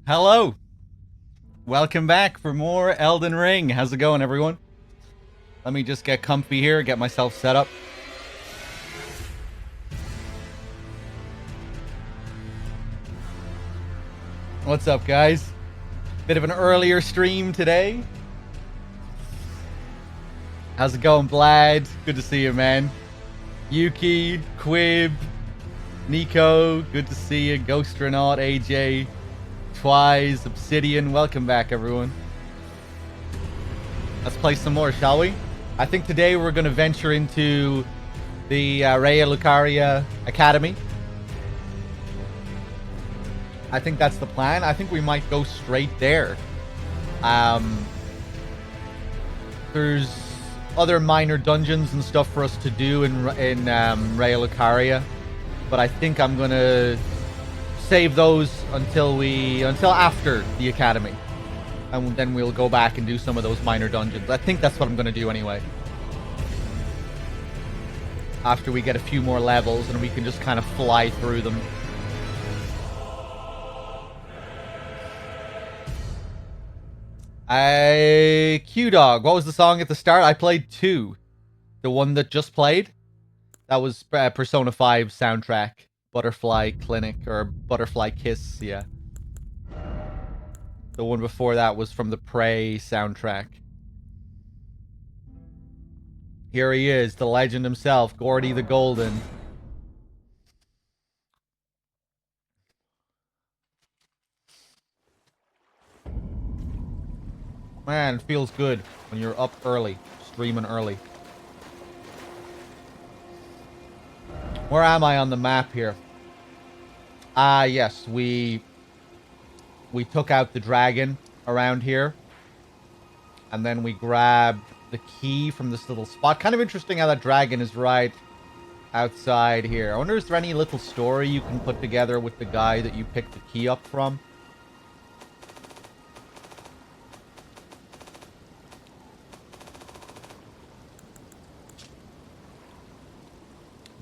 Hello! Welcome back for more Elden Ring. How's it going, everyone? Let me just get comfy here, get myself set up. What's up, guys? Bit of an earlier stream today. How's it going, Vlad? Good to see you, man. Yuki, Quib, Nico, good to see you. Ghostranaut, AJ, Twice, Obsidian, welcome back, everyone. Let's play some more, shall we? I think today we're going to venture into the Raya Lucaria Academy. I think that's the plan. I think we might go straight there. There's other minor dungeons and stuff for us to do in Raya Lucaria, but I think I'm going to save those until after the academy, and then we'll go back and do some of those minor dungeons. I think that's what I'm going to do anyway. After we get a few more levels and we can just kind of fly through them. Threedogg, what was the song at the start? I played 2. The one that just played? That was Persona 5 soundtrack. Butterfly Clinic, or Butterfly Kiss, yeah. The one before that was from the Prey soundtrack. Here he is, the legend himself, Gordy the Golden. Man, it feels good when you're up early, streaming early. Where am I on the map here? Yes, we took out the dragon around here. And then we grabbed the key from this little spot. Kind of interesting how that dragon is right outside here. I wonder, is there any little story you can put together with the guy that you picked the key up from?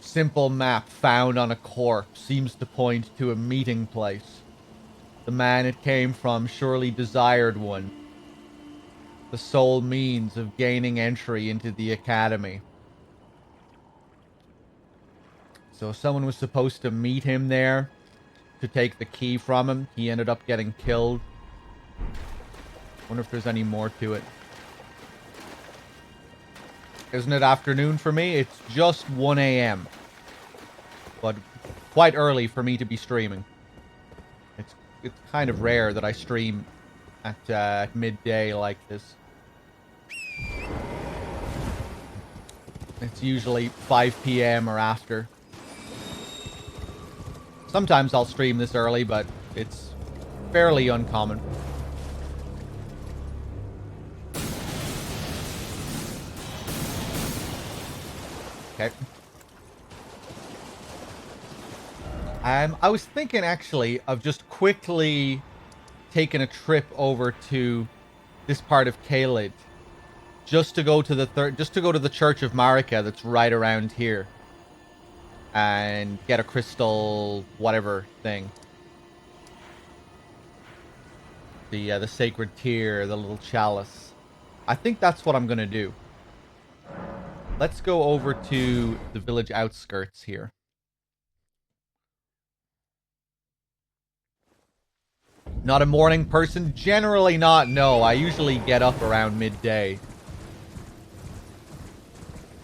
Simple map found on a corpse seems to point to a meeting place. The man it came from surely desired one. The sole means of gaining entry into the academy. So someone was supposed to meet him there to take the key from him. He ended up getting killed. Wonder if there's any more to it. Isn't it afternoon for me? It's just 1 a.m. But quite early for me to be streaming. It's kind of rare that I stream at midday like this. It's usually 5 p.m. or after. Sometimes I'll stream this early, but it's fairly uncommon. Okay. I was thinking actually of just quickly taking a trip over to this part of Caelid, just to go to the Church of Marika that's right around here, and get a crystal whatever thing. The sacred tear, the little chalice. I think that's what I'm gonna do. Let's go over to the village outskirts here. Not a morning person? Generally not, no. I usually get up around midday.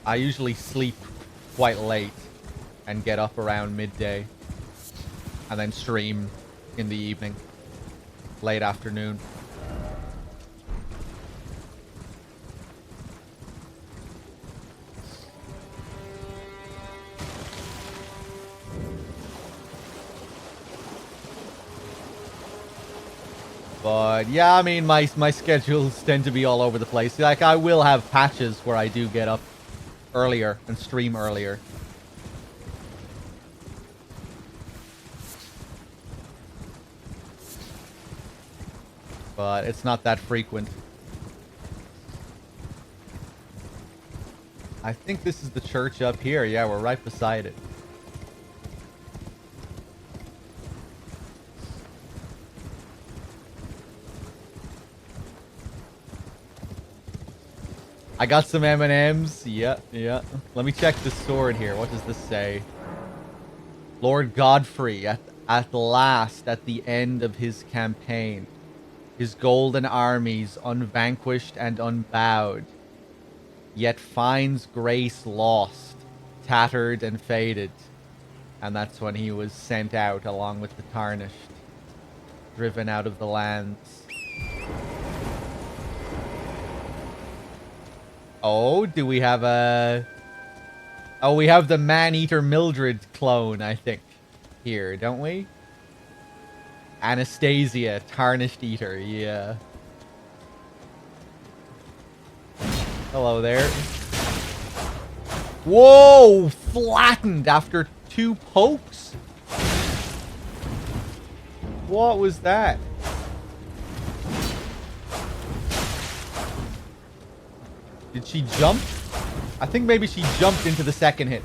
I usually sleep quite late and get up around midday. And then stream in the evening. Late afternoon. But yeah, I mean, my schedules tend to be all over the place. Like, I will have patches where I do get up earlier and stream earlier. But it's not that frequent. I think this is the church up here. Yeah, we're right beside it. I got some M&Ms. Yeah, yeah. Let me check the sword here. What does this say? Lord Godfrey, at last, at the end of his campaign, his golden armies unvanquished and unbowed, yet finds grace lost, tattered and faded. And that's when he was sent out along with the tarnished, driven out of the lands. Oh, do we have a... Oh, we have the Man-Eater Mildred clone, I think, here, don't we? Anastasia, Tarnished Eater, yeah. Hello there. Whoa! Flattened after 2 pokes? What was that? Did she jump? I think maybe she jumped into the second hit.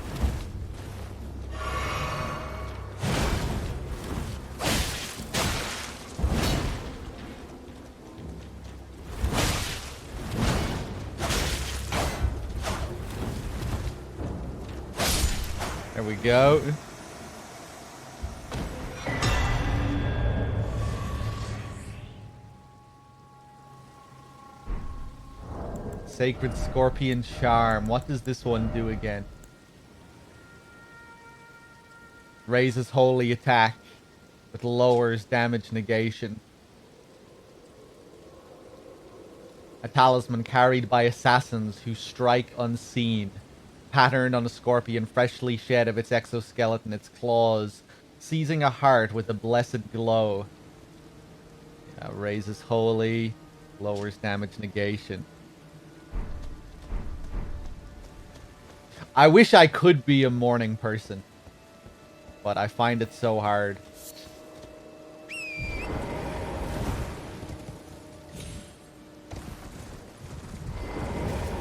There we go. Sacred Scorpion Charm. What does this one do again? Raises holy attack, but lowers damage negation. A talisman carried by assassins who strike unseen. Patterned on a scorpion freshly shed of its exoskeleton, its claws, seizing a heart with a blessed glow. Yeah, raises holy, lowers damage negation. I wish I could be a morning person, but I find it so hard.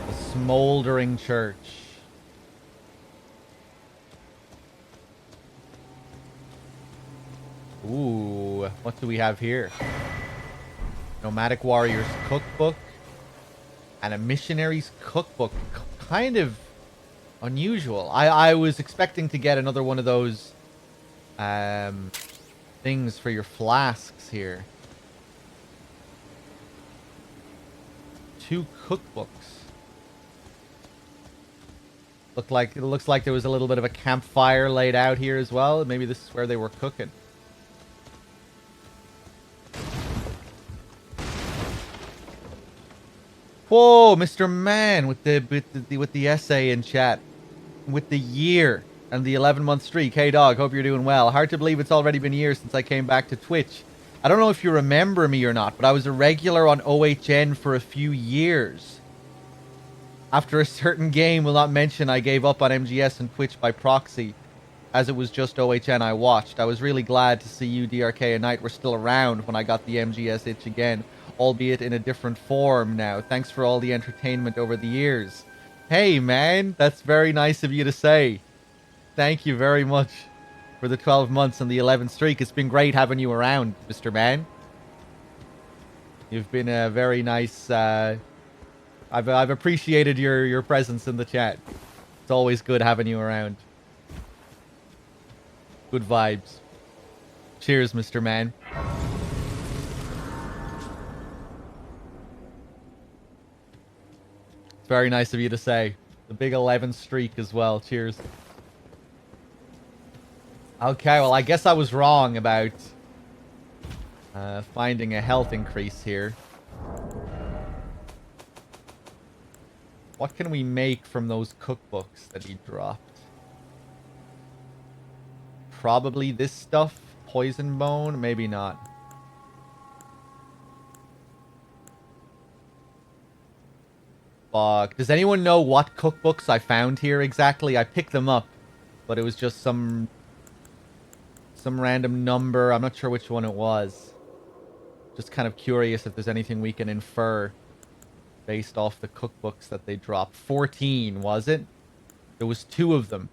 The Smoldering Church. Ooh, what do we have here? Nomadic Warriors Cookbook and a Missionary's Cookbook. Kind of unusual. I was expecting to get another one of those things for your flasks here. 2 cookbooks. It looks like there was a little bit of a campfire laid out here as well. Maybe this is where they were cooking. Whoa, Mr. Man with the essay in chat. With the year and the 11-month streak. Hey, dog, hope you're doing well. Hard to believe it's already been years since I came back to Twitch. I don't know if you remember me or not, but I was a regular on OHN for a few years. After a certain game, will not mention, I gave up on MGS and Twitch by proxy, as it was just OHN I watched. I was really glad to see you, DRK, and Knight were still around when I got the MGS itch again, albeit in a different form now. Thanks for all the entertainment over the years. Hey, man, that's very nice of you to say. Thank you very much for the 12 months and the 11th streak. It's been great having you around, Mr. Man. You've been a very nice... I've appreciated your presence in the chat. It's always good having you around. Good vibes. Cheers, Mr. Man. It's very nice of you to say. The big 11 streak as well. Cheers. Okay, well, I guess I was wrong about finding a health increase here. What can we make from those cookbooks that he dropped? Probably this stuff. Poison bone? Maybe not. Fuck. Does anyone know what cookbooks I found here exactly? I picked them up, but it was just some random number. I'm not sure which one it was. Just kind of curious if there's anything we can infer based off the cookbooks that they dropped. 14, was it? There was 2 of them.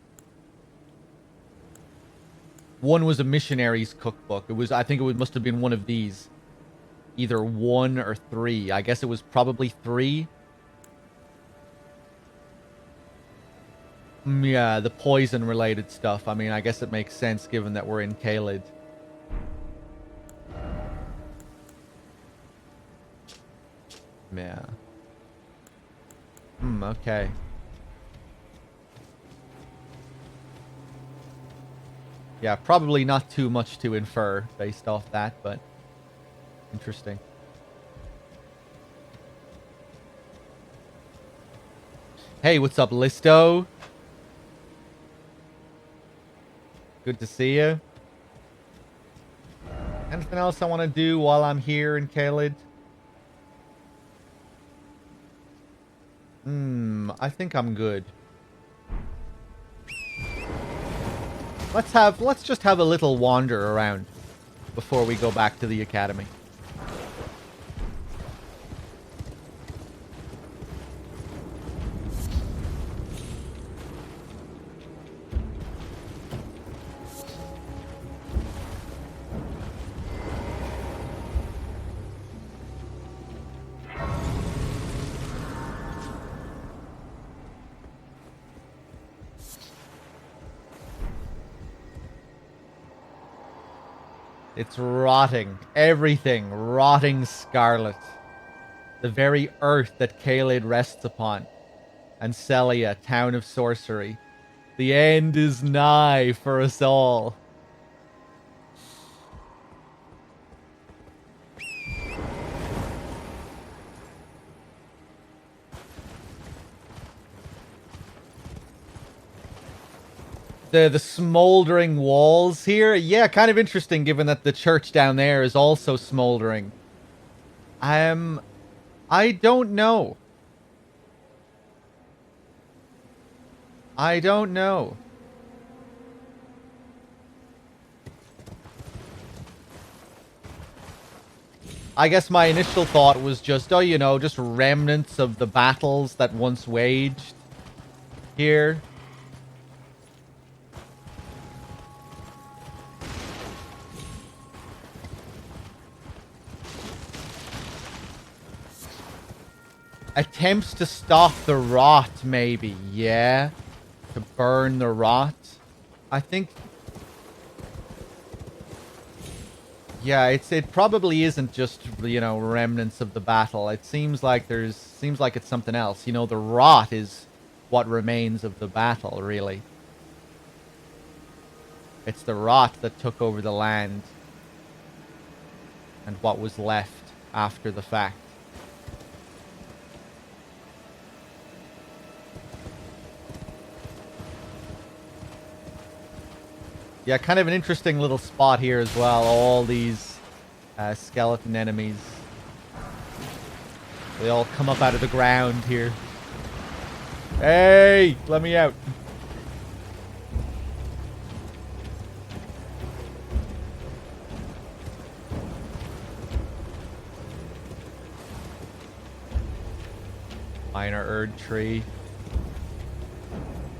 One was a missionary's cookbook. I think it must have been one of these. Either 1 or 3. I guess it was probably 3. Yeah, the poison-related stuff. I mean, I guess it makes sense given that we're in Caelid. Yeah. Okay. Yeah, probably not too much to infer based off that, but interesting. Hey, what's up, Listo? Good to see you. Anything else I want to do while I'm here in Caelid? I think I'm good. Let's just have a little wander around before we go back to the academy. It's rotting. Everything rotting scarlet. The very earth that Caelid rests upon. And Celia, town of sorcery. The end is nigh for us all. The smoldering walls here. Yeah, kind of interesting given that the church down there is also smoldering. I don't know. I don't know. I guess my initial thought was just, oh, you know, just remnants of the battles that once waged here. Attempts to stop the rot, maybe. Yeah. To burn the rot. I think... Yeah, it probably isn't just, you know, remnants of the battle. It seems like it's something else. You know, the rot is what remains of the battle, really. It's the rot that took over the land. And what was left after the fact. Yeah, kind of an interesting little spot here as well. All these skeleton enemies. They all come up out of the ground here. Hey, let me out. Minor Erd tree.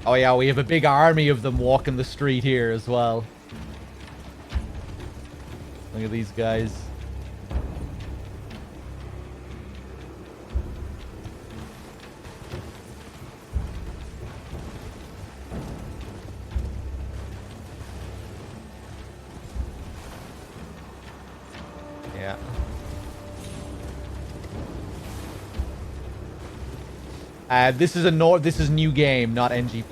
Oh yeah, we have a big army of them walking the street here as well. Look at these guys. Yeah. This is new game, not NG+.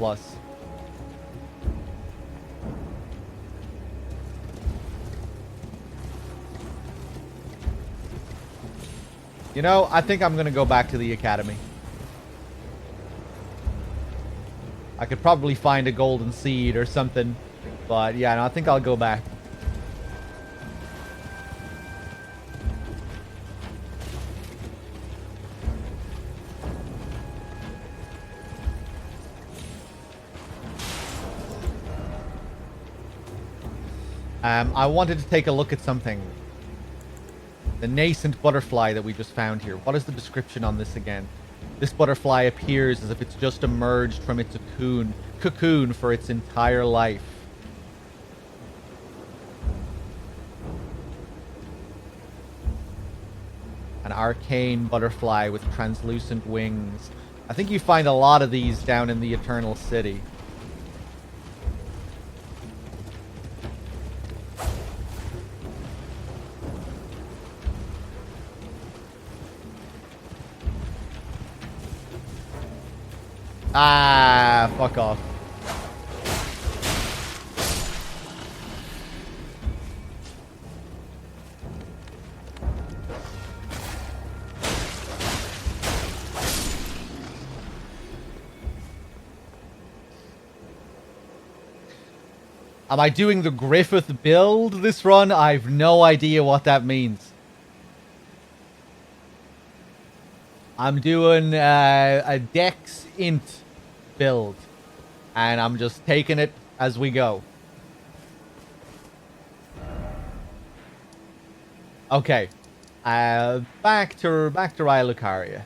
You know, I think I'm gonna go back to the academy. I could probably find a golden seed or something, but yeah, no, I think I'll go back. I wanted to take a look at something. The nascent butterfly that we just found here. What is the description on this again? This butterfly appears as if it's just emerged from its cocoon for its entire life. An arcane butterfly with translucent wings. I think you find a lot of these down in the Eternal City. Ah, fuck off. Am I doing the Griffith build this run? I've no idea what that means. I'm doing a Dex Int build. And I'm just taking it as we go. Okay. Back to Raya Lucaria.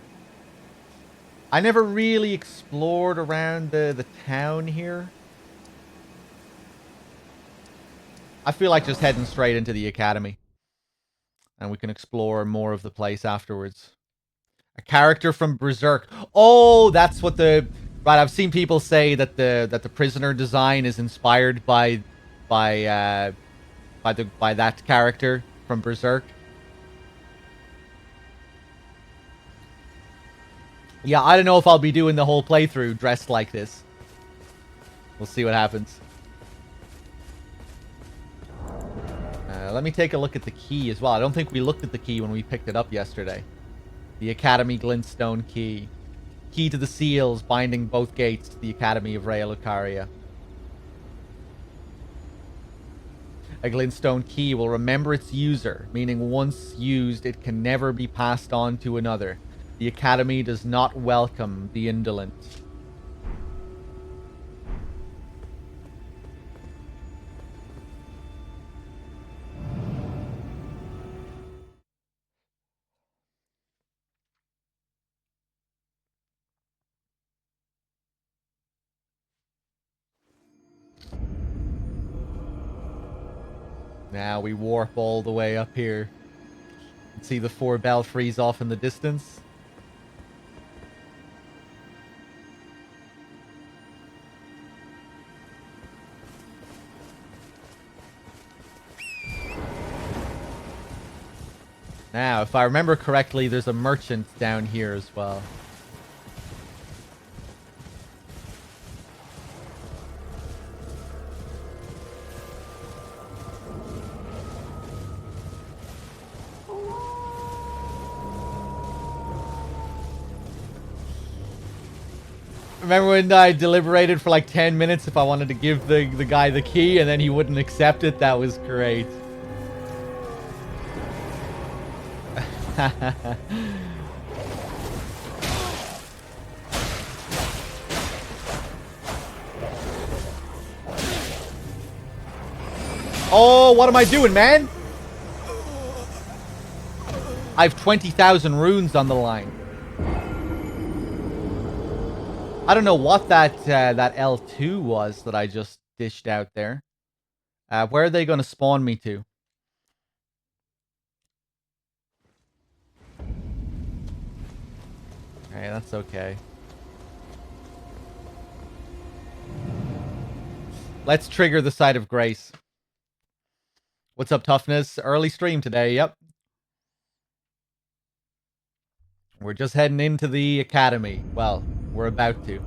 I never really explored around the town here. I feel like just heading straight into the academy. And we can explore more of the place afterwards. A character from Berserk. Oh, that's what the... Right, I've seen people say that the prisoner design is inspired by that character from Berserk. Yeah, I don't know if I'll be doing the whole playthrough dressed like this. We'll see what happens. Let me take a look at the key as well. I don't think we looked at the key when we picked it up yesterday. The Academy Glintstone Key. Key to the seals binding both gates to the Academy of Raya Lucaria. A glintstone key will remember its user, meaning once used, it can never be passed on to another. The Academy does not welcome the indolent. Now we warp all the way up here. See the 4 belfries off in the distance. Now, if I remember correctly, there's a merchant down here as well. Remember when I deliberated for like 10 minutes if I wanted to give the guy the key and then he wouldn't accept it? That was great. Oh, what am I doing, man? I have 20,000 runes on the line. I don't know what that L2 was that I just dished out there. Where are they going to spawn me to? Okay, that's okay. Let's trigger the Site of Grace. What's up, Toughness? Early stream today, yep. We're just heading into the academy. Well, we're about to.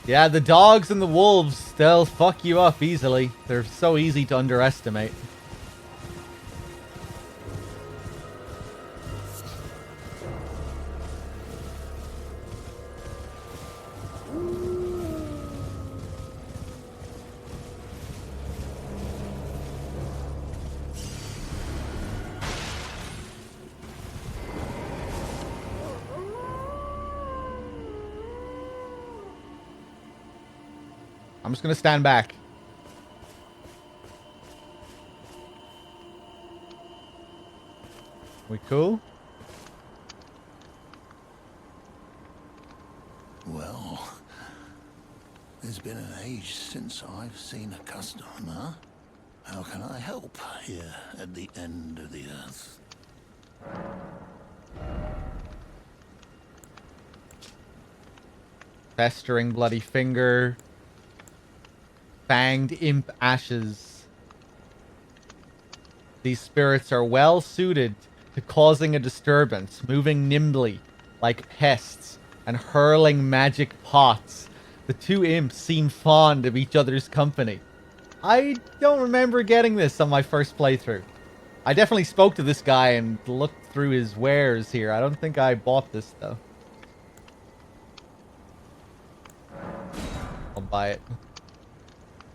Yeah, the dogs and the wolves, they'll fuck you up easily. They're so easy to underestimate. I'm just gonna stand back. We cool? Well, there's been an age since I've seen a customer. How can I help here at the end of the earth? Festering bloody finger. Fanged imp ashes. These spirits are well suited to causing a disturbance, moving nimbly like pests and hurling magic pots. The two imps seem fond of each other's company. I don't remember getting this on my first playthrough. I definitely spoke to this guy and looked through his wares here. I don't think I bought this, though. I'll buy it.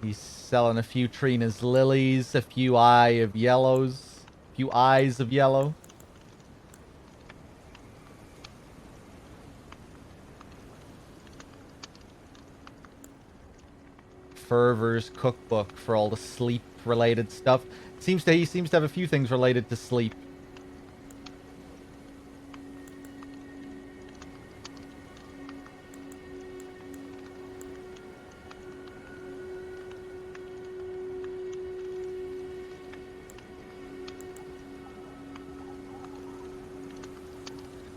He's selling a few Trina's lilies, a few eyes of yellow. Fervor's cookbook for all the sleep-related stuff. He seems to have a few things related to sleep.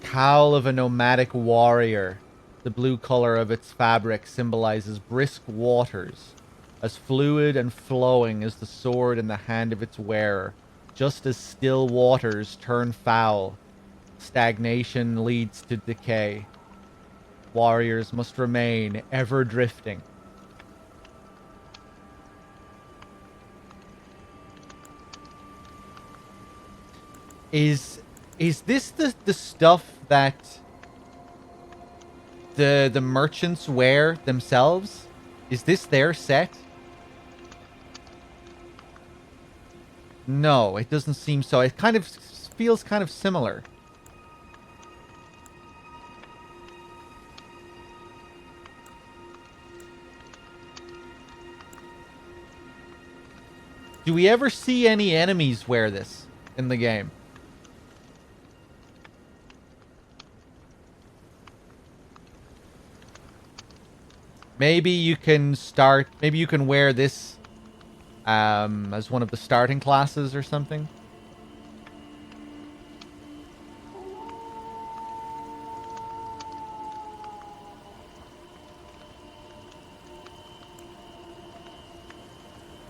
Cowl of a nomadic warrior. The blue color of its fabric symbolizes brisk waters, as fluid and flowing as the sword in the hand of its wearer. Just as still waters turn foul, stagnation leads to decay. Warriors must remain ever drifting. Is this the stuff that the merchants wear themselves? Is this their set? No, it doesn't seem so. It kind of feels kind of similar. Do we ever see any enemies wear this in the game? Maybe you can wear this as one of the starting classes or something.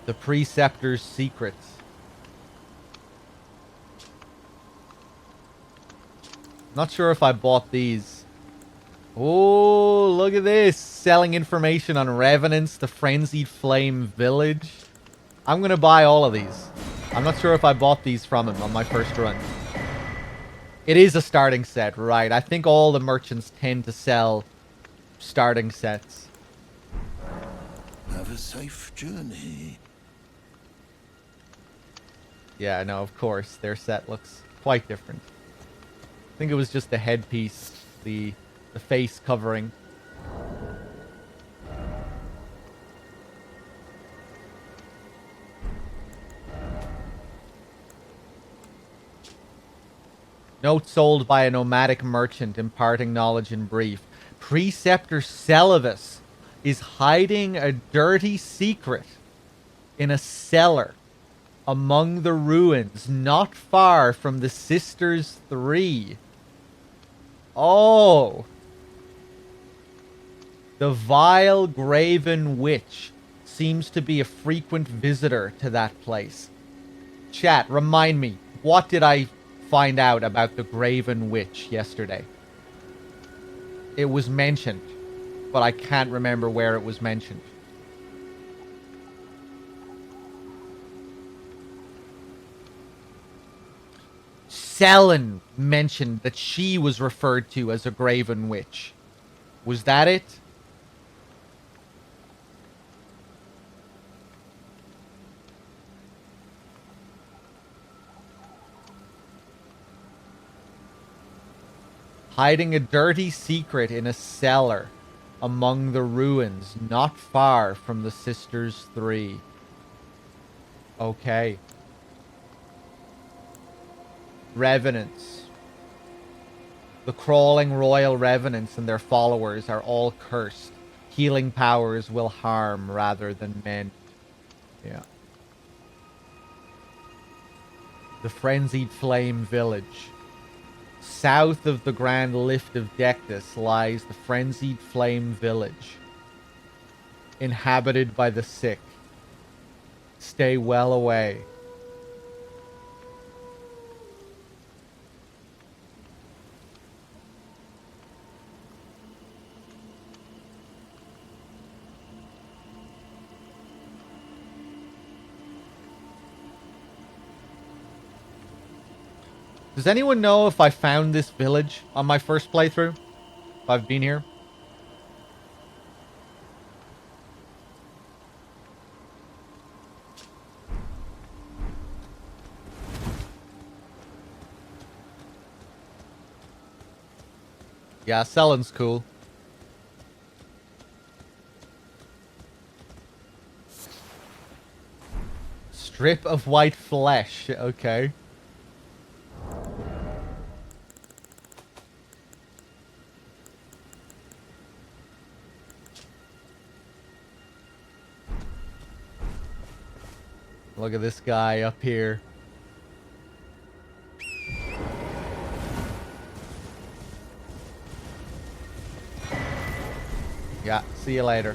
The Preceptor's Secrets. Not sure if I bought these. Oh, look at this. Selling information on Revenants, the Frenzied Flame Village. I'm going to buy all of these. I'm not sure if I bought these from him on my first run. It is a starting set, right. I think all the merchants tend to sell starting sets. Have a safe journey. Yeah, no, of course. Their set looks quite different. I think it was just the headpiece, the face covering. Note sold by a nomadic merchant imparting knowledge in brief. Preceptor Celavus is hiding a dirty secret in a cellar among the ruins not far from the Sisters 3. Oh! The vile Graven Witch seems to be a frequent visitor to that place. Chat, remind me, what did I find out about the Graven Witch yesterday? It was mentioned, but I can't remember where it was mentioned. Selen mentioned that she was referred to as a Graven Witch. Was that it? Hiding a dirty secret in a cellar among the ruins not far from the Sisters 3. Okay. Revenants. The crawling royal revenants and their followers are all cursed. Healing powers will harm rather than mend. Yeah. The Frenzied Flame Village. South of the Grand Lift of Dectus lies the Frenzied Flame Village, inhabited by the sick. Stay well away. Does anyone know if I found this village on my first playthrough? If I've been here? Yeah, selling's cool. Strip of white flesh. Okay. Look at this guy up here. Yeah, see you later.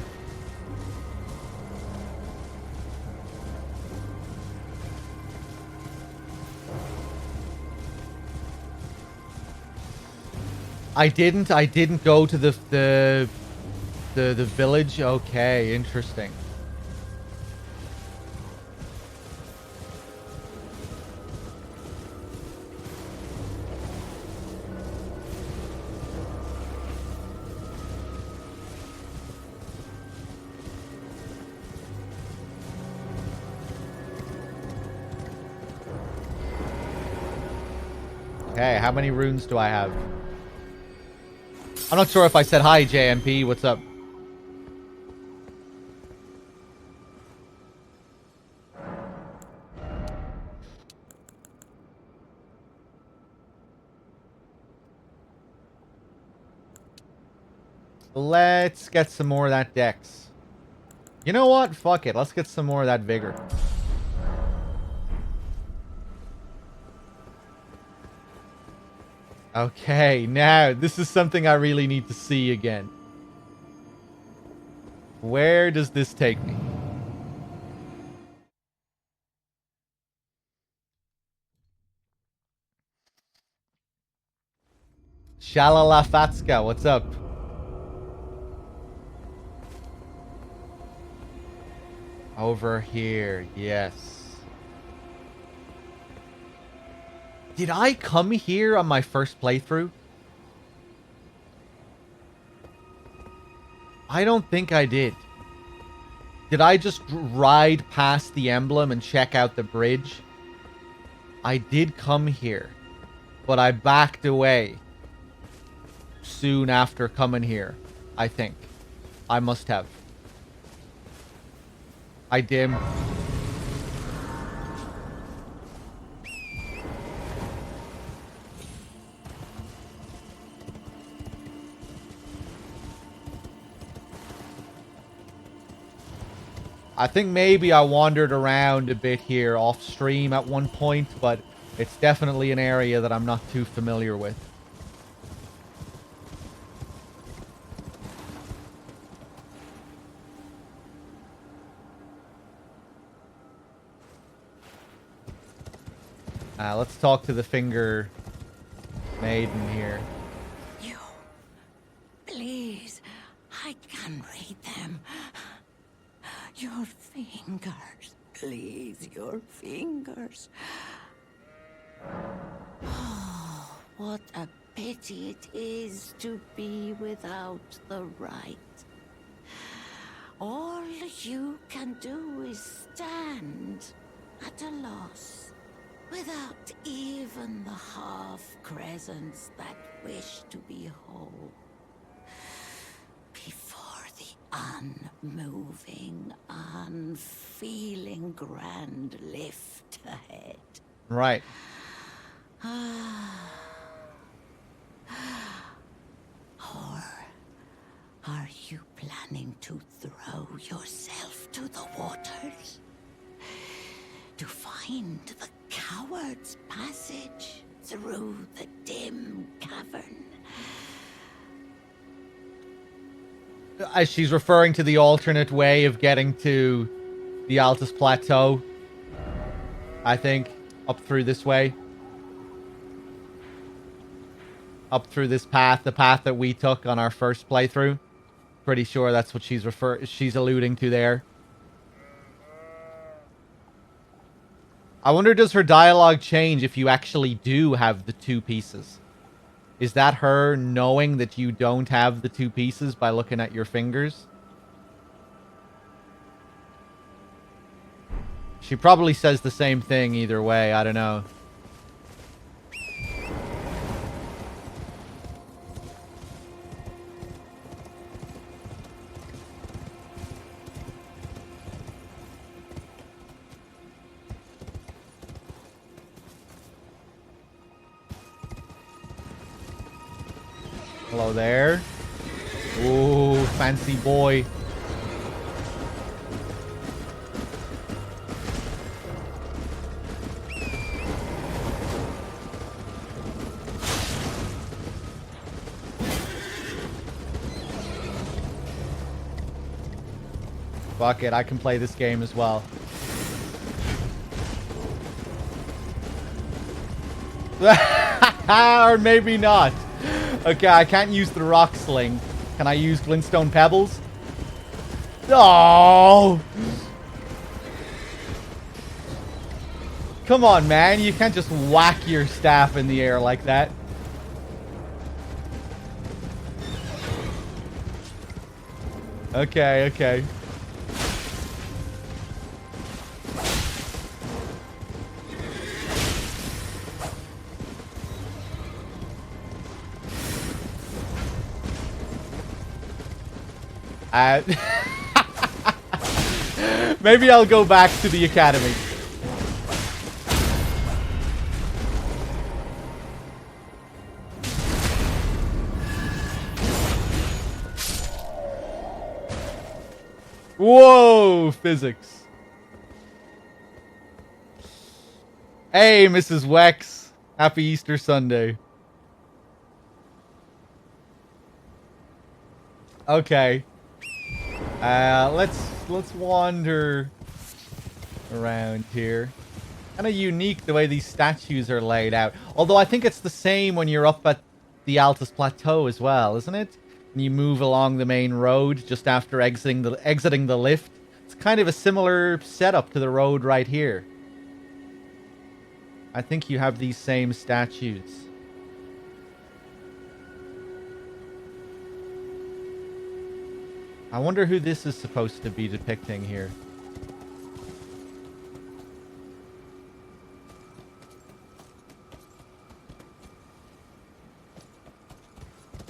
I didn't go to the village. Okay, interesting. Okay, how many runes do I have? I'm not sure if I said hi, JMP. What's up? Let's get some more of that dex. You know what? Fuck it. Let's get some more of that vigor. Okay, now, this is something I really need to see again. Where does this take me? Shalalafatska, what's up? Over here, yes. Did I come here on my first playthrough? I don't think I did. Did I just ride past the emblem and check out the bridge? I did come here, but I backed away soon after coming here, I think. I must have. I dim. I think maybe I wandered around a bit here off stream at one point, but it's definitely an area that I'm not too familiar with. Let's talk to the finger maiden here. You, please, I can read them. Your fingers, please, your fingers. Oh, what a pity it is to be without the right. All you can do is stand at a loss, without even the half-crescents that wish to be whole. Before the unmoving, unfeeling grand lift ahead. Right. Or are you planning to throw yourself to the waters? To find the coward's passage through the dim cavern. She's referring to the alternate way of getting to the Altus Plateau. I think. Up through this way. Up through this path. The path that we took on our first playthrough. Pretty sure that's what she's alluding to there. I wonder, does her dialogue change if you actually do have the two pieces? Is that her knowing that you don't have the two pieces by looking at your fingers? She probably says the same thing either way. I don't know. Hello there. Ooh, fancy boy. Fuck it, I can play this game as well. Or maybe not. Okay, I can't use the rock sling. Can I use glintstone pebbles? Oh! Come on, man. You can't just whack your staff in the air like that. Okay, okay. Maybe I'll go back to the academy. Whoa, physics. Hey, Mrs. Wex. Happy Easter Sunday. Okay. Let's wander around here. Kind of unique the way these statues are laid out. Although I think it's the same when you're up at the Altus Plateau as well, isn't it? And you move along the main road just after exiting the lift. It's kind of a similar setup to the road right here. I think you have these same statues. I wonder who this is supposed to be depicting here.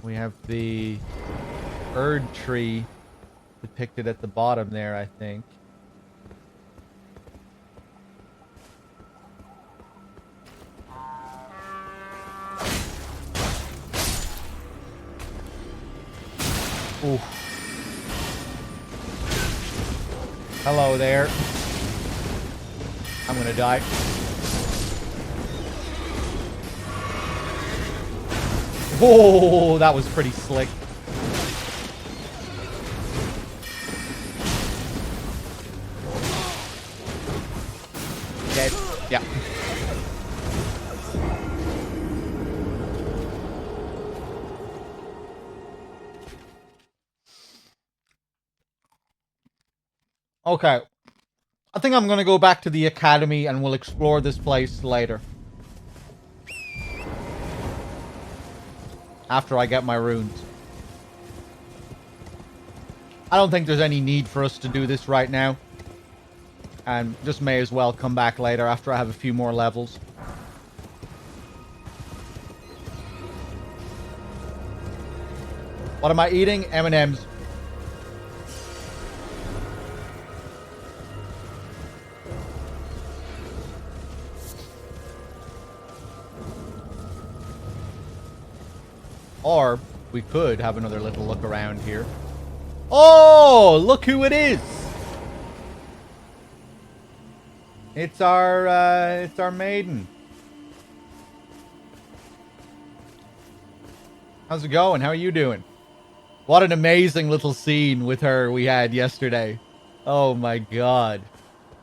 We have the Erd tree depicted at the bottom there, I think. Ooh. Hello there. I'm gonna die. Whoa, that was pretty slick. Dead. Yeah. Okay. I think I'm gonna go back to the academy and we'll explore this place later. After I get my runes. I don't think there's any need for us to do this right now. And just may as well come back later after I have a few more levels. What am I eating? M&M's. Or we could have another little look around here. Oh, look who it is! It's our maiden. How's it going? How are you doing? What an amazing little scene with her we had yesterday. Oh my god.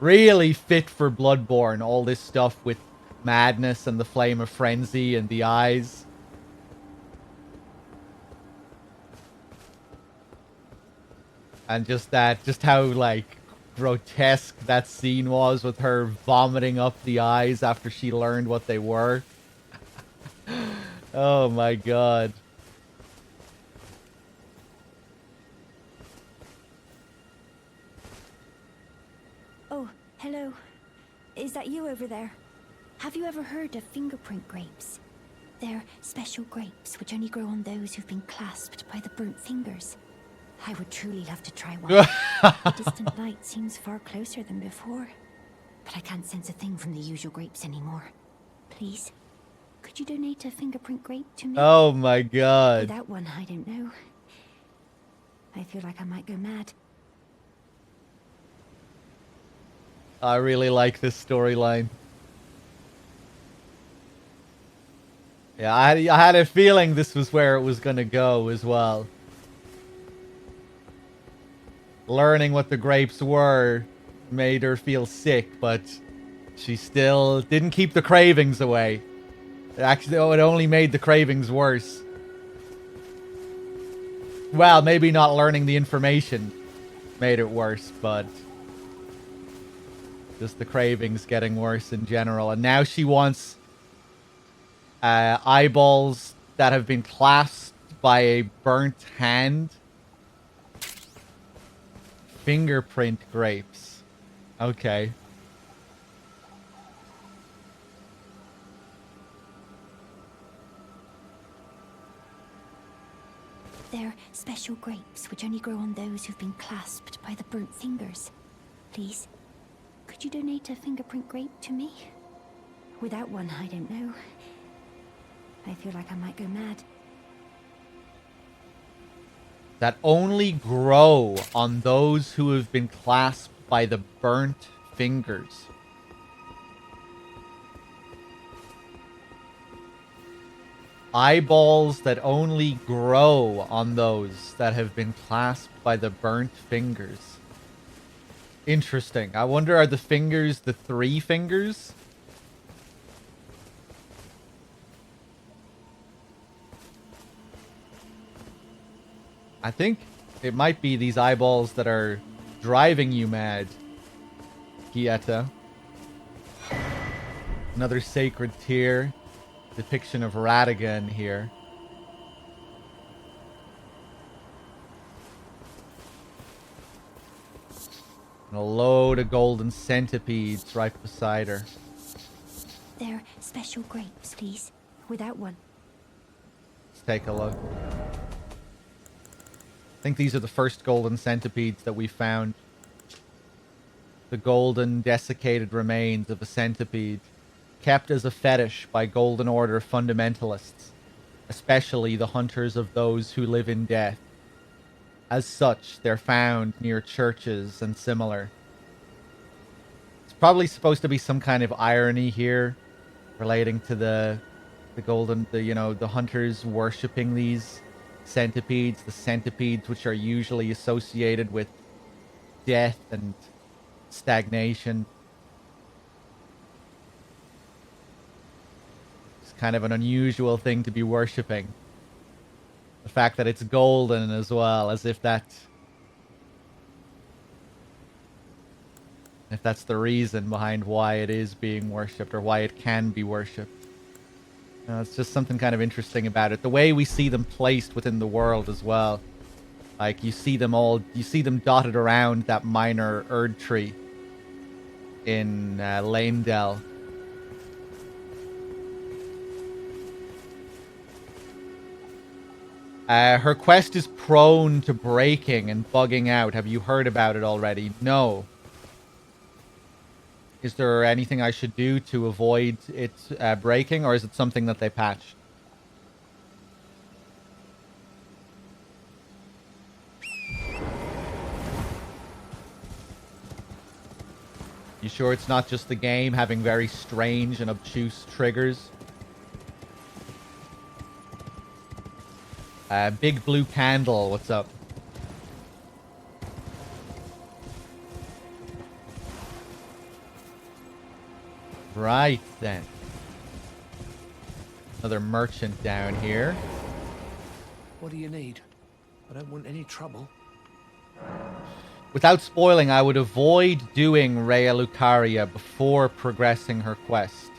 Really fit for Bloodborne, all this stuff with madness and the flame of frenzy and the eyes. And just how, like, grotesque that scene was with her vomiting up the eyes after she learned what they were. Oh my god. Oh, hello. Is that you over there? Have you ever heard of fingerprint grapes? They're special grapes which only grow on those who've been clasped by the burnt fingers. I would truly love to try one. The distant light seems far closer than before, but I can't sense a thing from the usual grapes anymore. Please, could you donate a fingerprint grape to me? Oh my god. Without one, I don't know. I feel like I might go mad. I really like this storyline. Yeah, I had a feeling this was where it was gonna go as well. Learning what the grapes were made her feel sick, but she still didn't keep the cravings away. Actually, it only made the cravings worse. Well, maybe not learning the information made it worse, but just the cravings getting worse in general. And now she wants eyeballs that have been clasped by a burnt hand. Fingerprint grapes. Okay. They're special grapes which only grow on those who've been clasped by the burnt fingers. Please, could you donate a fingerprint grape to me? Without one, I don't know. I feel like I might go mad. That only grow on those who have been clasped by the burnt fingers. Eyeballs that only grow on those that have been clasped by the burnt fingers. Interesting. I wonder, are the fingers the 3 fingers? I think it might be these eyeballs that are driving you mad, Gietta. Another sacred tear. Depiction of Radagon here. And a load of golden centipedes right beside her. They're special grapes, please. Without one. Let's take a look. I think these are the first golden centipedes that we found. The golden desiccated remains of a centipede, kept as a fetish by Golden Order fundamentalists, especially the hunters of those who live in death. As such, they're found near churches and similar. It's probably supposed to be some kind of irony here, relating to the hunters worshipping these centipedes, the centipedes which are usually associated with death and stagnation. It's kind of an unusual thing to be worshipping. The fact that it's golden as well, as if that's the reason behind why it is being worshipped, or why it can be worshipped. It's just something kind of interesting about it. The way we see them placed within the world as well. Like, you see them dotted around that minor Erd tree in Lanedell. Her quest is prone to breaking and bugging out. Have you heard about it already? No. Is there anything I should do to avoid it breaking, or is it something that they patched? You sure it's not just the game having very strange and obtuse triggers? Big blue candle, what's up? Right then. Another merchant down here. What do you need? I don't want any trouble. Without spoiling, I would avoid doing Rhea Lucaria before progressing her quest.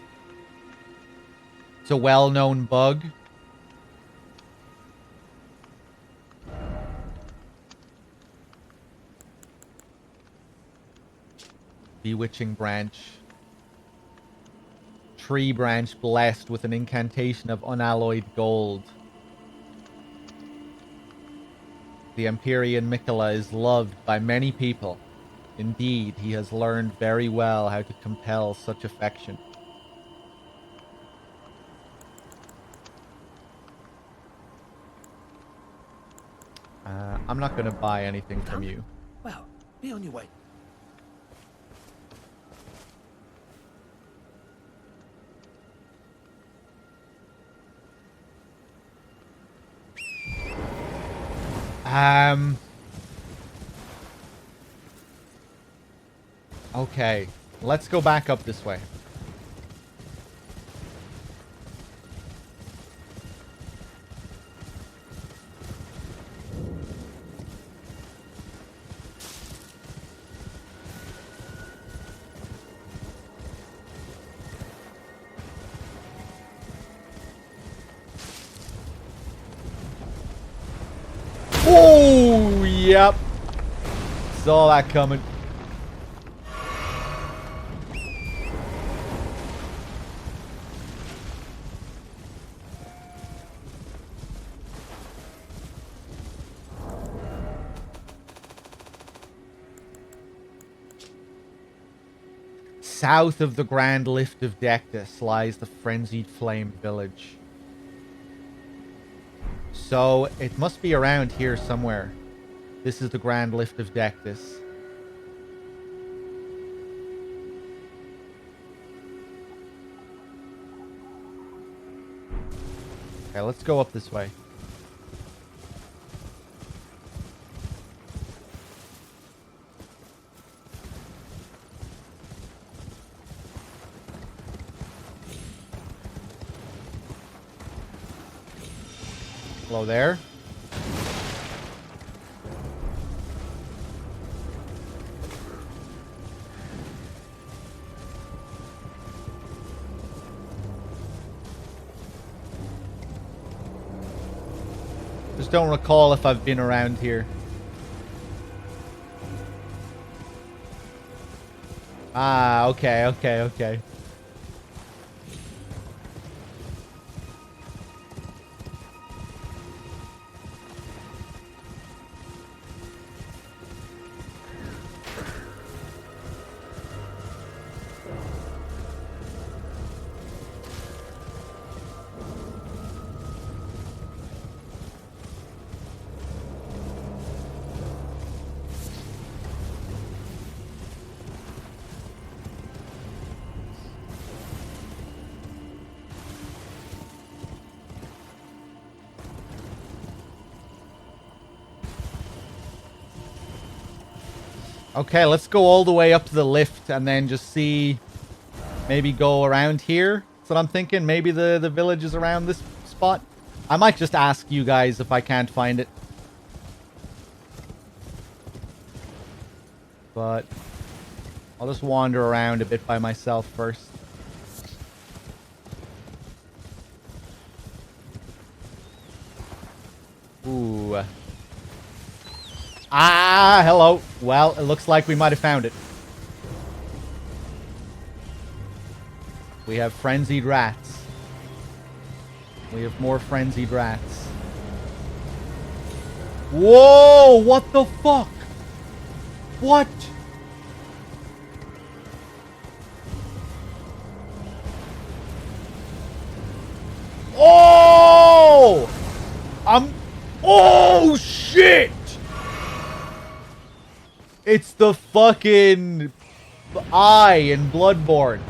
It's a well-known bug. Bewitching branch. Tree branch blessed with an incantation of unalloyed gold. The Empyrean Mikola is loved by many people. Indeed, he has learned very well how to compel such affection. I'm not going to buy anything from you. Well, be on your way. Okay, let's go back up this way. Oh, yep. Saw that coming. South of the Grand Lift of Dectus lies the Frenzied Flame Village. So, it must be around here somewhere. This is the Grand Lift of Dectus. Okay, let's go up this way. Hello there. Just don't recall if I've been around here. Ah, okay. Okay, let's go all the way up to the lift and then just see... Maybe go around here. That's what I'm thinking. Maybe the village is around this spot. I might just ask you guys if I can't find it. But... I'll just wander around a bit by myself first. Ooh. Ah, hello. Well, it looks like we might have found it. We have frenzied rats. We have more frenzied rats. Whoa! What the fuck? What? Oh! Oh, shit! It's the fucking eye in Bloodborne.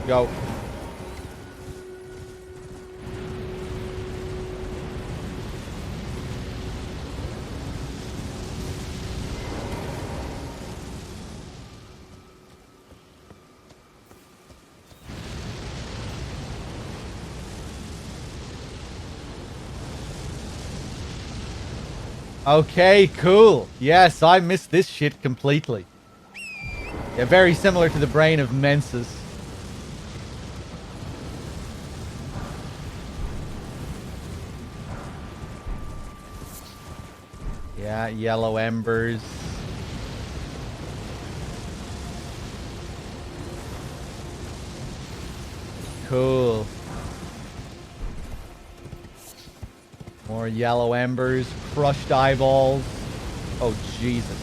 Go. Okay, cool. Yes, I missed this shit completely. Yeah, very similar to the brain of Mensis. Yeah, yellow embers. Cool. More yellow embers, crushed eyeballs. Oh, Jesus.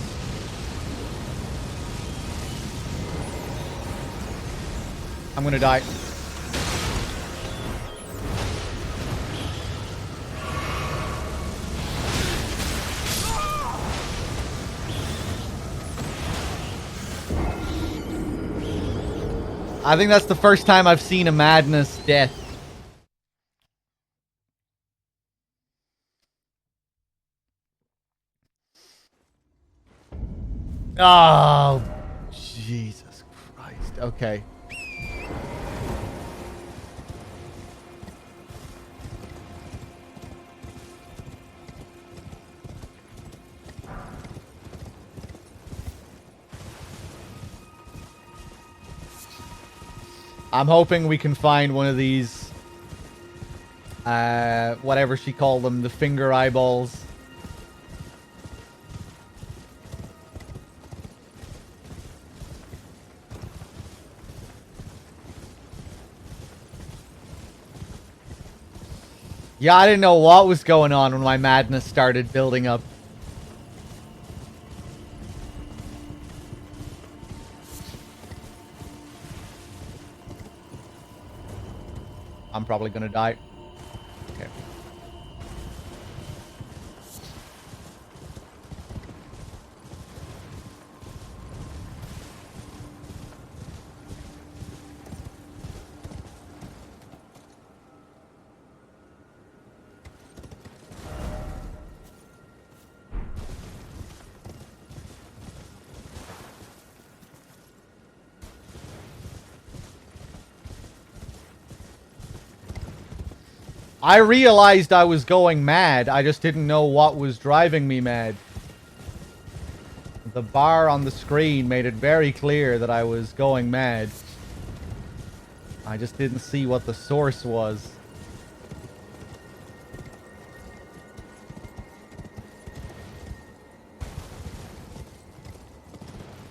I'm gonna die. I think that's the first time I've seen a Madness death. Oh, Jesus Christ. Okay. I'm hoping we can find one of these, whatever she called them, the finger eyeballs. Yeah, I didn't know what was going on when my madness started building up. I'm probably gonna die. Okay. I realized I was going mad. I just didn't know what was driving me mad. The bar on the screen made it very clear that I was going mad. I just didn't see what the source was.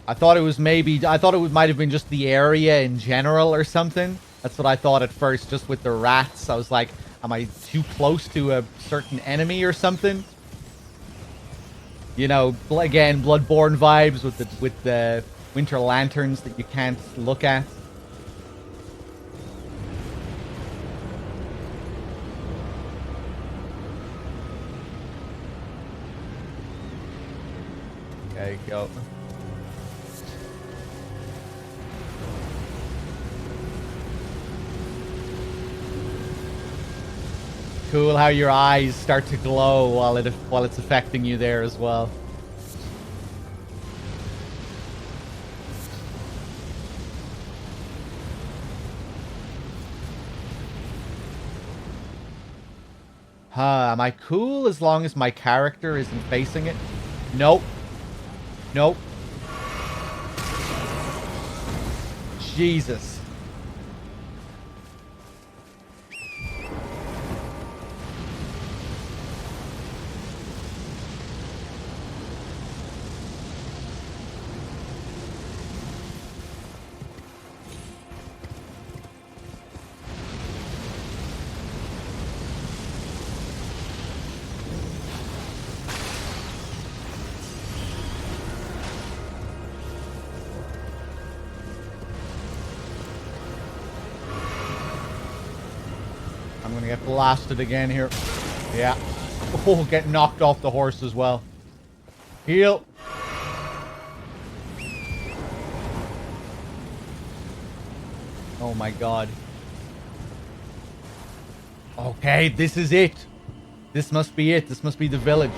I thought it was might have been just the area in general or something. That's what I thought at first, just with the rats. I was like, am I too close to a certain enemy or something? You know, again, Bloodborne vibes with the winter lanterns that you can't look at. Okay, go. Cool how your eyes start to glow while it's affecting you there as well. Am I cool as long as my character isn't facing it? Nope. Nope. Jesus. I'm gonna get blasted again here. Yeah. Oh, get knocked off the horse as well. Heal. Oh my god. Okay, this is it. This must be it. This must be the village.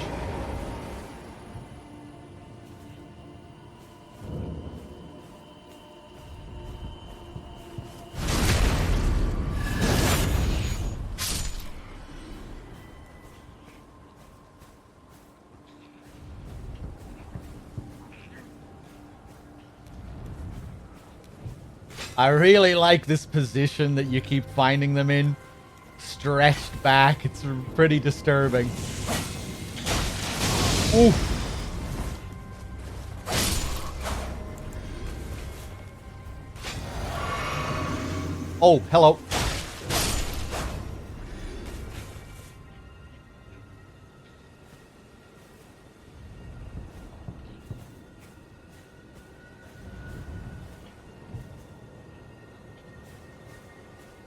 I really like this position that you keep finding them in. Stretched back. It's pretty disturbing. Ooh. Oh, hello.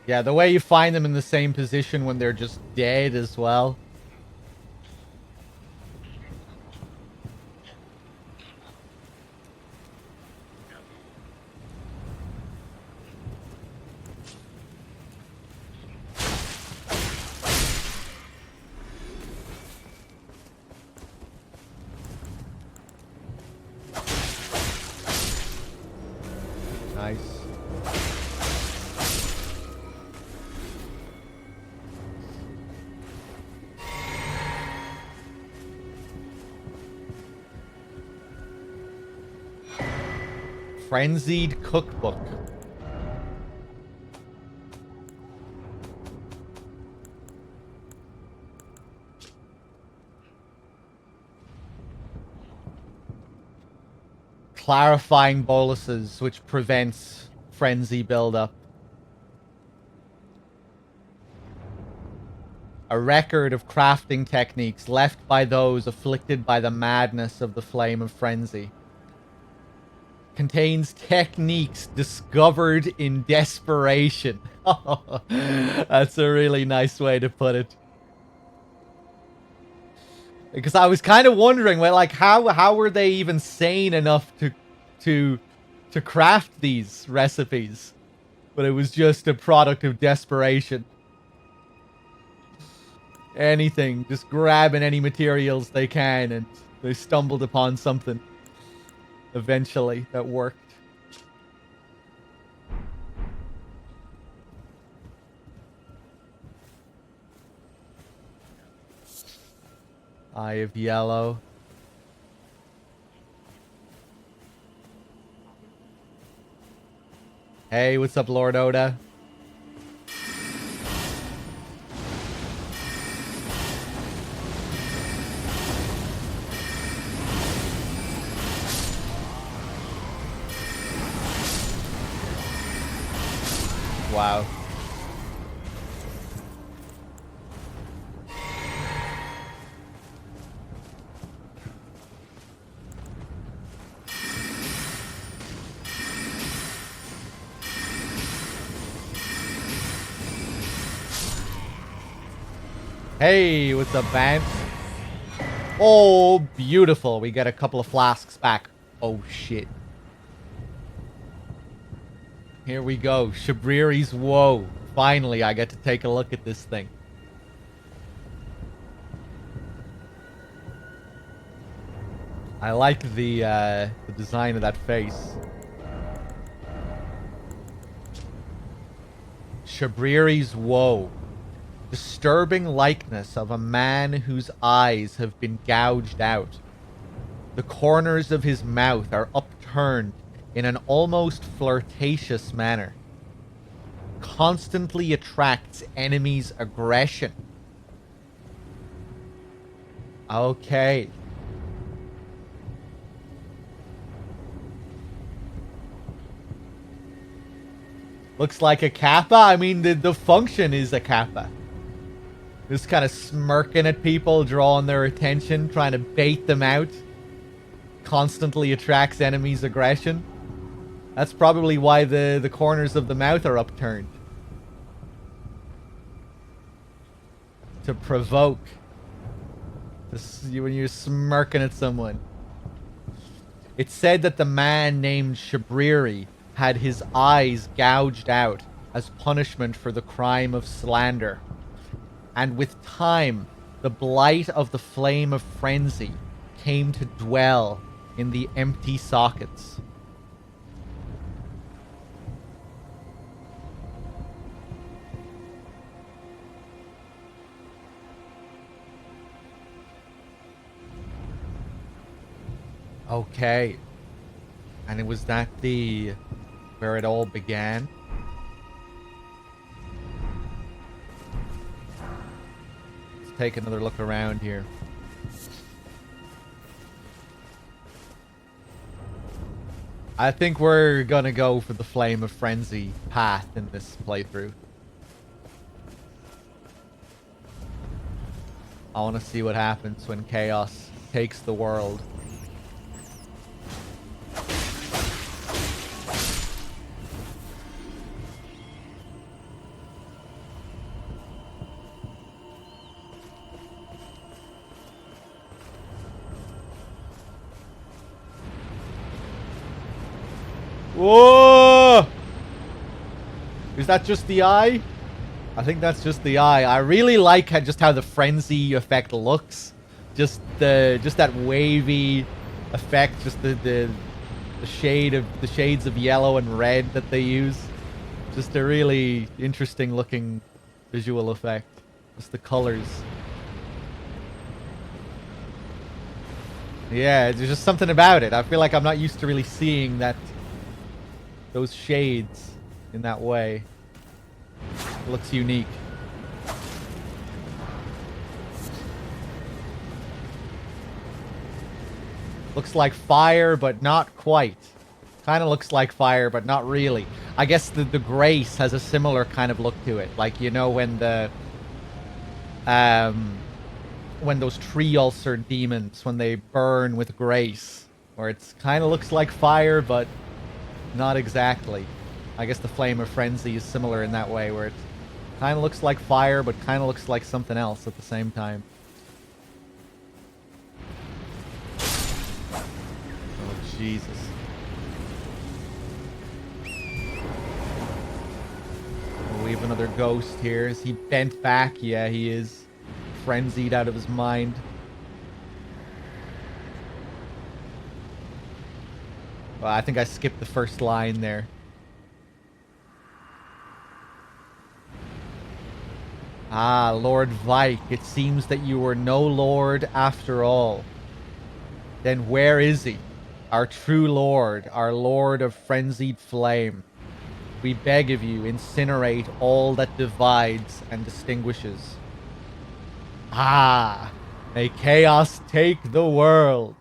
Yeah, the way you find them in the same position when they're just dead as well. Nice. Frenzied cookbook. Clarifying boluses, which prevents frenzy buildup. A record of crafting techniques left by those afflicted by the madness of the flame of frenzy. Contains techniques discovered in desperation. That's a really nice way to put it. Because I was kind of wondering, well, like, how were they even sane enough to craft these recipes? But it was just a product of desperation. Anything, just grabbing any materials they can, and they stumbled upon something. Eventually, that worked. Eye of Yellow. Hey, what's up, Lord Oda? Wow. Hey, what's up, Vance? Oh, beautiful. We get a couple of flasks back. Oh, shit. Here we go. Shabriri's Woe. Finally, I get to take a look at this thing. I like the design of that face. Shabriri's Woe. Disturbing likeness of a man whose eyes have been gouged out. The corners of his mouth are upturned in an almost flirtatious manner. Constantly attracts enemies' aggression. Okay. Looks like a kappa. I mean, the function is a kappa. Just kind of smirking at people, drawing their attention, trying to bait them out. Constantly attracts enemies' aggression. That's probably why the corners of the mouth are upturned. To provoke. When you're smirking at someone. It's said that the man named Shabriri had his eyes gouged out as punishment for the crime of slander. And with time, the blight of the flame of frenzy came to dwell in the empty sockets. Okay. And it was that where it all began? Let's take another look around here. I think we're gonna go for the Flame of Frenzy path in this playthrough. I want to see what happens when chaos takes the world. Whoa! Is that just the eye? I think that's just the eye. I really like just how the frenzy effect looks. Just that wavy effect, just the shades of yellow and red that they use. Just a really interesting looking visual effect. Just the colors. Yeah, there's just something about it. I feel like I'm not used to really seeing those shades in that way. It looks unique. Looks like fire, but not quite. Kind of looks like fire, but not really. I guess the grace has a similar kind of look to it. Like, you know, when those tree ulcer demons, when they burn with grace, where it's kind of looks like fire, but not exactly. I guess the Flame of Frenzy is similar in that way, where it kind of looks like fire, but kind of looks like something else at the same time. Oh, Jesus. Oh, we have another ghost here. Is he bent back? Yeah, he is. Frenzied out of his mind. Well, I think I skipped the first line there. Ah, Lord Vike, it seems that you were no lord after all. Then where is he? Our true lord, our lord of frenzied flame. We beg of you, incinerate all that divides and distinguishes. Ah, may chaos take the world.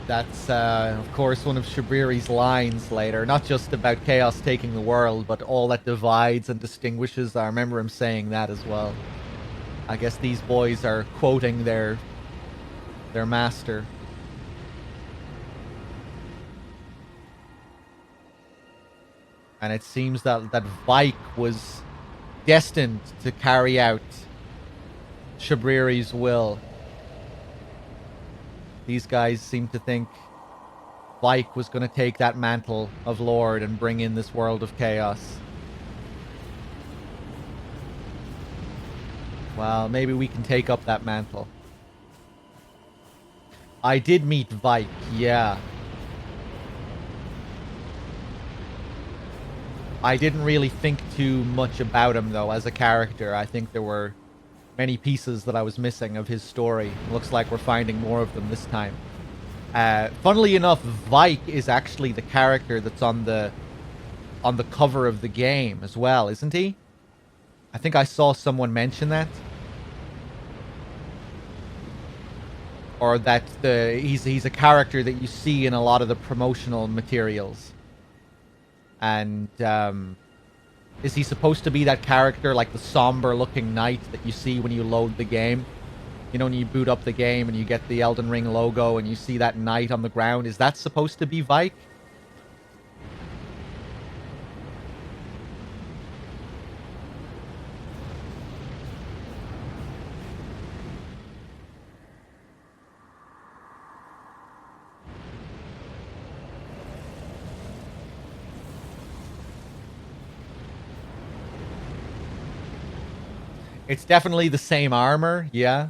That's, of course, one of Shabriri's lines later. Not just about chaos taking the world, but all that divides and distinguishes. I remember him saying that as well. I guess these boys are quoting their master. And it seems that Vike was destined to carry out Shabriri's will. These guys seem to think Vike was going to take that mantle of Lord and bring in this world of chaos. Well, maybe we can take up that mantle. I did meet Vike, yeah. I didn't really think too much about him, though, as a character. I think there were many pieces that I was missing of his story. Looks like we're finding more of them this time. Funnily enough, Vike is actually the character that's on the cover of the game as well, isn't he? I think I saw someone mention that. Or that he's a character that you see in a lot of the promotional materials. And is he supposed to be that character, like the somber-looking knight that you see when you load the game? You know, when you boot up the game and you get the Elden Ring logo and you see that knight on the ground. Is that supposed to be Vike? It's definitely the same armor, yeah.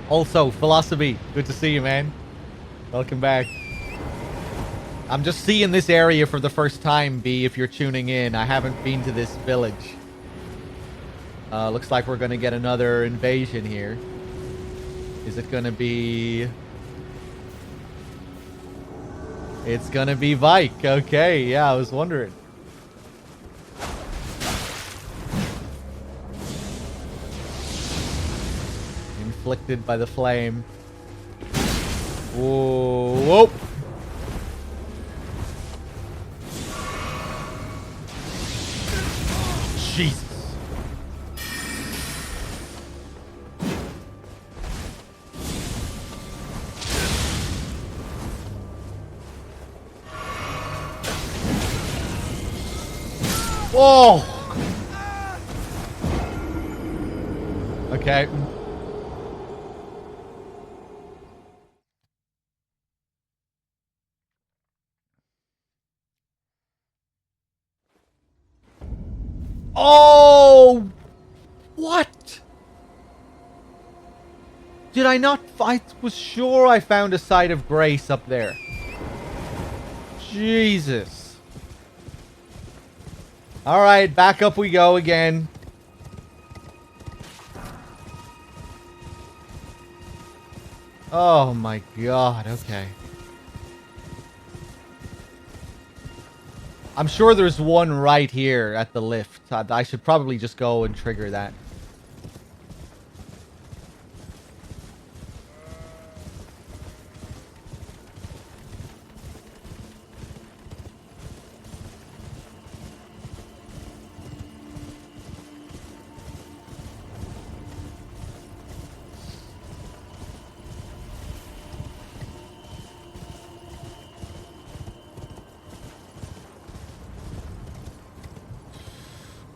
Also, Philosophy, good to see you, man. Welcome back. I'm just seeing this area for the first time, B, if you're tuning in. I haven't been to this village. Looks like we're gonna get another invasion here. Is it gonna be... It's gonna be Vike. Okay, yeah, I was wondering. Inflicted by the flame. Whoa, whoa. Jesus. Whoa. Okay. Oh! What? Did I not? I was sure I found a site of grace up there. Jesus. Alright, back up we go again. Oh my god, okay. I'm sure there's one right here at the lift. I should probably just go and trigger that.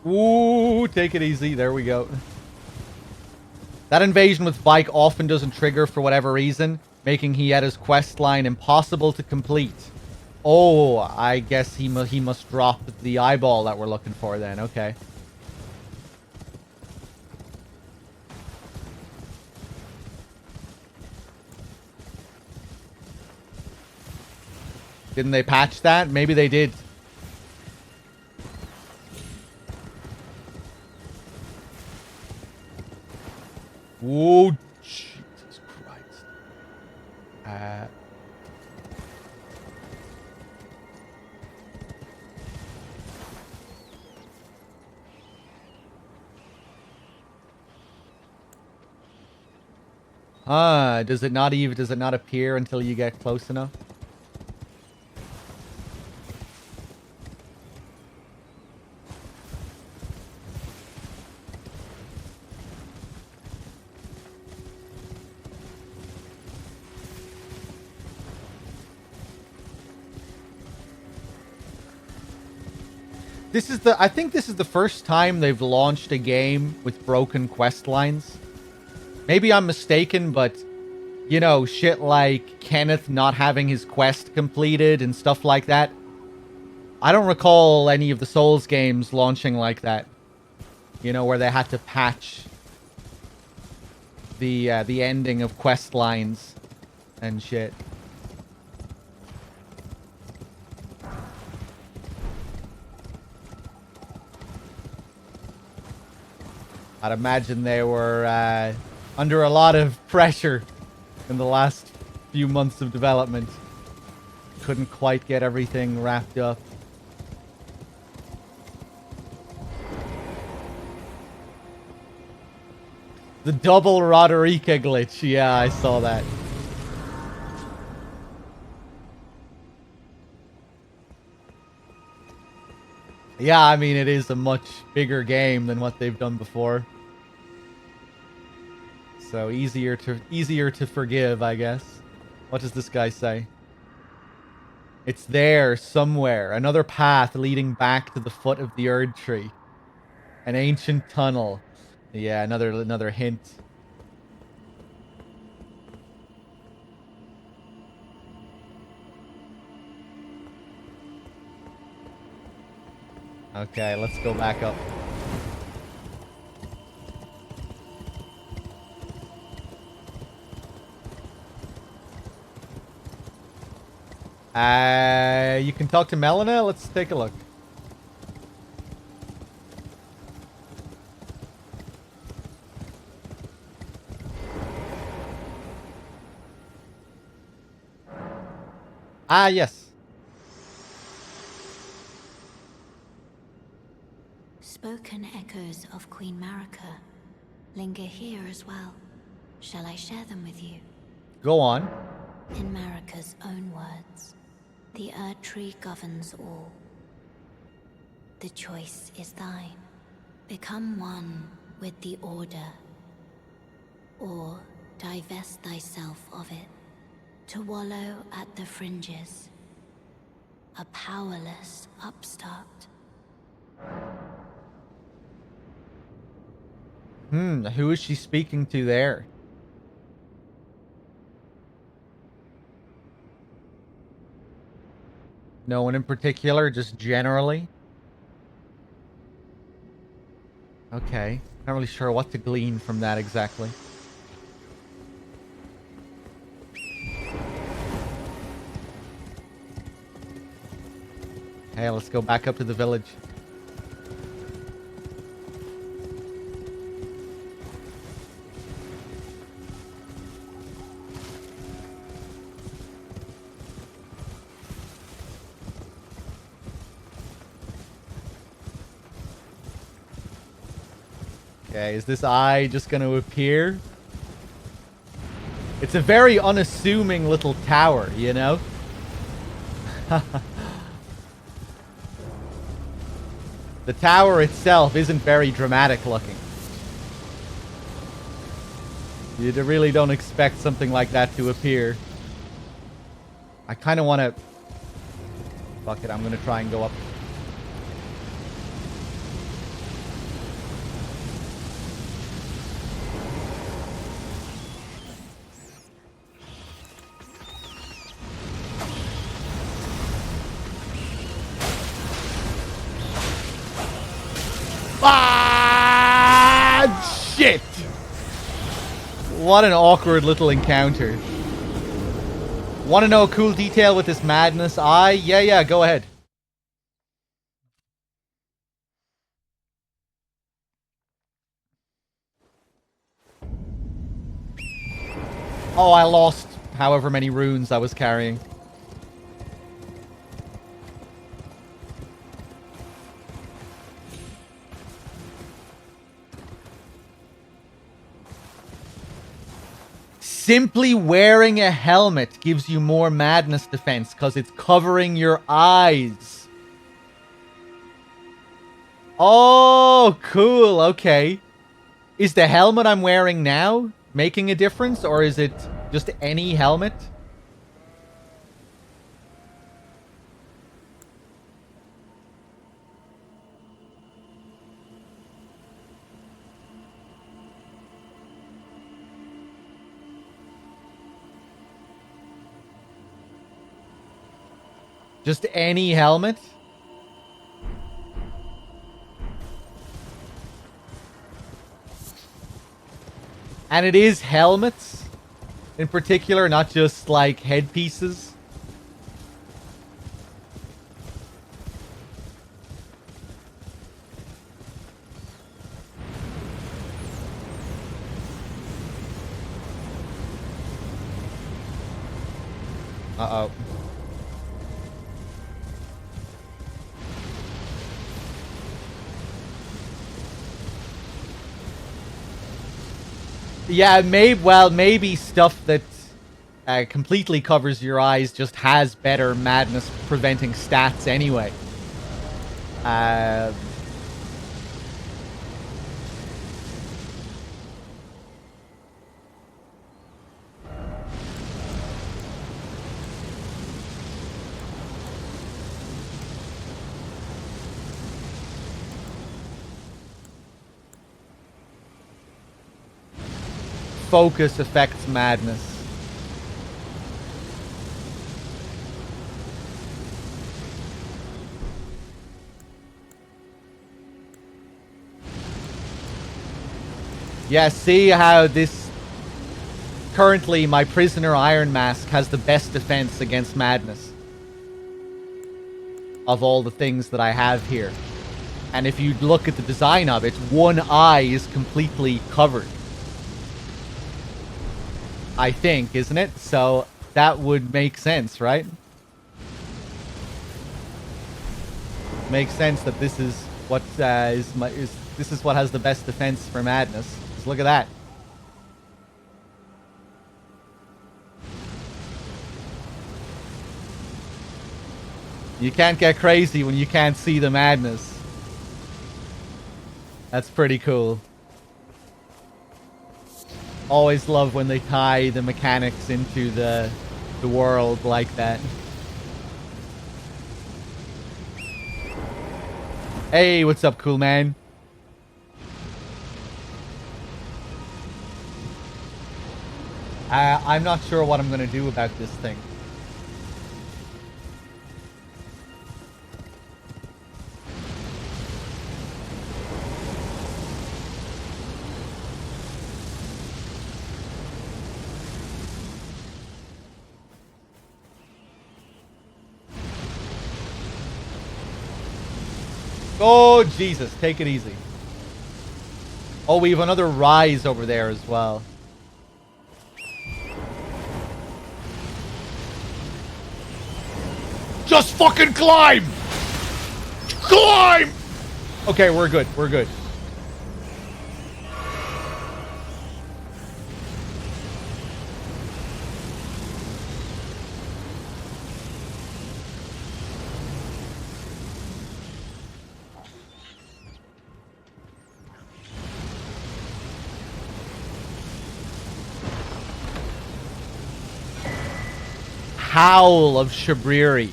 Ooh, take it easy. There we go. That invasion with Vike often doesn't trigger for whatever reason, making Hieda's quest line impossible to complete. Oh, I guess he must drop the eyeball that we're looking for then. Okay. Didn't they patch that? Maybe they did. Whoa, Jesus Christ. Does it not appear until you get close enough? I think this is the first time they've launched a game with broken quest lines. Maybe I'm mistaken, but you know, shit like Kenneth not having his quest completed and stuff like that. I don't recall any of the Souls games launching like that. You know, where they had to patch the ending of quest lines and shit. I'd imagine they were under a lot of pressure in the last few months of development. Couldn't quite get everything wrapped up. The double Roderica glitch. Yeah, I saw that. Yeah, I mean, it is a much bigger game than what they've done before. So easier to forgive, I guess. What does this guy say? It's there somewhere. Another path leading back to the foot of the Erd Tree. An ancient tunnel. Yeah, another hint. Okay, let's go back up. You can talk to Melina. Let's take a look. Ah, yes. Spoken echoes of Queen Marika linger here as well. Shall I share them with you? Go on. In Marika's own words, the Erd Tree governs all. The choice is thine. Become one with the Order, or divest thyself of it, to wallow at the fringes, a powerless upstart. Who is she speaking to there? No one in particular, just generally? Okay. Not really sure what to glean from that exactly. Hey, let's go back up to the village. Okay, is this eye just going to appear? It's a very unassuming little tower, you know? The tower itself isn't very dramatic looking. You really don't expect something like that to appear. I kind of want to... Fuck it, I'm going to try and go up. Ah, shit! What an awkward little encounter. Want to know a cool detail with this madness eye? Yeah, go ahead. Oh, I lost however many runes I was carrying. Simply wearing a helmet gives you more madness defense because it's covering your eyes. Oh, cool. Okay. Is the helmet I'm wearing now making a difference, or is it just any helmet? Just any helmet? And it is helmets in particular, not just like headpieces. Uh-oh. Yeah, maybe stuff that completely covers your eyes just has better madness preventing stats anyway. Focus affects madness. Yeah, see how this... Currently, my Prisoner Iron Mask has the best defense against madness. of all the things that I have here. And if you look at the design of it, one eye is completely covered. I think, isn't it? So that would make sense, right? Makes sense that this is what this is what has the best defense for madness. Just look at that. You can't get crazy when you can't see the madness. That's pretty cool. Always love when they tie the mechanics into the world like that. Hey, what's up, cool man? I'm not sure what I'm gonna do about this thing. Oh, Jesus. Take it easy. Oh, we have another rise over there as well. Just fucking climb! Climb! Okay, we're good. We're good. Howl of Shabriri.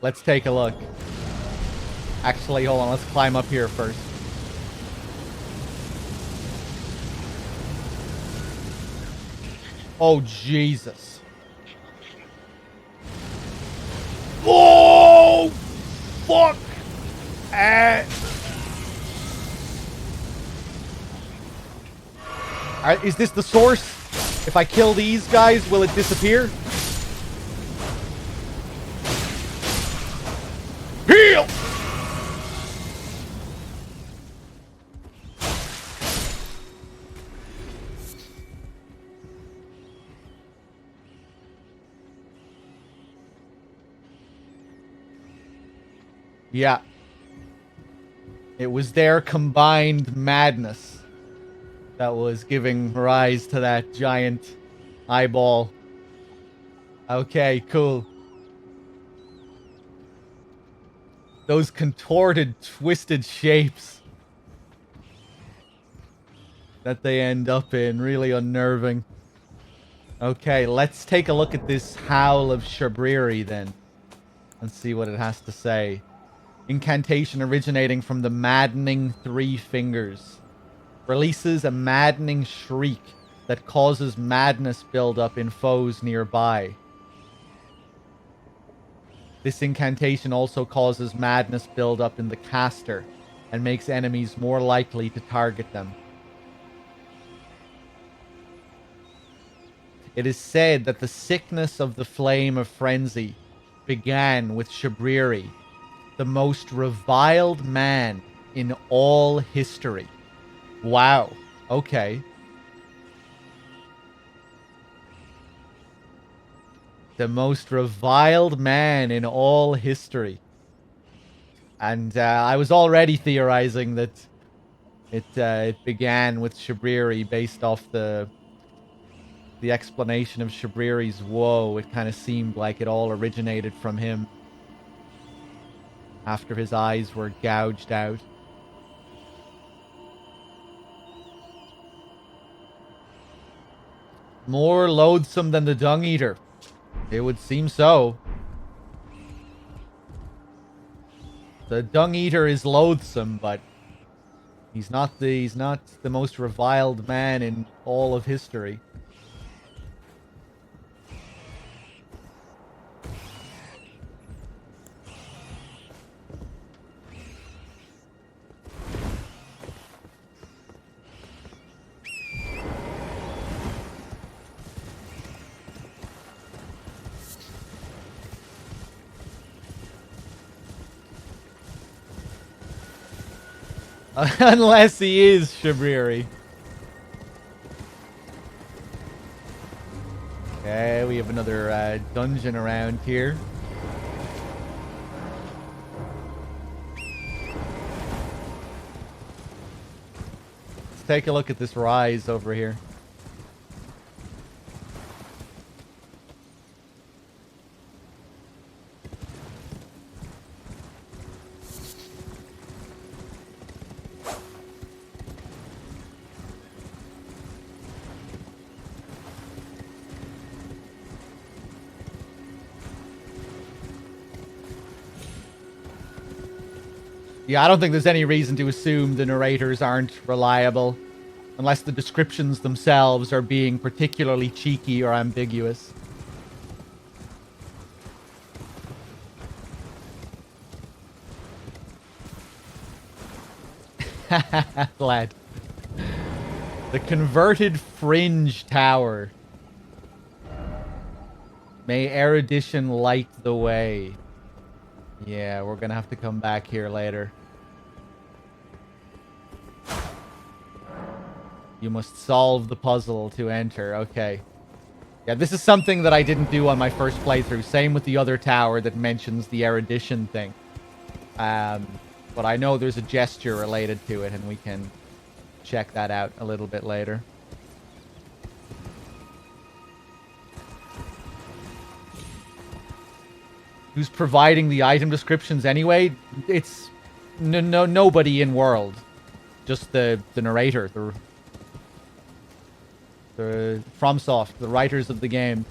Let's take a look. Actually, hold on. Let's climb up here first. Oh, Jesus. Oh, fuck. Is this the source? If I kill these guys, will it disappear? Heal! Yeah. It was their combined madness that was giving rise to that giant eyeball. Okay, cool. Those contorted, twisted shapes that they end up in, really unnerving. Okay, let's take a look at this Howl of Shabriri then. And see what it has to say. Incantation originating from the maddening 3 fingers. Releases a maddening shriek that causes madness buildup in foes nearby. This incantation also causes madness buildup in the caster and makes enemies more likely to target them. It is said that the sickness of the flame of frenzy began with Shabriri, the most reviled man in all history. Wow. Okay. The most reviled man in all history. And I was already theorizing that it began with Shabriri based off the explanation of Shabriri's woe. It kind of seemed like it all originated from him after his eyes were gouged out. More loathsome than the Dung Eater. It would seem so. The Dung Eater is loathsome, but he's not the most reviled man in all of history. Unless he is Shabriri. Okay, we have another dungeon around here. Let's take a look at this rise over here. Yeah, I don't think there's any reason to assume the narrators aren't reliable, unless the descriptions themselves are being particularly cheeky or ambiguous. Lad. The converted fringe tower. May erudition light the way. Yeah, we're gonna have to come back here later. You must solve the puzzle to enter. Okay. Yeah, this is something that I didn't do on my first playthrough. Same with the other tower that mentions the erudition thing. But I know there's a gesture related to it, and we can check that out a little bit later. Who's providing the item descriptions anyway? It's nobody in world. Just the narrator, the FromSoft, the writers of the game.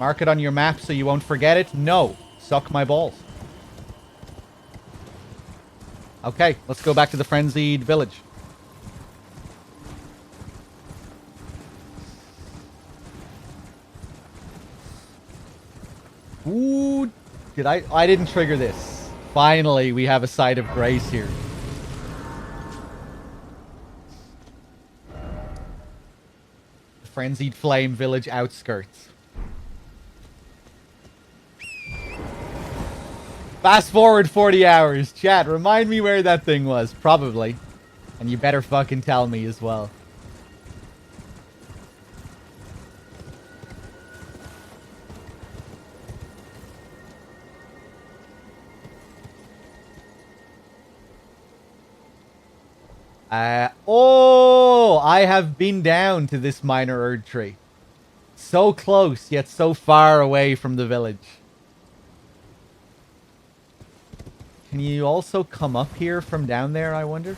Mark it on your map so you won't forget it? No. Suck my balls. Okay, let's go back to the frenzied village. Ooh, I didn't trigger this. Finally, we have a site of grace here. The Frenzied Flame Village outskirts. Fast forward 40 hours. Chat, remind me where that thing was. Probably. And you better fucking tell me as well. Oh, I have been down to this minor Erd tree. So close, yet so far away from the village. Can you also come up here from down there, I wonder?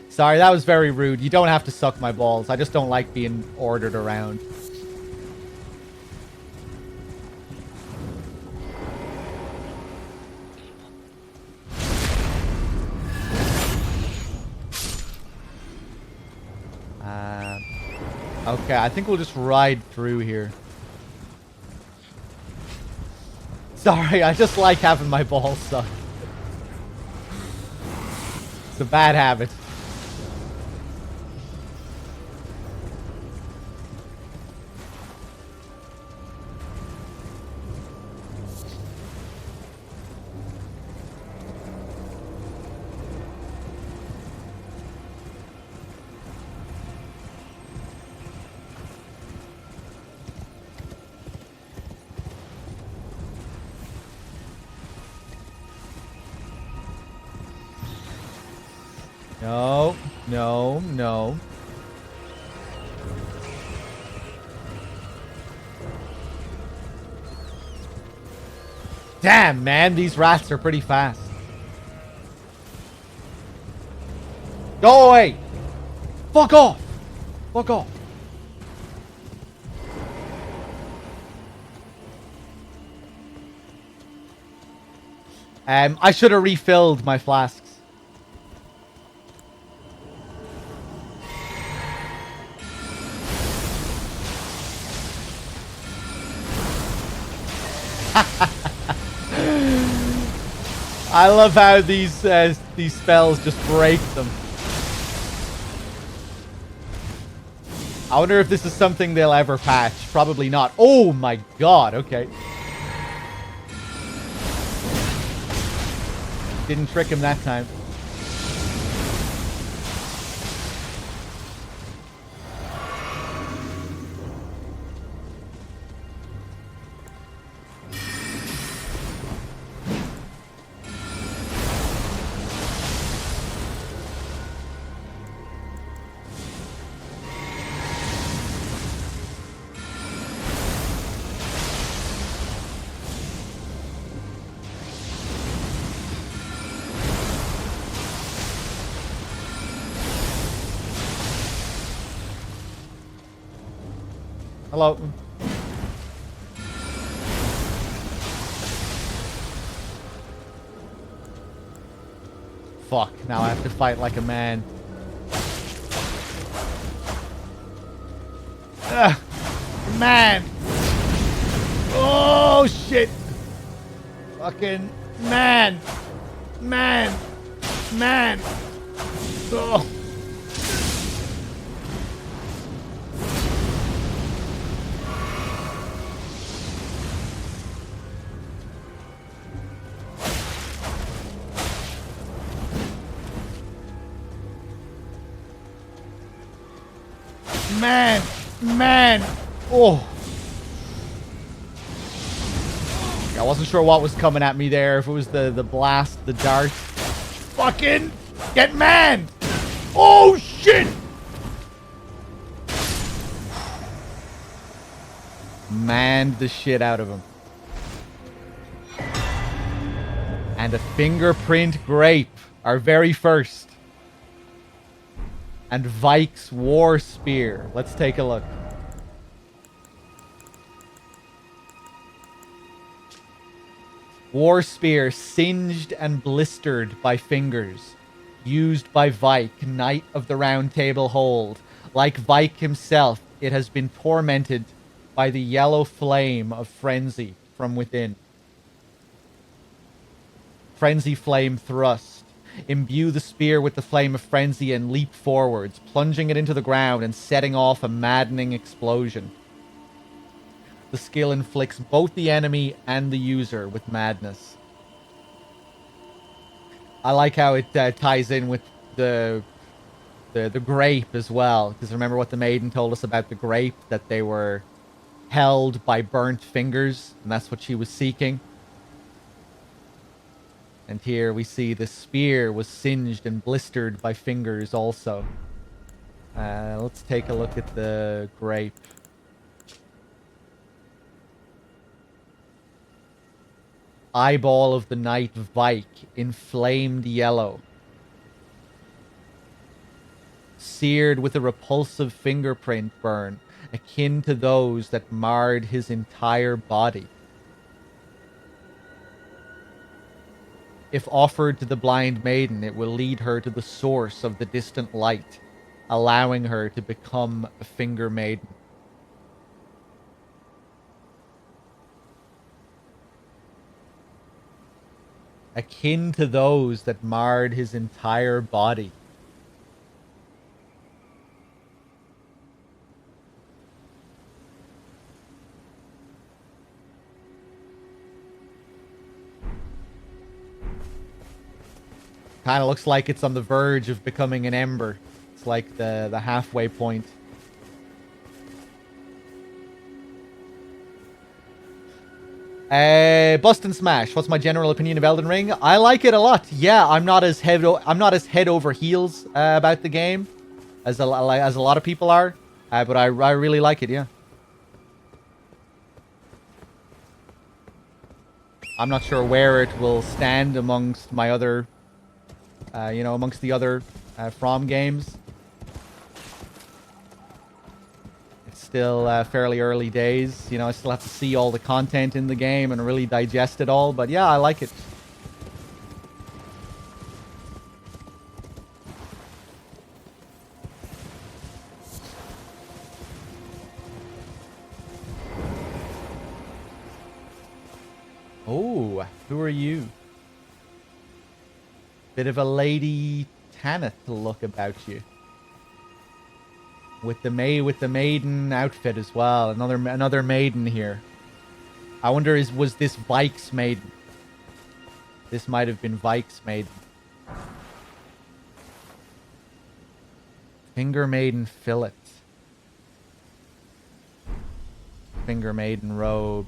Sorry, that was very rude. You don't have to suck my balls. I just don't like being ordered around. Okay, I think we'll just ride through here. Sorry, I just like having my balls sucked. It's a bad habit. No, no, no. Damn, man, these rats are pretty fast. Go away! Fuck off! Fuck off. I should have refilled my flasks. I love how these spells just break them. I wonder if this is something they'll ever patch. Probably not. Oh my god, okay. Didn't trick him that time. Hello. Fuck, now I have to fight like a man. Ugh. Man! Oh, shit! Fucking man! Man! Man! Oh! Man! Man! Oh! I wasn't sure what was coming at me there. If it was the blast, the dart. Fucking get man! Oh shit! Manned the shit out of him. And a fingerprint grape. Our very first. And Vike's War Spear. Let's take a look. War Spear, singed and blistered by fingers. Used by Vike, Knight of the Round Table Hold. Like Vike himself, it has been tormented by the yellow flame of frenzy from within. Frenzy flame thrust. Imbue the spear with the flame of frenzy and leap forwards, plunging it into the ground and setting off a maddening explosion. The skill inflicts both the enemy and the user with madness. I like how it ties in with the grape as well, because remember what the maiden told us about the grape, that they were held by burnt fingers, and that's what she was seeking. And here we see the spear was singed and blistered by fingers also. Let's take a look at the grape. Eyeball of the Knight Vike, inflamed yellow. Seared with a repulsive fingerprint burn, akin to those that marred his entire body. If offered to the blind maiden, it will lead her to the source of the distant light, allowing her to become a finger maiden. Akin to those that marred his entire body. Kind of looks like it's on the verge of becoming an ember. It's like the halfway point. Bust and Smash. What's my general opinion of Elden Ring? I like it a lot. Yeah, I'm not as head over heels about the game as a lot of people are, but I really like it. Yeah. I'm not sure where it will stand amongst my other, amongst the other From games. It's still fairly early days. You know, I still have to see all the content in the game and really digest it all. But yeah, I like it. you? Who are you? Bit of a Lady Tanith look about you. With the maiden outfit as well. Another maiden here. I wonder was this Vike's maiden? This might have been Vike's maiden. Finger maiden fillet. Finger maiden robe.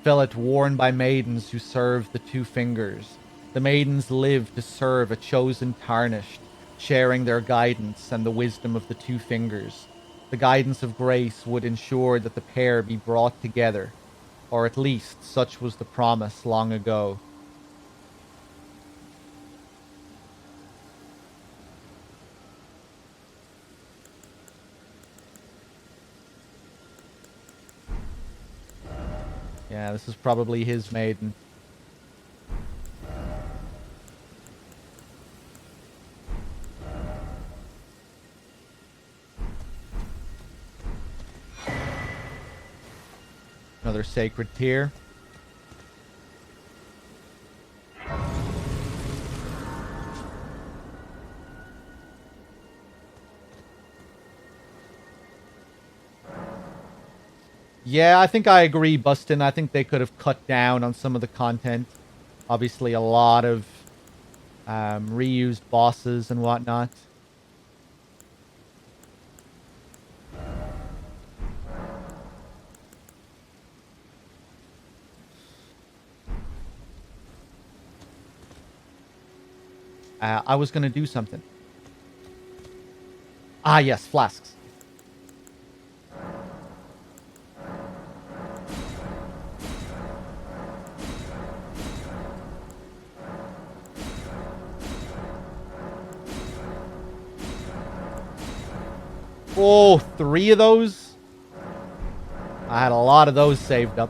Fillet worn by maidens who serve the two fingers. The maidens live to serve a chosen tarnished, sharing their guidance and the wisdom of the two fingers. The guidance of grace would ensure that the pair be brought together, or at least such was the promise long ago. Yeah, this is probably his maiden. Another sacred tear. Yeah, I think I agree, Bustin. I think they could have cut down on some of the content. Obviously, a lot of reused bosses and whatnot. I was going to do something. Ah, yes, flasks. Oh, 3 of those? I had a lot of those saved up.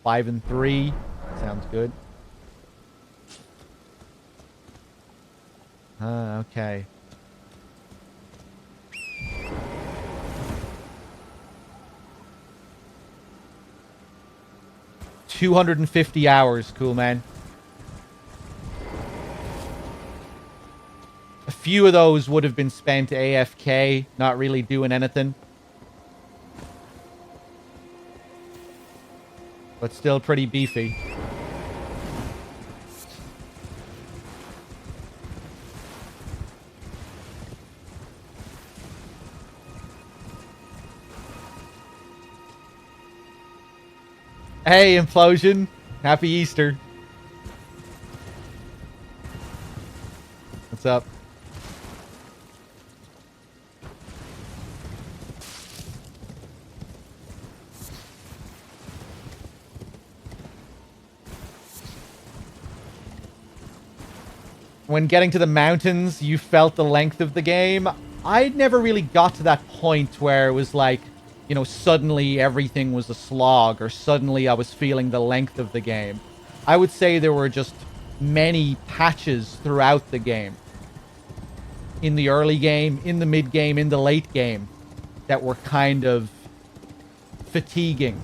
5 and 3. Sounds good. Okay. $250 hours. Cool, man. A few of those would have been spent AFK, not really doing anything. But still pretty beefy. Hey, Implosion. Happy Easter. What's up? When getting to the mountains, you felt the length of the game. I never really got to that point where it was like, you know, suddenly everything was a slog, or suddenly I was feeling the length of the game. I would say there were just many patches throughout the game. In the early game, in the mid game, in the late game, that were kind of fatiguing.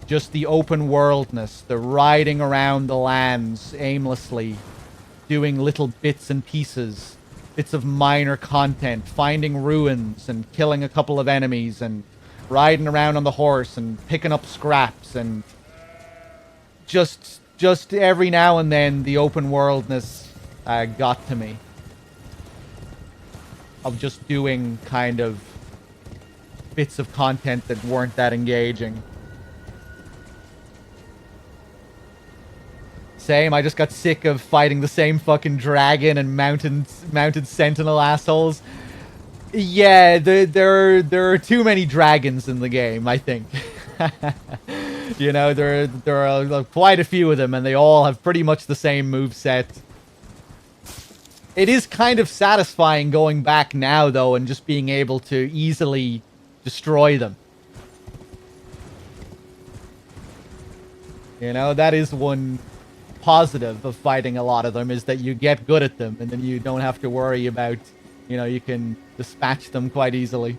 Just the open worldness, the riding around the lands aimlessly, doing little bits and pieces, bits of minor content, finding ruins and killing a couple of enemies and riding around on the horse and picking up scraps, and just every now and then the open worldness got to me. Of just doing kind of bits of content that weren't that engaging. Same, I just got sick of fighting the same fucking dragon and mounted sentinel assholes. Yeah, there are too many dragons in the game, I think. You know, there are quite a few of them, and they all have pretty much the same moveset. It is kind of satisfying going back now, though, and just being able to easily destroy them. You know, that is one positive of fighting a lot of them, is that you get good at them, and then you don't have to worry about You know, you can dispatch them quite easily.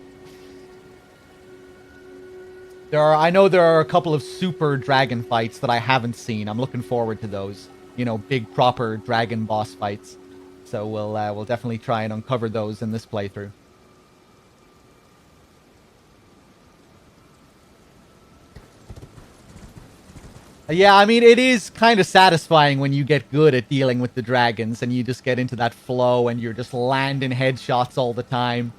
I know there are a couple of super dragon fights that I haven't seen. I'm looking forward to those. You know, big proper dragon boss fights. So we'll definitely try and uncover those in this playthrough. Yeah, I mean, it is kind of satisfying when you get good at dealing with the dragons and you just get into that flow and you're just landing headshots all the time.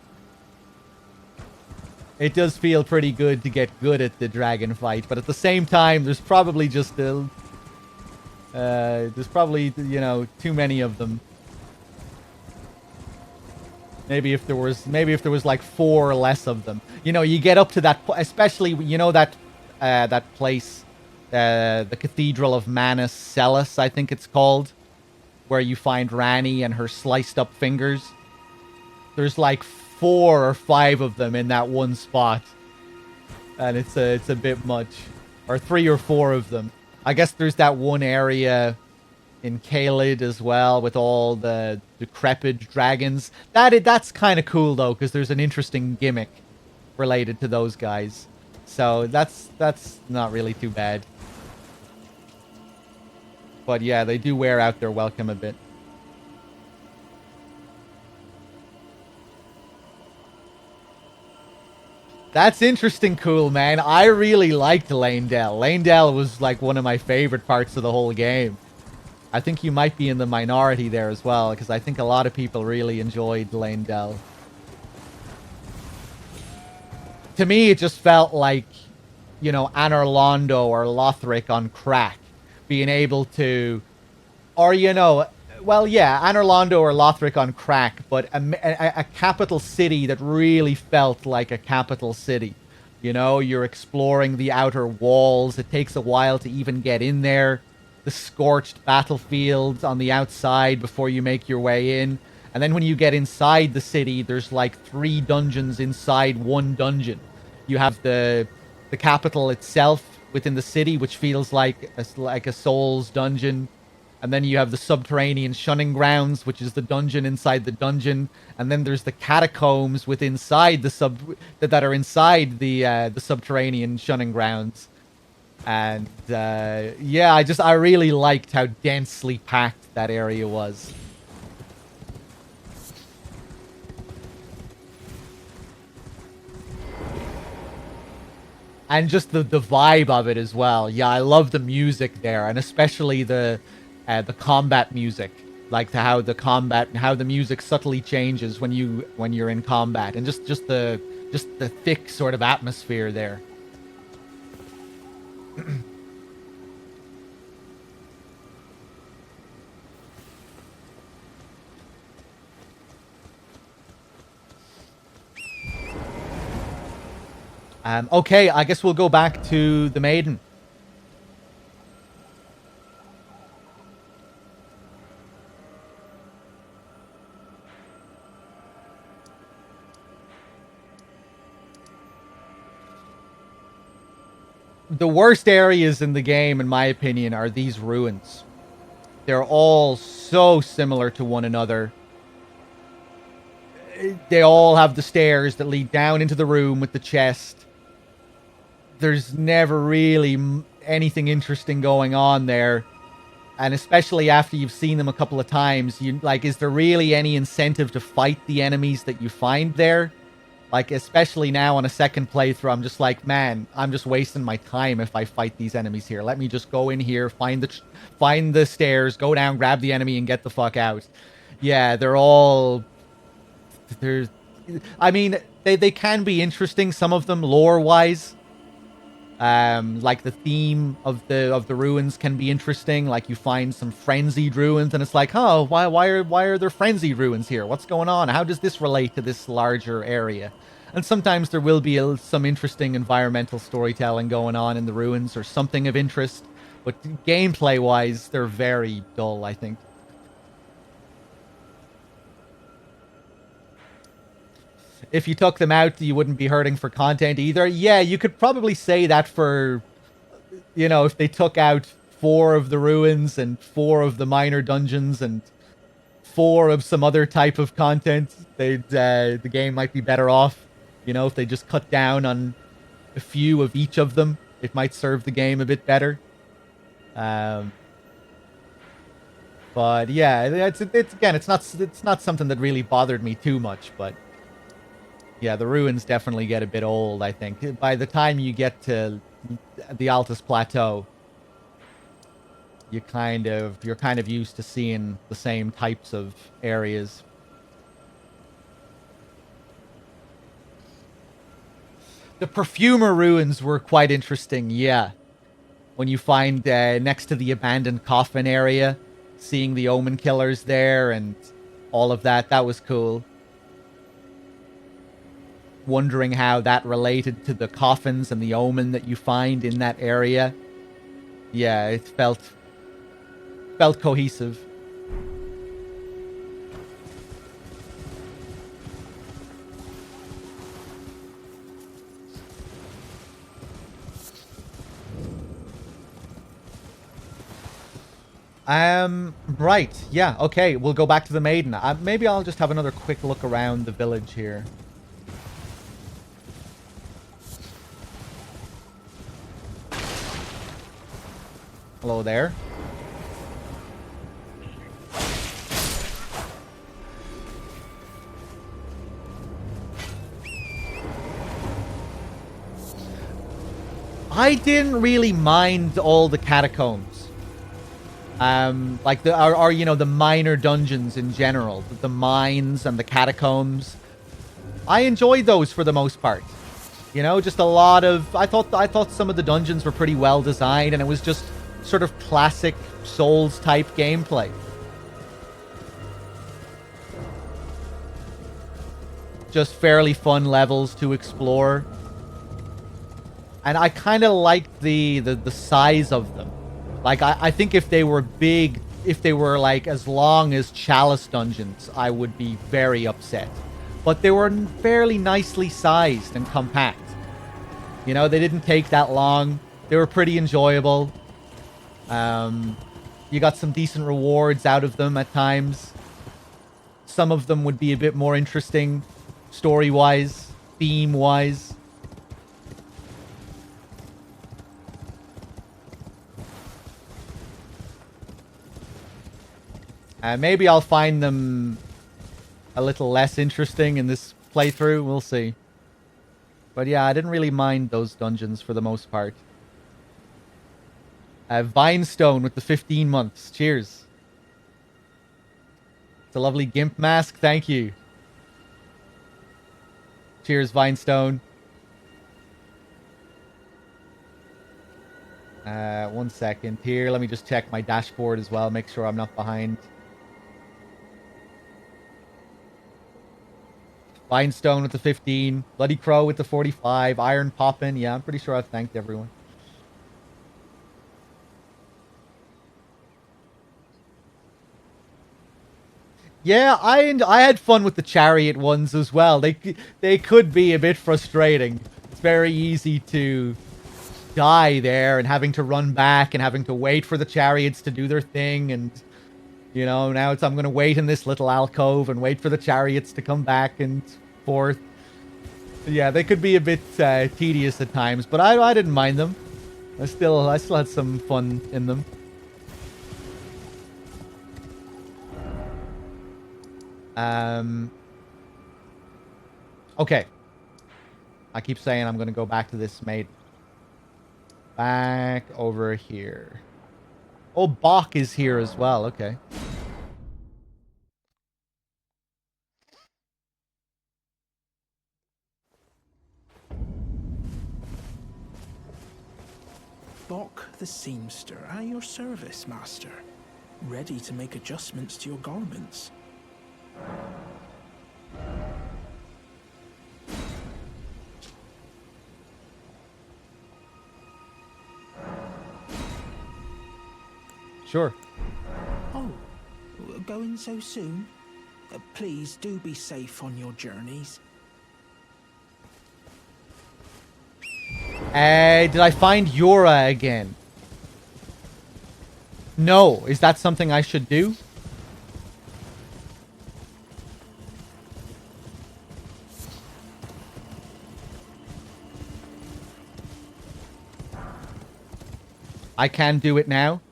It does feel pretty good to get good at the dragon fight, but at the same time, there's probably just there's probably, you know, too many of them. Maybe if there was like 4 less of them. You know, you get up to that, especially, you know, that place, the Cathedral of Manus Celis, I think it's called, where you find Rani and her sliced up fingers. There's like 4 or 5 of them in that one spot, and it's a bit much. Or 3 or 4 of them. I guess there's that one area in Caelid as well with all the decrepit dragons. That's kind of cool though, because there's an interesting gimmick related to those guys. So that's not really too bad. But yeah, they do wear out their welcome a bit. That's interesting, cool, man. I really liked Lanedale. Lanedale was like one of my favorite parts of the whole game. I think you might be in the minority there as well, because I think a lot of people really enjoyed Lanedale. To me, it just felt like, you know, Anor Londo or Lothric on crack. Being able to... Or, you know... Well, yeah, Anor Londo or Lothric on crack, but a capital city that really felt like a capital city. You know, you're exploring the outer walls. It takes a while to even get in there. The scorched battlefields on the outside before you make your way in. And then when you get inside the city, there's like 3 dungeons inside one dungeon. You have the capital itself within the city, which feels like a Souls dungeon. And then you have the subterranean shunning grounds, which is the dungeon inside the dungeon. And then there's the catacombs that are inside the subterranean shunning grounds. And yeah, I really liked how densely packed that area was. And just the vibe of it as well. Yeah, I love the music there, and especially the combat music, like how the music subtly changes when you're in combat, and just the thick sort of atmosphere there. Okay, I guess we'll go back to the maiden. The worst areas in the game, in my opinion, are these ruins. They're all so similar to one another. They all have the stairs that lead down into the room with the chest. There's never really anything interesting going on there. And especially after you've seen them a couple of times, is there really any incentive to fight the enemies that you find there? Like, especially now on a second playthrough, I'm just like, man, I'm just wasting my time if I fight these enemies here. Let me just go in here, find the stairs, go down, grab the enemy, and get the fuck out. Yeah, I mean, they can be interesting, some of them, lore-wise. Like the theme of the ruins can be interesting. Like you find some frenzied ruins, and it's like, oh, why are there frenzied ruins here? What's going on? How does this relate to this larger area? And sometimes there will be some interesting environmental storytelling going on in the ruins, or something of interest. But gameplay-wise, they're very dull, I think. If you took them out, you wouldn't be hurting for content either. Yeah, you could probably say that for, you know, if they took out 4 of the ruins and 4 of the minor dungeons and 4 of some other type of content, the game might be better off. You know, if they just cut down on a few of each of them, it might serve the game a bit better. But yeah, it's again, it's not something that really bothered me too much. But yeah, the ruins definitely get a bit old. I think by the time you get to the Altus Plateau, you're kind of used to seeing the same types of areas. The Perfumer ruins were quite interesting, yeah. When you find next to the abandoned coffin area, seeing the omen killers there and all of that, that was cool. Wondering how that related to the coffins and the omen that you find in that area. Yeah, it felt cohesive. Right. Yeah, okay. We'll go back to the maiden. Maybe I'll just have another quick look around the village here. Hello there. I didn't really mind all the catacombs. Like you know, the minor dungeons in general, the mines and the catacombs. I enjoyed those for the most part. You know, just a lot of I thought some of the dungeons were pretty well designed, and it was just sort of classic Souls type gameplay. Just fairly fun levels to explore. And I kind of liked the size of them. Like, I think if they were big, if they were, like, as long as Chalice dungeons, I would be very upset. But they were fairly nicely sized and compact. You know, they didn't take that long. They were pretty enjoyable. You got some decent rewards out of them at times. Some of them would be a bit more interesting, story-wise, theme-wise. Maybe I'll find them a little less interesting in this playthrough. We'll see. But yeah, I didn't really mind those dungeons for the most part. Vinestone with the 15 months. Cheers. It's a lovely gimp mask. Thank you. Cheers, Vinestone. 1 second here. Let me just check my dashboard as well. Make sure I'm not behind. Vinestone with the 15. Bloody Crow with the 45. Iron Poppin'. Yeah, I'm pretty sure I've thanked everyone. Yeah, I had fun with the chariot ones as well. They could be a bit frustrating. It's very easy to die there and having to run back and having to wait for the chariots to do their thing, and you know, now I'm going to wait in this little alcove and wait for the chariots to come back and forth. Yeah, they could be a bit tedious at times, but I didn't mind them. I still had some fun in them. Okay. I keep saying I'm going to go back to this mate. Back over here. Oh, Bach is here as well. Okay. Bok the seamster, at your service, master. Ready to make adjustments to your garments. Sure. Oh, going so soon? Please do be safe on your journeys. Did I find Yura again? No. Is that something I should do? I can do it now.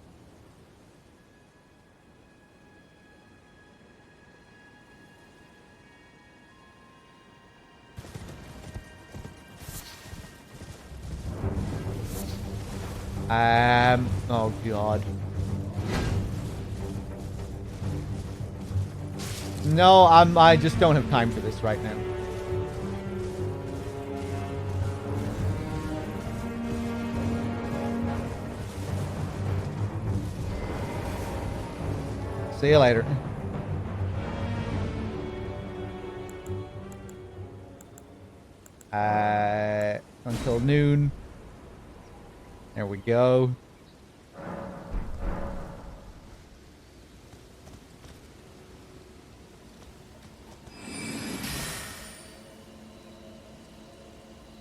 Oh god. No, I just don't have time for this right now. See you later. Until noon. There we go.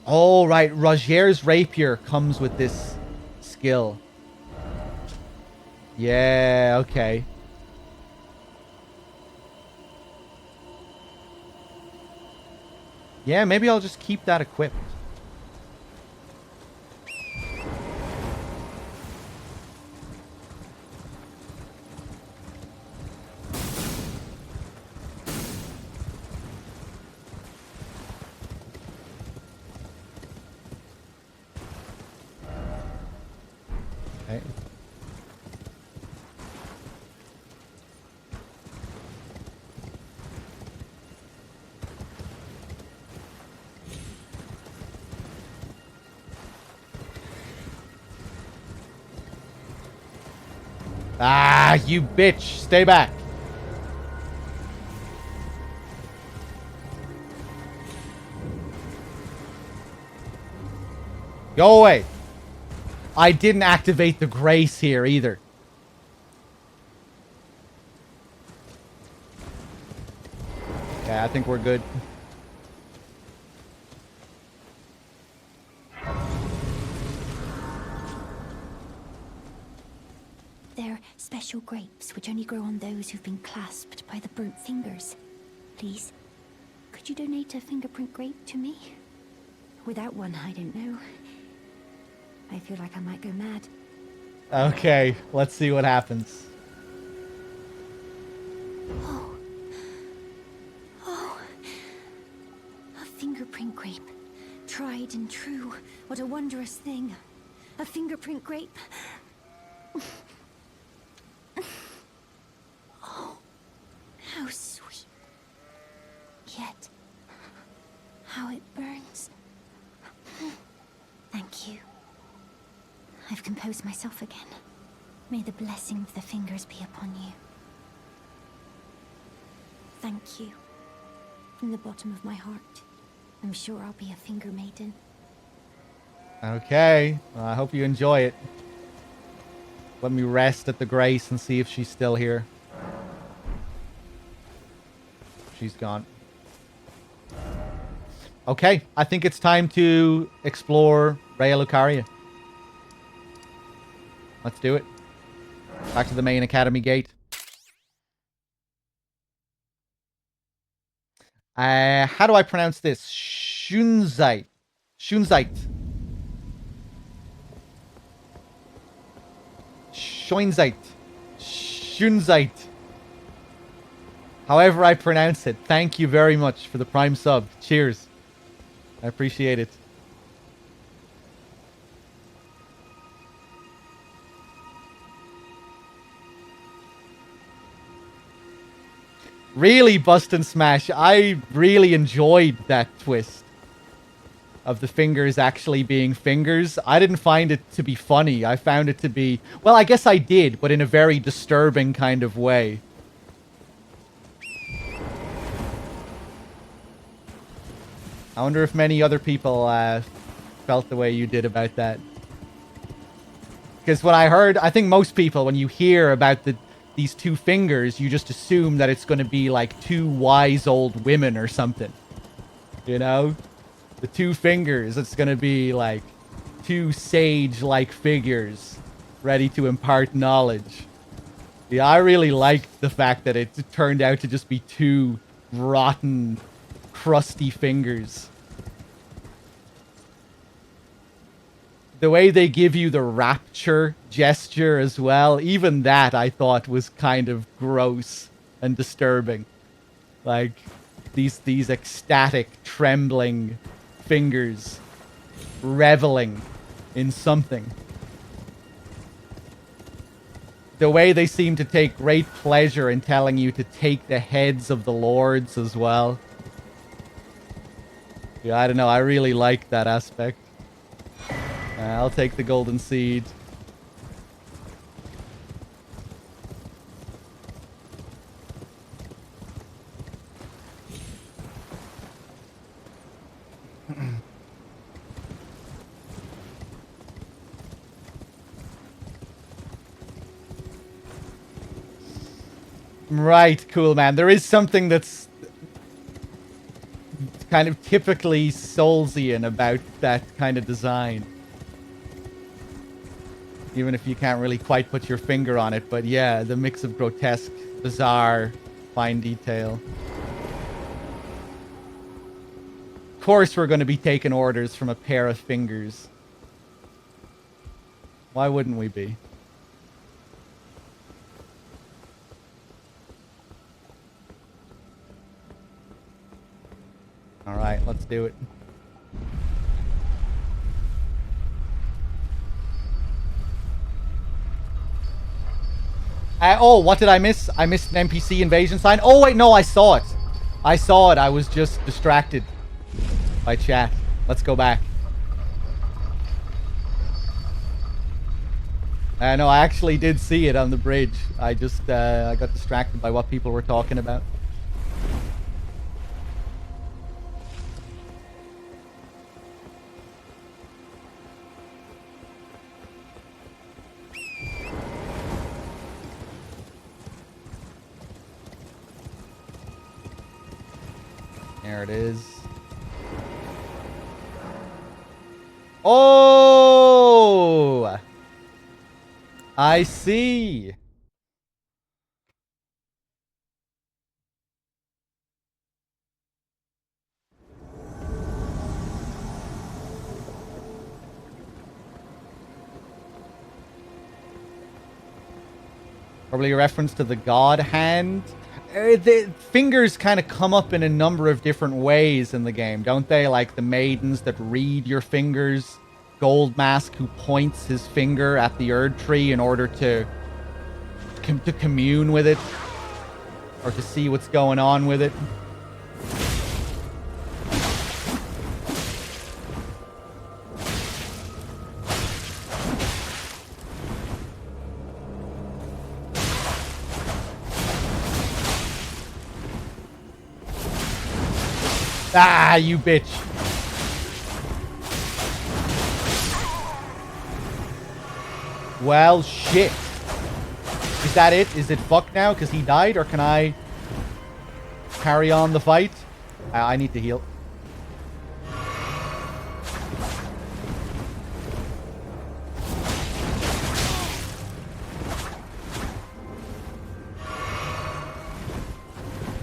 Oh, right. Rogier's rapier comes with this skill. Yeah, okay. Yeah, maybe I'll just keep that equipped. Okay. Ah, you bitch. Stay back. Go away. I didn't activate the grace here either. Yeah, I think we're good. They're special grapes which only grow on those who've been clasped by the burnt fingers. Please, could you donate a fingerprint grape to me? Without one, I don't know. I feel like I might go mad. Okay, let's see what happens. Oh. Oh. A fingerprint grape. Tried and true. What a wondrous thing. A fingerprint grape. Oh. How sweet. Yet, how it burns. Thank you. I've composed myself again. May the blessing of the fingers be upon you. Thank you. From the bottom of my heart. I'm sure I'll be a finger maiden. Okay, well, I hope you enjoy it. Let me rest at the grace and see if she's still here. She's gone. Okay, I think it's time to explore Raya Lucaria. Let's do it. Back to the main academy gate. How do I pronounce this? Shunzite. Shunzite. Schoenzite. Shunzite. However I pronounce it. Thank you very much for the prime sub. Cheers. I appreciate it. Really, Bust and Smash. I really enjoyed that twist of the fingers actually being fingers. I didn't find it to be funny. I found it to be... Well, I guess I did, but in a very disturbing kind of way. I wonder if many other people felt the way you did about that. Because when I heard... I think most people, when you hear about these two fingers, you just assume that it's going to be like two wise old women or something. You know? The two fingers, it's going to be like two sage-like figures ready to impart knowledge. Yeah, I really liked the fact that it turned out to just be two rotten, crusty fingers. The way they give you the rapture gesture as well, even that I thought was kind of gross and disturbing. Like these ecstatic, trembling fingers reveling in something. The way they seem to take great pleasure in telling you to take the heads of the lords as well. Yeah, I don't know. I really like that aspect. I'll take the golden seed. Right, cool, man. There is something that's kind of typically Soulsian about that kind of design. Even if you can't really quite put your finger on it. But yeah, the mix of grotesque, bizarre, fine detail. Of course we're going to be taking orders from a pair of fingers. Why wouldn't we be? Alright, let's do it. Oh, what did I miss? I missed an NPC invasion sign. Oh, wait, no, I saw it. I saw it. I was just distracted by chat. Let's go back. No, I actually did see it on the bridge. I just, I got distracted by what people were talking about. There it is. Oh! I see. Probably a reference to the God Hand. The fingers kind of come up in a number of different ways in the game, don't they? Like the maidens that read your fingers. Gold Mask who points his finger at the Erd Tree in order to commune with it. Or to see what's going on with it. Ah, you bitch. Well, shit. Is that it? Is it fucked now because he died? Or can I carry on the fight? I need to heal.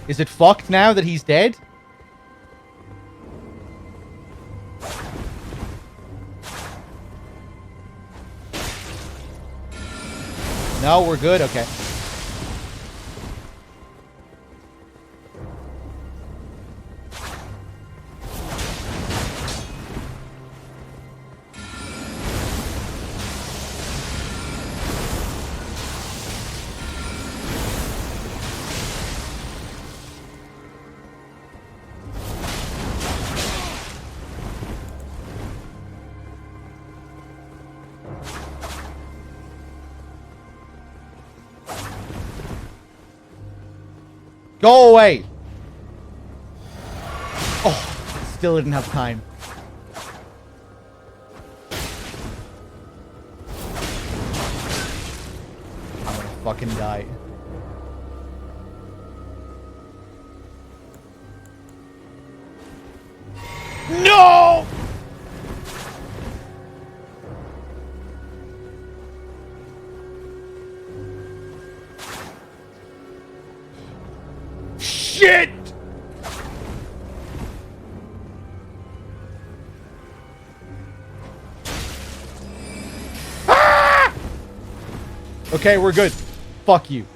Is it fucked now that he's dead? No, we're good? Okay. Go away! Oh, still didn't have time. I'm gonna fucking die. No! Shit! Okay, we're good. Fuck you.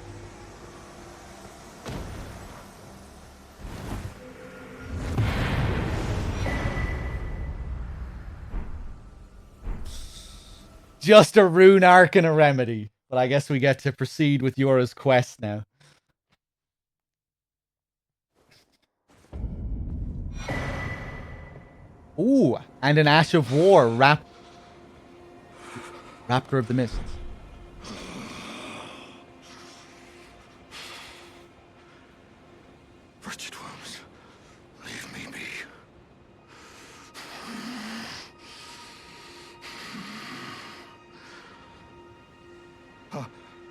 Just a rune arc and a remedy. But I guess we get to proceed with Yora's quest now. Ooh, and an Ash of War. Raptor of the Mists. Wretched ones, leave me be.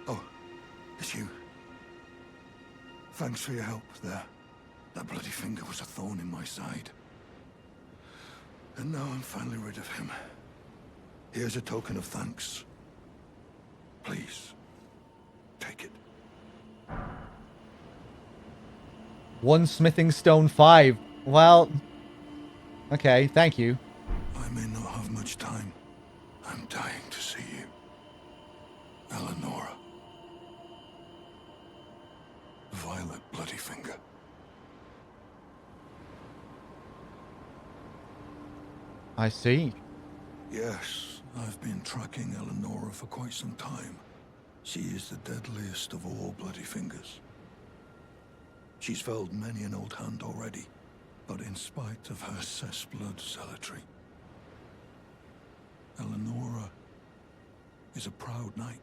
Oh, it's you. Thanks for your help there. That bloody finger was a thorn in my side. And now I'm finally rid of him. Here's a token of thanks. Please, take it. 1 smithing stone 5. Well, okay, thank you. I may not have much time. I'm dying to see you. Eleonora. Violet bloody finger. I see. Yes, I've been tracking Eleonora for quite some time. She is the deadliest of all bloody fingers. She's felled many an old hand already, but in spite of her cessblood zealotry, Eleonora is a proud knight.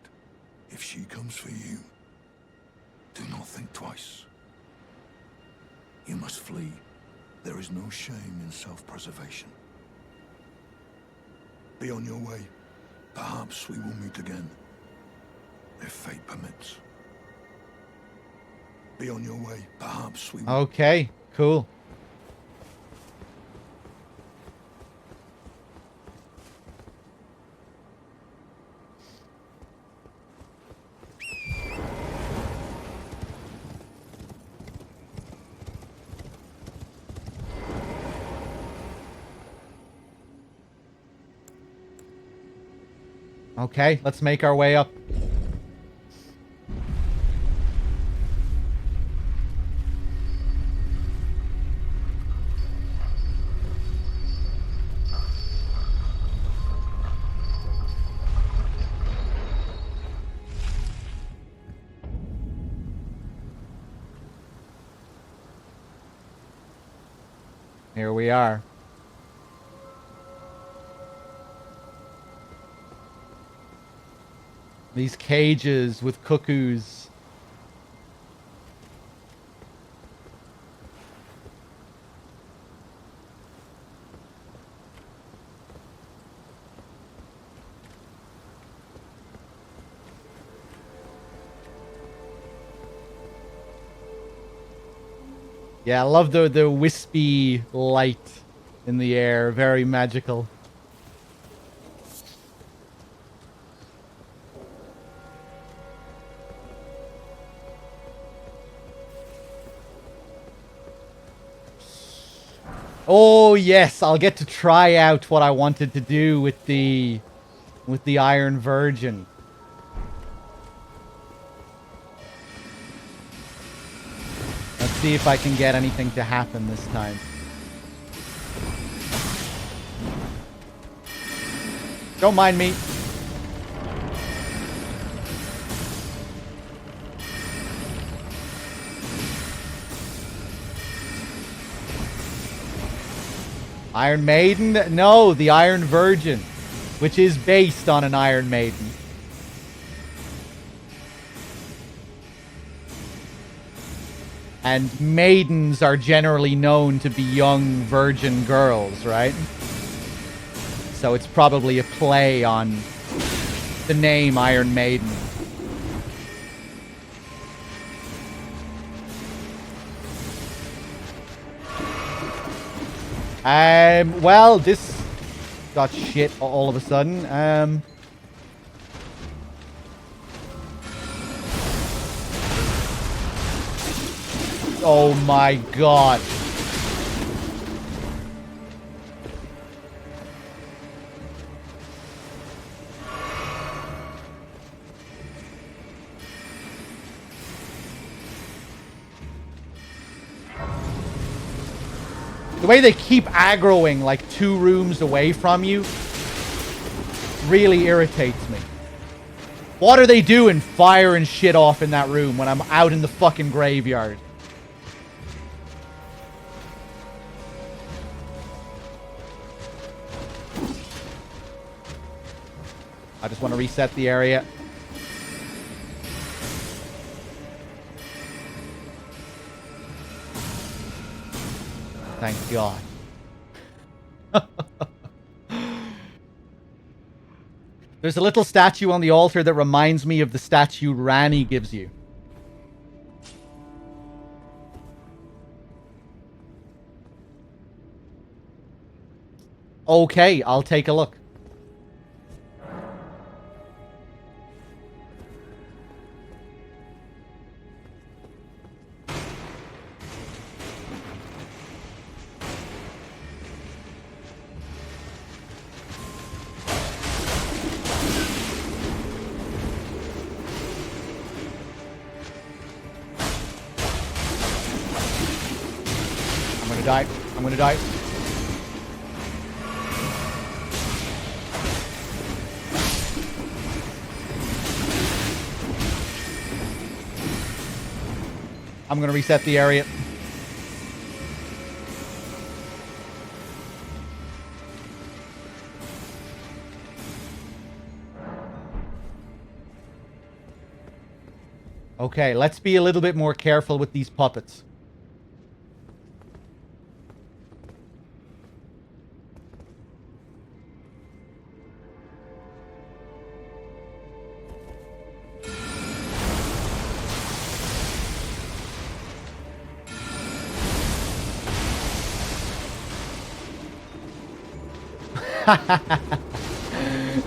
If she comes for you, do not think twice. You must flee. There is no shame in self-preservation. Be on your way. Perhaps we will meet again, if fate permits. Be on your way. Perhaps we will... Okay, cool. Okay, let's make our way up. Here we are. These cages with cuckoos. Yeah, I love the wispy light in the air. Very magical. Oh yes, I'll get to try out what I wanted to do with the Iron Virgin. Let's see if I can get anything to happen this time. Don't mind me. Iron Maiden? No, the Iron Virgin, which is based on an Iron Maiden. And maidens are generally known to be young virgin girls, right? So it's probably a play on the name Iron Maiden. Well, this got shit all of a sudden. Oh my god. The way they keep aggroing like 2 rooms away from you really irritates me. What are they doing firing shit off in that room when I'm out in the fucking graveyard? I just want to reset the area. Thank God. There's a little statue on the altar that reminds me of the statue Rani gives you. Okay, I'll take a look. Die. I'm gonna die. I'm gonna reset the area. Okay, let's be a little bit more careful with these puppets.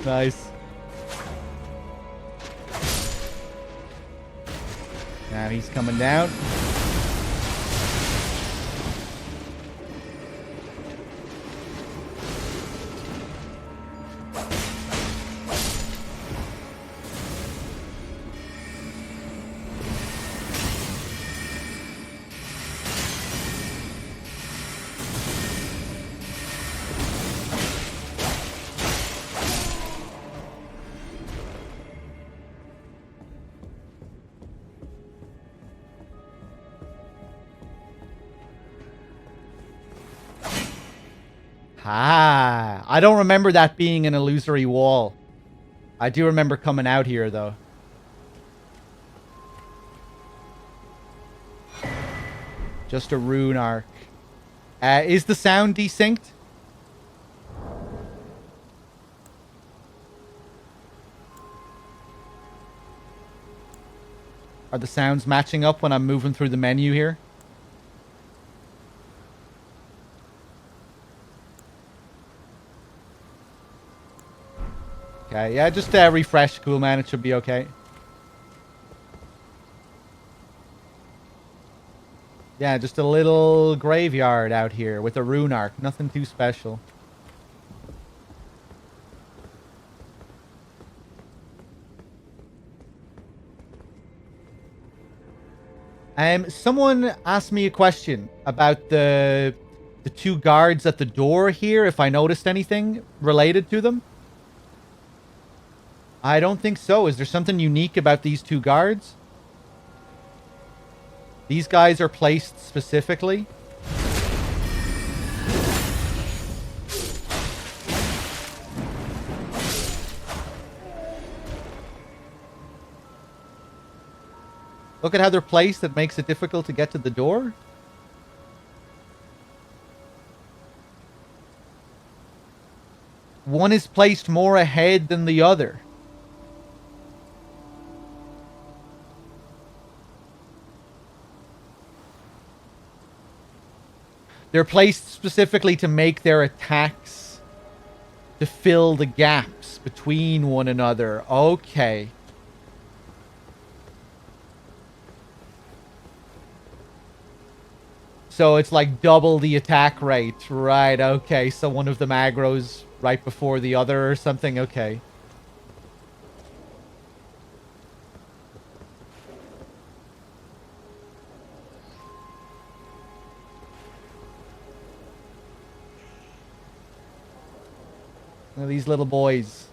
Nice. Now he's coming down. Ah, I don't remember that being an illusory wall. I do remember coming out here, though. Just a rune arc. Is the sound desynced? Are the sounds matching up when I'm moving through the menu here? Okay, yeah, just refresh, cool man. It should be okay. Yeah, just a little graveyard out here with a rune arc. Nothing too special. Someone asked me a question about the 2 guards at the door here, if I noticed anything related to them. I don't think so. Is there something unique about these 2 guards? These guys are placed specifically. Look at how they're placed. That makes it difficult to get to the door. One is placed more ahead than the other. They're placed specifically to make their attacks to fill the gaps between one another. Okay. So it's like double the attack rate. Right, okay. So one of them aggroes right before the other or something. Okay. These little boys.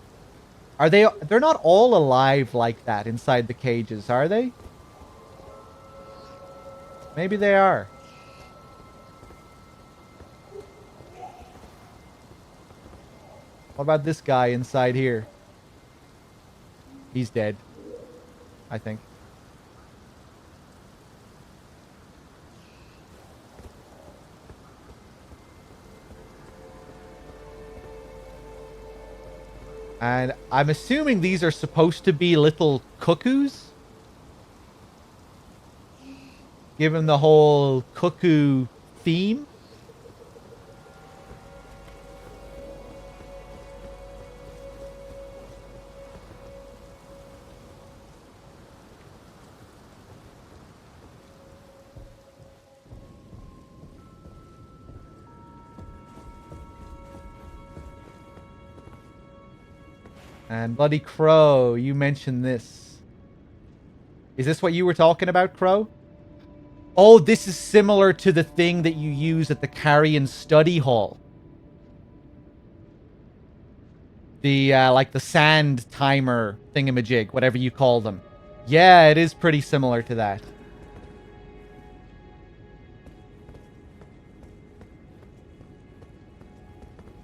Are they... They're not all alive like that inside the cages, are they? Maybe they are. What about this guy inside here? He's dead, I think. And I'm assuming these are supposed to be little cuckoos? Given the whole cuckoo theme? And Bloody Crow, you mentioned this. Is this what you were talking about, Crow? Oh, this is similar to the thing that you use at the Carrion Study Hall. The, like the sand timer thingamajig, whatever you call them. Yeah, it is pretty similar to that.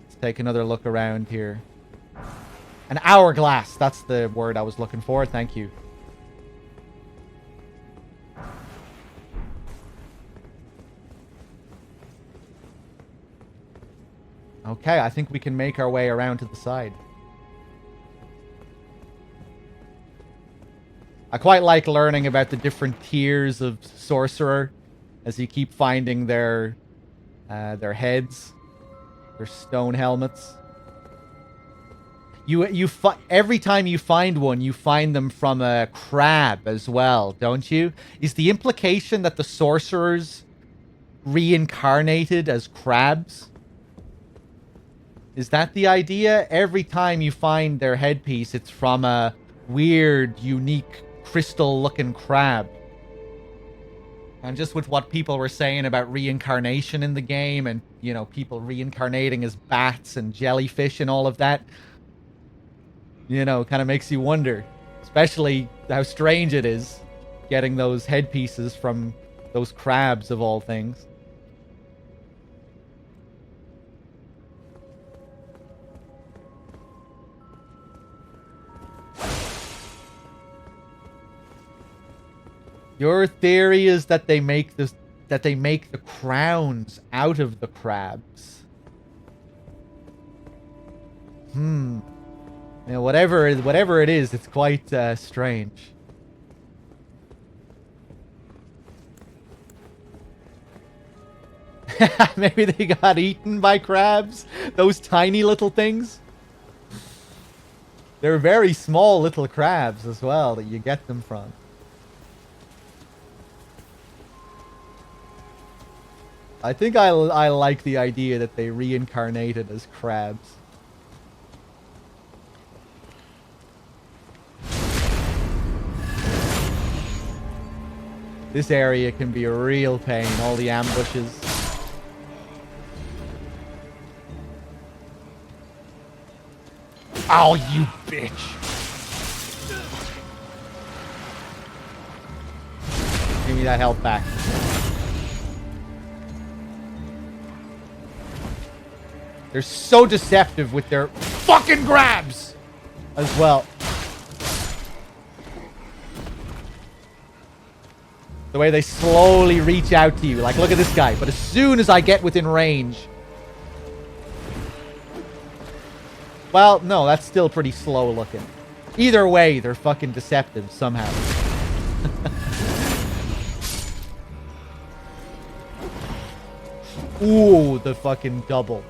Let's take another look around here. An hourglass. That's the word I was looking for. Thank you. Okay, I think we can make our way around to the side. I quite like learning about the different tiers of sorcerer as you keep finding their heads, their stone helmets. Every time you find one, you find them from a crab as well, don't you? Is the implication that the sorcerers reincarnated as crabs? Is that the idea? Every time you find their headpiece, it's from a weird, unique, crystal-looking crab. And just with what people were saying about reincarnation in the game and, you know, people reincarnating as bats and jellyfish and all of that, you know, kind of makes you wonder. Especially how strange it is getting those headpieces from those crabs of all things. Your theory is that they make this, that they make the crowns out of the crabs. You know, whatever it is, it's quite strange. Maybe they got eaten by crabs? Those tiny little things? They're very small little crabs as well that you get them from. I think I like the idea that they reincarnated as crabs. This area can be a real pain, all the ambushes. Oh, you bitch! Give me that health back. They're so deceptive with their fucking grabs as well. The way they slowly reach out to you. Like, look at this guy. But as soon as I get within range... Well, no, that's still pretty slow looking. Either way, they're fucking deceptive somehow. Ooh, the fucking double.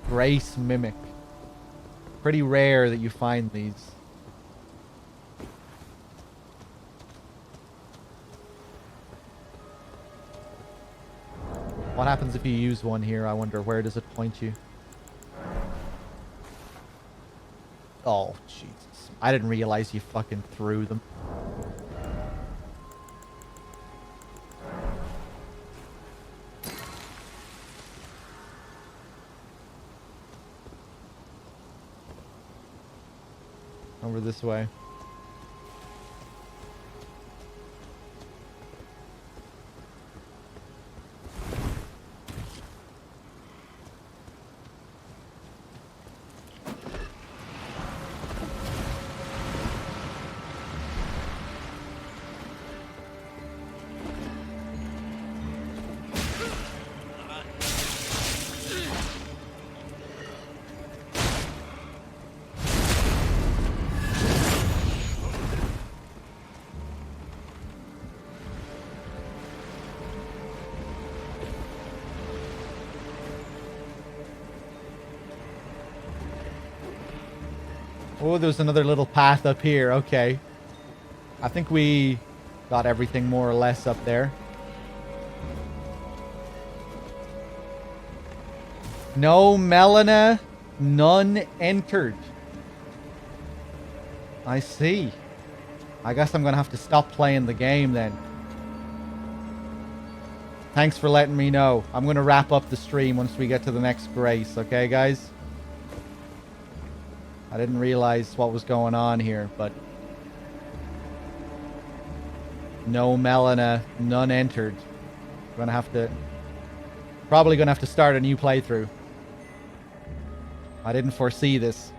Grace Mimic. Pretty rare that you find these. What happens if you use one here? I wonder, where does it point you? Oh, Jesus. I didn't realize you fucking threw them. Over this way. Oh, there's another little path up here. Okay. I think we got everything more or less up there. No Melina, none entered. I see. I guess I'm going to have to stop playing the game then. Thanks for letting me know. I'm going to wrap up the stream once we get to the next grace. Okay, guys? I didn't realize what was going on here, but... No Melina, none entered. Gonna have to... Probably gonna have to start a new playthrough. I didn't foresee this.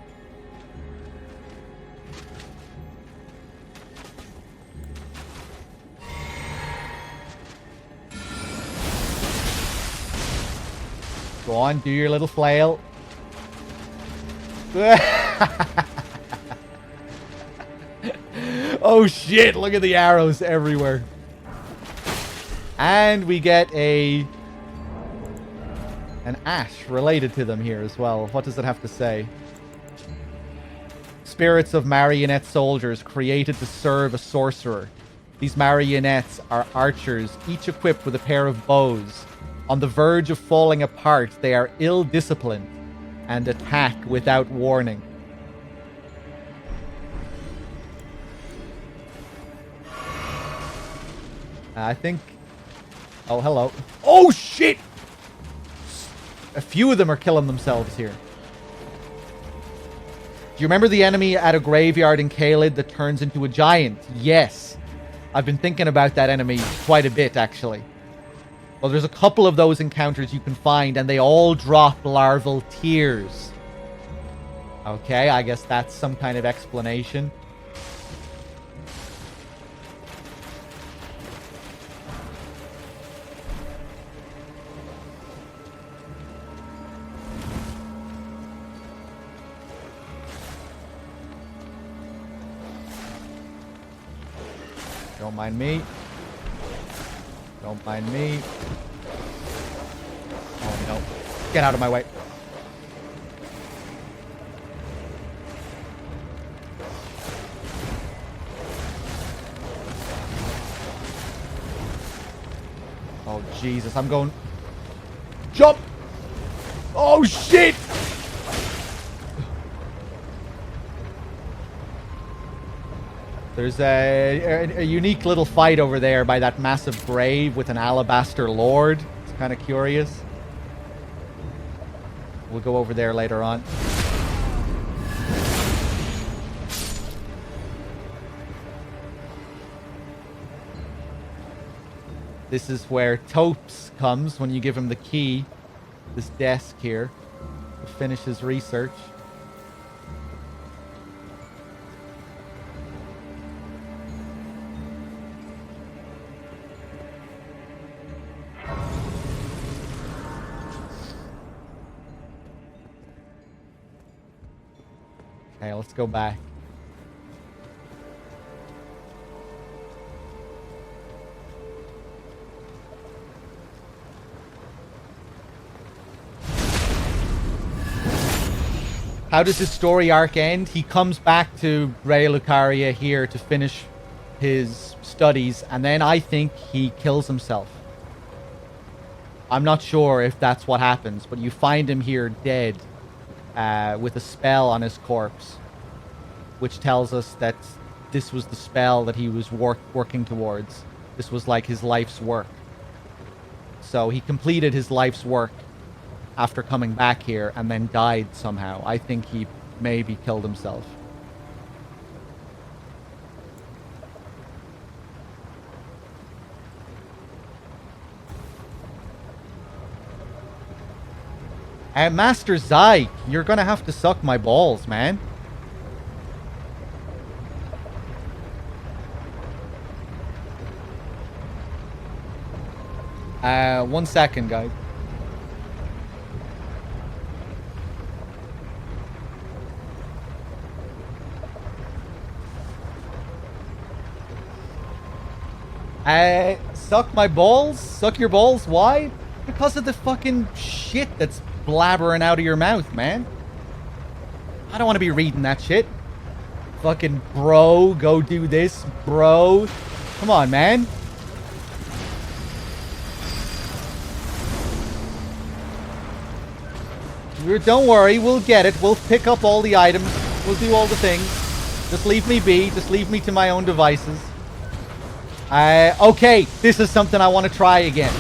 Go on, do your little flail. Oh shit, look at the arrows everywhere. And we get an ash related to them here as well. What does it have to say? Spirits of marionette soldiers created to serve a sorcerer. These marionettes are archers, each equipped with a pair of bows. On the verge of falling apart, they are ill-disciplined and attack without warning. I think... Oh, hello. Oh, shit! A few of them are killing themselves here. Do you remember the enemy at a graveyard in Caelid that turns into a giant? Yes. I've been thinking about that enemy quite a bit, actually. Well, there's a couple of those encounters you can find, and they all drop larval tears. Okay, I guess that's some kind of explanation. Don't mind me. Don't mind me. Oh no. Get out of my way. Oh Jesus, I'm going... Jump! Oh shit! There's a unique little fight over there by that massive grave with an alabaster lord. It's kind of curious. We'll go over there later on. This is where Topes comes when you give him the key. This desk here. To finish his research. Okay, let's go back. How does his story arc end? He comes back to Raya Lucaria here to finish his studies, and then I think he kills himself. I'm not sure if that's what happens, but you find him here dead with a spell on his corpse, which tells us that this was the spell that he was working towards. This was like his life's work. So he completed his life's work after coming back here and then died somehow. I think he maybe killed himself. Master Zyke, you're gonna have to suck my balls, man. One second, guys. Suck my balls? Suck your balls? Why? Because of the fucking shit that's blabbering out of your mouth, man. I don't want to be reading that shit. Fucking bro, go do this, bro. Come on, man. Don't worry, we'll get it. We'll pick up all the items. We'll do all the things. Just leave me be. Just leave me to my own devices. Okay, this is something I want to try again.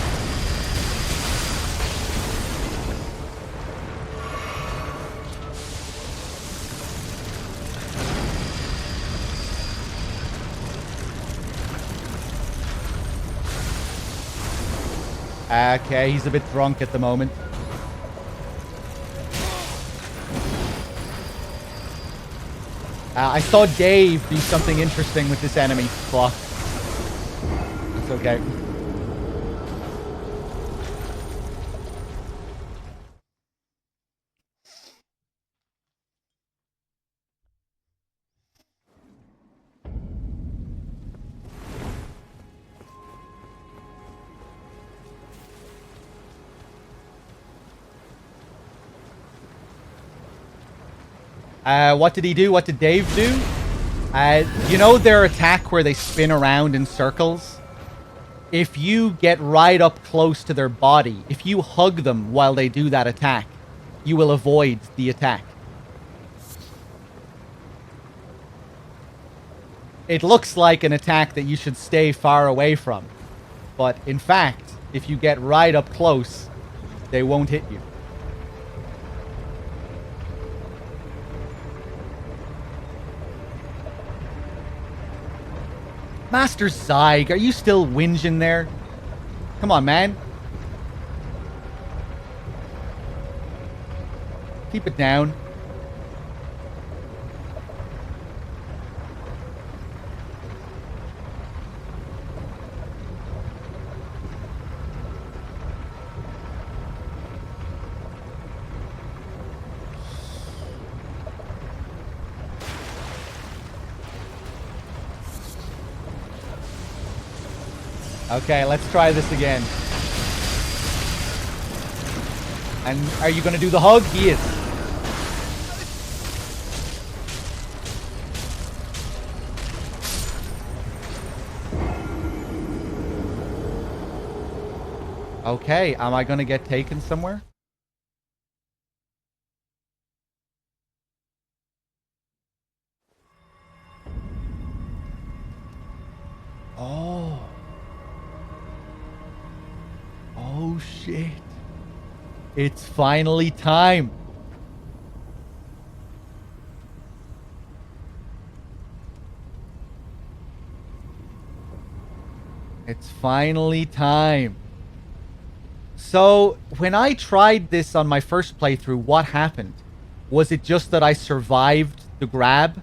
Okay, he's a bit drunk at the moment. I saw Dave do something interesting with this enemy. Fuck. It's okay. What did he do? What did Dave do? You know their attack where they spin around in circles? If you get right up close to their body, if you hug them while they do that attack, you will avoid the attack. It looks like an attack that you should stay far away from. But in fact, if you get right up close, they won't hit you. Master Zyke, are you still whinging there? Come on, man. Keep it down. Okay, let's try this again. And are you going to do the hug? He is. Okay, am I going to get taken somewhere? Oh. Oh shit. It's finally time. It's finally time. So, when I tried this on my first playthrough, what happened? Was it just that I survived the grab?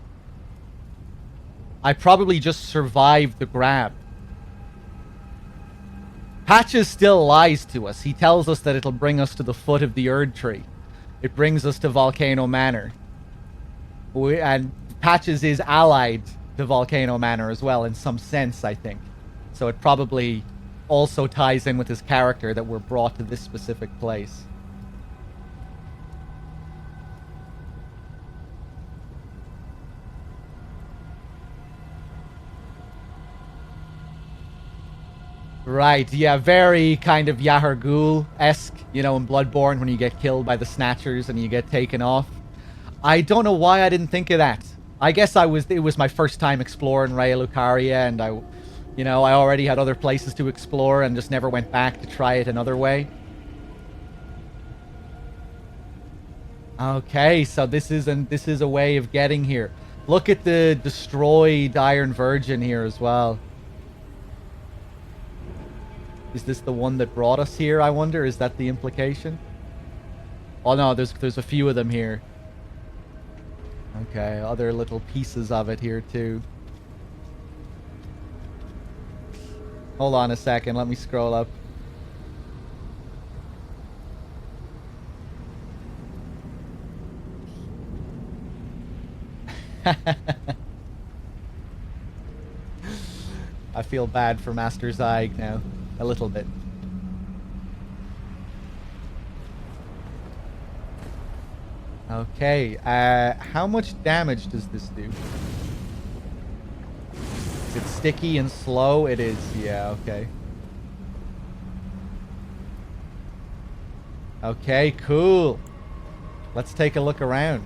I probably just survived the grab. Patches still lies to us. He tells us that it'll bring us to the foot of the Erd Tree. It brings us to Volcano Manor. And Patches is allied to Volcano Manor as well, in some sense, I think. So it probably also ties in with his character that we're brought to this specific place. Right, yeah, very kind of Yahar Ghul-esque, you know, in Bloodborne when you get killed by the Snatchers and you get taken off. I don't know why I didn't think of that. I guess it was my first time exploring Raya Lucaria, and I already had other places to explore and just never went back to try it another way. Okay, so this is a way of getting here. Look at the destroyed Iron Virgin here as well. Is this the one that brought us here, I wonder? Is that the implication? Oh no, there's a few of them here. Okay, other little pieces of it here too. Hold on a second, let me scroll up. I feel bad for Master Zyg now. A little bit. Okay, how much damage does this do? Is it sticky and slow? It is, yeah, okay. Okay, cool. Let's take a look around.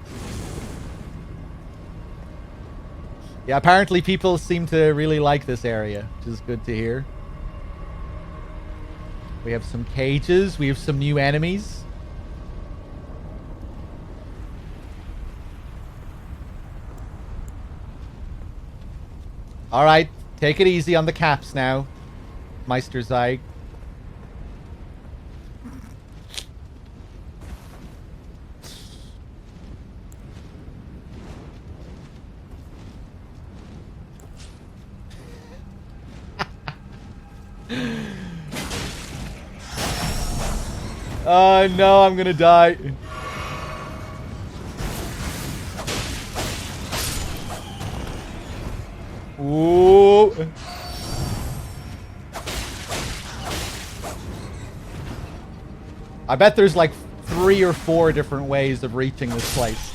Yeah, apparently people seem to really like this area, which is good to hear. We have some cages. We have some new enemies. Alright, take it easy on the caps now, Meister Zyg. Oh no, I'm gonna die. Ooh. I bet there's like 3 or 4 different ways of reaching this place.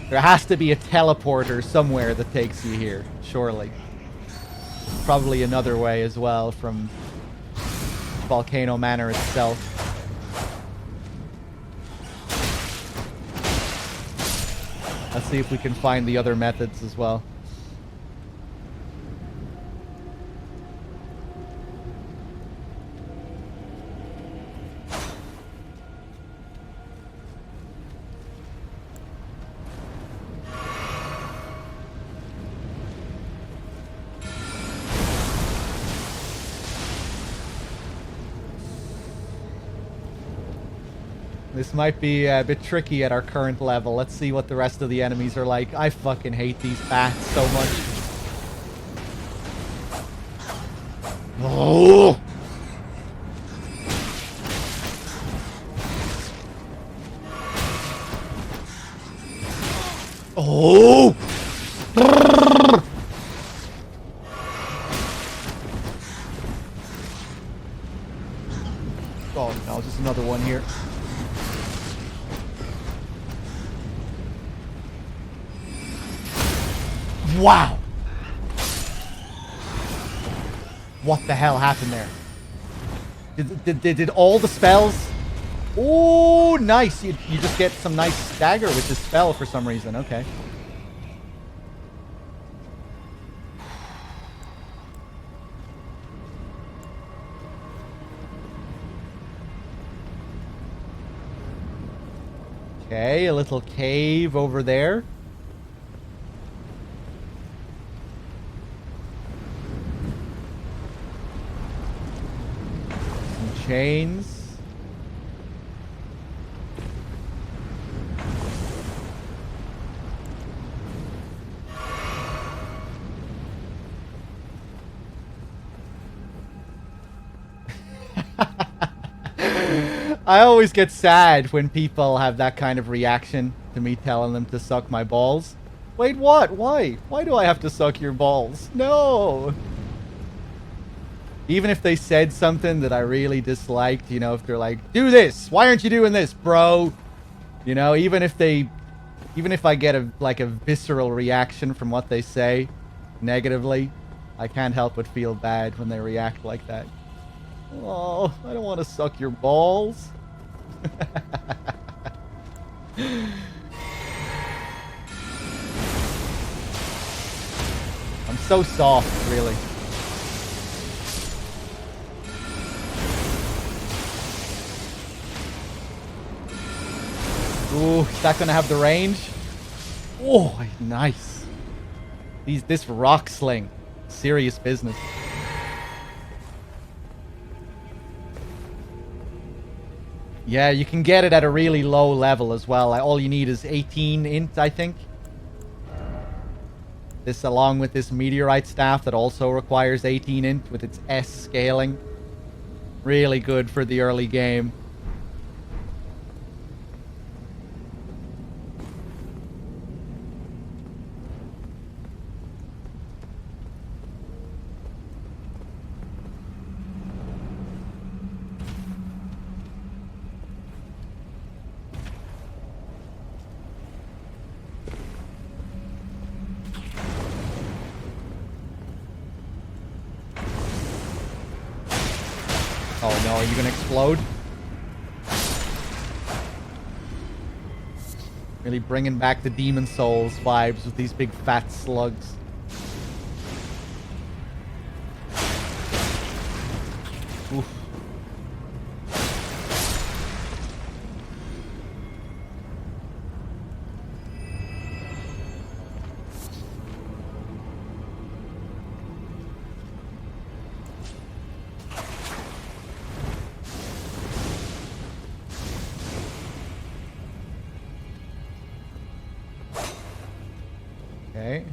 There has to be a teleporter somewhere that takes you here, surely. Probably another way as well from Volcano Manor itself. Let's see if we can find the other methods as well. This might be a bit tricky at our current level. Let's see what the rest of the enemies are like. I fucking hate these bats so much. Oh! Oh! Oh no, just another one here. Wow! What the hell happened there? Did all the spells? Oh, nice! You just get some nice stagger with this spell for some reason. Okay. Okay, a little cave over there. Chains. I always get sad when people have that kind of reaction to me telling them to suck my balls. Wait, what? Why? Why do I have to suck your balls? No! Even if they said something that I really disliked, you know, if they're like, do this, why aren't you doing this, bro? You know, even if I get a visceral reaction from what they say negatively, I can't help but feel bad when they react like that. Oh, I don't want to suck your balls. I'm so soft, really. Ooh, is that gonna have the range? Oh, nice. This rock sling, serious business. Yeah, you can get it at a really low level as well. All you need is 18 int, I think. This along with this meteorite staff that also requires 18 int with its S scaling. Really good for the early game. Oh no, are you gonna explode? Really bringing back the Demon Souls vibes with these big fat slugs. Oof. Okay.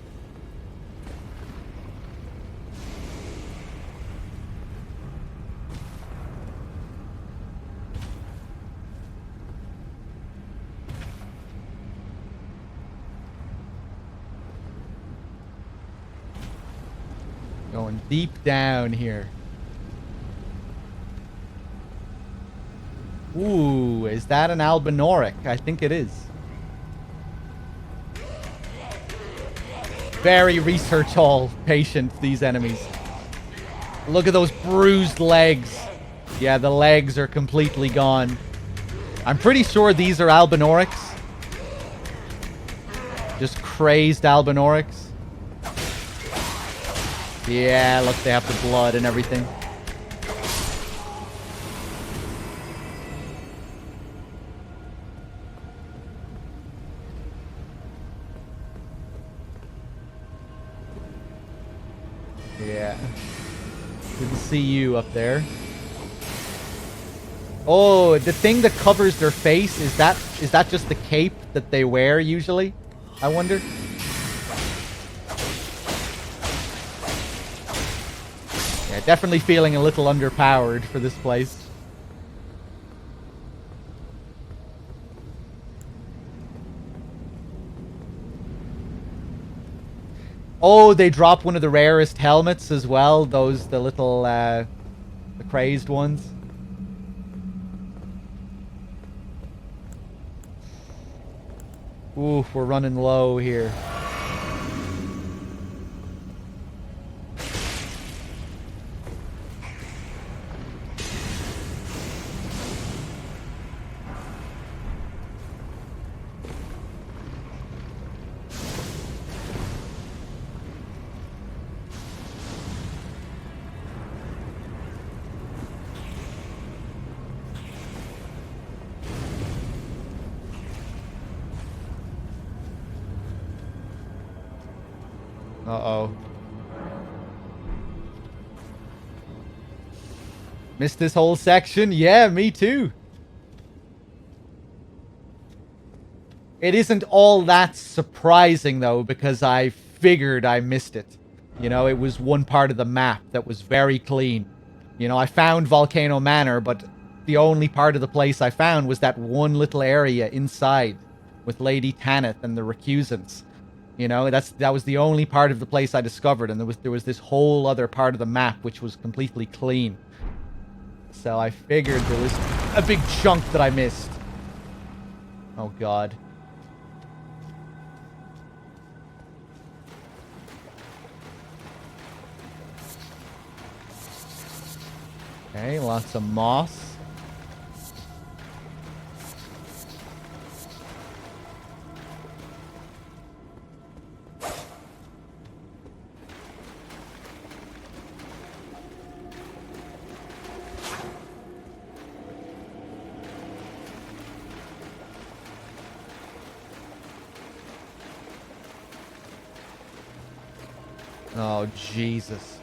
Going deep down here. Ooh, is that an Albinoric? I think it is. Very research hall patient, these enemies. Look at those bruised legs. Yeah, the legs are completely gone. I'm pretty sure these are Albinorics. Just crazed Albinorics. Yeah, look, they have the blood and everything. Yeah. Didn't see you up there. Oh, the thing that covers their face, is that just the cape that they wear usually? I wonder. Yeah, definitely feeling a little underpowered for this place. Oh, they drop one of the rarest helmets as well. The little, the crazed ones. Ooh, we're running low here. Uh-oh. Missed this whole section? Yeah, me too. It isn't all that surprising, though, because I figured I missed it. You know, it was one part of the map that was very clean. You know, I found Volcano Manor, but the only part of the place I found was that one little area inside with Lady Tanith and the recusants. You know, that was the only part of the place I discovered, and there was this whole other part of the map which was completely clean. So I figured there was a big chunk that I missed. Oh god. Okay, lots of moss. Oh, Jesus.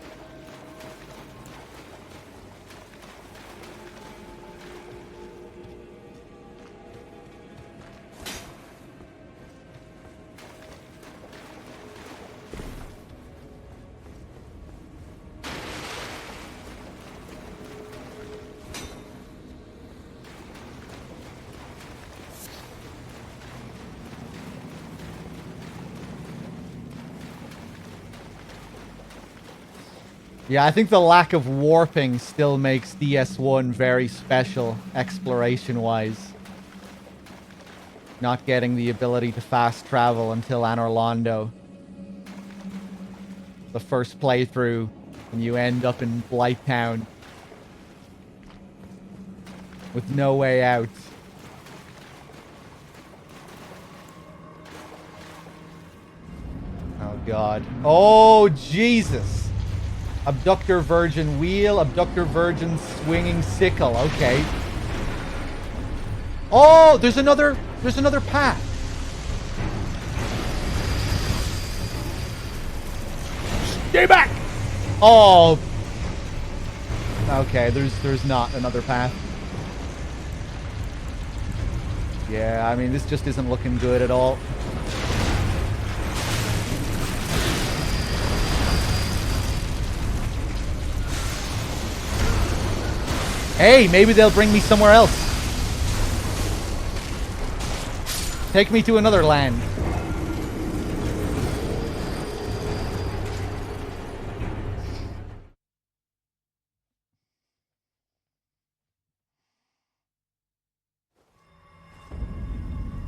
Yeah, I think the lack of warping still makes DS1 very special, exploration-wise. Not getting the ability to fast travel until Anor Londo. The first playthrough, and you end up in Blight Town. With no way out. Oh, God. Oh, Jesus! Abductor Virgin Wheel, Abductor Virgin Swinging Sickle. Okay. Oh, there's another path. Stay back! Oh. Okay, there's not another path. Yeah, I mean, this just isn't looking good at all. Hey, maybe they'll bring me somewhere else. Take me to another land.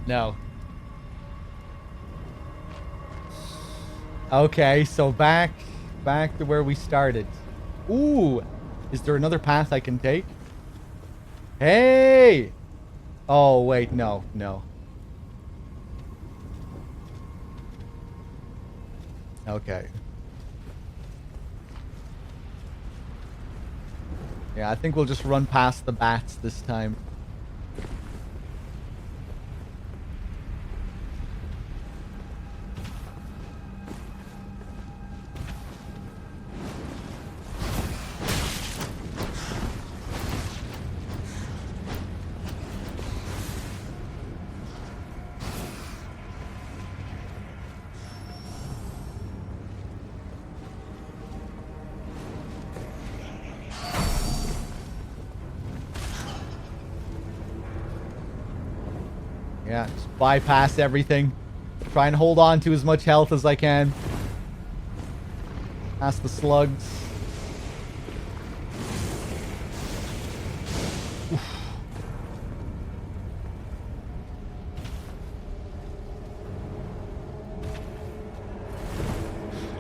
No. Okay, so back to where we started. Ooh, is there another path I can take? Hey! Oh, wait, no. Okay. Yeah, I think we'll just run past the bats this time. Yeah, just bypass everything. Try and hold on to as much health as I can. Past the slugs. Oof.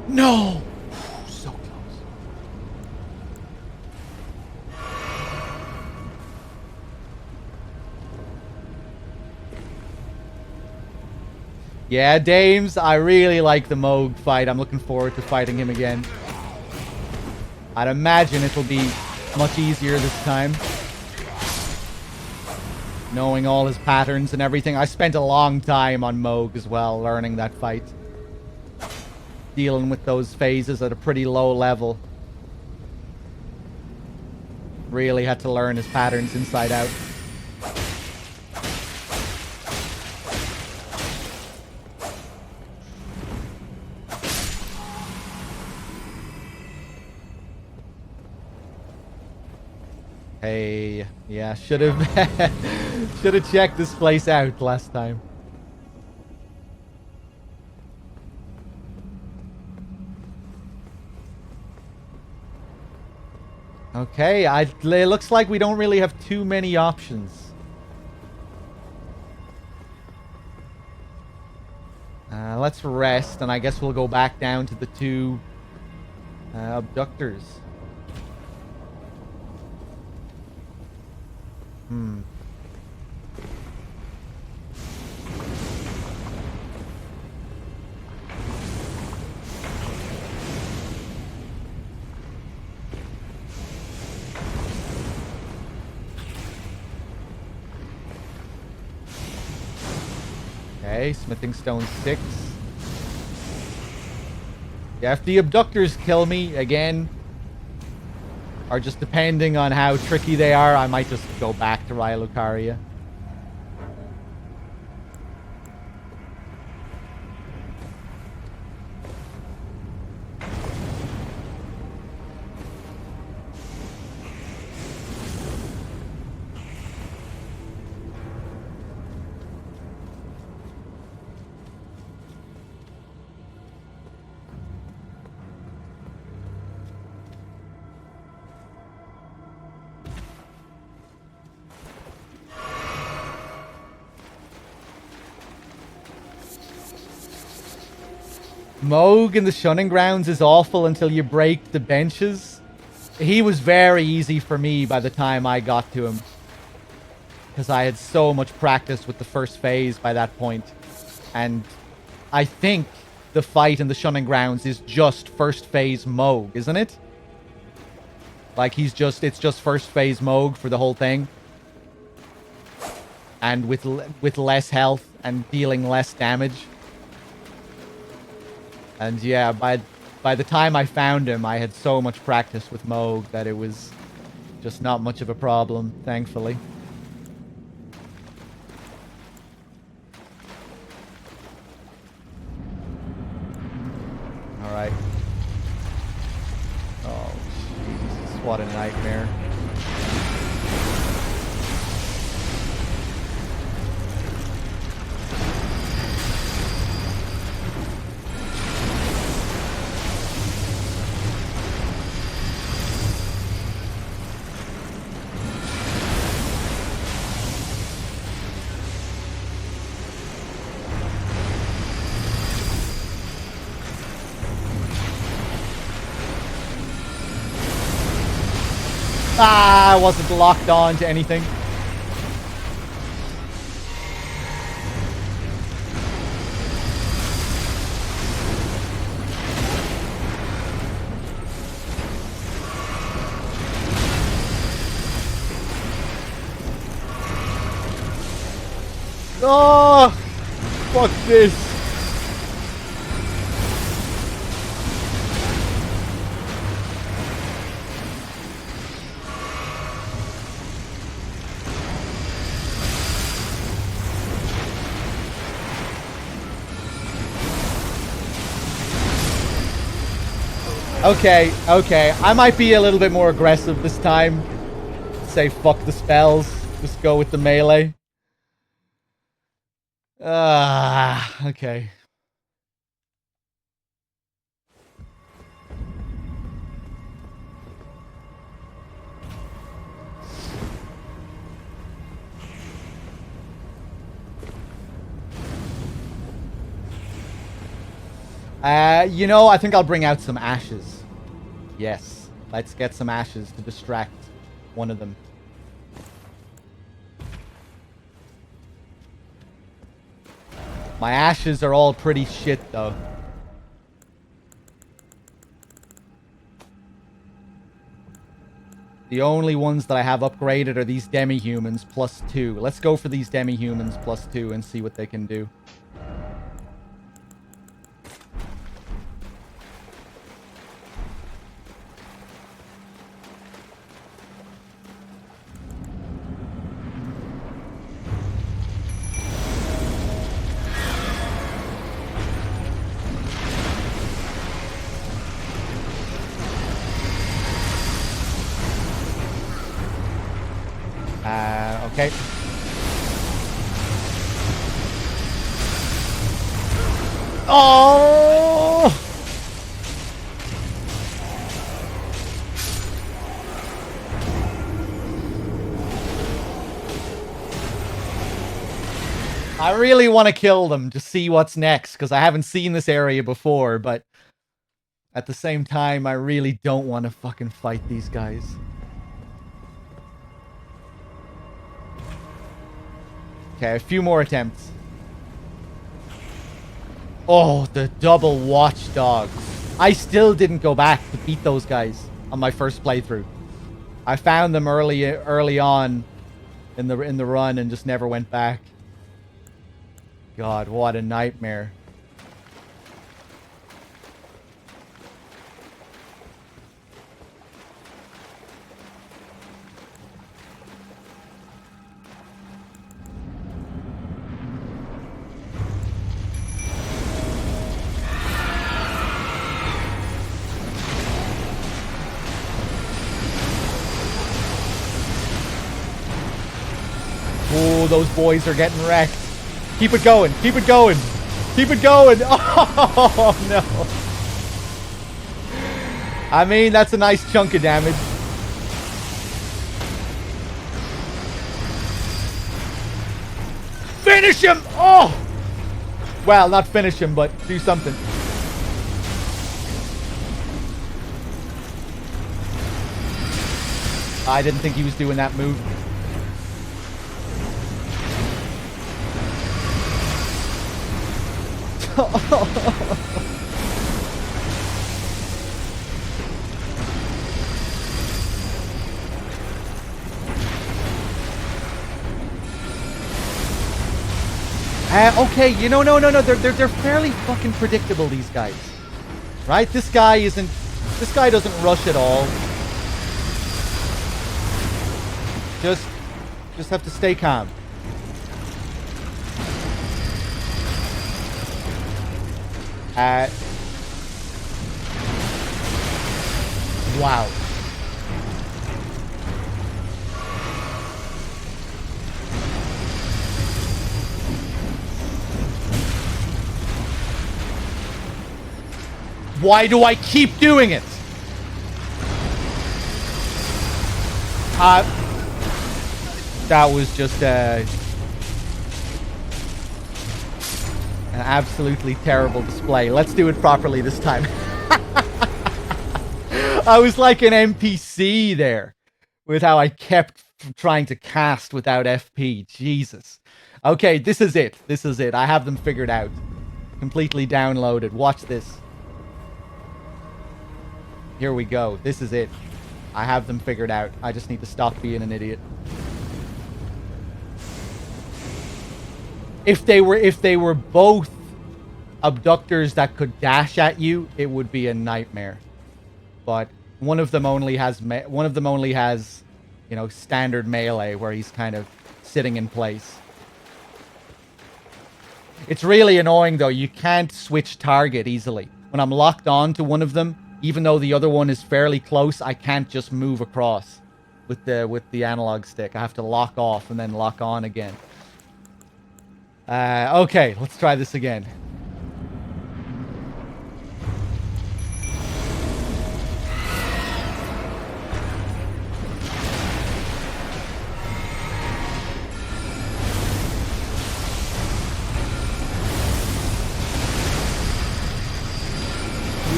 No! So close. Yeah, Dames, I really like the Moog fight. I'm looking forward to fighting him again. I'd imagine it'll be much easier this time. Knowing all his patterns and everything. I spent a long time on Moog as well, learning that fight. Dealing with those phases at a pretty low level. Really had to learn his patterns inside out. Hey, yeah, should have checked this place out last time. Okay, it looks like we don't really have too many options. Let's rest, and I guess we'll go back down to the two abductors. Hmm. Okay, smithing stone 6. Yeah, if the abductors kill me again, or just depending on how tricky they are, I might just go back to Raya Lucaria. Moog in the Shunning Grounds is awful until you break the benches. He was very easy for me by the time I got to him, because I had so much practice with the first phase by that point. And I think the fight in the Shunning Grounds is just first phase Moog, isn't it? Like, it's just first phase Moog for the whole thing. And with less health and dealing less damage. And yeah, by the time I found him, I had so much practice with Moog that it was just not much of a problem, thankfully. Alright. Oh, Jesus, what a nightmare. Ah, I wasn't locked on to anything. Oh, fuck this. Okay, okay. I might be a little bit more aggressive this time. Say fuck the spells. Just go with the melee. Ah, okay. You know, I think I'll bring out some ashes. Yes, let's get some ashes to distract one of them. My ashes are all pretty shit, though. The only ones that I have upgraded are these demi-humans +2. Let's go for these demi-humans +2 and see what they can do. Okay. Oh! I really want to kill them to see what's next, because I haven't seen this area before, but at the same time, I really don't want to fucking fight these guys. Okay, a few more attempts. Oh, the double watchdogs. I still didn't go back to beat those guys on my first playthrough. I found them early on in the run and just never went back. God, what a nightmare. Oh, those boys are getting wrecked. Keep it going. Keep it going. Keep it going. Oh, no. I mean, that's a nice chunk of damage. Finish him! Oh! Well, not finish him, but do something. I didn't think he was doing that move. Okay, you know, no. They're fairly fucking predictable, these guys. Right? This guy doesn't rush at all. Just have to stay calm. Wow. Why do I keep doing it? That was just an absolutely terrible display. Let's do it properly this time. I was like an NPC there with how I kept trying to cast without FP. Jesus. Okay, this is it. This is it. I have them figured out. Completely downloaded. Watch this. Here we go. This is it. I have them figured out. I just need to stop being an idiot. If they were both abductors that could dash at you, it would be a nightmare. But one of them only has, you know, standard melee where he's kind of sitting in place. It's really annoying though. You can't switch target easily. When I'm locked on to one of them, even though the other one is fairly close, I can't just move across with the analog stick. I have to lock off and then lock on again. Okay, let's try this again.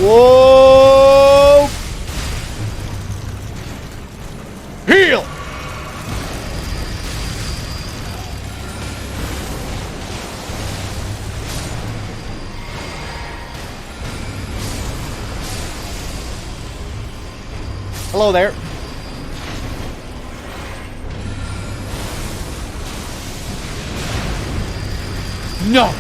Whoa! Heal! Hello there. No!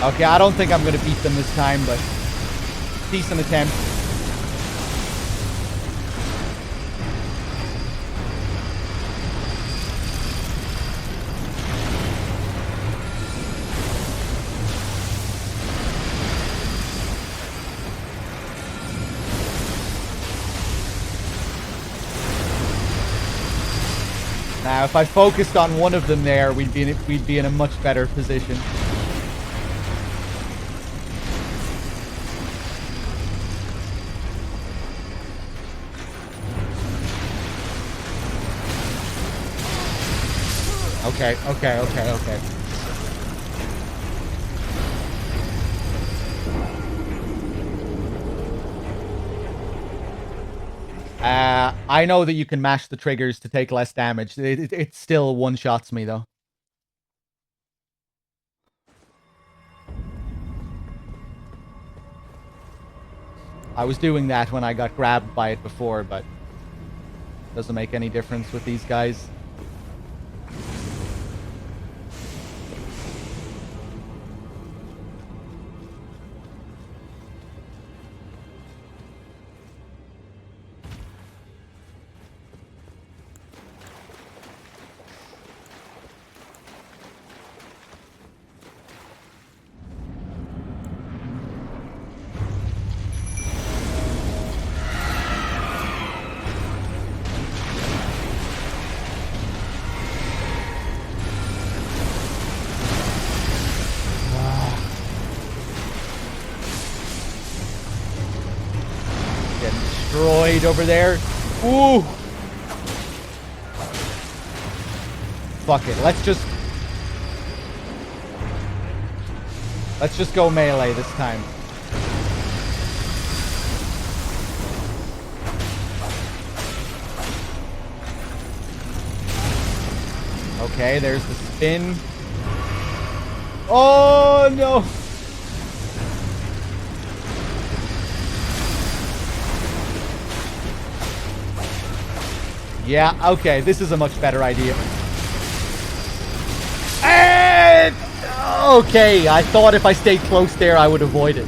Okay, I don't think I'm going to beat them this time, but decent attempt. Now, if I focused on one of them there, we'd be in a much better position. Okay. I know that you can mash the triggers to take less damage. It still one-shots me, though. I was doing that when I got grabbed by it before, but doesn't make any difference with these guys. Destroyed over there. Ooh. Fuck it. Let's just go melee this time. Okay, there's the spin. Oh no. Yeah, okay, this is a much better idea. And okay, I thought if I stayed close there, I would avoid it.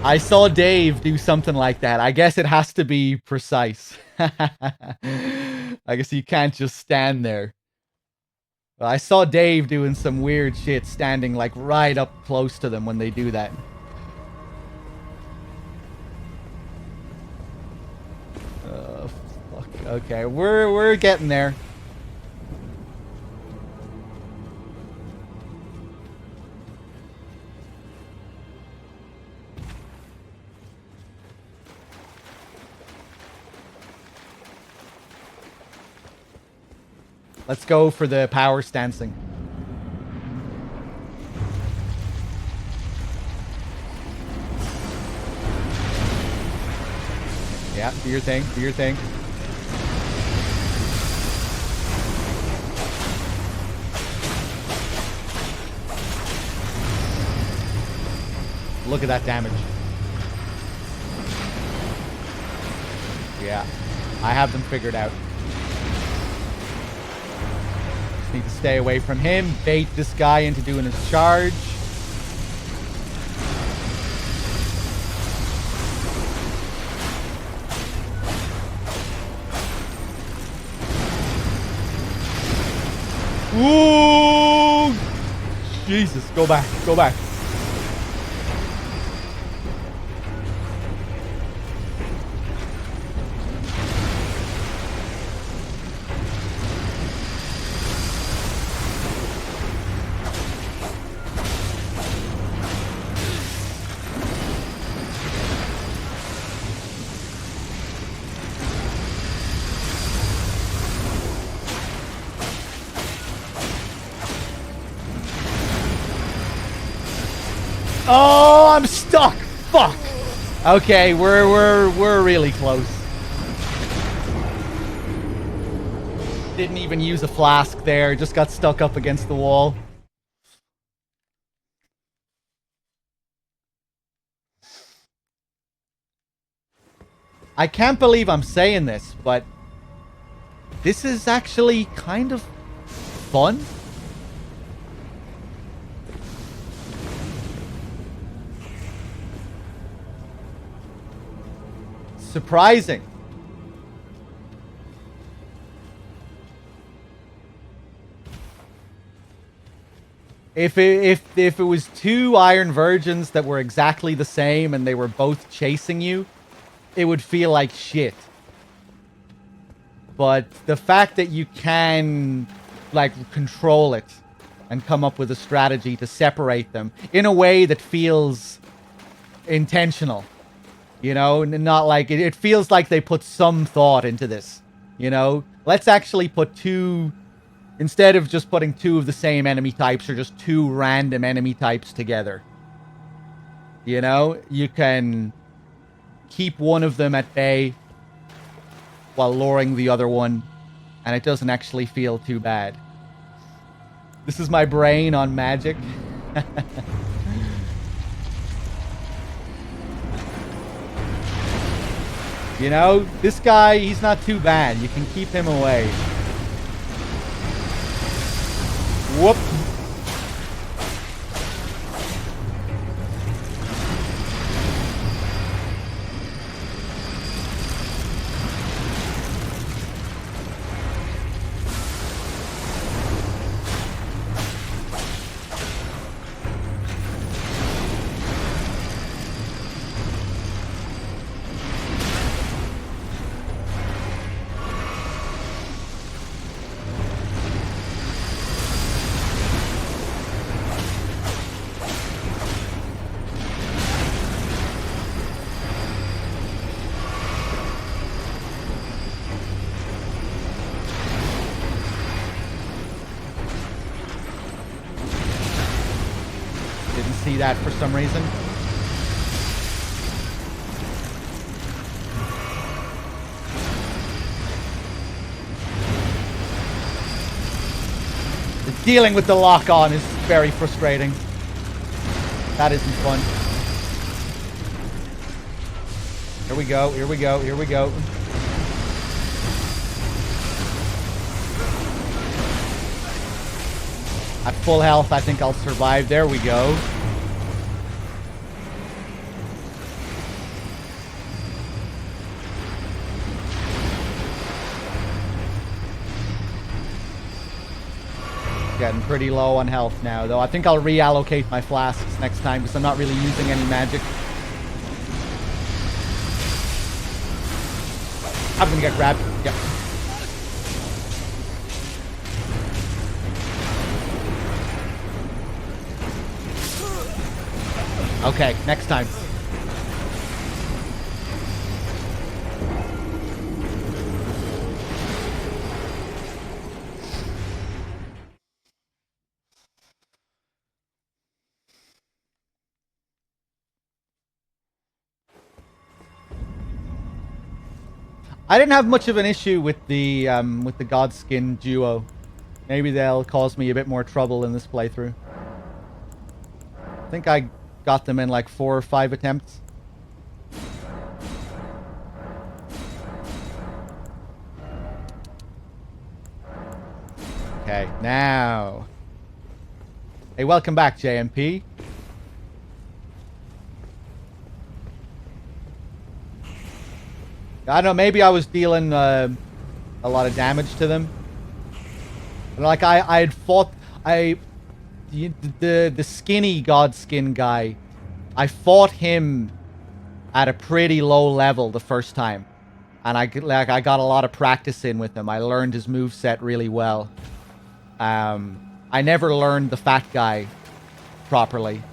I saw Dave do something like that. I guess it has to be precise. I guess you can't just stand there. I saw Dave doing some weird shit, standing like right up close to them when they do that. Fuck. Okay, we're getting there. Let's go for the power stancing. Yeah, do your thing, do your thing. Look at that damage. Yeah, I have them figured out. Just need to stay away from him, bait this guy into doing his charge. Ooh! Jesus, go back, go back. Oh, I'm stuck. Fuck. Okay, we're really close. Didn't even use a flask there. Just got stuck up against the wall. I can't believe I'm saying this, but this is actually kind of fun. Surprising. If it was two Iron Virgins that were exactly the same and they were both chasing you, it would feel like shit. But the fact that you can, like, control it and come up with a strategy to separate them in a way that feels intentional, you know, not like it feels like they put some thought into this, you know. Let's actually put two, instead of just putting two of the same enemy types or just two random enemy types together. You know, you can keep one of them at bay while luring the other one, and it doesn't actually feel too bad. This is my brain on magic. You know, this guy, he's not too bad. You can keep him away. Whoop. See that for some reason. Dealing with the lock-on is very frustrating. That isn't fun. Here we go, here we go, here we go. At full health, I think I'll survive. There we go. Getting pretty low on health now, though. I think I'll reallocate my flasks next time because I'm not really using any magic. I'm gonna get grabbed. Yep. Okay, next time. I didn't have much of an issue with the Godskin duo. Maybe they'll cause me a bit more trouble in this playthrough. I think I got them in like 4 or 5 attempts. Okay, now. Hey, welcome back, JMP. I don't know, maybe I was dealing a lot of damage to them. Like, I had fought... The skinny Godskin guy, I fought him at a pretty low level the first time. And I got a lot of practice in with him. I learned his moveset really well. I never learned the fat guy properly.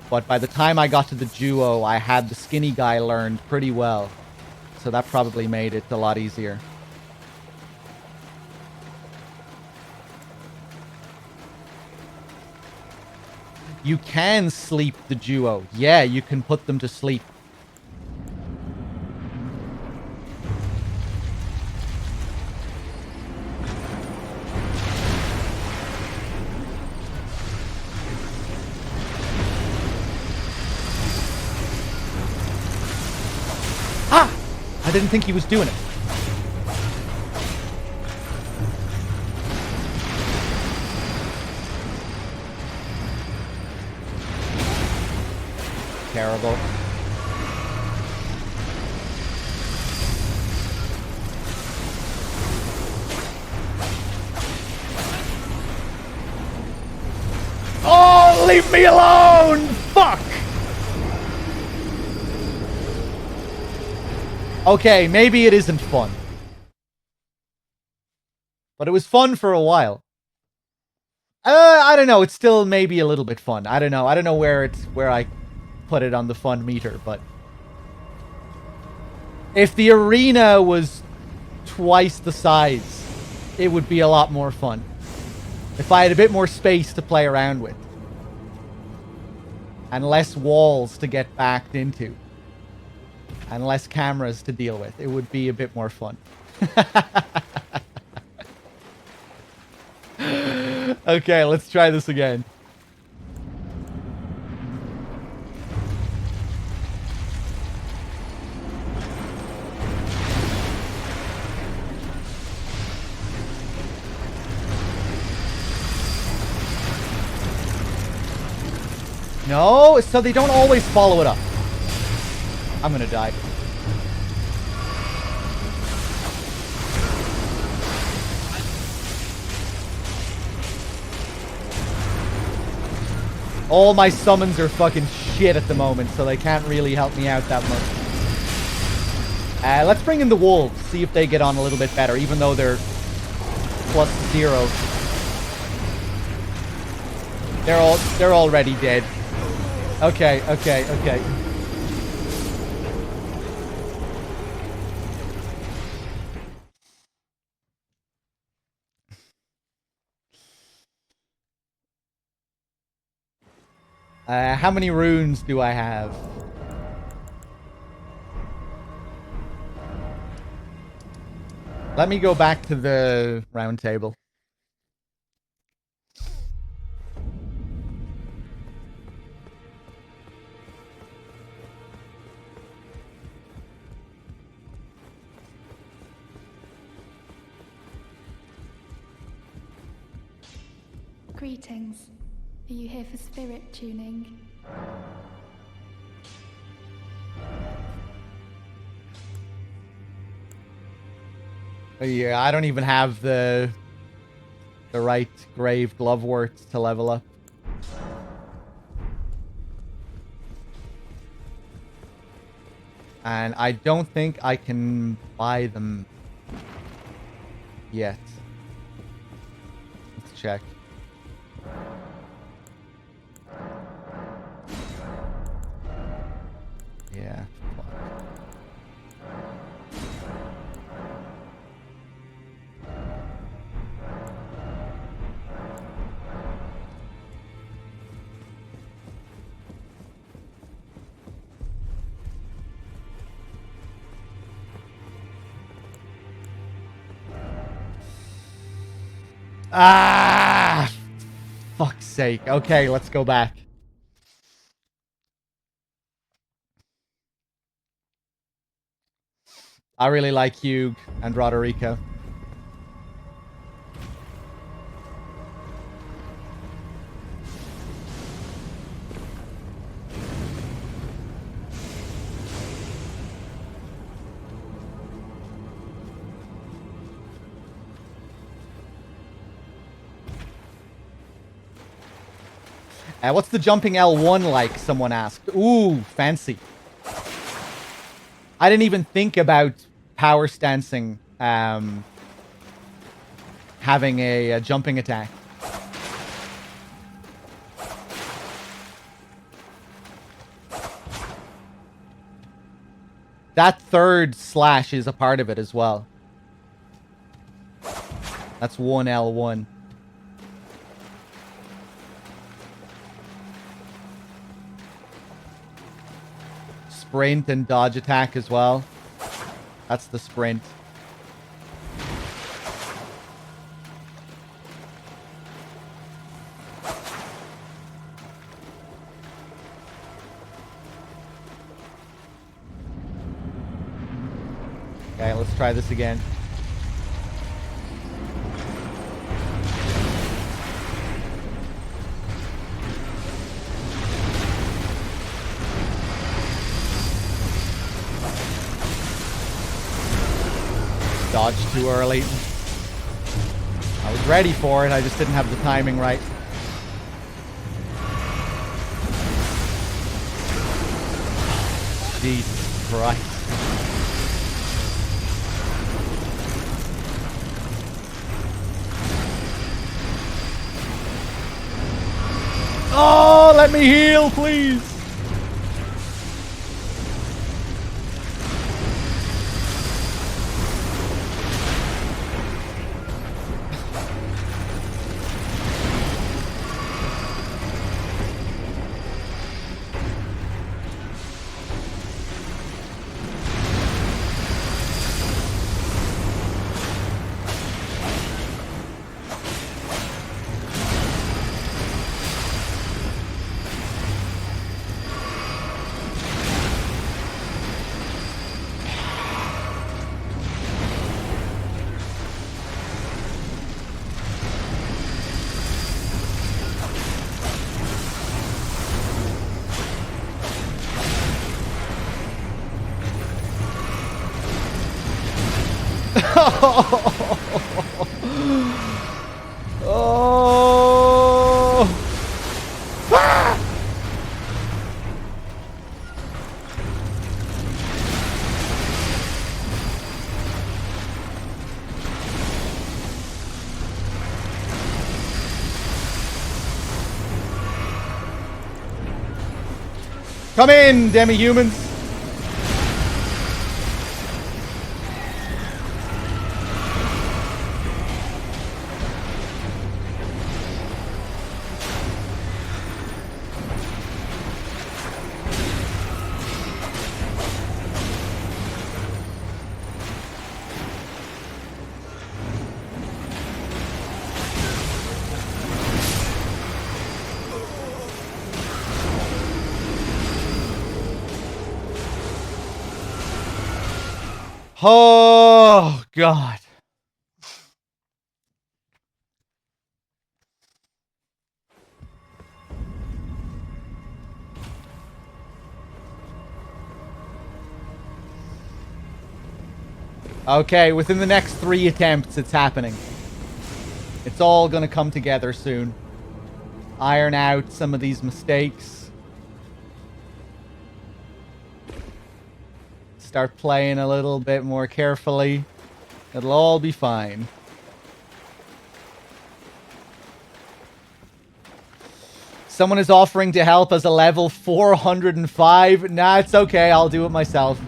But by the time I got to the duo, I had the skinny guy learned pretty well. So that probably made it a lot easier. You can sleep the duo. Yeah, you can put them to sleep. Ah! I didn't think he was doing it. Terrible. Oh, leave me alone! Fuck! Okay, maybe it isn't fun. But it was fun for a while. I don't know. It's still maybe a little bit fun. I don't know. I don't know where I put it on the fun meter, but if the arena was twice the size, it would be a lot more fun. If I had a bit more space to play around with. And less walls to get backed into. And less cameras to deal with. It would be a bit more fun. Okay, let's try this again. No, so they don't always follow it up. I'm gonna die. All my summons are fucking shit at the moment, so they can't really help me out that much. Let's bring in the wolves, see if they get on a little bit better, even though they're +0. They're already dead. Okay. How many runes do I have? Let me go back to the round table. Greetings. Are you here for spirit tuning? Yeah, I don't even have the right grave gloveworts to level up. And I don't think I can buy them yet. Let's check. Yeah. Fuck. Ah! Fuck's sake. Okay, let's go back. I really like Hugh and Roderico. What's the jumping L1 like? Someone asked. Ooh, fancy. I didn't even think about power stancing having a jumping attack. That third slash is a part of it as well. That's one L1. Sprint and dodge attack as well. That's the sprint. Okay, let's try this again. Dodged too early. I was ready for it, I just didn't have the timing right. Jesus Christ. Let me heal, please. Oh! Ah! Come in, demi-humans. Oh, God. Okay, within the next 3 attempts, it's happening. It's all gonna come together soon. Iron out some of these mistakes. Start playing a little bit more carefully. It'll all be fine. Someone is offering to help as a level 405. Nah, it's okay. I'll do it myself.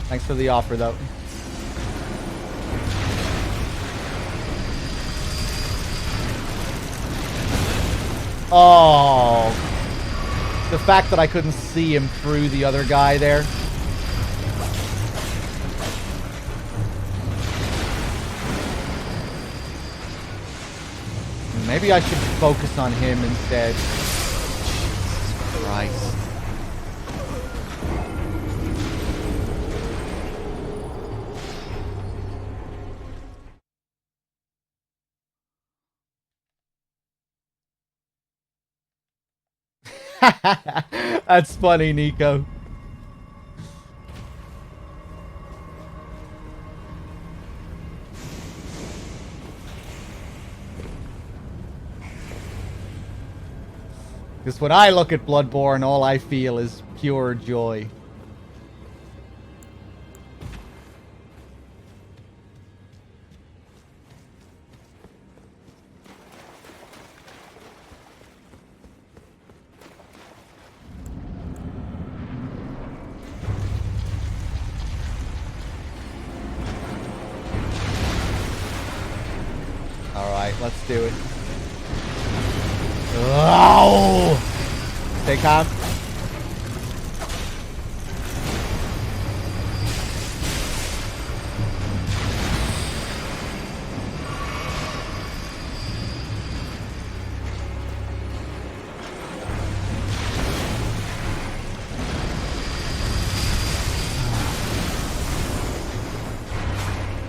Thanks for the offer, though. Oh. The fact that I couldn't see him through the other guy there. Maybe I should focus on him instead. Jesus Christ. That's funny, Nico. Because when I look at Bloodborne, all I feel is pure joy. Alright, let's do it. Oh! Stay calm.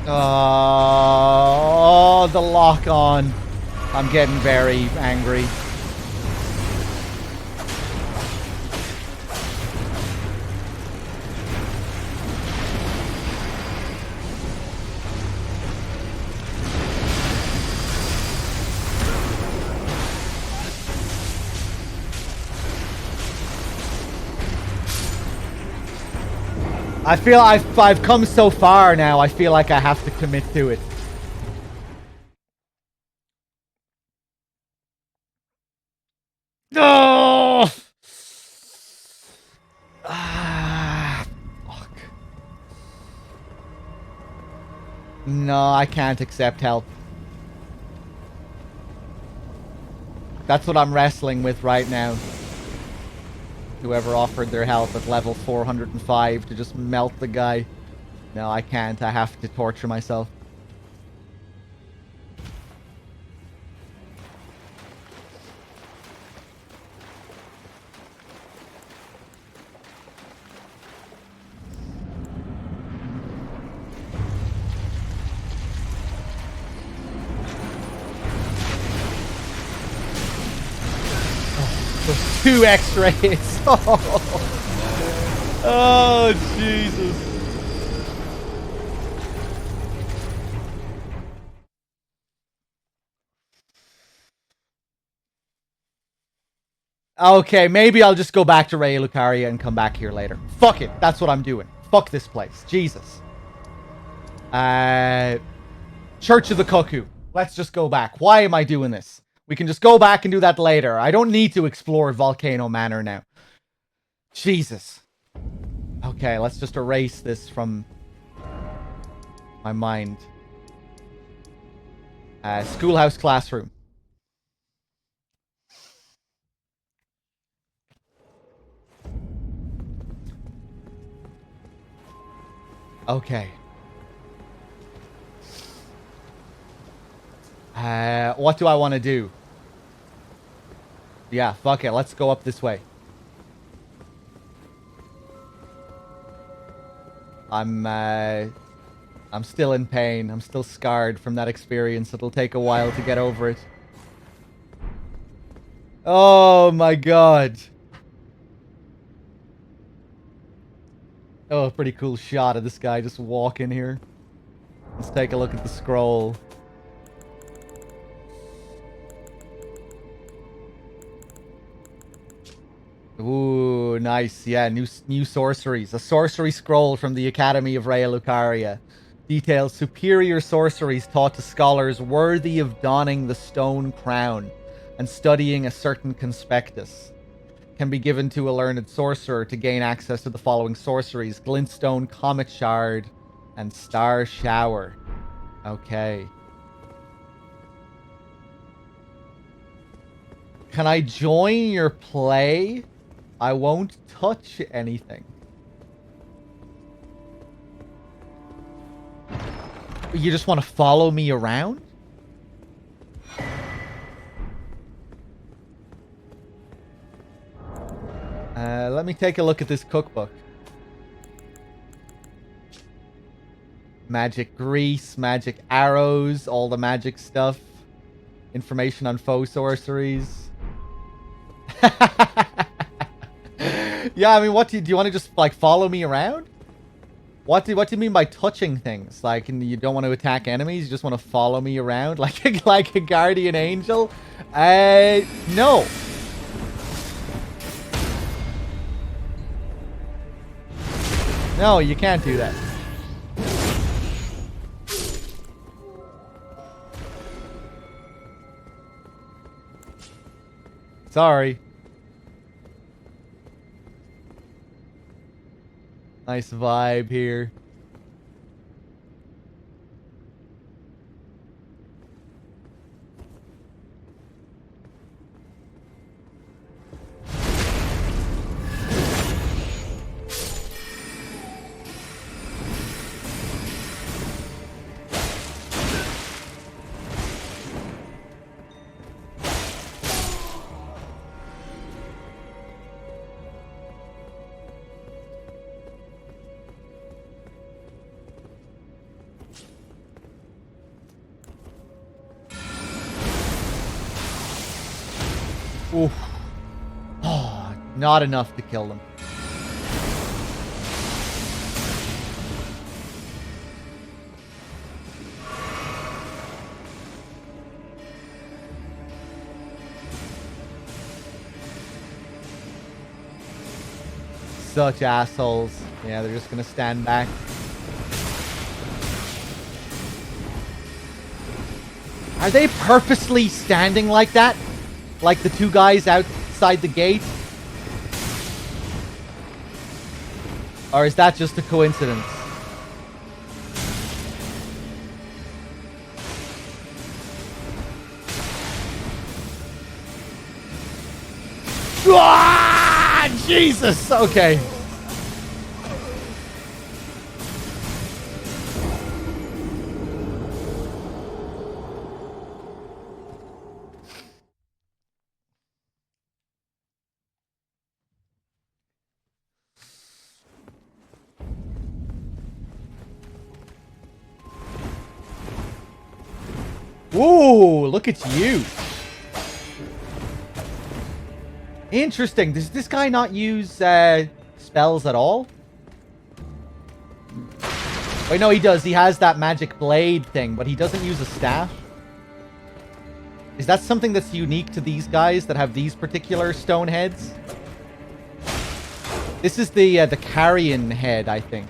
Oh, the lock on. I'm getting very angry. I feel I've come so far now, I feel like I have to commit to it. Oh! Ah, fuck. No, I can't accept help. That's what I'm wrestling with right now. Whoever offered their help at level 405 to just melt the guy. No, I can't. I have to torture myself. There's 2 extra hits. Oh, Jesus. Okay, maybe I'll just go back to Raya Lucaria and come back here later. Fuck it. That's what I'm doing. Fuck this place. Jesus. Church of the Cuckoo. Let's just go back. Why am I doing this? We can just go back and do that later. I don't need to explore Volcano Manor now. Jesus. Okay, let's just erase this from my mind. Schoolhouse classroom. Okay. What do I want to do? Yeah, fuck it. Let's go up this way. I'm still in pain. I'm still scarred from that experience. It'll take a while to get over it. Oh my god. Oh, pretty cool shot of this guy just walking here. Let's take a look at the scroll. Ooh, nice. Yeah, new sorceries. A sorcery scroll from the Academy of Raya Lucaria. Details superior sorceries taught to scholars worthy of donning the stone crown and studying a certain conspectus. Can be given to a learned sorcerer to gain access to the following sorceries: Glintstone, Comet Shard, and Star Shower. Okay. Can I join your play? I won't touch anything. You just want to follow me around? Let me take a look at this cookbook. Magic grease, magic arrows, all the magic stuff. Information on foe sorceries. Yeah, I mean, what do you want to just like follow me around? What do you mean by touching things? Like, you don't want to attack enemies? You just want to follow me around like a guardian angel? No. No, you can't do that. Sorry. Nice vibe here. Oof. Oh, not enough to kill them. Such assholes. Yeah, they're just gonna stand back. Are they purposely standing like that? Like the two guys outside the gate? Or is that just a coincidence? Ah, Jesus! Okay. Ooh, look at you. Interesting. Does this guy not use spells at all? Wait, no, he does. He has that magic blade thing, but he doesn't use a staff. Is that something that's unique to these guys that have these particular stone heads? This is the carrion head, I think.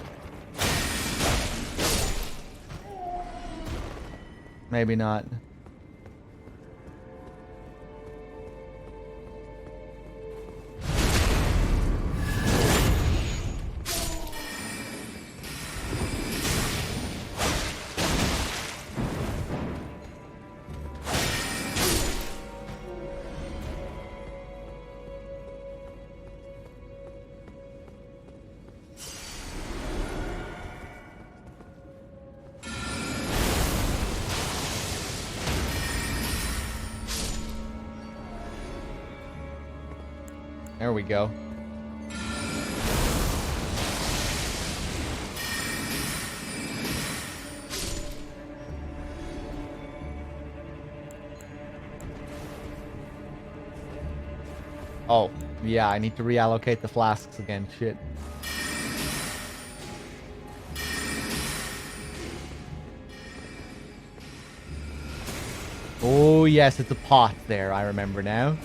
Maybe not. There we go. Oh, yeah, I need to reallocate the flasks again. Shit. Oh, yes, it's a pot there. I remember now.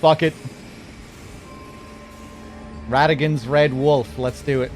Fuck it. Radigan's Red Wolf. Let's do it.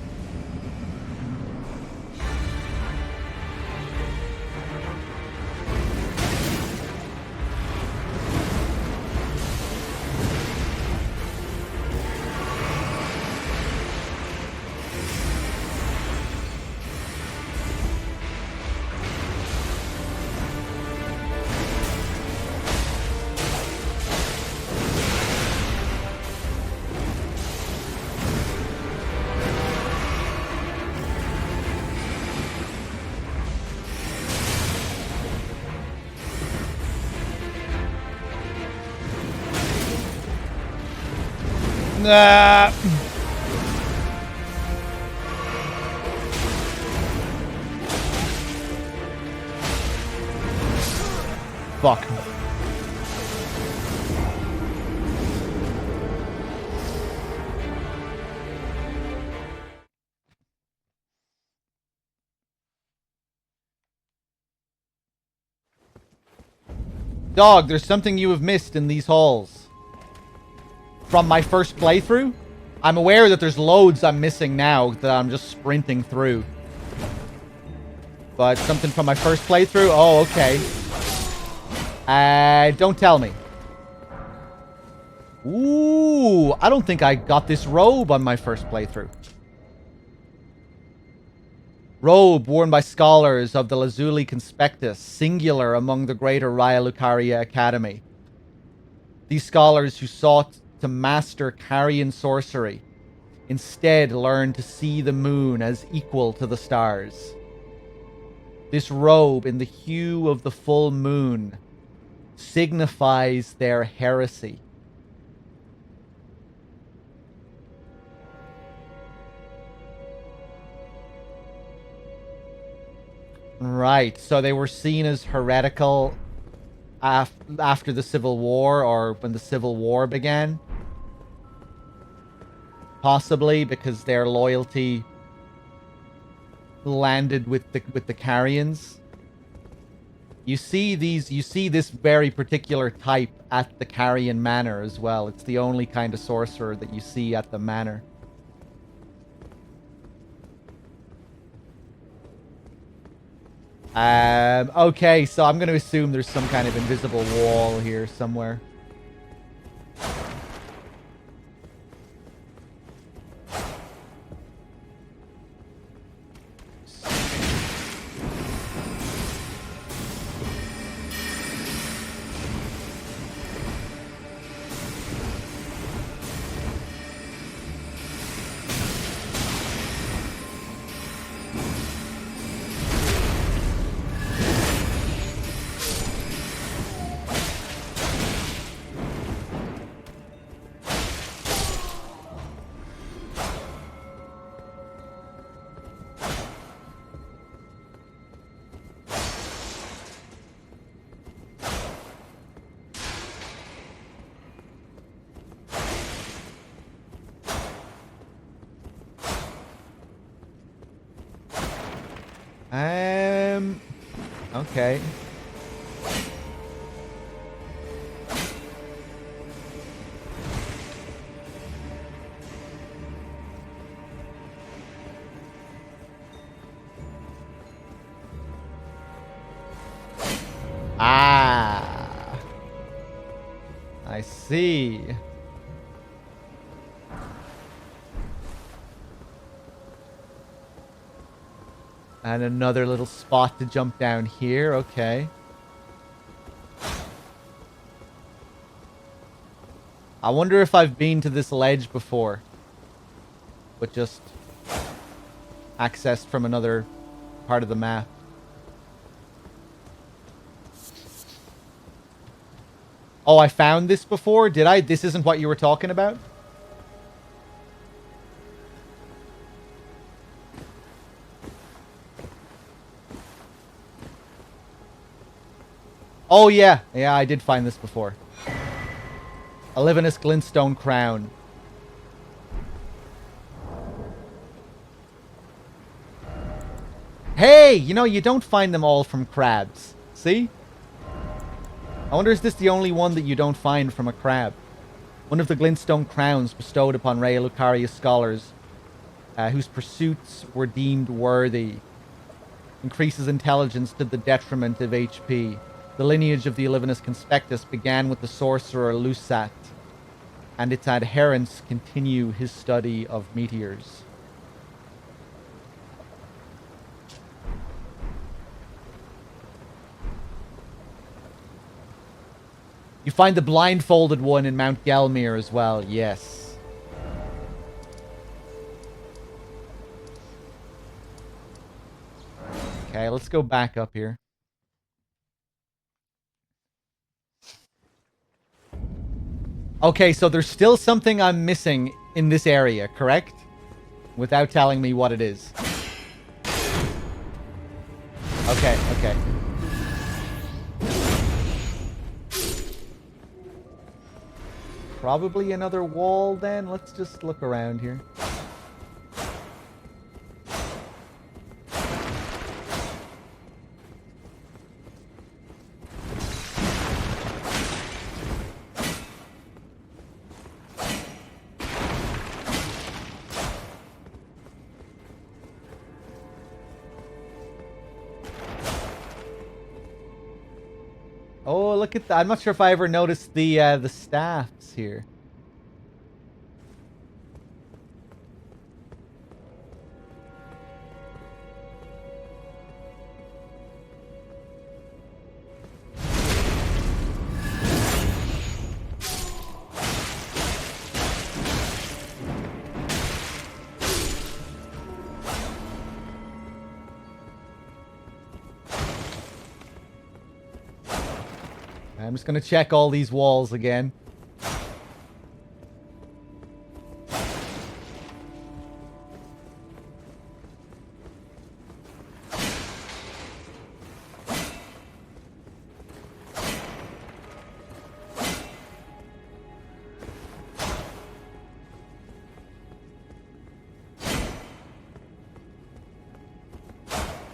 Nah. Fuck. Dog, there's something you have missed in these halls. From my first playthrough, I'm aware that there's loads I'm missing now that I'm just sprinting through. But something from my first playthrough? Oh, okay. Don't tell me. Ooh, I don't think I got this robe on my first playthrough. Robe worn by scholars of the Lazuli Conspectus, singular among the greater Raya Lucaria Academy. These scholars who sought to master carrion sorcery instead learned to see the moon as equal to the stars. This robe in the hue of the full moon signifies their heresy. Right, so they were seen as heretical after the Civil War, or when the Civil War began. Possibly because their loyalty landed with the Carians. You see this very particular type at the Carrion Manor as well. It's the only kind of sorcerer that you see at the manor. Okay, so I'm going to assume there's some kind of invisible wall here somewhere. Okay. Ah. I see. And another little spot to jump down here. Okay. I wonder if I've been to this ledge before. But just accessed from another part of the map. Oh, I found this before? Did I? This isn't what you were talking about? Oh, yeah. Yeah, I did find this before. A Livinus Glintstone Crown. Hey! You know, you don't find them all from crabs. See? I wonder, is this the only one that you don't find from a crab? One of the Glintstone Crowns bestowed upon Raya Lucaria's scholars, whose pursuits were deemed worthy. Increases intelligence to the detriment of HP. The lineage of the Livinus Conspectus began with the sorcerer Lusat, and its adherents continue his study of meteors. You find the blindfolded one in Mount Gelmir as well, yes. Okay, let's go back up here. Okay, so there's still something I'm missing in this area, correct? Without telling me what it is. Okay, okay. Probably another wall then. Let's just look around here. Oh, look at that. I'm not sure if I ever noticed the staffs here. I'm just going to check all these walls again.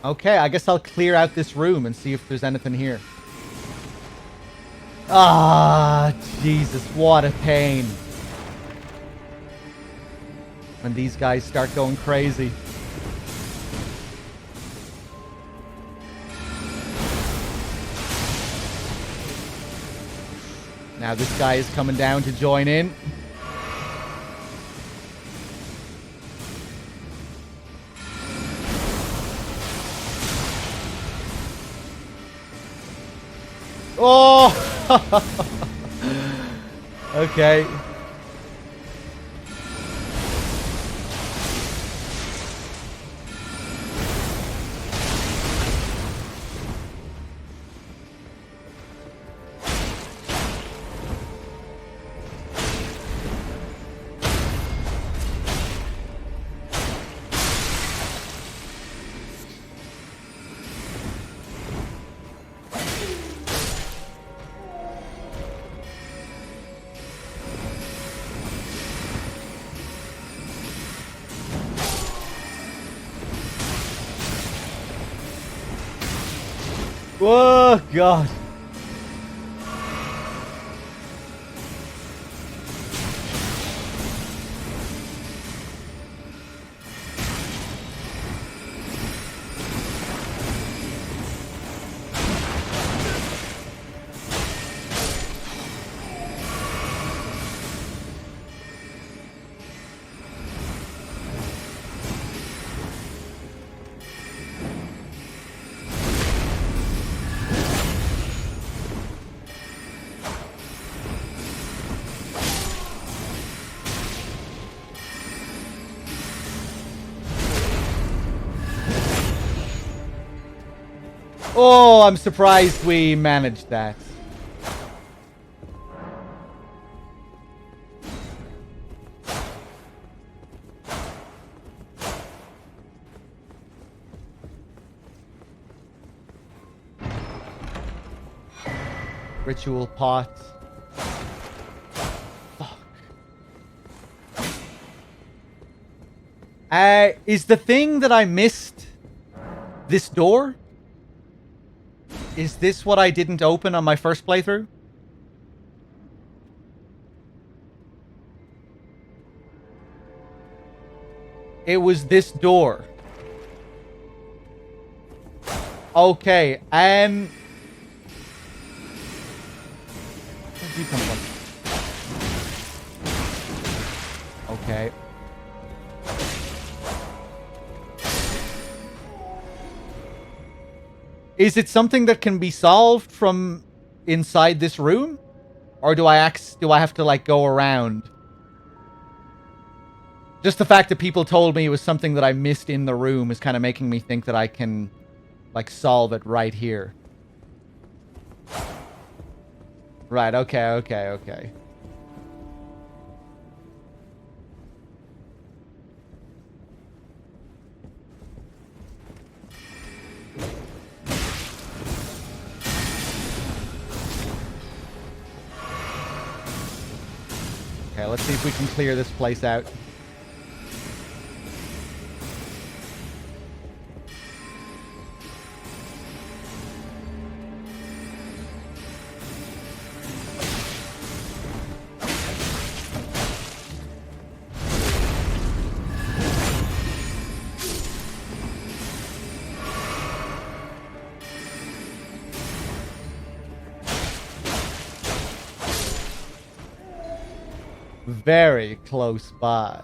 Okay, I guess I'll clear out this room and see if there's anything here. Ah, Jesus, what a pain. When these guys start going crazy. Now this guy is coming down to join in. Oh! Okay. Whoa, God. Oh, I'm surprised we managed that. Ritual pot. Fuck. Is the thing that I missed this door? Is this what I didn't open on my first playthrough? It was this door. Okay, where'd you come from? Okay. Is it something that can be solved from inside this room? Or do I have to like go around? Just the fact that people told me it was something that I missed in the room is kind of making me think that I can like solve it right here. Right, okay. Okay, let's see if we can clear this place out. Very close by.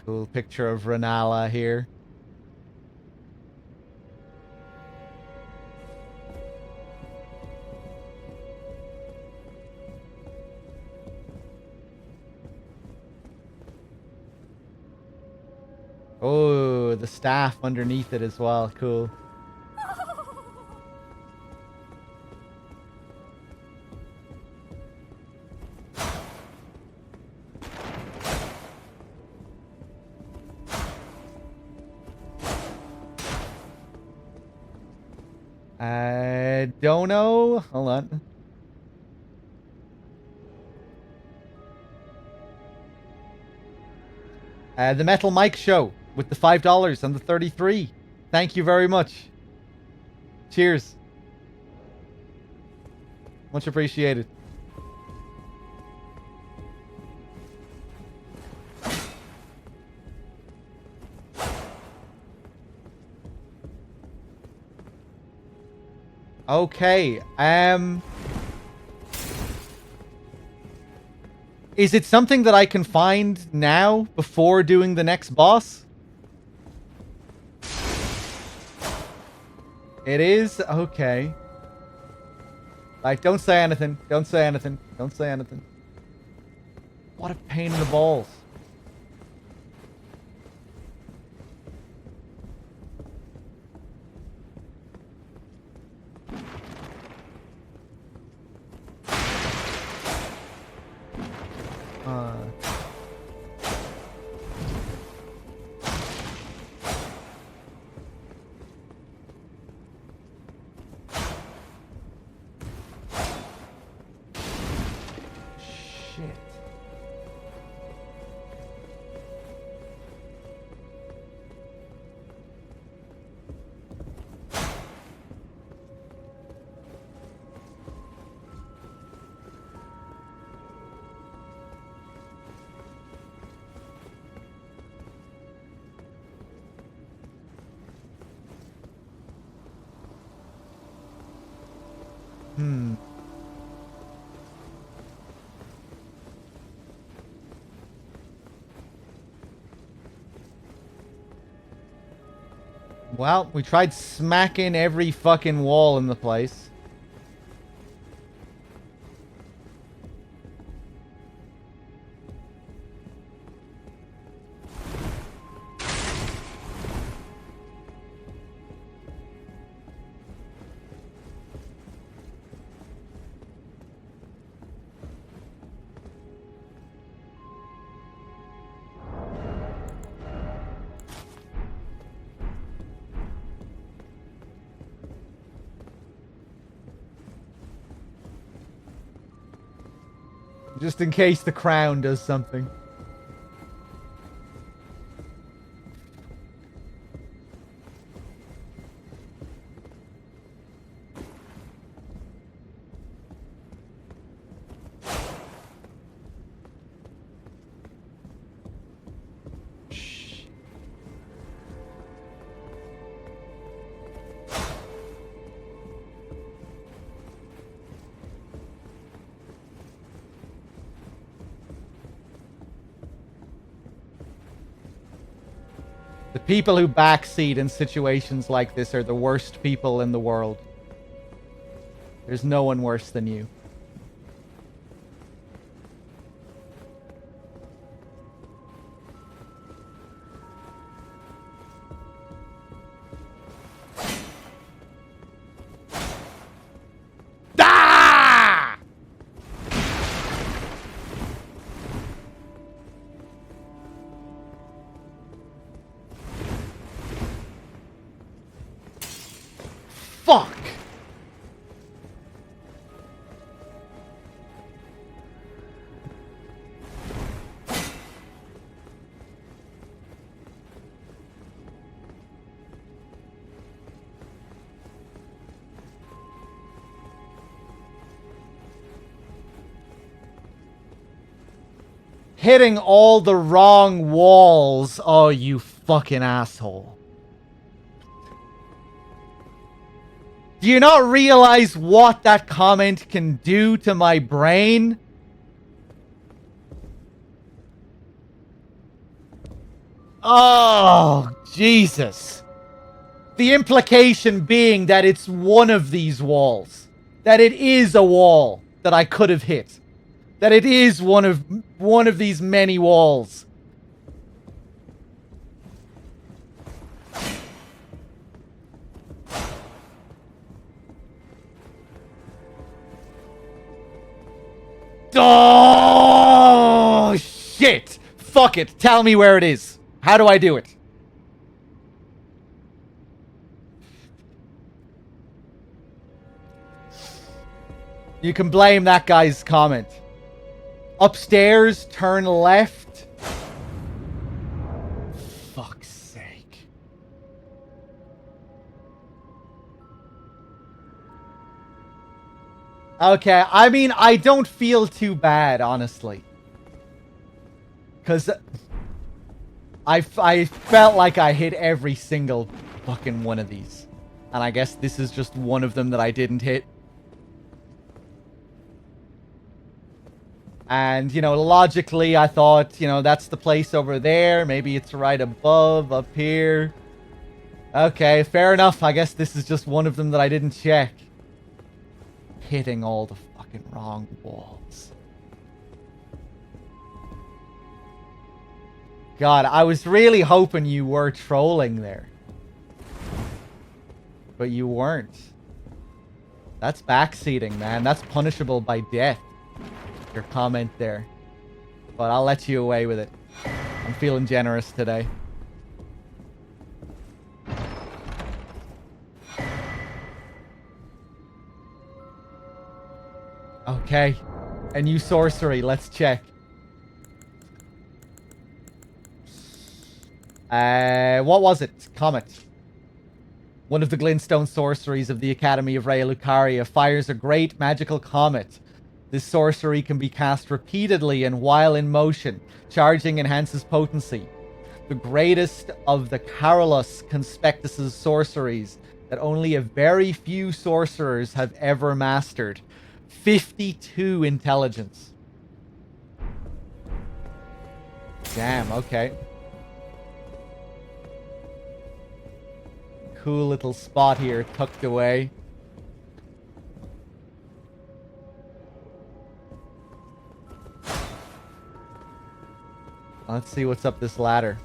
Cool picture of Renala here. Oh, the staff underneath it as well. Cool. I don't know. Hold on. The Metal Mike Show with the $5 and the 33. Thank you very much. Cheers. Much appreciated. Okay. Is it something that I can find now before doing the next boss? It is? Okay. Like, don't say anything. Don't say anything. Don't say anything. What a pain in the balls. Shit. Well, we tried smacking every fucking wall in the place. Just in case the crown does something. The people who backseat in situations like this are the worst people in the world. There's no one worse than you. Ah! Fuck! Hitting all the wrong walls. Oh, you fucking asshole. Do you not realize what that comment can do to my brain? Oh, Jesus. The implication being that it's one of these walls. That it is a wall that I could have hit. That it is one of these many walls. Oh, shit. Fuck it. Tell me where it is. How do I do it? You can blame that guy's comment. Upstairs, turn left. Fuck's sake. Okay, I mean, I don't feel too bad, honestly. Because I felt like I hit every single fucking one of these. And I guess this is just one of them that I didn't hit. And, you know, logically, I thought, you know, that's the place over there. Maybe it's right above, up here. Okay, fair enough. I guess this is just one of them that I didn't check. Hitting all the fucking wrong walls. God, I was really hoping you were trolling there. But you weren't. That's backseating, man. That's punishable by death. Your comment there. But I'll let you away with it. I'm feeling generous today. Okay. A new sorcery. Let's check. What was it? Comet. One of the glintstone sorceries of the Academy of Raya Lucaria fires a great magical comet. This sorcery can be cast repeatedly and while in motion. Charging enhances potency. The greatest of the Carolus Conspectus's sorceries that only a very few sorcerers have ever mastered. 52 intelligence. Damn, okay. Cool little spot here, tucked away. Let's see what's up this ladder.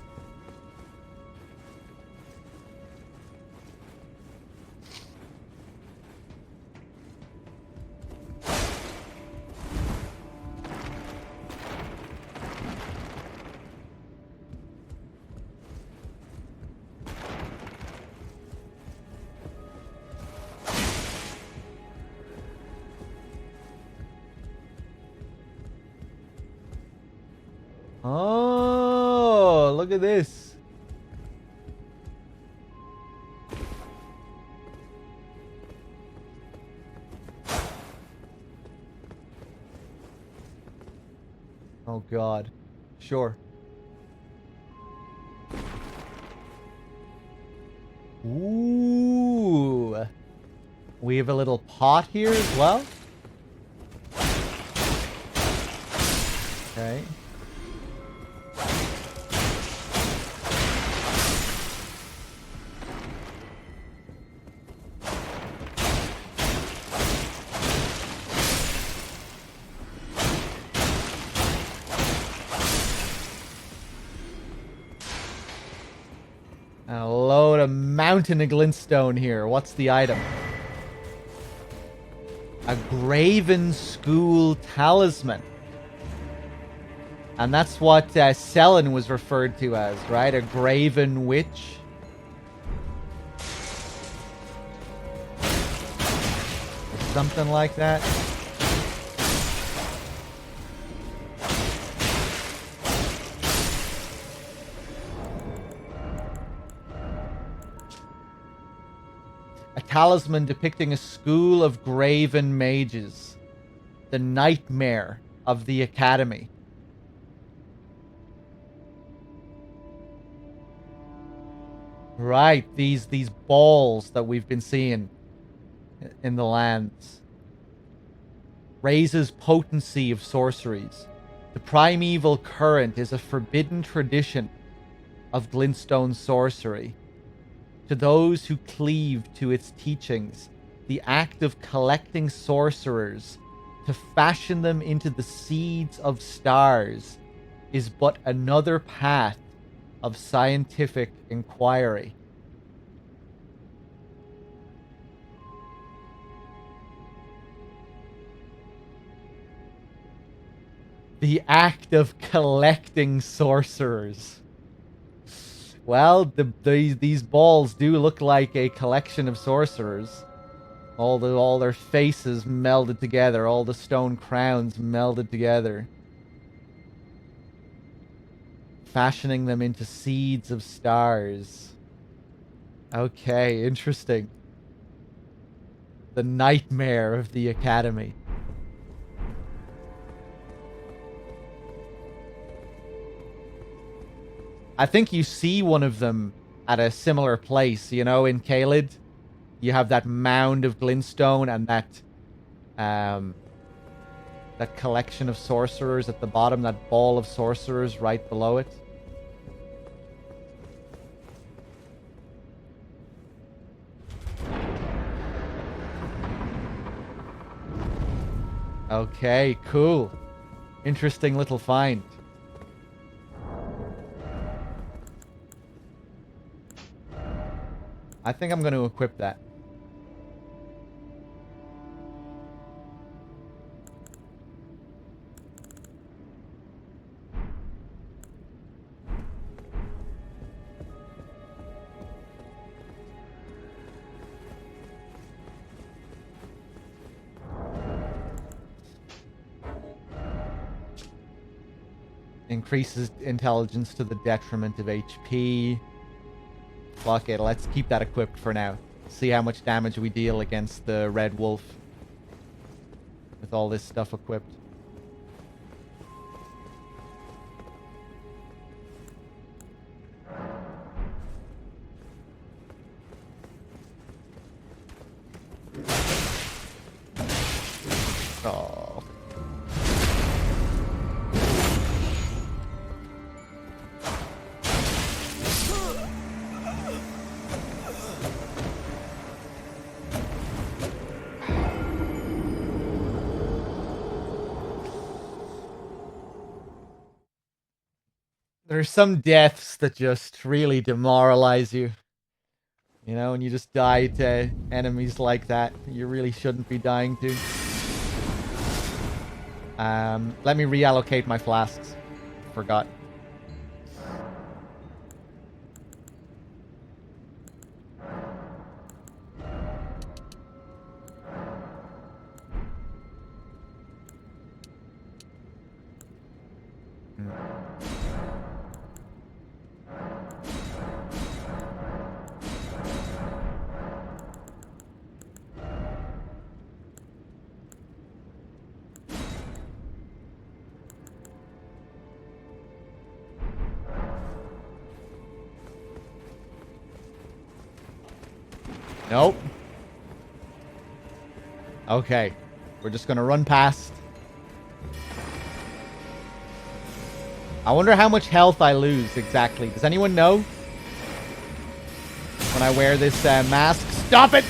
Oh, look at this. Oh God. Sure. Ooh. We have a little pot here as well. Okay. A load of mountain of glintstone here. What's the item? A graven school talisman. And that's what Selen was referred to as, right? A graven witch. Or something like that. A talisman depicting a school of graven mages. The nightmare of the academy. Right, these balls that we've been seeing in the lands. Raises potency of sorceries. The primeval current is a forbidden tradition of glintstone sorcery. To those who cleave to its teachings, the act of collecting sorcerers to fashion them into the seeds of stars is but another path of scientific inquiry. The act of collecting sorcerers. Well, these balls do look like a collection of sorcerers. All their faces melded together, all the stone crowns melded together, fashioning them into seeds of stars. Okay, interesting. The nightmare of the Academy. I think you see one of them at a similar place, you know, in Caelid. You have that mound of glintstone and that collection of sorcerers at the bottom, that ball of sorcerers right below it. Okay, cool. Interesting little find. I think I'm going to equip that. Increases intelligence to the detriment of HP. Fuck it, let's keep that equipped for now. See how much damage we deal against the Red Wolf with all this stuff equipped. Oh. There's some deaths that just really demoralize you. You know, and you just die to enemies like that you really shouldn't be dying to. Let me reallocate my flasks. Forgot. Nope. Okay. We're just gonna run past. I wonder how much health I lose exactly. Does anyone know? When I wear this mask. Stop it!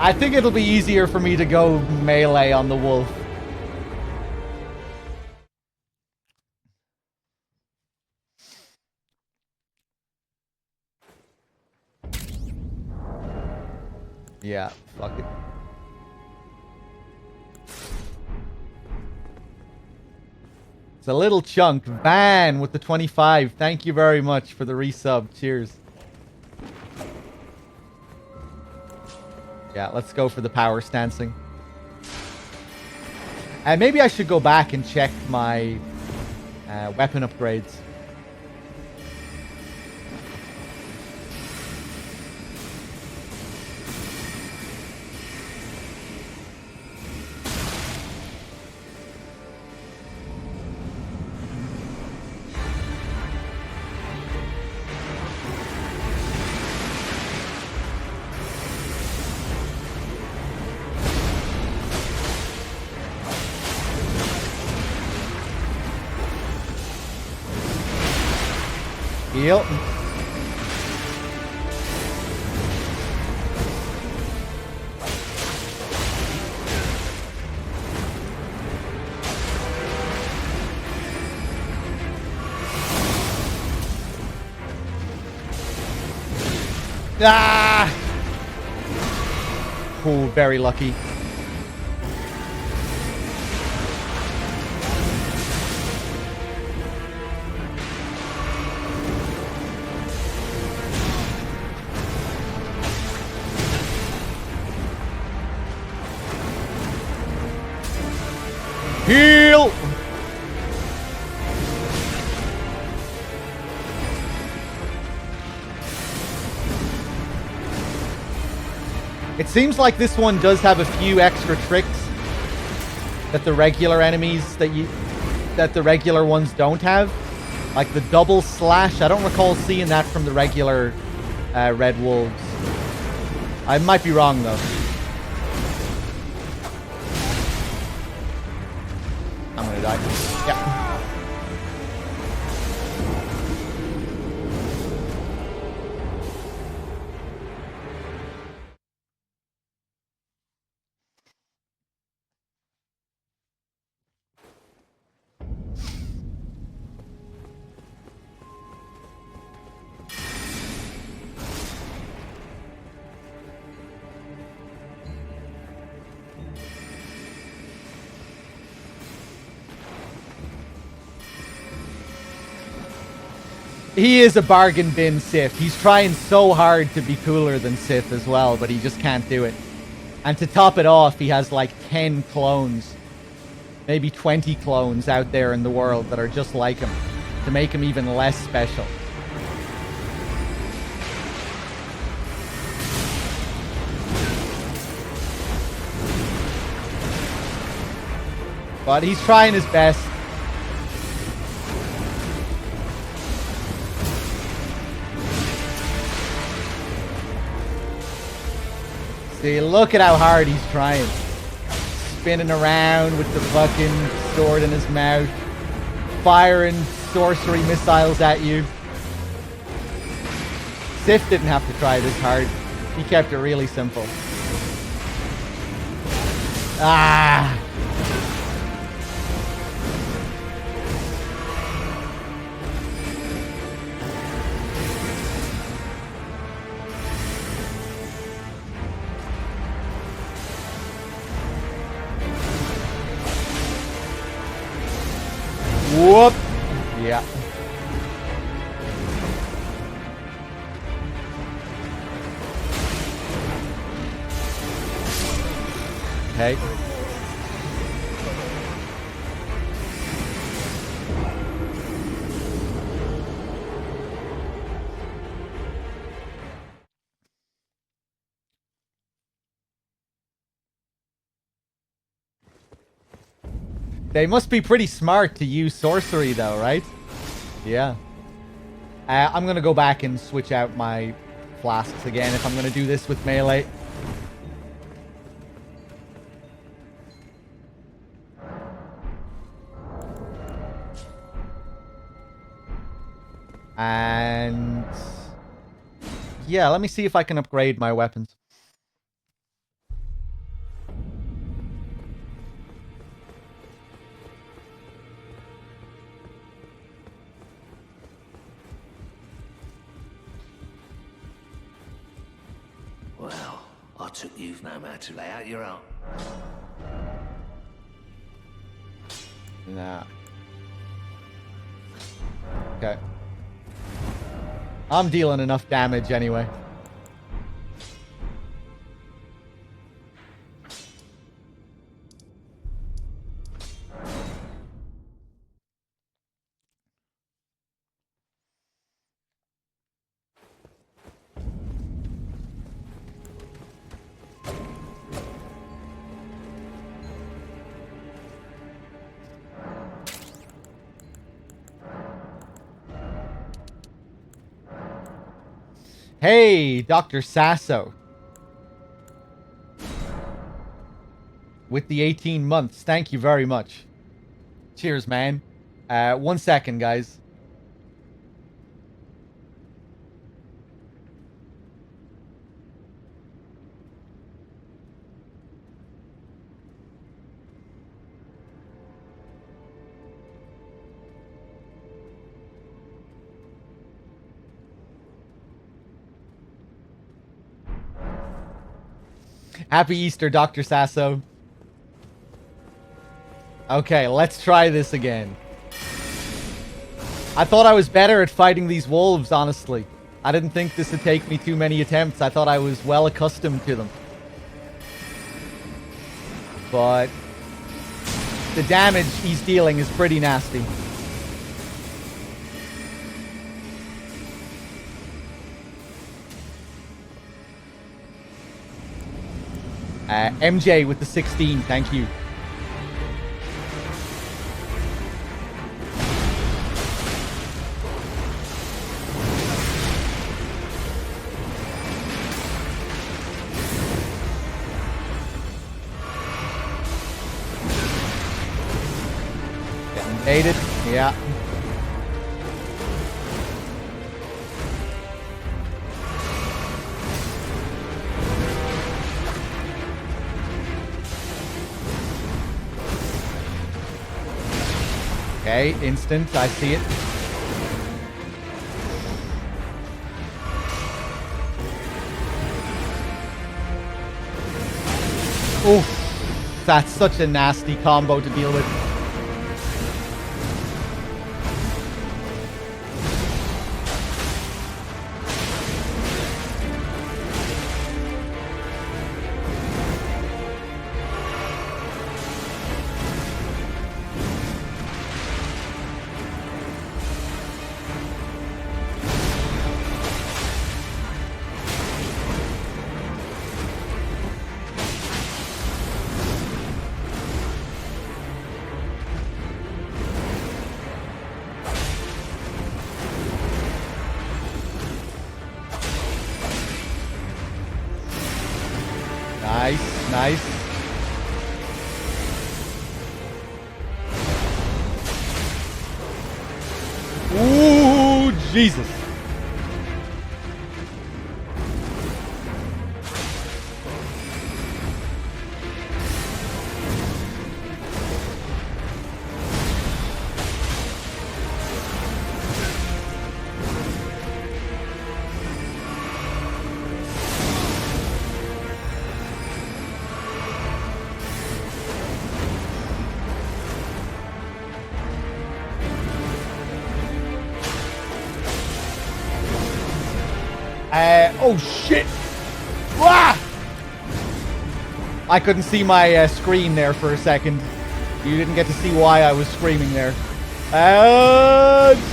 I think it'll be easier for me to go melee on the wolf. Yeah, fuck it. It's a little chunk. Van with the 25. Thank you very much for the resub. Cheers. Yeah, let's go for the power stancing. And maybe I should go back and check my weapon upgrades. Heal. Ah! Oh, very lucky. Heal! It seems like this one does have a few extra tricks that the regular enemies that the regular ones don't have. Like the double slash. I don't recall seeing that from the regular Red Wolves. I might be wrong though. I'm gonna die. Yeah. He is a bargain bin Sith. He's trying so hard to be cooler than Sith as well, but he just can't do it. And to top it off, he has like 10 clones. Maybe 20 clones out there in the world that are just like him. To make him even less special. But he's trying his best. See, look at how hard he's trying. Spinning around with the fucking sword in his mouth. Firing sorcery missiles at you. Sif didn't have to try this hard. He kept it really simple. Ah! Whoop! Yeah. Okay. They must be pretty smart to use sorcery though, right? Yeah. I'm gonna go back and switch out my flasks again if I'm gonna do this with melee. And yeah, let me see if I can upgrade my weapons. Well, I took you've no man to lay out your own. Nah. Okay. I'm dealing enough damage anyway. Hey, Dr. Sasso. With the 18 months. Thank you very much. Cheers, man. 1 second, guys. Happy Easter, Dr. Sasso. Okay, let's try this again. I thought I was better at fighting these wolves, honestly. I didn't think this would take me too many attempts. I thought I was well accustomed to them. But the damage he's dealing is pretty nasty. MJ with the 16, thank you. Getting baited, yeah. Okay, instant, I see it. Oof, that's such a nasty combo to deal with. Nice, nice. Ooh, Jesus. Oh shit! Ah! I couldn't see my screen there for a second. You didn't get to see why I was screaming there.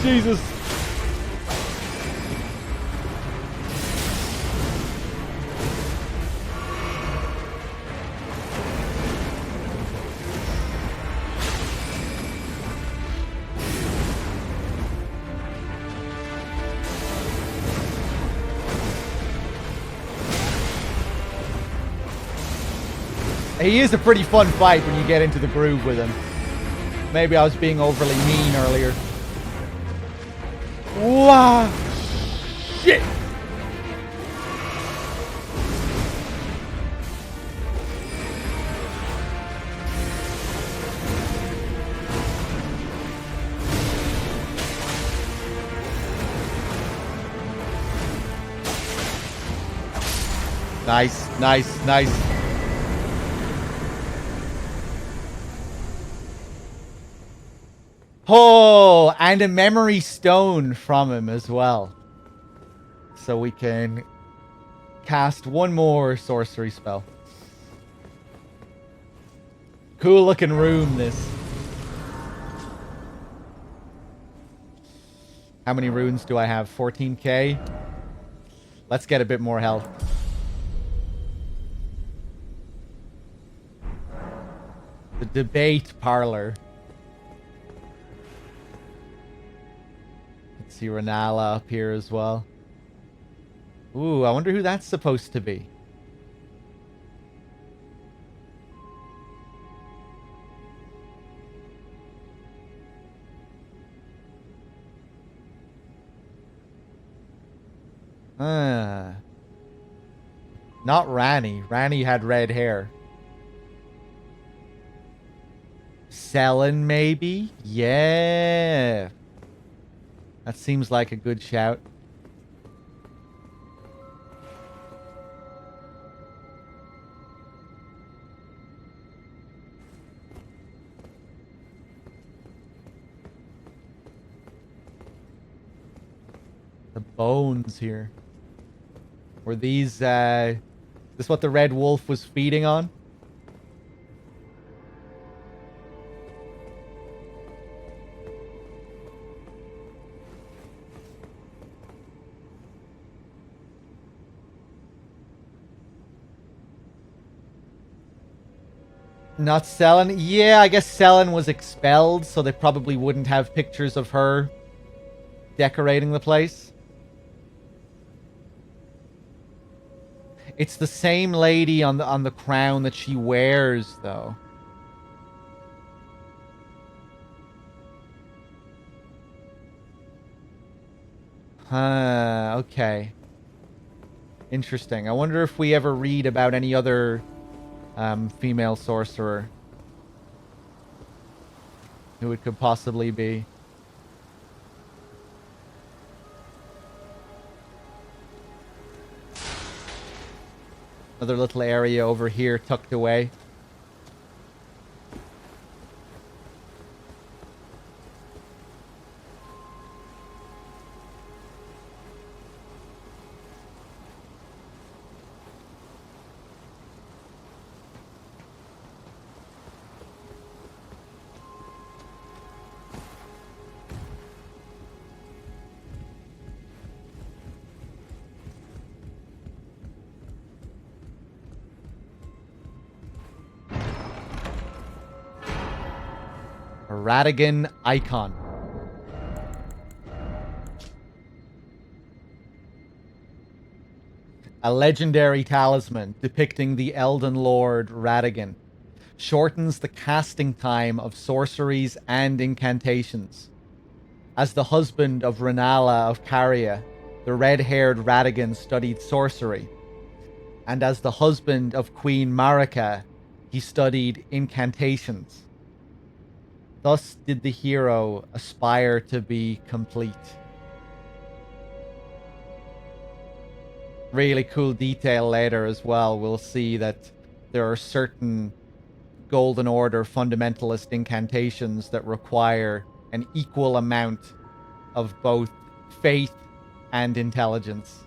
Jesus. He is a pretty fun fight when you get into the groove with him. Maybe I was being overly mean earlier. Wow! Shit! Nice, nice, nice. Oh, and a memory stone from him as well. So we can cast one more sorcery spell. Cool looking room, this. How many runes do I have? 14k? Let's get a bit more health. The debate parlor. See Renala up here as well. Ooh, I wonder who that's supposed to be. Not Rani. Rani had red hair. Selen, maybe? Yeah. That seems like a good shout. The bones here. Were these, this what the red wolf was feeding on? Not Selen? Yeah, I guess Selen was expelled, so they probably wouldn't have pictures of her decorating the place. It's the same lady on the crown that she wears, though. Huh, okay. Interesting. I wonder if we ever read about any other female sorcerer. Who it could possibly be. Another little area over here tucked away. A Radigan icon. A legendary talisman depicting the Elden Lord Radigan. Shortens the casting time of sorceries and incantations. As the husband of Renala of Caria, the red-haired Radigan studied sorcery. And as the husband of Queen Marika, he studied incantations. Thus did the hero aspire to be complete. Really cool detail later as well. We'll see that there are certain Golden Order fundamentalist incantations that require an equal amount of both faith and intelligence.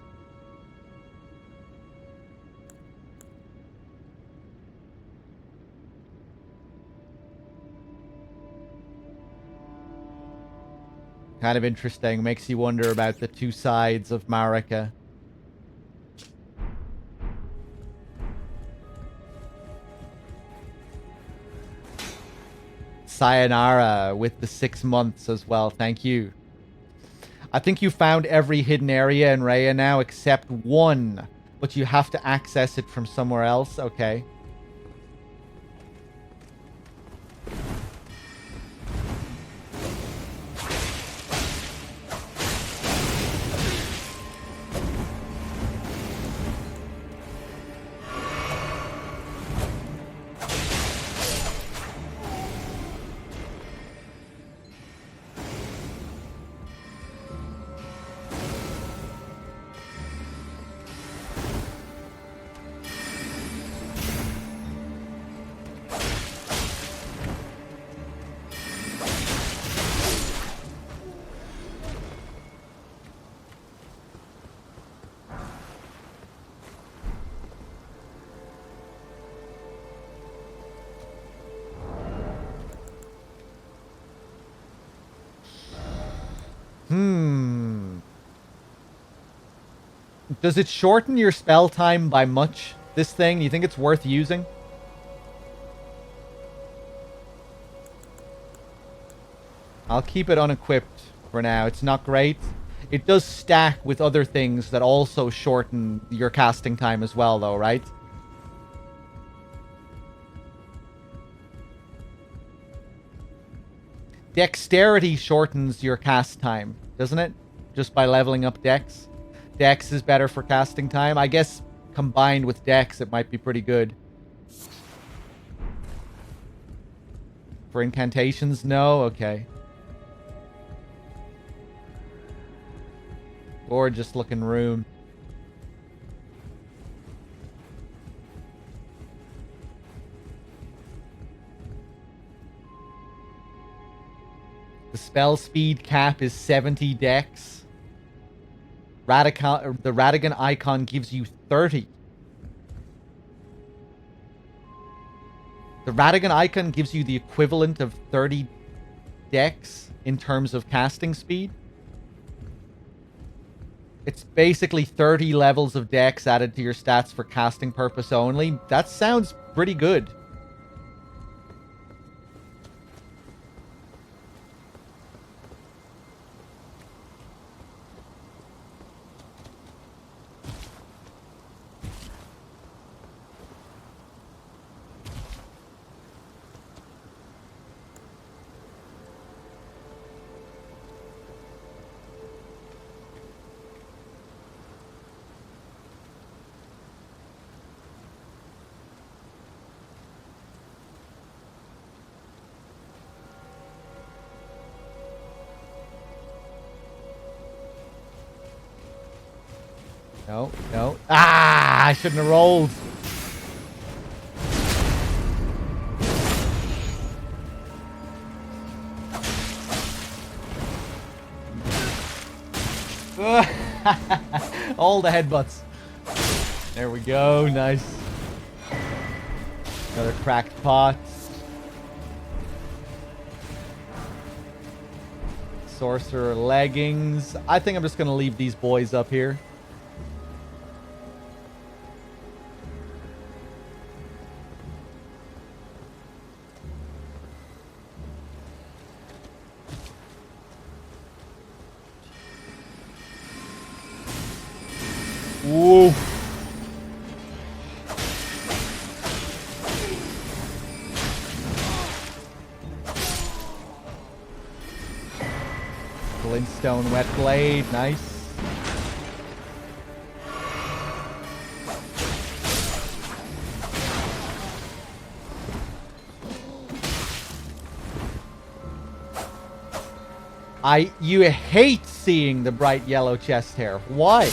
Kind of interesting. Makes you wonder about the two sides of Marika. Sayonara with the 6 months as well. Thank you. I think you found every hidden area in Raya now except one, but you have to access it from somewhere else. Okay. Does it shorten your spell time by much, this thing? Do you think it's worth using? I'll keep it unequipped for now. It's not great. It does stack with other things that also shorten your casting time as well, though, right? Dexterity shortens your cast time, doesn't it? Just by leveling up Dex. Dex is better for casting time. I guess combined with Dex, it might be pretty good. For incantations, no? Okay. Gorgeous looking room. The spell speed cap is 70 Dex. The Radigan icon gives you 30. The Radigan icon gives you the equivalent of 30 dex in terms of casting speed. It's basically 30 levels of dex added to your stats for casting purpose only. That sounds pretty good. No, no. Ah, I shouldn't have rolled. All the headbutts. There we go. Nice. Another cracked pot. Sorcerer leggings. I think I'm just going to leave these boys up here. Whoa. Glintstone wet blade, nice. You hate seeing the bright yellow chest hair. Why?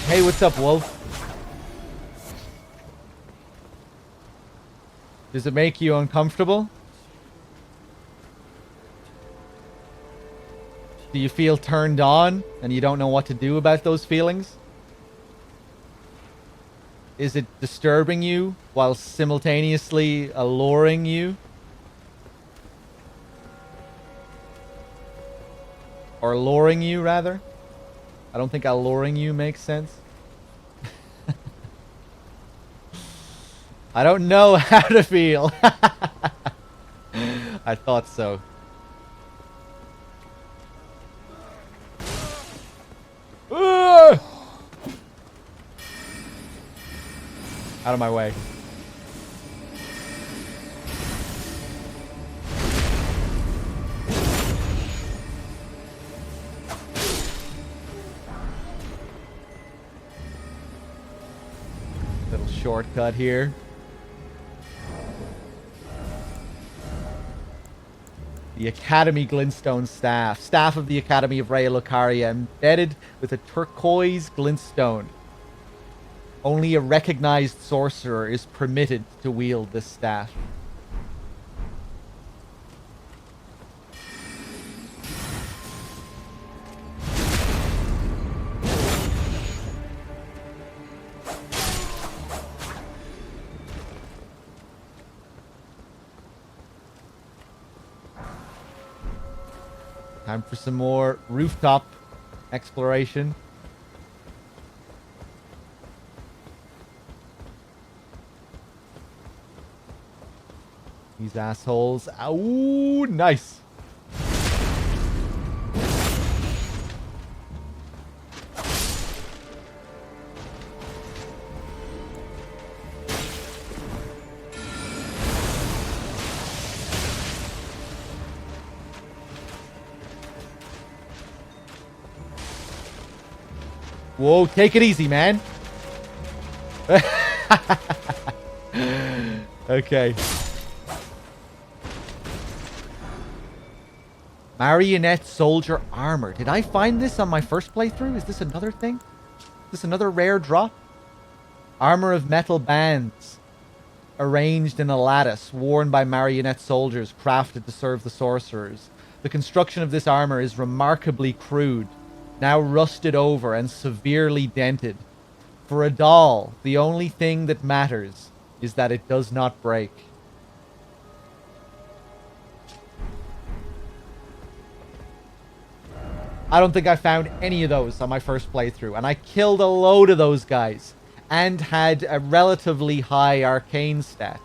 Hey, what's up, Wolf? Does it make you uncomfortable? Do you feel turned on and you don't know what to do about those feelings? Is it disturbing you while simultaneously alluring you? Or luring you, rather? I don't think alluring you makes sense. I don't know how to feel. I thought so. Out of my way. Little shortcut here. The Academy Glintstone Staff. Staff of the Academy of Raya Lucaria, embedded with a turquoise glintstone. Only a recognized sorcerer is permitted to wield this staff. Time for some more rooftop exploration. These assholes. Ow, nice. Whoa, take it easy, man. Okay. Marionette Soldier Armor. Did I find this on my first playthrough? Is this another thing? Is this another rare drop? Armor of Metal Bands. arranged in a lattice worn by marionette soldiers crafted to serve the sorcerers. The construction of this armor is remarkably crude, now rusted over and severely dented. For a doll, the only thing that matters is that it does not break. I don't think I found any of those on my first playthrough, and I killed a load of those guys and had a relatively high arcane stat.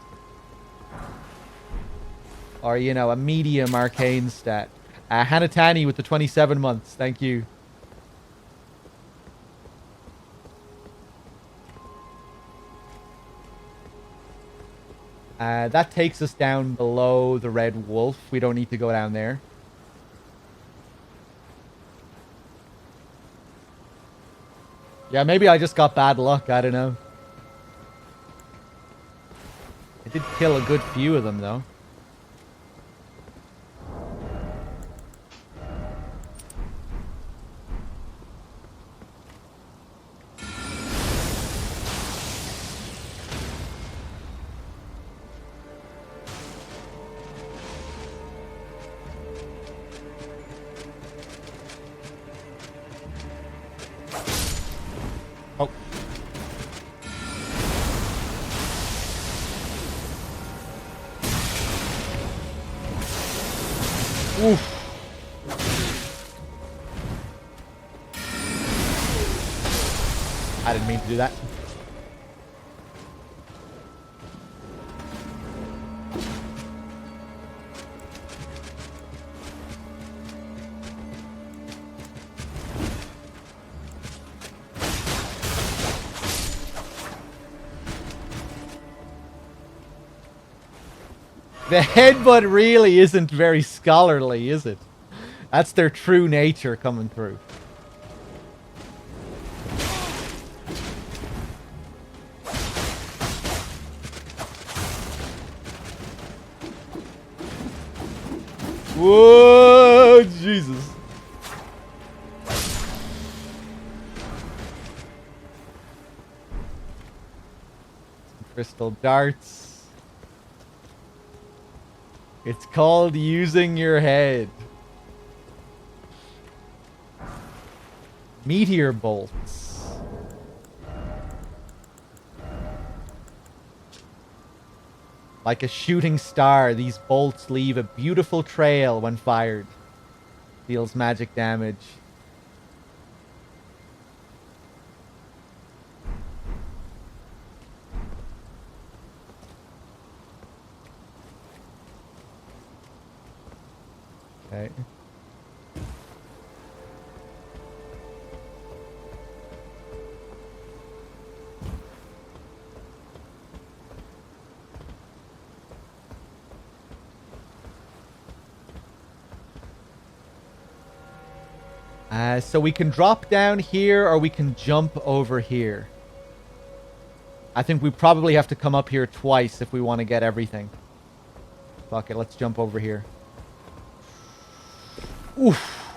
Or, you know, a medium arcane stat. Hanatani with the 27 months. Thank you. That takes us down below the Red Wolf. We don't need to go down there. Yeah, maybe I just got bad luck. I don't know. I did kill a good few of them, though. Oh. Oof. I didn't mean to do that. The headbutt really isn't very scholarly, is it? That's their true nature coming through. Whoa, Jesus. Crystal darts. It's called using your head. Meteor bolts. Like a shooting star, these bolts leave a beautiful trail when fired. Deals magic damage. Okay. So we can drop down here or we can jump over here. I think we probably have to come up here twice if we want to get everything. Fuck it, let's jump over here. Oof.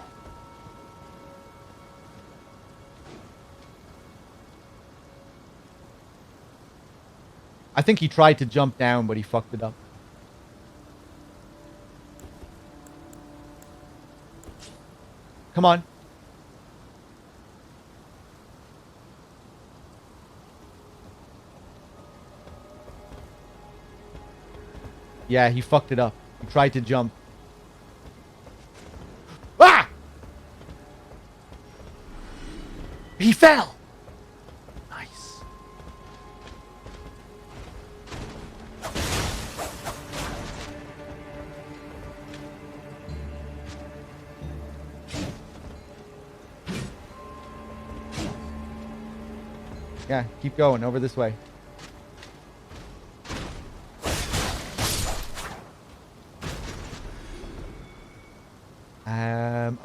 I think he tried to jump down, but he fucked it up. Come on. Yeah, he fucked it up. He tried to jump. Ah! He fell! Nice. Yeah, keep going over this way.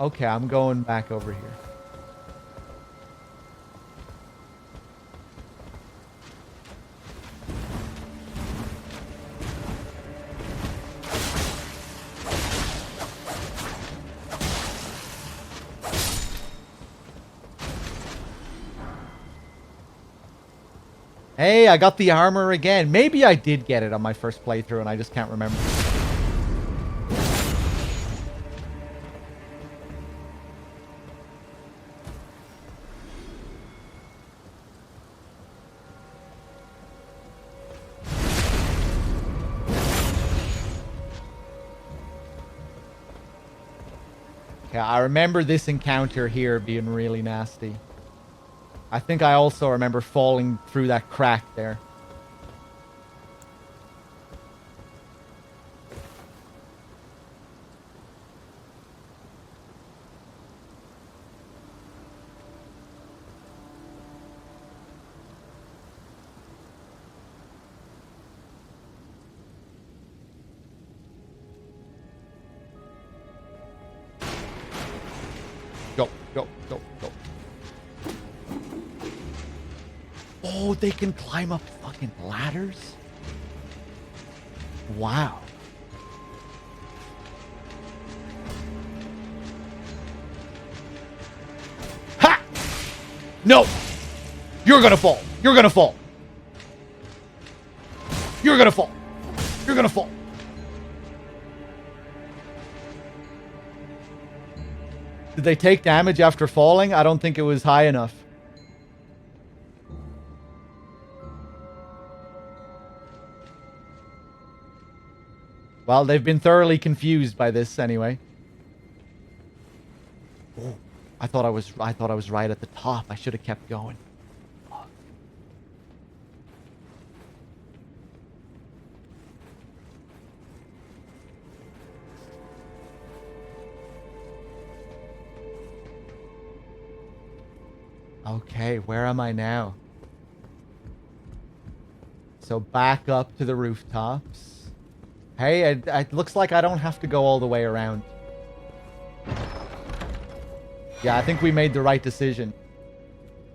Okay, I'm going back over here. Hey, I got the armor again. Maybe I did get it on my first playthrough and I just can't remember. Yeah, I remember this encounter here being really nasty. I think I also remember falling through that crack there. Go, go, go, go. Oh, they can climb up fucking ladders? Wow. Ha! No! You're gonna fall. You're gonna fall. You're gonna fall. You're gonna fall. Did they take damage after falling? I don't think it was high enough. Well, they've been thoroughly confused by this anyway. Oh, I thought I was right at the top. I should have kept going. Okay, where am I now? So back up to the rooftops. Hey, it looks like I don't have to go all the way around. Yeah, I think we made the right decision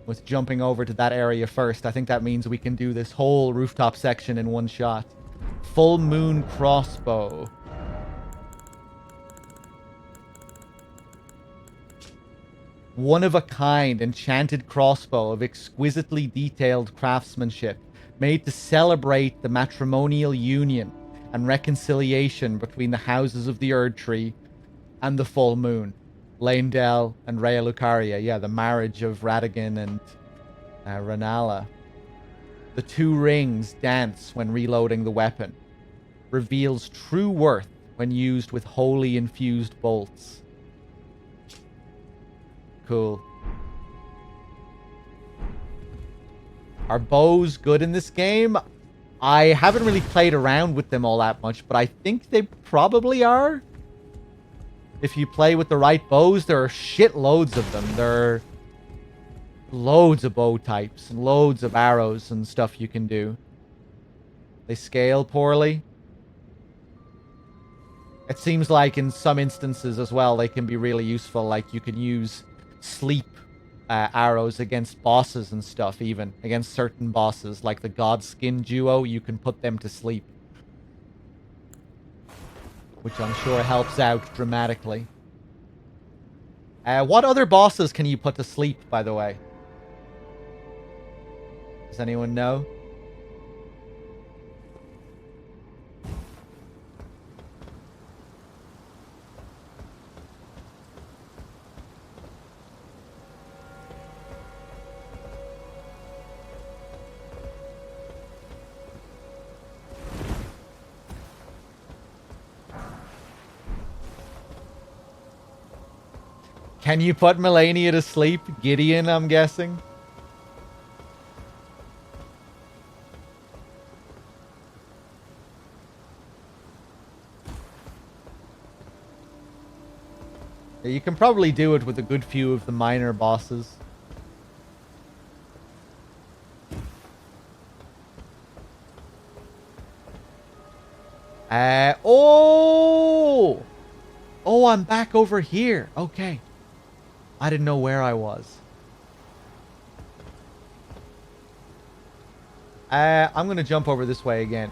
with jumping over to that area first. I think that means we can do this whole rooftop section in one shot. Full moon crossbow. One of a kind enchanted crossbow of exquisitely detailed craftsmanship, made to celebrate the matrimonial union and reconciliation between the houses of the Erd Tree and the full moon. Laendel and Rhea Lucaria. Yeah, the marriage of Radagon and Renala. The two rings dance when reloading the weapon. Reveals true worth when used with wholly infused bolts. Cool. Are bows good in this game? I haven't really played around with them all that much, but I think they probably are. If you play with the right bows, there are shitloads of them. There are loads of bow types and loads of arrows and stuff you can do. They scale poorly. It seems like in some instances as well, they can be really useful. Like you can use sleep arrows against bosses and stuff, even against certain bosses like the Godskin duo. You can put them to sleep, which I'm sure helps out dramatically. What other bosses can you put to sleep, by the way? Does anyone know? Can you put Melania to sleep? Gideon, I'm guessing. Yeah, you can probably do it with a good few of the minor bosses. Oh! Oh, I'm back over here. Okay. I didn't know where I was. I'm gonna jump over this way again.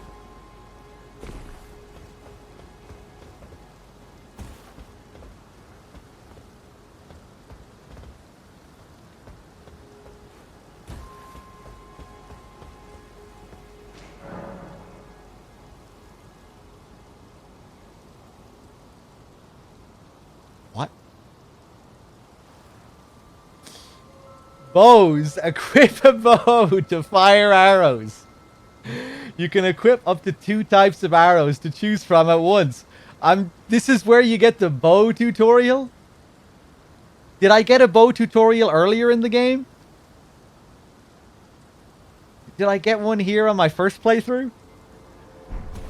What? Bows. Equip a bow to fire arrows. You can equip up to 2 types of arrows to choose from at once. This is where you get the bow tutorial? Did I get a bow tutorial earlier in the game? Did I get one here on my first playthrough?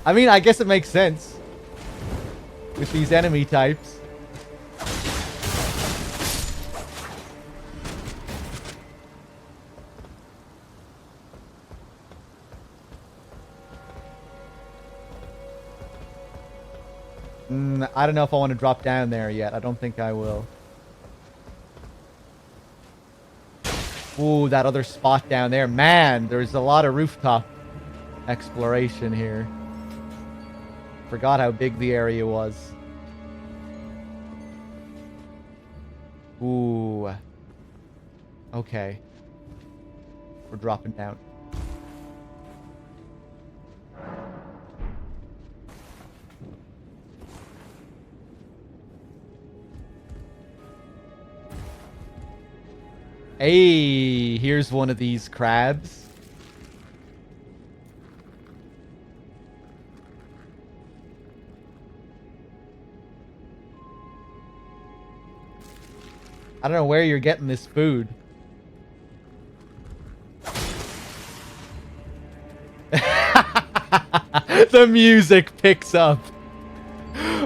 I mean, I guess it makes sense with these enemy types. I don't know if I want to drop down there yet. I don't think I will. Ooh, that other spot down there. Man, there's a lot of rooftop exploration here. Forgot how big the area was. Ooh. Okay. We're dropping down. Hey, here's one of these crabs. I don't know where you're getting this food. The music picks up.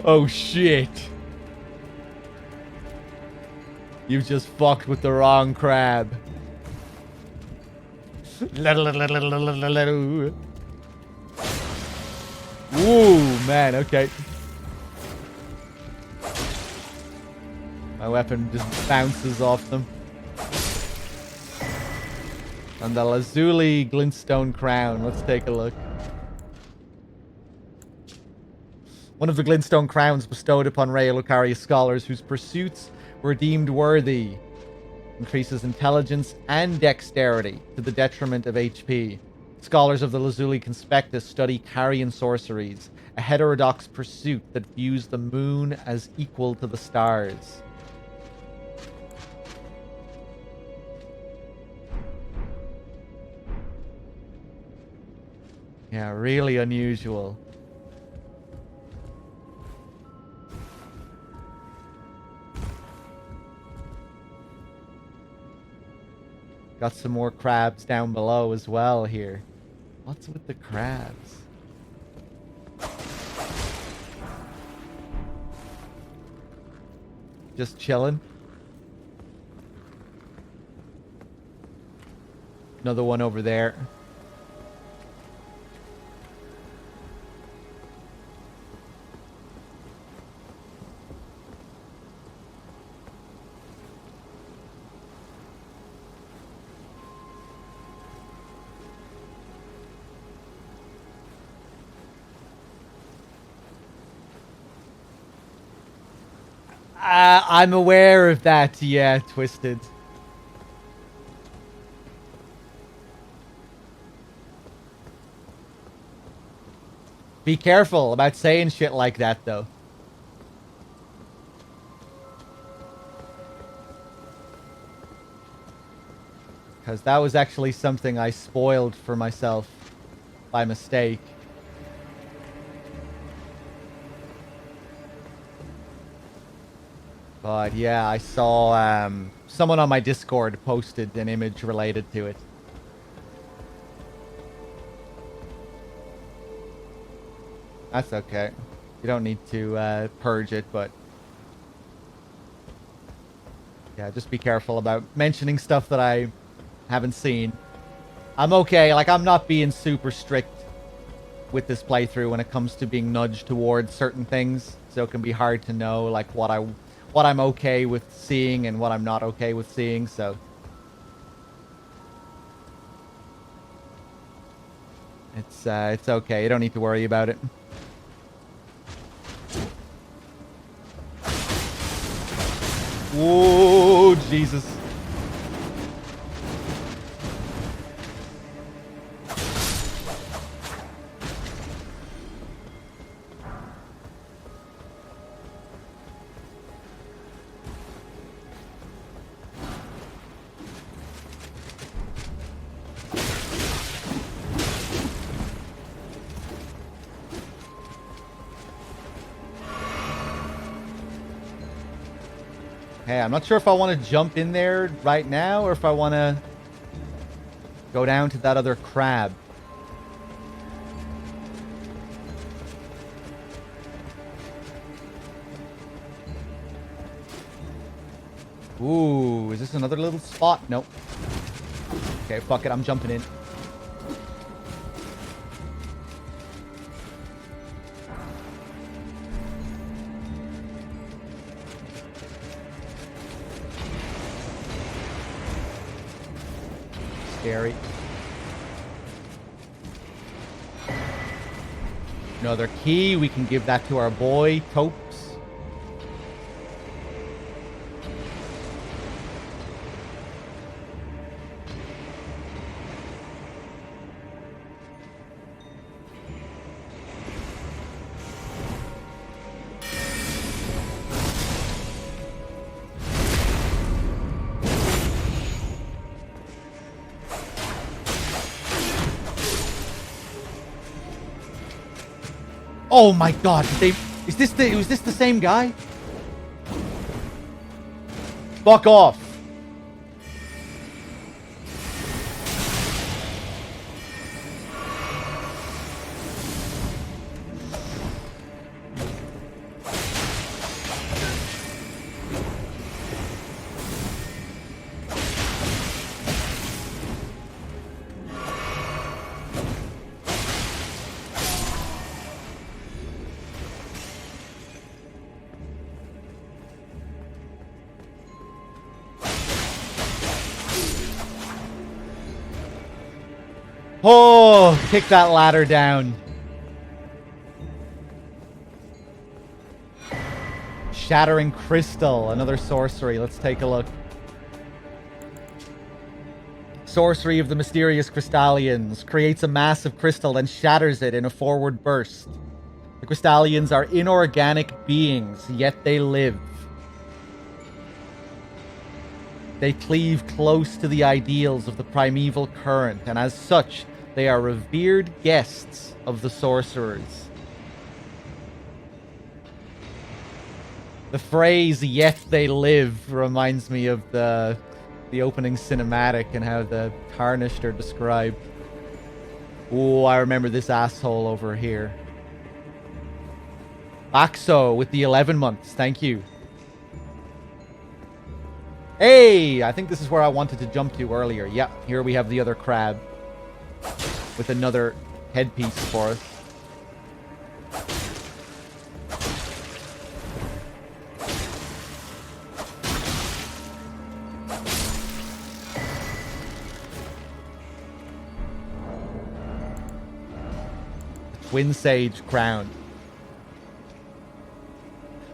Oh shit. You've just fucked with the wrong crab. Ooh, man, okay. My weapon just bounces off them. And the Lazuli glintstone crown. Let's take a look. One of the glintstone crowns bestowed upon Raya Lucaria scholars whose pursuits were deemed worthy. Increases intelligence and dexterity to the detriment of HP. Scholars of the Lazuli Conspectus study carrion sorceries, a heterodox pursuit that views the moon as equal to the stars. Yeah, really unusual. Got some more crabs down below as well here. What's with the crabs? Just chilling. Another one over there. I'm aware of that, yeah, Twisted. Be careful about saying shit like that, though. Because that was actually something I spoiled for myself by mistake. But yeah, I saw someone on my Discord posted an image related to it. That's okay. You don't need to purge it, but yeah, just be careful about mentioning stuff that I haven't seen. I'm okay. Like, I'm not being super strict with this playthrough when it comes to being nudged towards certain things, so it can be hard to know like what I'm okay with seeing and what I'm not okay with seeing. So it's okay. You don't need to worry about it. Whoa, Jesus. Okay, I'm not sure if I want to jump in there right now or if I want to go down to that other crab. Ooh, is this another little spot? Nope. Okay, fuck it. I'm jumping in. Scary. Another key. We can give that to our boy, Topes. Oh my god, was this the same guy? Fuck off. Oh, kick that ladder down. Shattering Crystal, another sorcery. Let's take a look. Sorcery of the Mysterious Crystallians. Creates a massive crystal, then shatters it in a forward burst. The Crystallians are inorganic beings, yet they live. They cleave close to the ideals of the primeval current, and as such, they are revered guests of the sorcerers. The phrase, "yet they live," reminds me of the opening cinematic and how the Tarnished are described. Oh, I remember this asshole over here. Baxo with the 11 months, thank you. Hey, I think this is where I wanted to jump to earlier. Yeah, here we have the other crab with another headpiece for us. Twin Sage crown.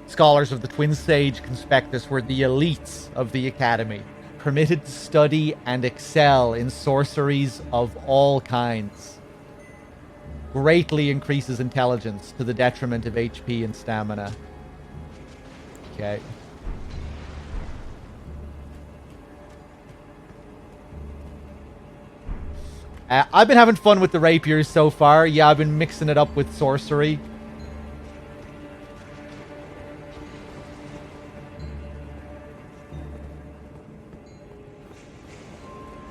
Scholars of the Twin Sage Conspectus were the elites of the Academy, permitted to study and excel in sorceries of all kinds. Greatly increases intelligence to the detriment of HP and stamina. Okay. I've been having fun with the rapiers so far. Yeah, I've been mixing it up with sorcery.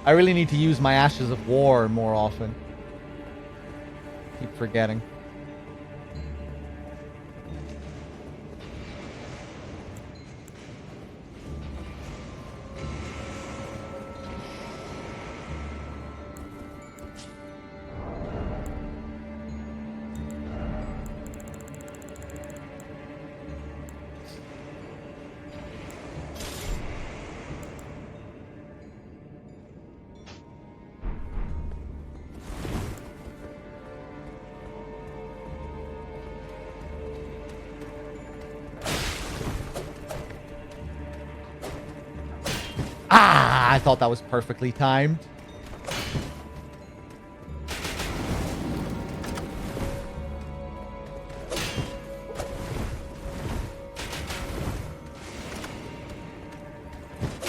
I really need to use my Ashes of War more often. Keep forgetting. Ah, I thought that was perfectly timed.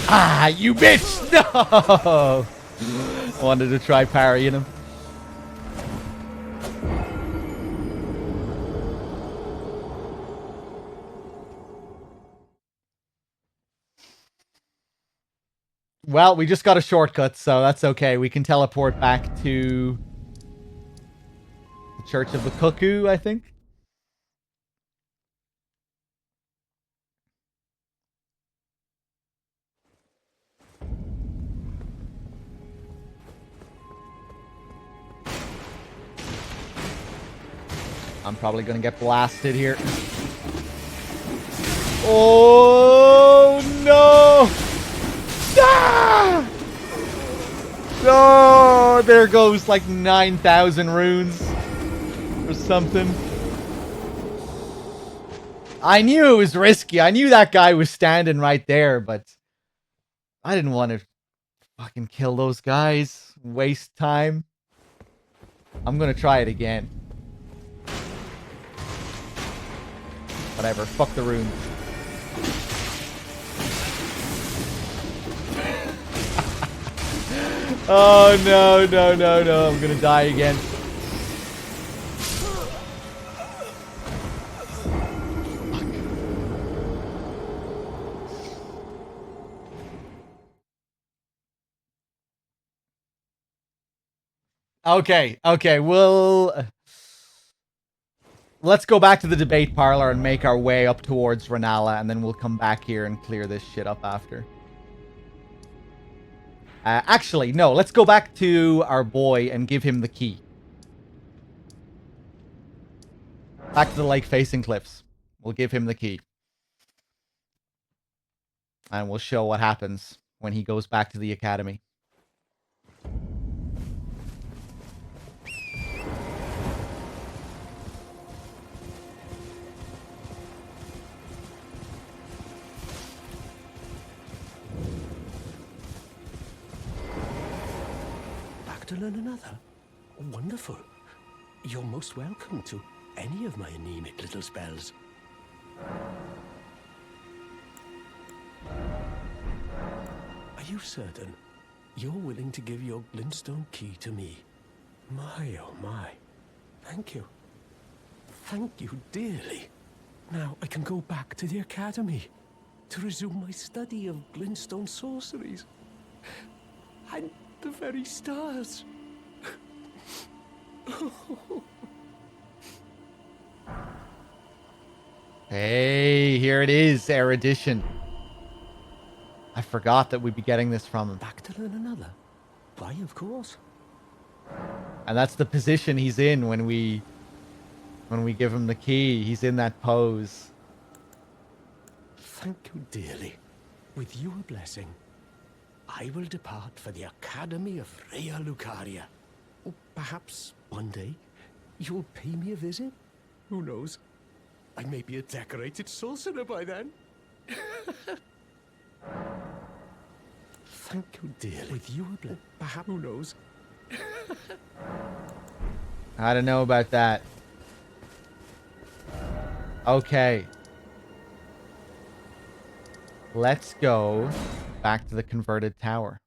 Ah, you bitch! No! Wanted to try parrying him. Well, we just got a shortcut, so that's okay. We can teleport back to the Church of the Cuckoo, I think. I'm probably gonna get blasted here. Oh no! Ah! Oh, there goes like 9,000 runes or something. I knew it was risky. I knew that guy was standing right there, but I didn't want to fucking kill those guys. Waste time. I'm gonna try it again. Whatever. Fuck the runes. Oh no, no, no, no. I'm gonna die again. Okay, okay, let's go back to the debate parlor and make our way up towards Renala, and then we'll come back here and clear this shit up after. Actually, no, let's go back to our boy and give him the key. Back to the lake facing cliffs. We'll give him the key. And we'll show what happens when he goes back to the academy. Back to learn another? Wonderful. You're most welcome to any of my anemic little spells. Are you certain you're willing to give your glintstone key to me? My, oh my. Thank you. Thank you dearly. Now I can go back to the academy to resume my study of glintstone sorceries. And the very stars. Hey, here it is, erudition. I forgot that we'd be getting this from him. Back to learn another? Why, of course. And that's the position he's in when we give him the key. He's in that pose. Thank you dearly. With your blessing, I will depart for the Academy of Rhea Lucaria. Or perhaps one day you'll pay me a visit? Who knows? I may be a decorated sorcerer by then. Thank you dearly. With your blessing, perhaps, who knows? I don't know about that. Okay. Let's go back to the converted tower.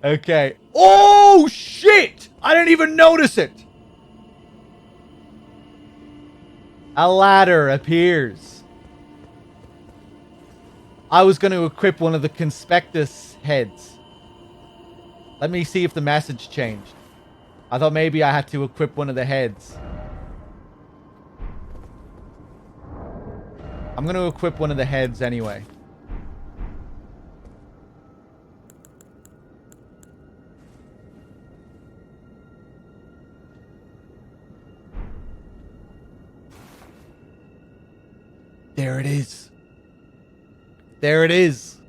Okay. Oh, shit! I didn't even notice it! A ladder appears. I was going to equip one of the conspectus heads. Let me see if the message changed. I thought maybe I had to equip one of the heads. I'm going to equip one of the heads anyway. There it is. There it is.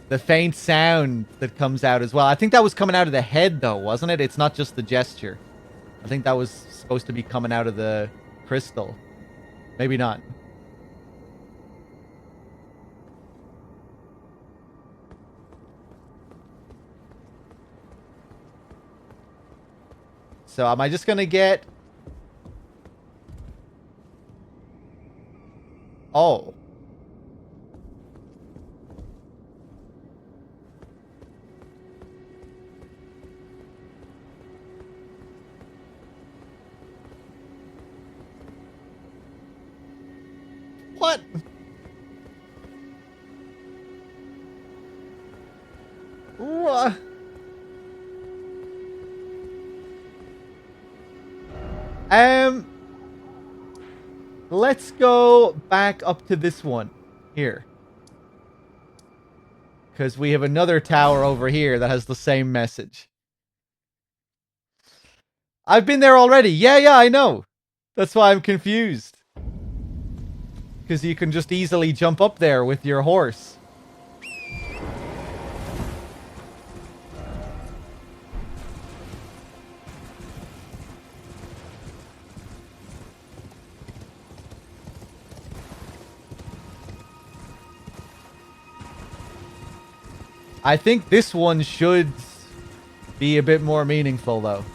The faint sound that comes out as well. I think that was coming out of the head, though, wasn't it? It's not just the gesture. I think that was supposed to be coming out of the crystal. Maybe not. So am I just going to get... Oh. What? What? Let's go back up to this one here. Because we have another tower over here that has the same message. I've been there already. Yeah, I know. That's why I'm confused. Because you can just easily jump up there with your horse. I think this one should be a bit more meaningful, though.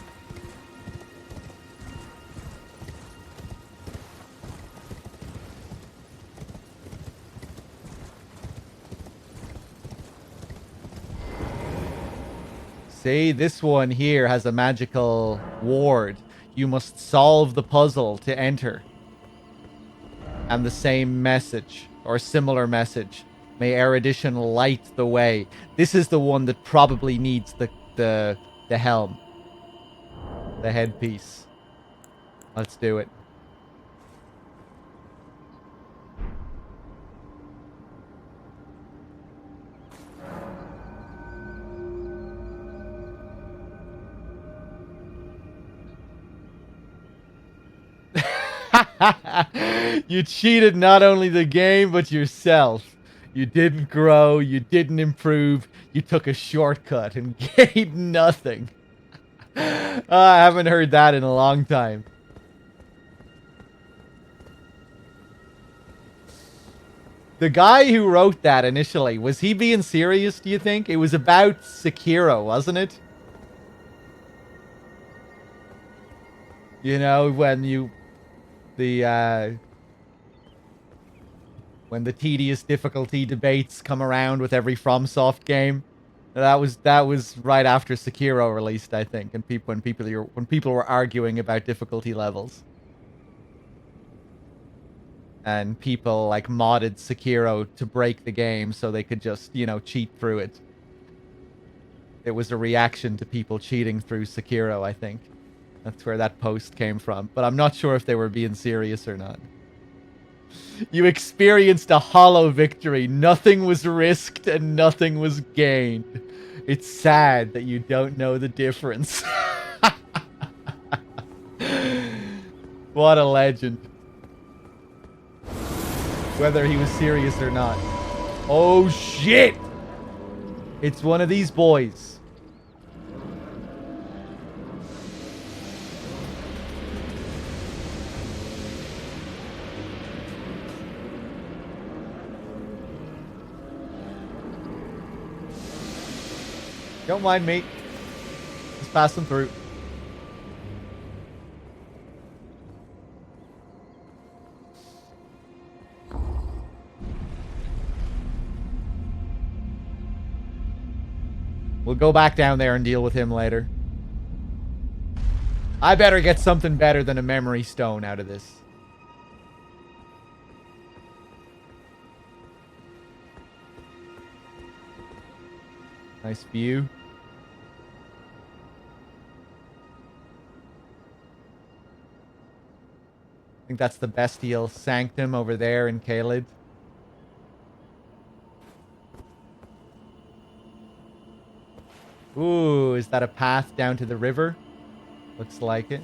See, this one here has a magical ward. You must solve the puzzle to enter. And the same message, or similar message. May erudition light the way. This is the one that probably needs the helm. The headpiece. Let's do it. You cheated not only the game, but yourself. You didn't grow, you didn't improve, you took a shortcut and gained nothing. I haven't heard that in a long time. The guy who wrote that initially, was he being serious, do you think? It was about Sekiro, wasn't it? You know, when the tedious difficulty debates come around with every FromSoft game. That was right after Sekiro released, I think, and when people were arguing about difficulty levels. And people like modded Sekiro to break the game so they could just, you know, cheat through it. It was a reaction to people cheating through Sekiro, I think. That's where that post came from. But I'm not sure if they were being serious or not. You experienced a hollow victory. Nothing was risked and nothing was gained. It's sad that you don't know the difference. What a legend. Whether he was serious or not. Oh shit! It's one of these boys. Don't mind me. Just passing through. We'll go back down there and deal with him later. I better get something better than a memory stone out of this. Nice view. I think that's the Bestial Sanctum over there in Caelid. Ooh, is that a path down to the river? Looks like it.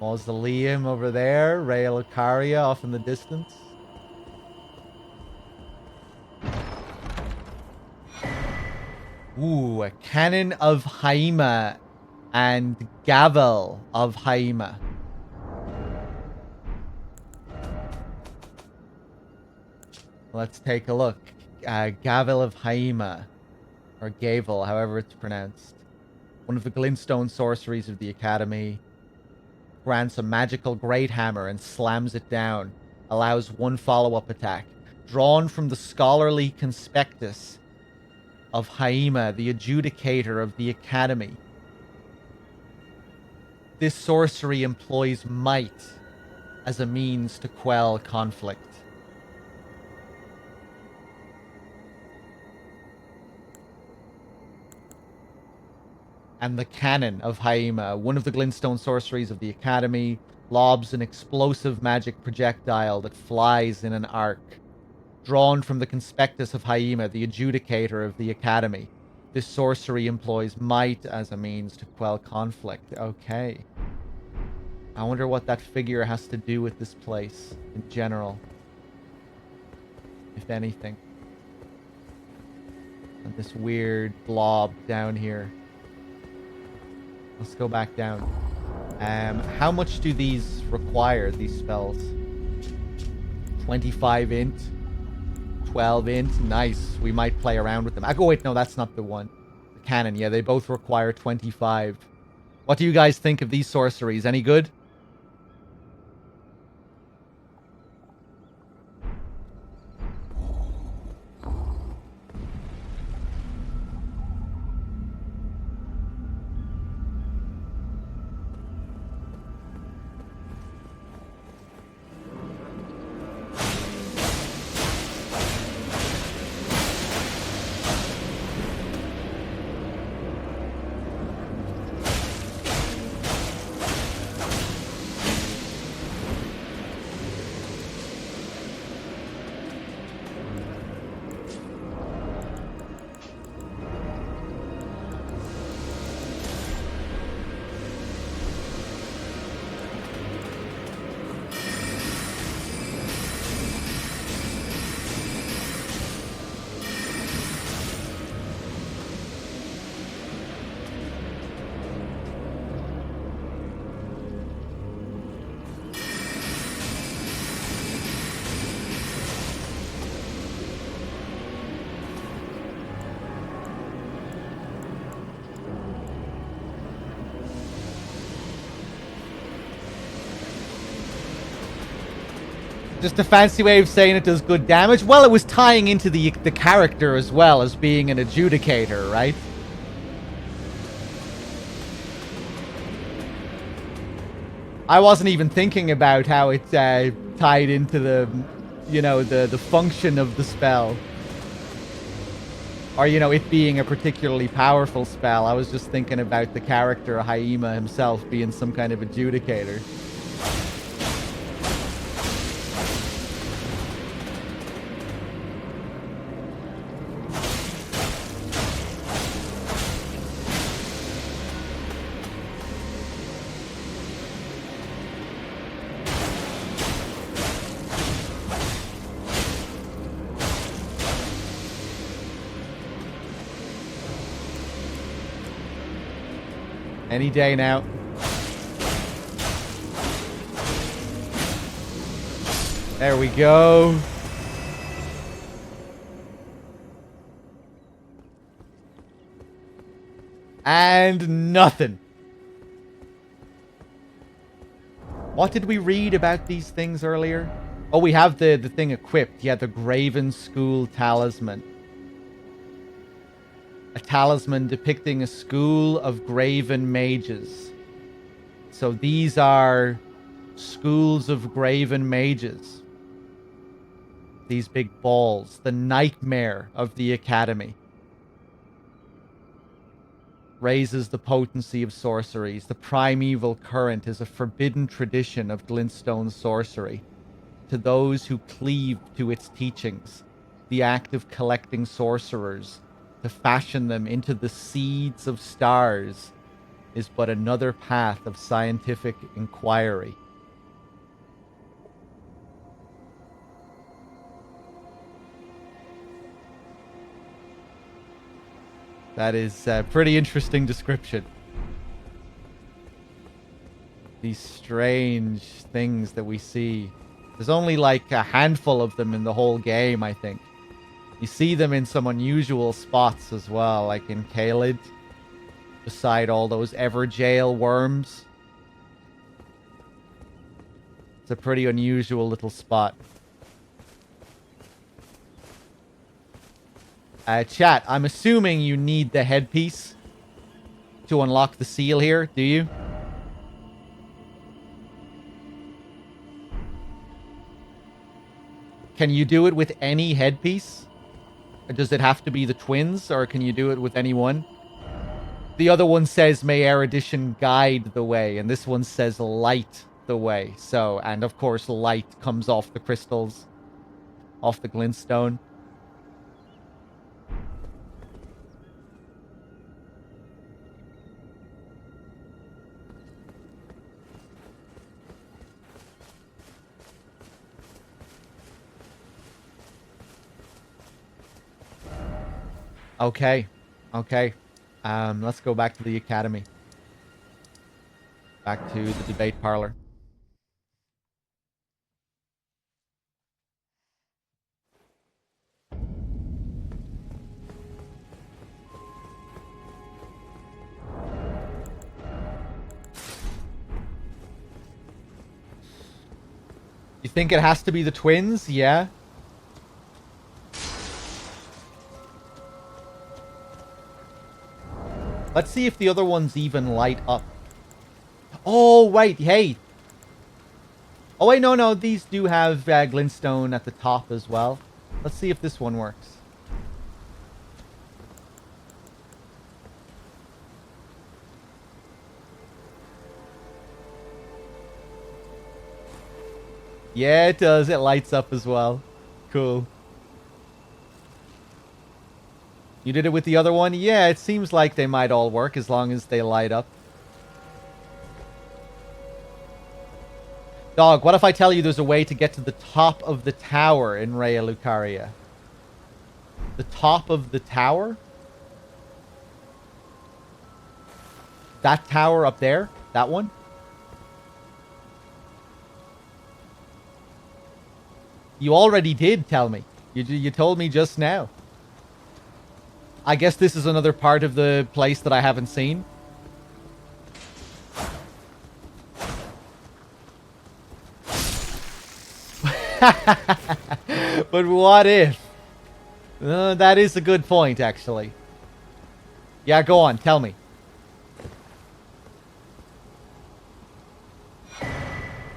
Mausoleum over there. Rael Lucaria off in the distance. Ooh, a Canon of Haima and Gavel of Haima. Let's take a look. Gavel of Haima, or Gavel, however it's pronounced. One of the glintstone sorceries of the Academy. Grants a magical great hammer and slams it down. Allows one follow-up attack. Drawn from the scholarly conspectus of Haima, the adjudicator of the Academy. This sorcery employs might as a means to quell conflict. And the Cannon of Haima, one of the glintstone sorceries of the Academy, lobs an explosive magic projectile that flies in an arc. Drawn from the conspectus of Haima, the adjudicator of the Academy. This sorcery employs might as a means to quell conflict. Okay. I wonder what that figure has to do with this place in general. If anything. And this weird blob down here. Let's go back down. How much do these require, these spells? 25 int. 12 int. Nice. We might play around with them. Oh, wait, no, that's not the one. The cannon, yeah, they both require 25. What do you guys think of these sorceries? Any good? Just a fancy way of saying it does good damage. Well, it was tying into the character as well as being an adjudicator, right? I wasn't even thinking about how it tied into the, you know, the function of the spell. Or, you know, it being a particularly powerful spell. I was just thinking about the character, Haima himself, being some kind of adjudicator. Any day now. There we go. And nothing. What did we read about these things earlier? Oh, we have the thing equipped. Yeah, the Graven School Talisman. A talisman depicting a school of graven mages. So these are schools of graven mages. These big balls. The nightmare of the Academy. Raises the potency of sorceries. The primeval current is a forbidden tradition of glintstone sorcery. To those who cleave to its teachings, the act of collecting sorcerers to fashion them into the seeds of stars is but another path of scientific inquiry. That is a pretty interesting description. These strange things that we see. There's only like a handful of them in the whole game, I think. You see them in some unusual spots as well, like in Caelid, beside all those Everjail worms. It's a pretty unusual little spot. Chat, I'm assuming you need the headpiece to unlock the seal here, do you? Can you do it with any headpiece? Or does it have to be the twins, or can you do it with any one? The other one says, may erudition guide the way, and this one says light the way. So, and of course, light comes off the crystals, off the glintstone. Okay. Okay. Let's go back to the academy. Back to the debate parlor. You think it has to be the twins? Yeah. Let's see if the other ones even light up. Oh, wait, hey. Oh, wait, no. These do have glintstone at the top as well. Let's see if this one works. Yeah, it does. It lights up as well. Cool. You did it with the other one? Yeah, it seems like they might all work as long as they light up. Dog, what if I tell you there's a way to get to the top of the tower in Raya Lucaria? The top of the tower? That tower up there? That one? You already did tell me. You told me just now. I guess this is another part of the place that I haven't seen. But what if? That is a good point, actually. Yeah, go on. Tell me.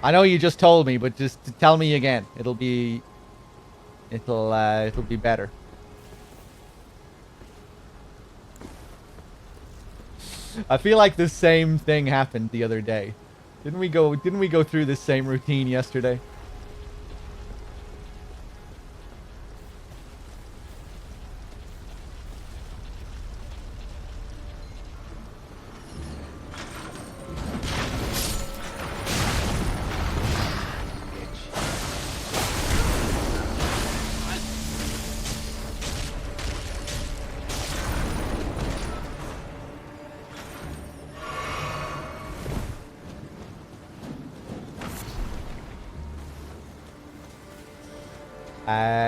I know you just told me, but just tell me again. It'll be better. I feel like the same thing happened the other day. Didn't we go through this same routine yesterday?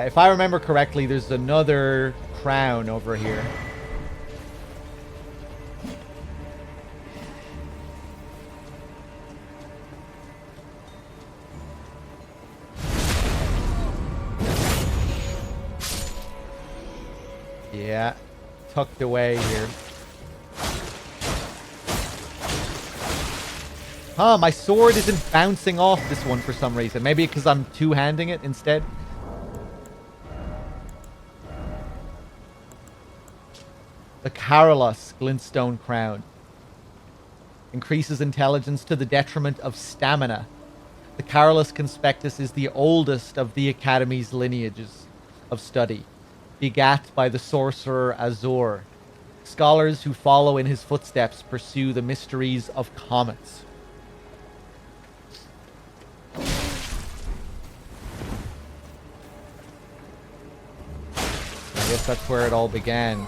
If I remember correctly, there's another crown over here. Yeah, tucked away here. Huh, my sword isn't bouncing off this one for some reason. Maybe because I'm two-handing it instead. The Carolus Glintstone Crown. Increases intelligence to the detriment of stamina. The Carolus Conspectus is the oldest of the Academy's lineages of study, begat by the sorcerer Azur. Scholars who follow in his footsteps pursue the mysteries of comets. I guess that's where it all began.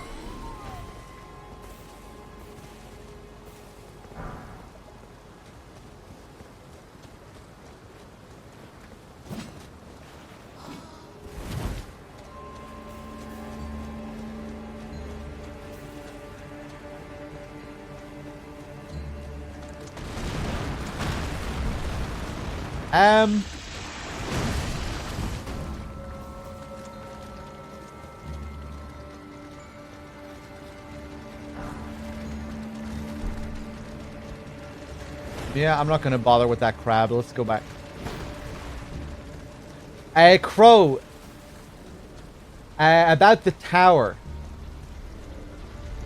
Um. Yeah, I'm not gonna bother with that crab. Let's go back. Crow. About the tower.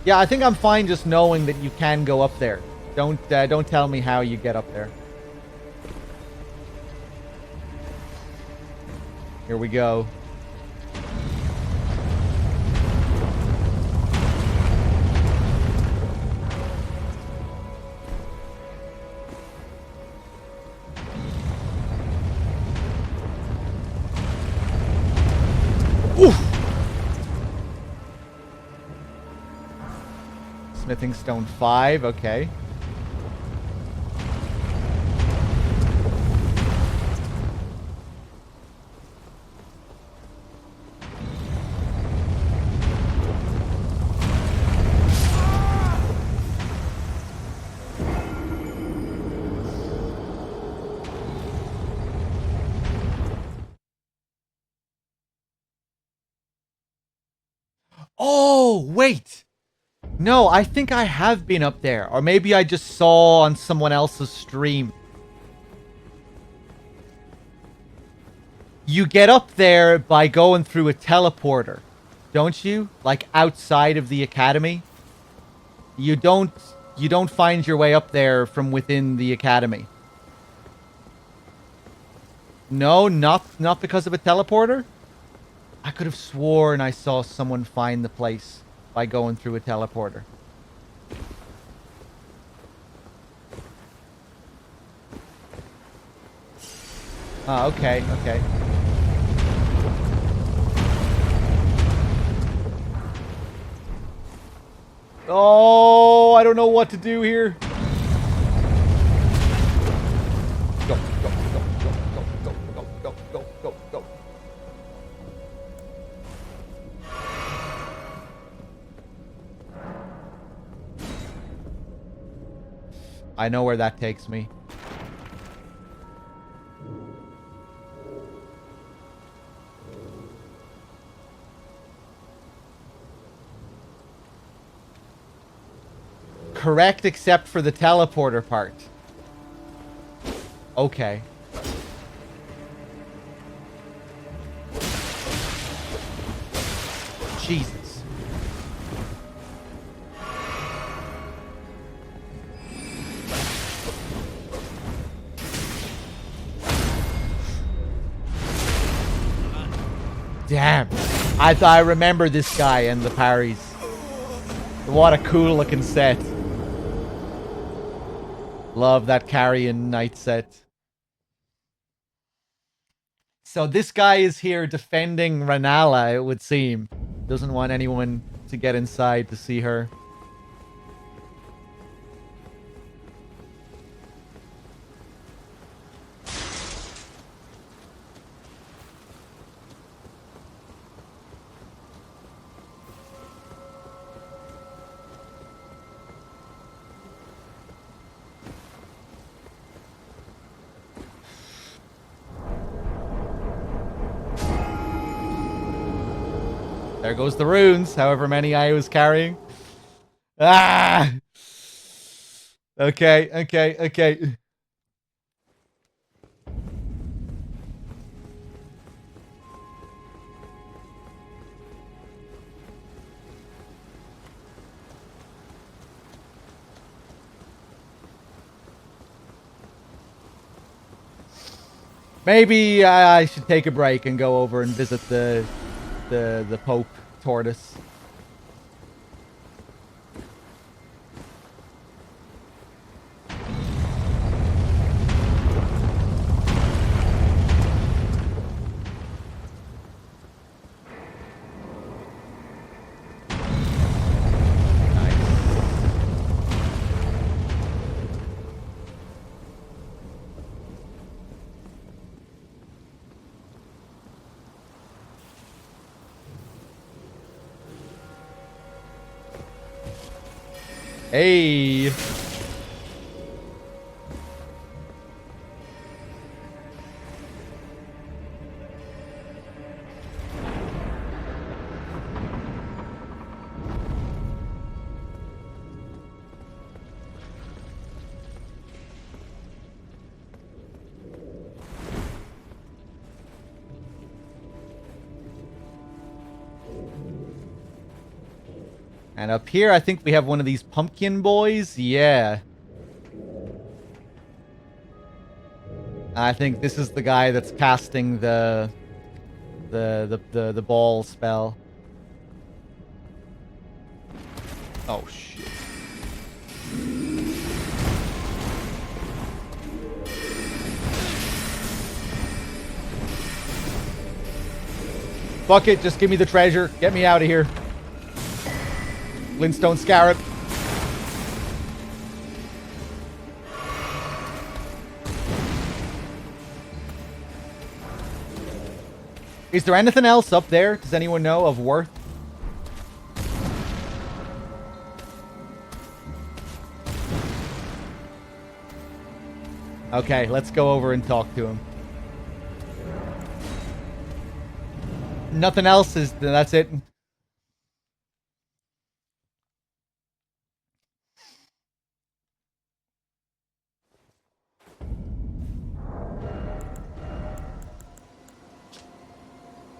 Yeah, I think I'm fine just knowing that you can go up there. Don't tell me how you get up there. Here we go. Oof. Smithing stone 5, okay. Oh, wait. No, I think I have been up there. Or maybe I just saw on someone else's stream. You get up there by going through a teleporter, don't you? Like outside of the academy. You don't find your way up there from within the academy. No, not because of a teleporter? I could have sworn I saw someone find the place by going through a teleporter. Ah, okay, okay. Oh, I don't know what to do here. Go, go, go, go, go, go, go, go, go, go, go. I know where that takes me. Correct, except for the teleporter part. Okay. Jesus. Damn. I remember this guy and the parries. What a cool looking set. Love that carrion knight set. So this guy is here defending Ranala, it would seem. Doesn't want anyone to get inside to see her. There goes the runes, however many I was carrying. Ah! Okay, okay, okay. Maybe I should take a break and go over and visit the Pope Tortoise. Hey. And up here, I think we have one of these pumpkin boys. Yeah. I think this is the guy that's casting the ball spell. Oh shit. Fuck it, just give me the treasure. Get me out of here. Glintstone Scarab. Is there anything else up there? Does anyone know of worth? Okay, let's go over and talk to him. Nothing else is... That's it.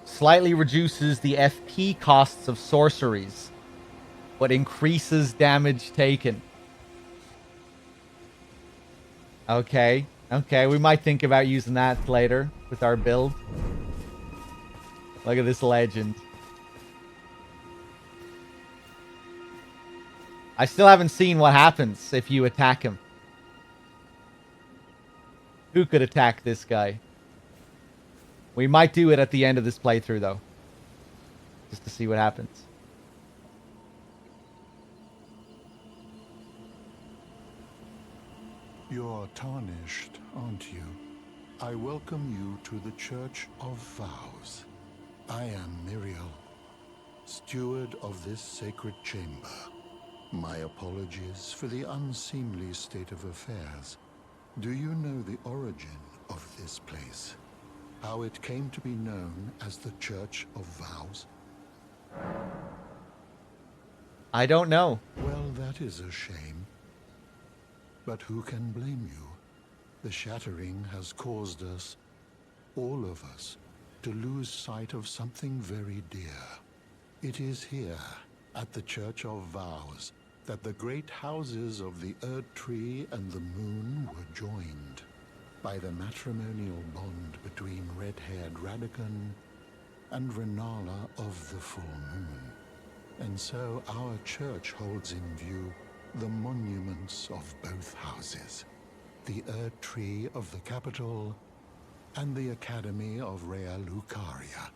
Slightly reduces the FP costs of sorceries, but increases damage taken. Okay. Okay, we might think about using that later with our build. Look at this legend. I still haven't seen what happens if you attack him. Who could attack this guy? We might do it at the end of this playthrough, though. Just to see what happens. You're tarnished, aren't you? I welcome you to the Church of Vows. I am Miriel, steward of this sacred chamber. My apologies for the unseemly state of affairs. Do you know the origin of this place? How it came to be known as the Church of Vows? I don't know. Well, that is a shame. But who can blame you? The shattering has caused us, all of us, to lose sight of something very dear. It is here, at the Church of Vows, that the great houses of the Erd Tree and the Moon were joined by the matrimonial bond between red-haired Radagon and Renala of the Full Moon. And so our church holds in view the monuments of both houses, the Erd Tree of the capital and the Academy of Rea Lucaria.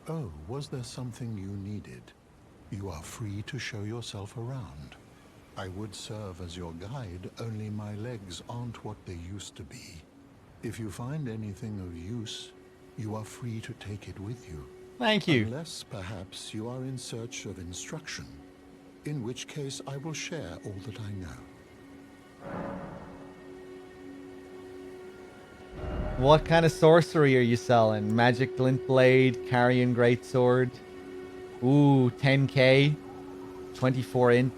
Oh, was there something you needed? You are free to show yourself around. I would serve as your guide, only my legs aren't what they used to be. If you find anything of use, you are free to take it with you. Thank you. Unless, perhaps, you are in search of instruction, in which case I will share all that I know. What kind of sorcery are you selling? Magic Glint Blade, Carrion Greatsword. Ooh, 10k. 24 int.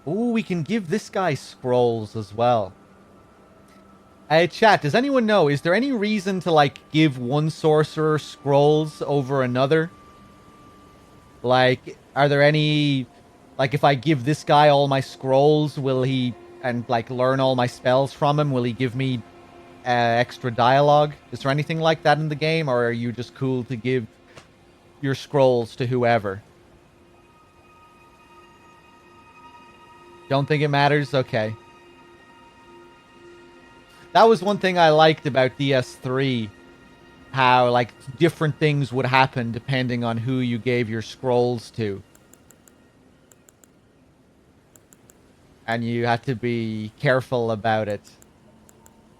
Ooh, we can give this guy scrolls as well. Chat, does anyone know, is there any reason to, like, give one sorcerer scrolls over another? Like, are there any... Like, if I give this guy all my scrolls, will he... And, like, learn all my spells from him, will he give me extra dialogue? Is there anything like that in the game, or are you just cool to give your scrolls to whoever? Don't think it matters? Okay. That was one thing I liked about DS3. How, like, different things would happen depending on who you gave your scrolls to. And you had to be careful about it.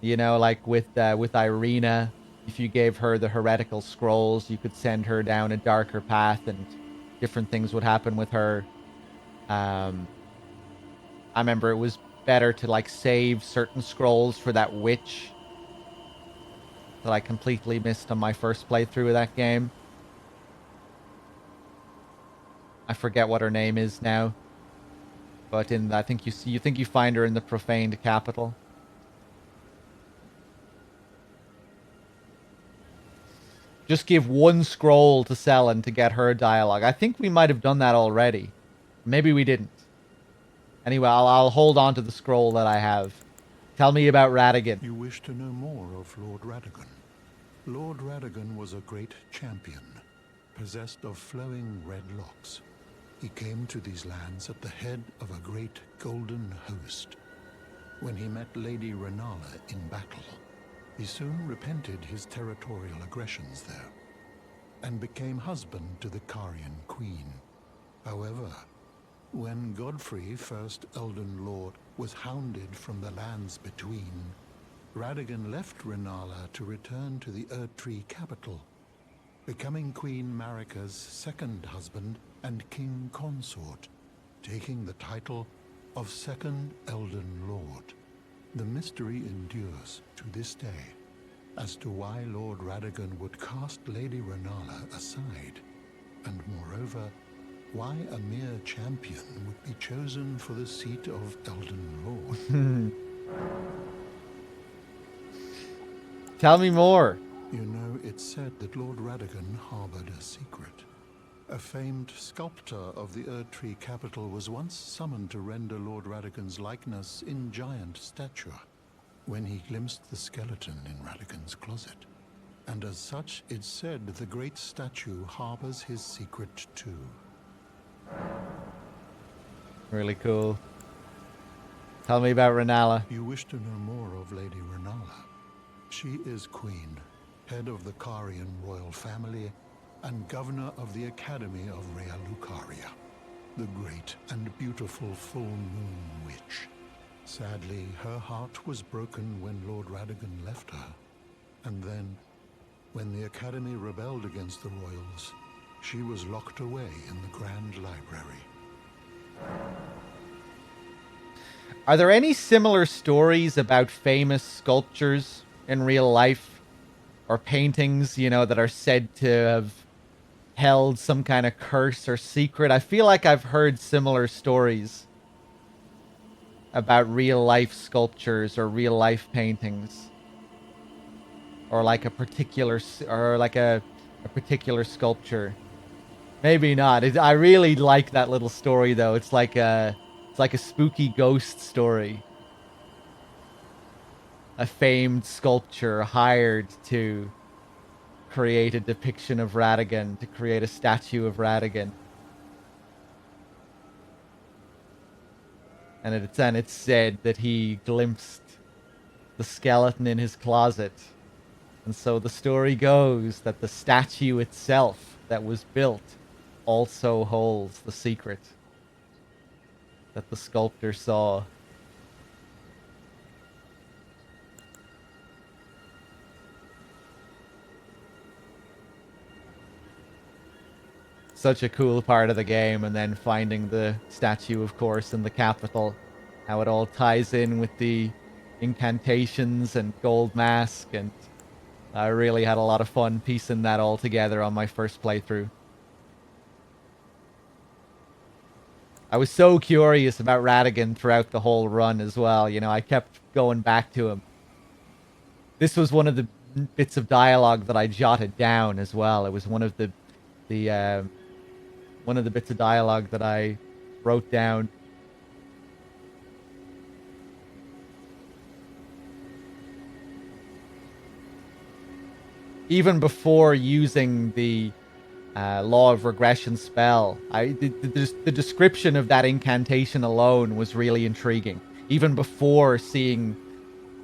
You know, like with Irina, if you gave her the heretical scrolls, you could send her down a darker path and different things would happen with her. I remember it was better to, like, save certain scrolls for that witch that I completely missed on my first playthrough of that game. I forget what her name is now. But I think you find her in the profaned capital. Just give one scroll to Selen to get her dialogue. I think we might have done that already. Maybe we didn't. Anyway, I'll hold on to the scroll that I have. Tell me about Radagon. You wish to know more of Lord Radagon? Lord Radagon was a great champion, possessed of flowing red locks. He came to these lands at the head of a great golden host. When he met Lady Renala in battle, he soon repented his territorial aggressions there, and became husband to the Carian queen. However, when Godfrey, first Elden Lord, was hounded from the lands between, Radagon left Renala to return to the Erdtree capital, becoming Queen Marika's second husband and king consort, taking the title of Second Elden Lord. The mystery endures to this day as to why Lord Radagon would cast Lady Renala aside, and moreover, why a mere champion would be chosen for the seat of Elden Lord. Tell me more. You know, it's said that Lord Radagon harbored a secret. A famed sculptor of the Erdtree capital was once summoned to render Lord Radagon's likeness in giant stature, when he glimpsed the skeleton in Radagon's closet. And as such, it's said the great statue harbors his secret too. Really cool. Tell me about Renala. You wish to know more of Lady Renala? She is queen, head of the Carian royal family, and governor of the Academy of Rea Lucaria, the great and beautiful full moon witch. Sadly, her heart was broken when Lord Radagon left her, and then, when the Academy rebelled against the royals, she was locked away in the Grand Library. Are there any similar stories about famous sculptures in real life? Or paintings, you know, that are said to have held some kind of curse or secret? I feel like I've heard similar stories about real life sculptures or real life paintings. Or like a particular, a particular sculpture. Maybe not. I really like that little story though. It's like a spooky ghost story. A famed sculptor hired to create a depiction of Radagon, to create a statue of Radagon. And it's said that he glimpsed the skeleton in his closet. And so the story goes that the statue itself that was built also holds the secret that the sculptor saw. Such a cool part of the game, and then finding the statue, of course, in the capital. How it all ties in with the incantations and gold mask, and I really had a lot of fun piecing that all together on my first playthrough. I was so curious about Radagon throughout the whole run as well. You know, I kept going back to him. This was one of the bits of dialogue that I jotted down as well. It was one of the bits of dialogue that I wrote down. Even before using the Law of Regression spell, the description of that incantation alone was really intriguing. Even before seeing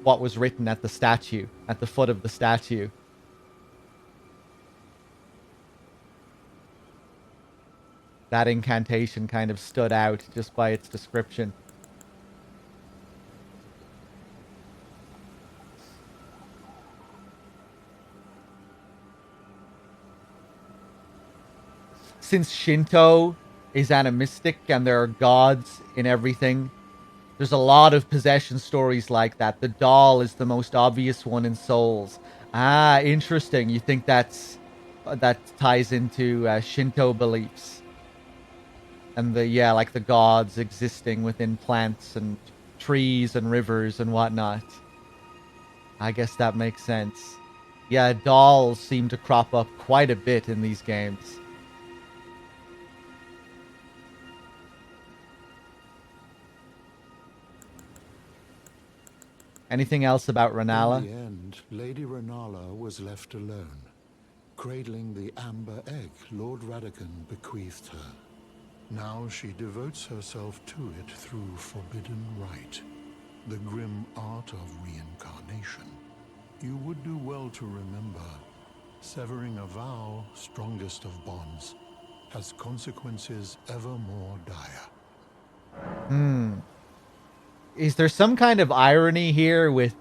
what was written at the statue, at the foot of the statue. That incantation kind of stood out just by its description. Since Shinto is animistic and there are gods in everything, there's a lot of possession stories like that. The doll is the most obvious one in Souls. Ah, interesting. You think that ties into Shinto beliefs? And like the gods existing within plants and trees and rivers and whatnot. I guess that makes sense. Yeah, dolls seem to crop up quite a bit in these games. Anything else about Renala? In the end, Lady Renala was left alone, cradling the amber egg Lord Radagon bequeathed her. Now she devotes herself to it through forbidden rite, the grim art of reincarnation. You would do well to remember, severing a vow, strongest of bonds, has consequences ever more dire. Is there some kind of irony here with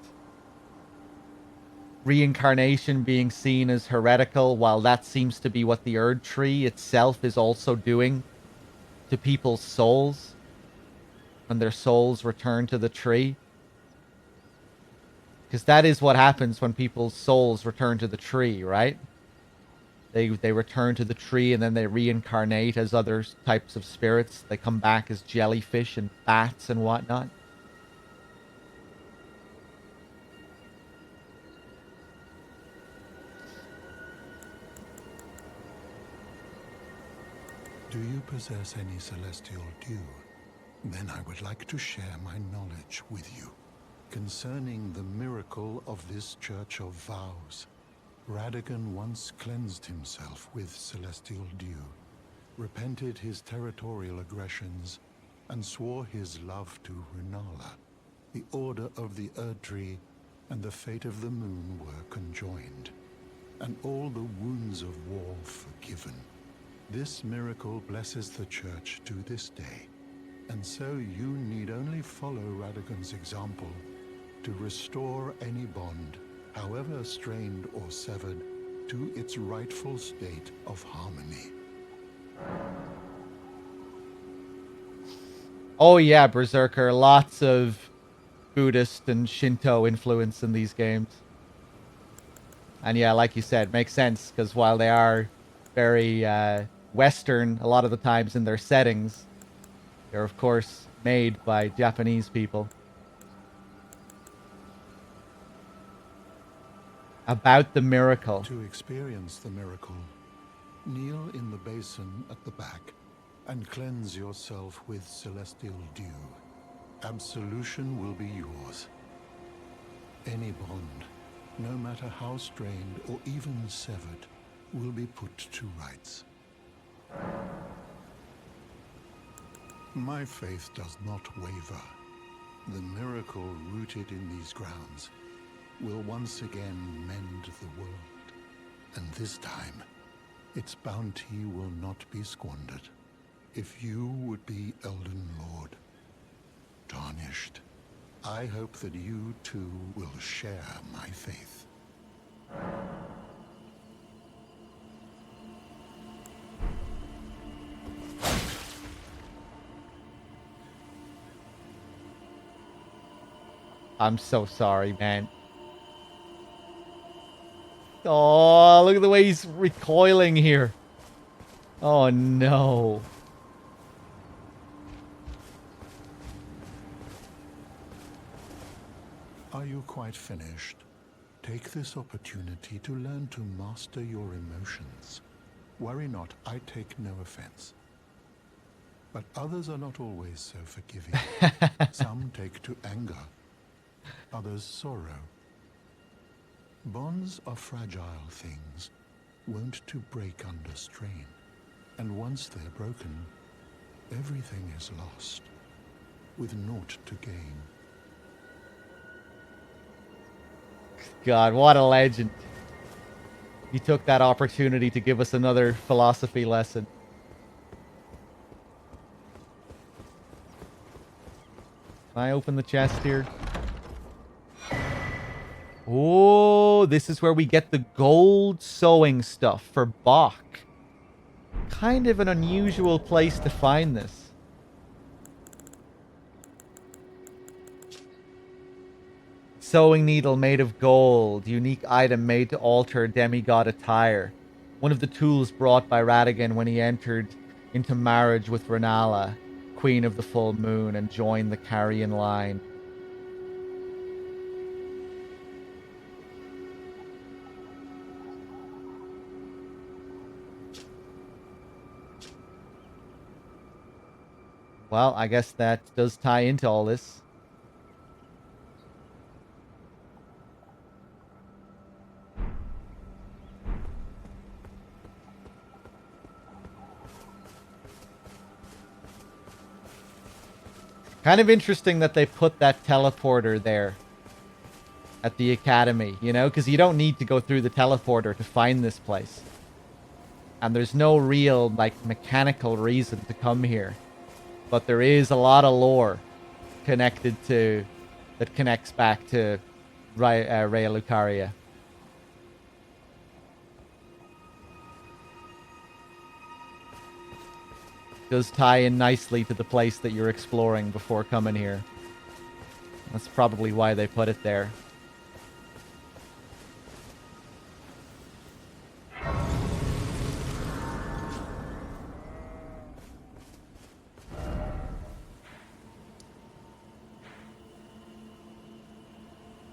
reincarnation being seen as heretical, while that seems to be what the Erd Tree itself is also doing to people's souls when their souls return to the tree? Because that is what happens when people's souls return to the tree, right? They return to the tree and then they reincarnate as other types of spirits. They come back as jellyfish and bats and whatnot. Do you possess any celestial dew? Then I would like to share my knowledge with you concerning the miracle of this Church of Vows. Radagon once cleansed himself with celestial dew, repented his territorial aggressions, and swore his love to Renala. The Order of the Erdtree and the fate of the Moon were conjoined, and all the wounds of war forgiven. This miracle blesses the Church to this day, and so you need only follow Radagon's example to restore any bond, however strained or severed, to its rightful state of harmony. Oh yeah, Berserker. Lots of Buddhist and Shinto influence in these games. And yeah, like you said, makes sense, because while they are very Western a lot of the times in their settings, they're of course made by Japanese people. About the miracle. To experience the miracle, kneel in the basin at the back and cleanse yourself with celestial dew. Absolution will be yours. Any bond, no matter how strained or even severed, will be put to rights. My faith does not waver. The miracle rooted in these grounds will once again mend the world. And this time, its bounty will not be squandered. If you would be Elden Lord, tarnished, I hope that you too will share my faith. I'm so sorry, man. Oh, look at the way he's recoiling here. Oh, no. Are you quite finished? Take this opportunity to learn to master your emotions. Worry not, I take no offense. But others are not always so forgiving. Some take to anger, others sorrow. Bonds are fragile things, wont to break under strain. And once they're broken, everything is lost, with naught to gain. God, what a legend. He took that opportunity to give us another philosophy lesson. Can I open the chest here? Oh, this is where we get the gold sewing stuff for Bach. Kind of an unusual place to find this. Sewing needle made of gold. Unique item made to alter demigod attire. One of the tools brought by Radagon when he entered into marriage with Renala, Queen of the Full Moon, and join the carrion line. Well, I guess that does tie into all this. Kind of interesting that they put that teleporter there at the academy, you know, because you don't need to go through the teleporter to find this place. And there's no real, like, mechanical reason to come here. But there is a lot of lore connected to, that connects back to Raya Lucaria. Does tie in nicely to the place that you're exploring before coming here. That's probably why they put it there.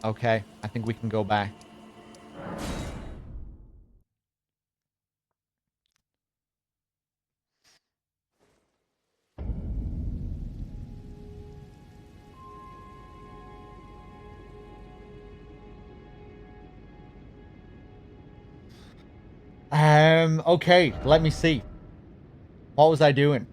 Okay, I think we can go back. Okay, let me see. What was I doing?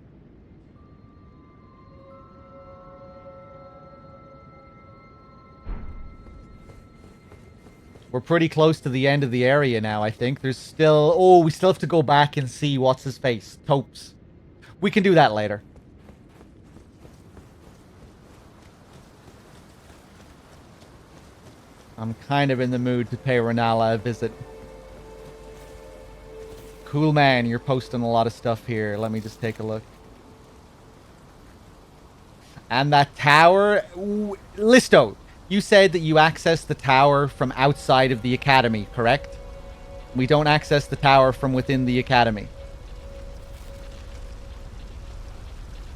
We're pretty close to the end of the area now, I think. There's still... Oh, we still have to go back and see what's his face. Topes. We can do that later. I'm kind of in the mood to pay Renala a visit. Cool, man. You're posting a lot of stuff here. Let me just take a look. And that tower... Listo, you said that you access the tower from outside of the academy, correct? We don't access the tower from within the academy.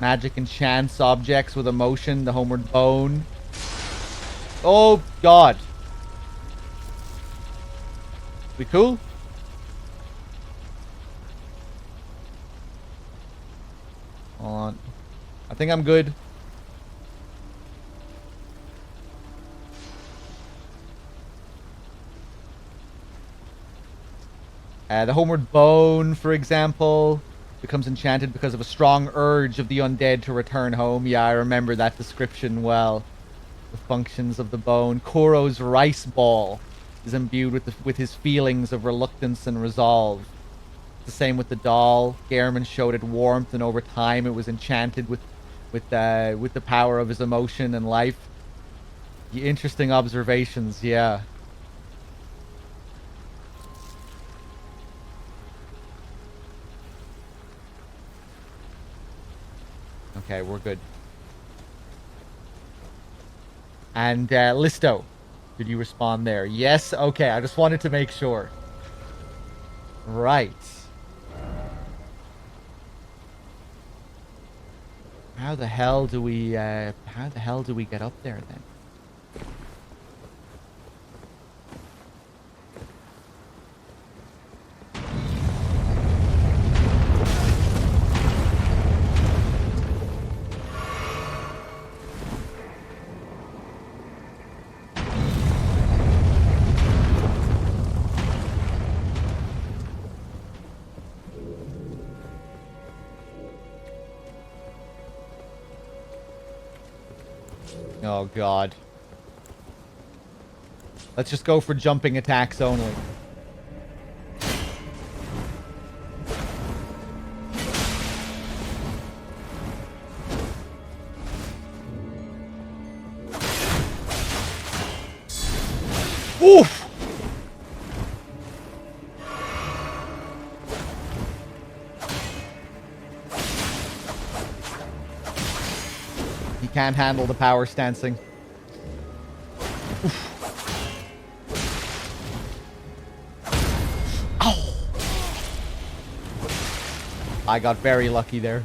Magic enchants objects with emotion, the homeward bone. Oh, God. We cool? Hold on. I think I'm good. The homeward bone, for example, becomes enchanted because of a strong urge of the undead to return home. Yeah, I remember that description well. The functions of the bone. Koro's rice ball is imbued with his feelings of reluctance and resolve. The same with the doll. Gehrman showed it warmth, and over time it was enchanted with the power of his emotion and life. Interesting observations, yeah. Okay, we're good. And Listo, did you respond there? Yes? Okay, I just wanted to make sure. Right. How the hell do we get up there then? Oh, God. Let's just go for jumping attacks only. Oof! Can't handle the power stancing. Ow! I got very lucky there.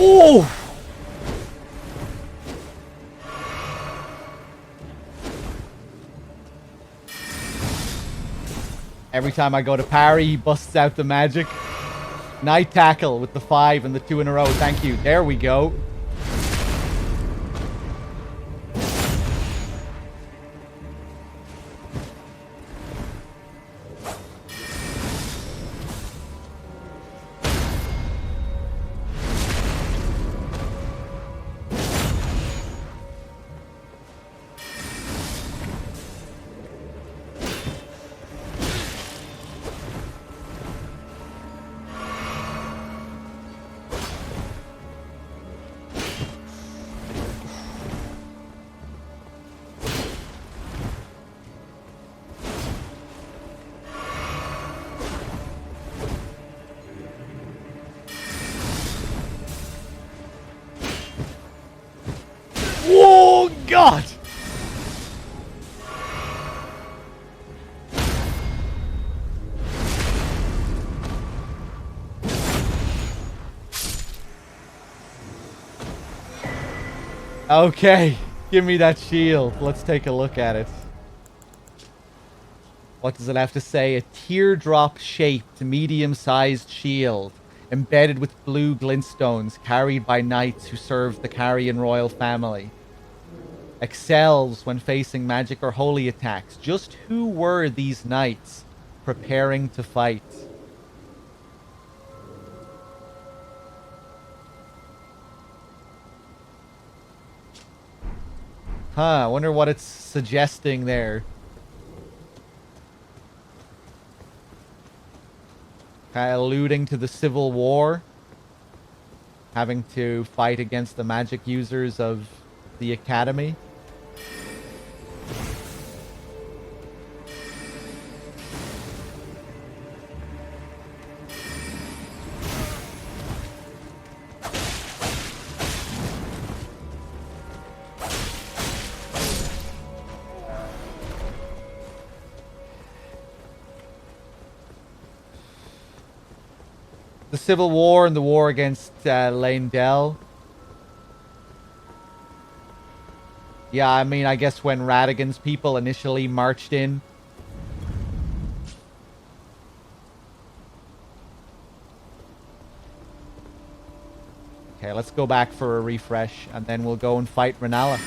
Oh! Every time I go to parry, he busts out the magic. Night tackle with the 5 and the 2 in a row. Thank you. There we go. Oh, God! Okay, give me that shield. Let's take a look at it. What does it have to say? A teardrop-shaped, medium-sized shield, embedded with blue glintstones, carried by knights who served the Carrion royal family. Excels when facing magic or holy attacks. Just who were these knights preparing to fight? Huh, I wonder what it's suggesting there. Kind of alluding to the Civil War. Having to fight against the magic users of the Academy. The Civil War and the war against Leyndell. Yeah, I mean, I guess when Radigan's people initially marched in. Okay, let's go back for a refresh, and then we'll go and fight Renala.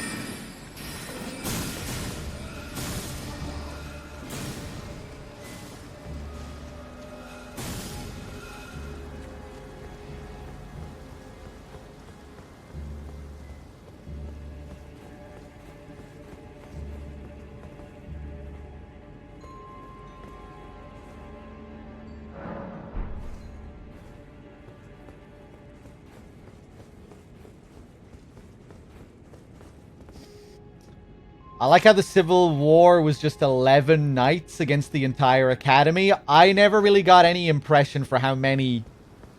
I like how the Civil War was just 11 knights against the entire Academy. I never really got any impression for how many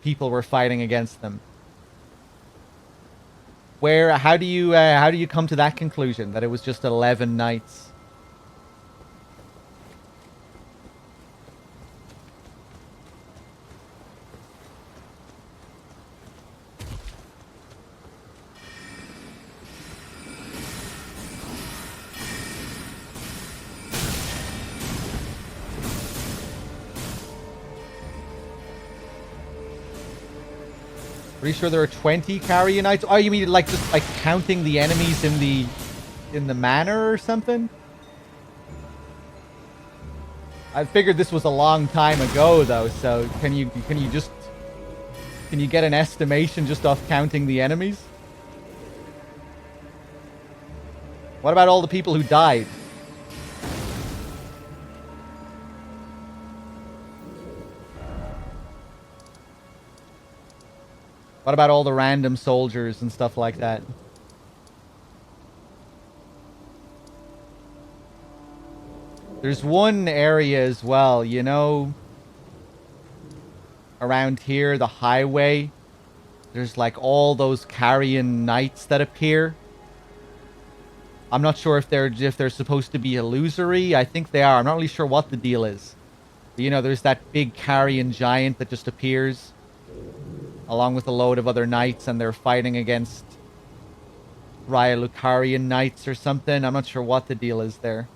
people were fighting against them. How do you come to that conclusion, that it was just 11 knights? Pretty sure there are 20 Carrion Knights. Oh, you mean like just like counting the enemies in the manor or something? I figured this was a long time ago though, so can you get an estimation just off counting the enemies? What about all the people who died? What about all the random soldiers and stuff like that? There's one area as well, you know, around here, the highway. There's like all those carrion knights that appear. I'm not sure if they're supposed to be illusory. I think they are. I'm not really sure what the deal is. But, you know, there's that big carrion giant that just appears along with a load of other knights, and they're fighting against Raya Lucarian knights or something. I'm not sure what the deal is there.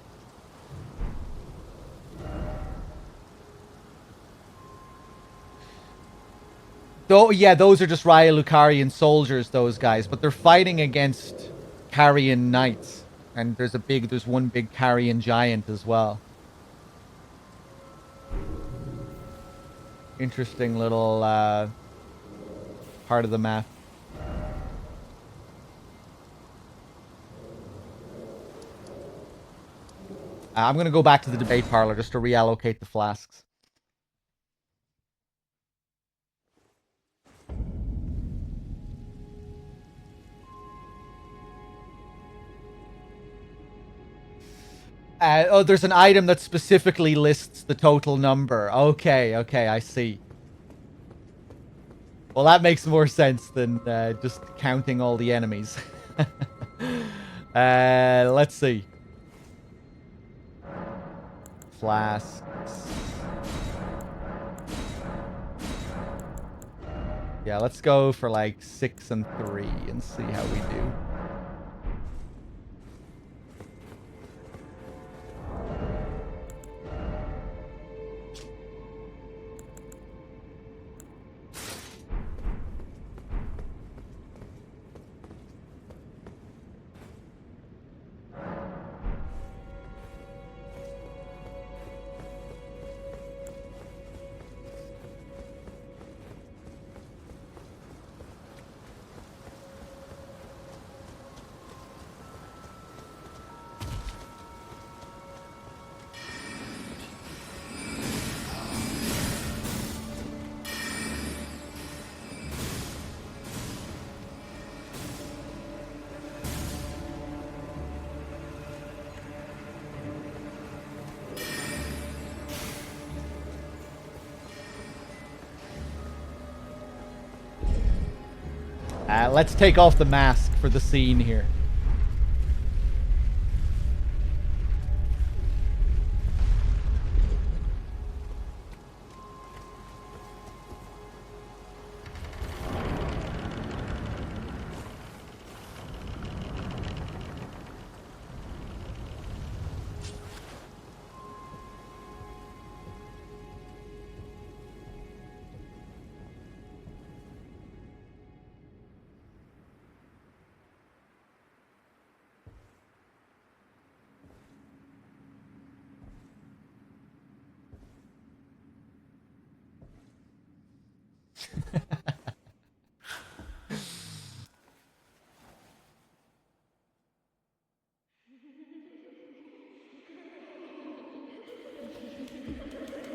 Though, yeah, those are just Raya Lucarian soldiers, those guys. But they're fighting against carrion knights. And there's one big carrion giant as well. Interesting little part of the map. I'm going to go back to the debate parlor just to reallocate the flasks. Oh, there's an item that specifically lists the total number. Okay, I see. Well, that makes more sense than just counting all the enemies. Let's see. Flasks. Yeah, let's go for like 6 and 3 and see how we do. Let's take off the mask for the scene here.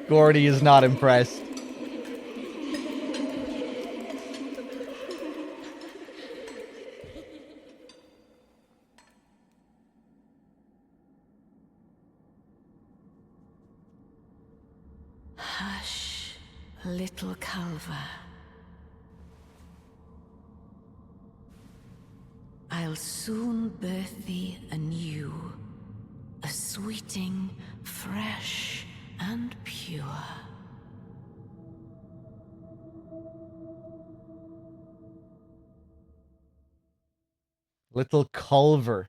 Gordy is not impressed. Hush, little Calva. I'll soon birth thee anew, a sweeting, fresh and pure. Little Culver.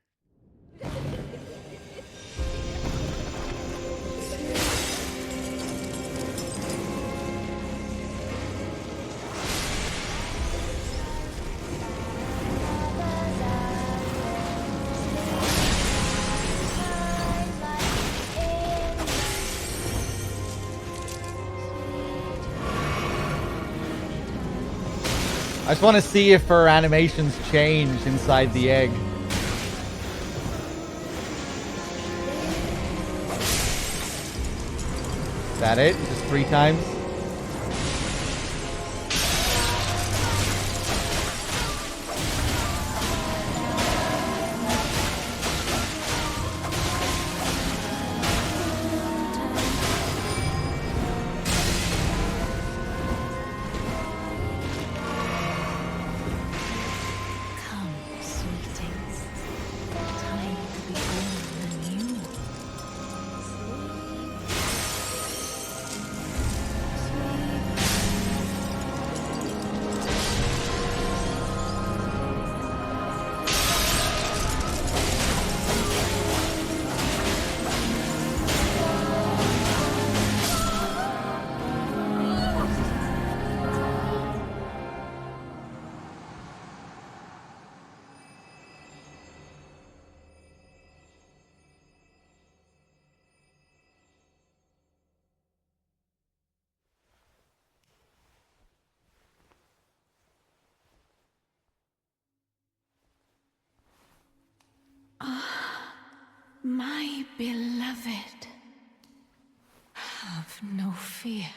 I just want to see if her animations change inside the egg. Is that it? Just 3 times? my beloved, have no fear.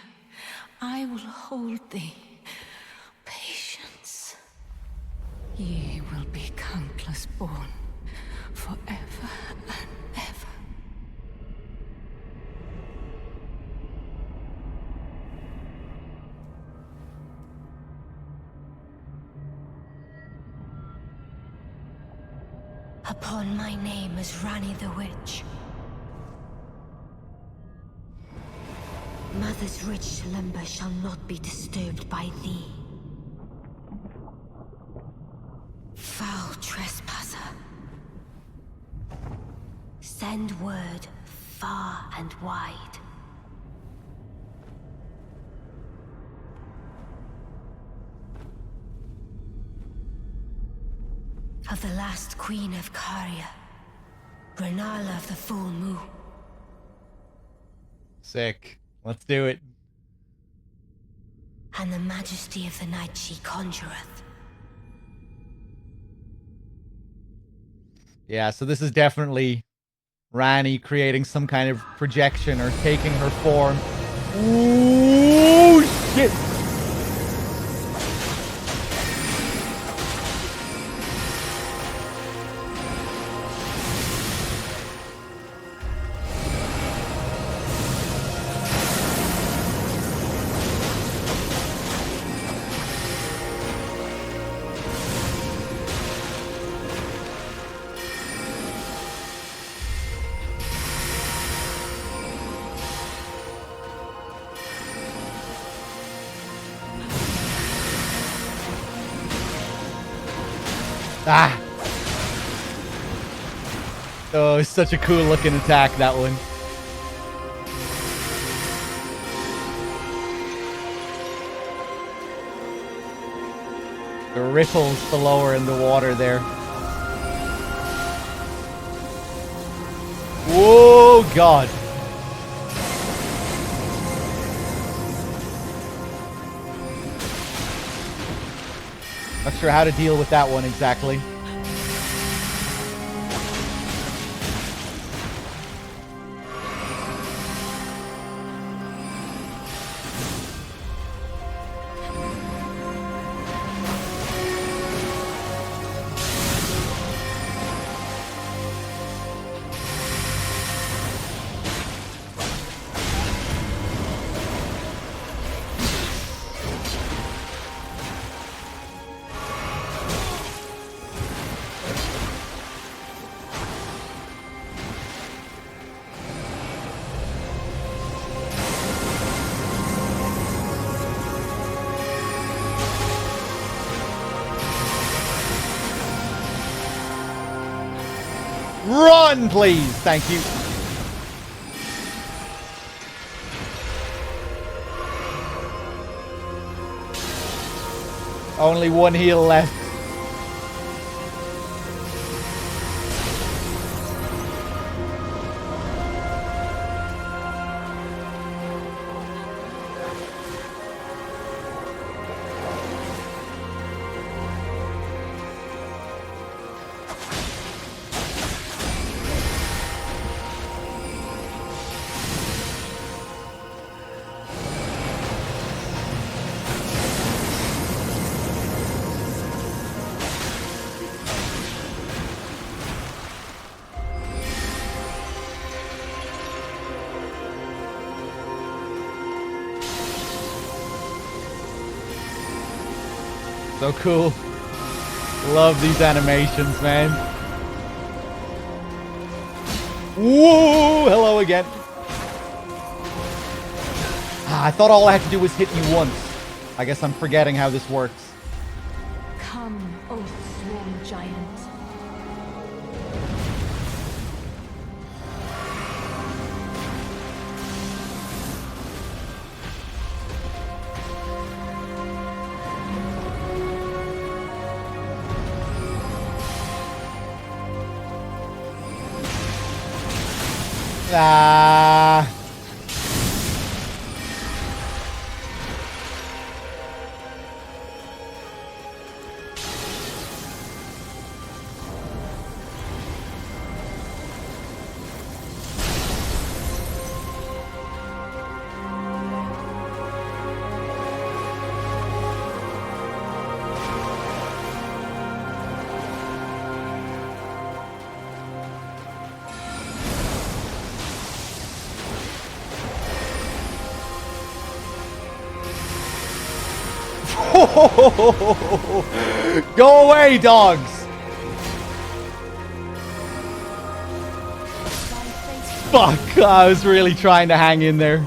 I will hold thee. Patience. Ye will be countless born, forever and ever. Upon my name as Rani the Witch. Mother's rich slumber shall not be disturbed by thee. Foul trespasser. Send word far and wide. Of the last queen of Caria, Renala of the Full Moon. Sick. Let's do it. And the majesty of the night she conjureth. Yeah, so this is definitely Rani creating some kind of projection or taking her form. Ooh, shit! Ah! Oh, it's such a cool looking attack, that one. The ripples below her in the water there. Whoa, God. Not sure how to deal with that one exactly. Run, please. Thank you. Only one heal left. So cool. Love these animations, man. Whoa! Hello again. I thought all I had to do was hit you once. I guess I'm forgetting how this works. Come, O sworn giant. Ah. Go away, dogs! Fuck, I was really trying to hang in there.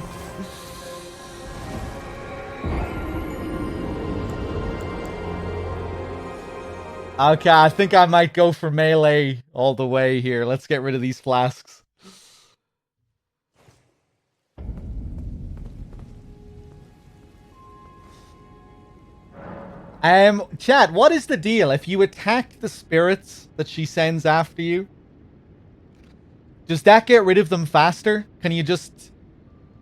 Okay, I think I might go for melee all the way here. Let's get rid of these flasks. Chat, what is the deal? If you attack the spirits that she sends after you, does that get rid of them faster? Can you just...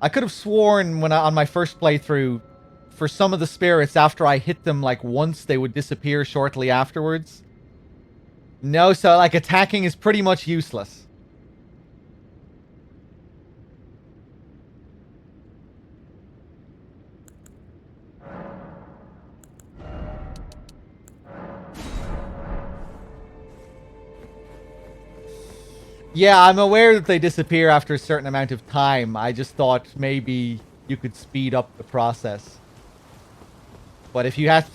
I could have sworn when on my first playthrough, for some of the spirits, after I hit them like once, they would disappear shortly afterwards. No, so like attacking is pretty much useless. Yeah, I'm aware that they disappear after a certain amount of time. I just thought maybe you could speed up the process. But if you have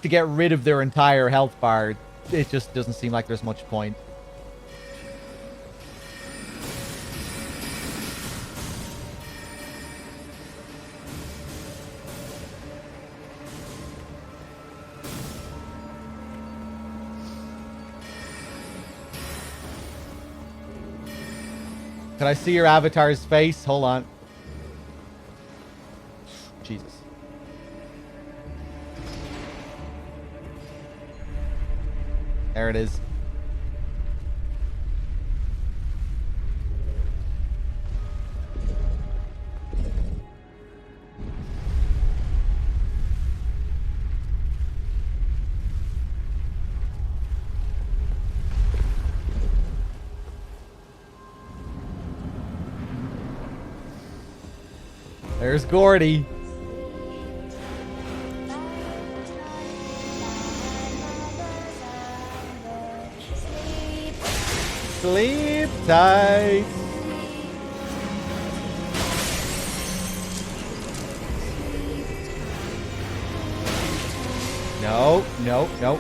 to get rid of their entire health bar, it just doesn't seem like there's much point. Can I see your avatar's face? Hold on. Jesus. There it is. There's Gordy. Sleep tight. No, no, no.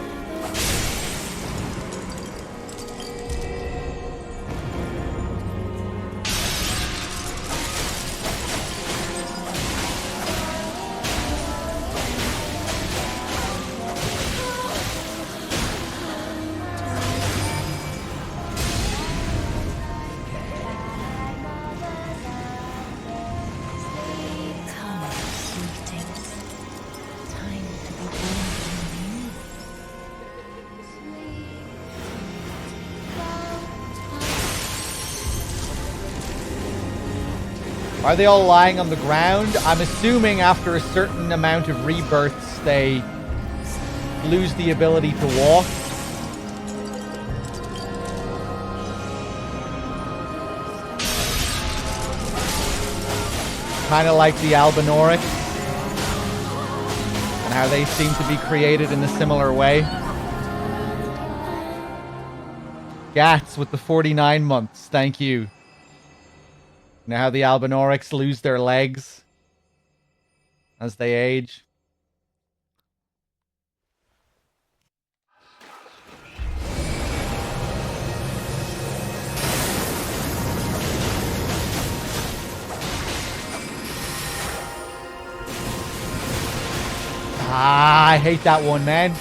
Are they all lying on the ground? I'm assuming after a certain amount of rebirths, they lose the ability to walk. Kind of like the Albinoric. And how they seem to be created in a similar way. Gats with the 49 months. Thank you. Now how the Albinorics lose their legs as they age. Ah, I hate that one, man.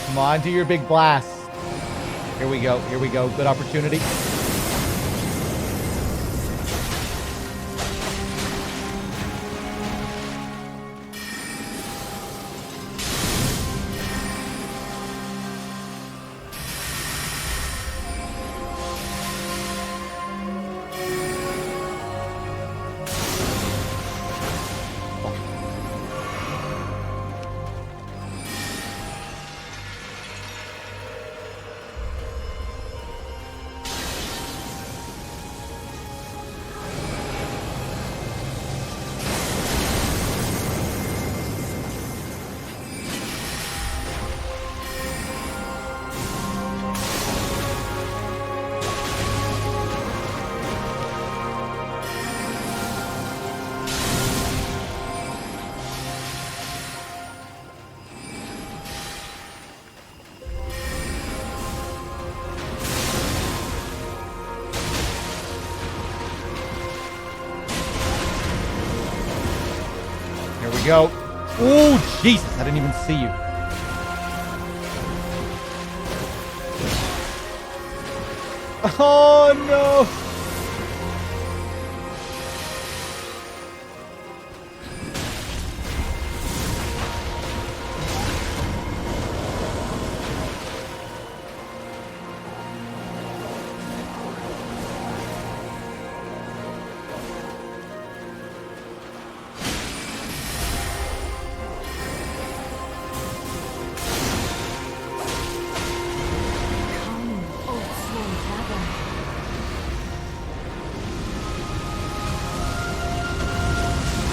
Come on, do your big blast. Here we go. Here we go. Good opportunity. we go. Oh, Jesus. I didn't even see you. Oh, no.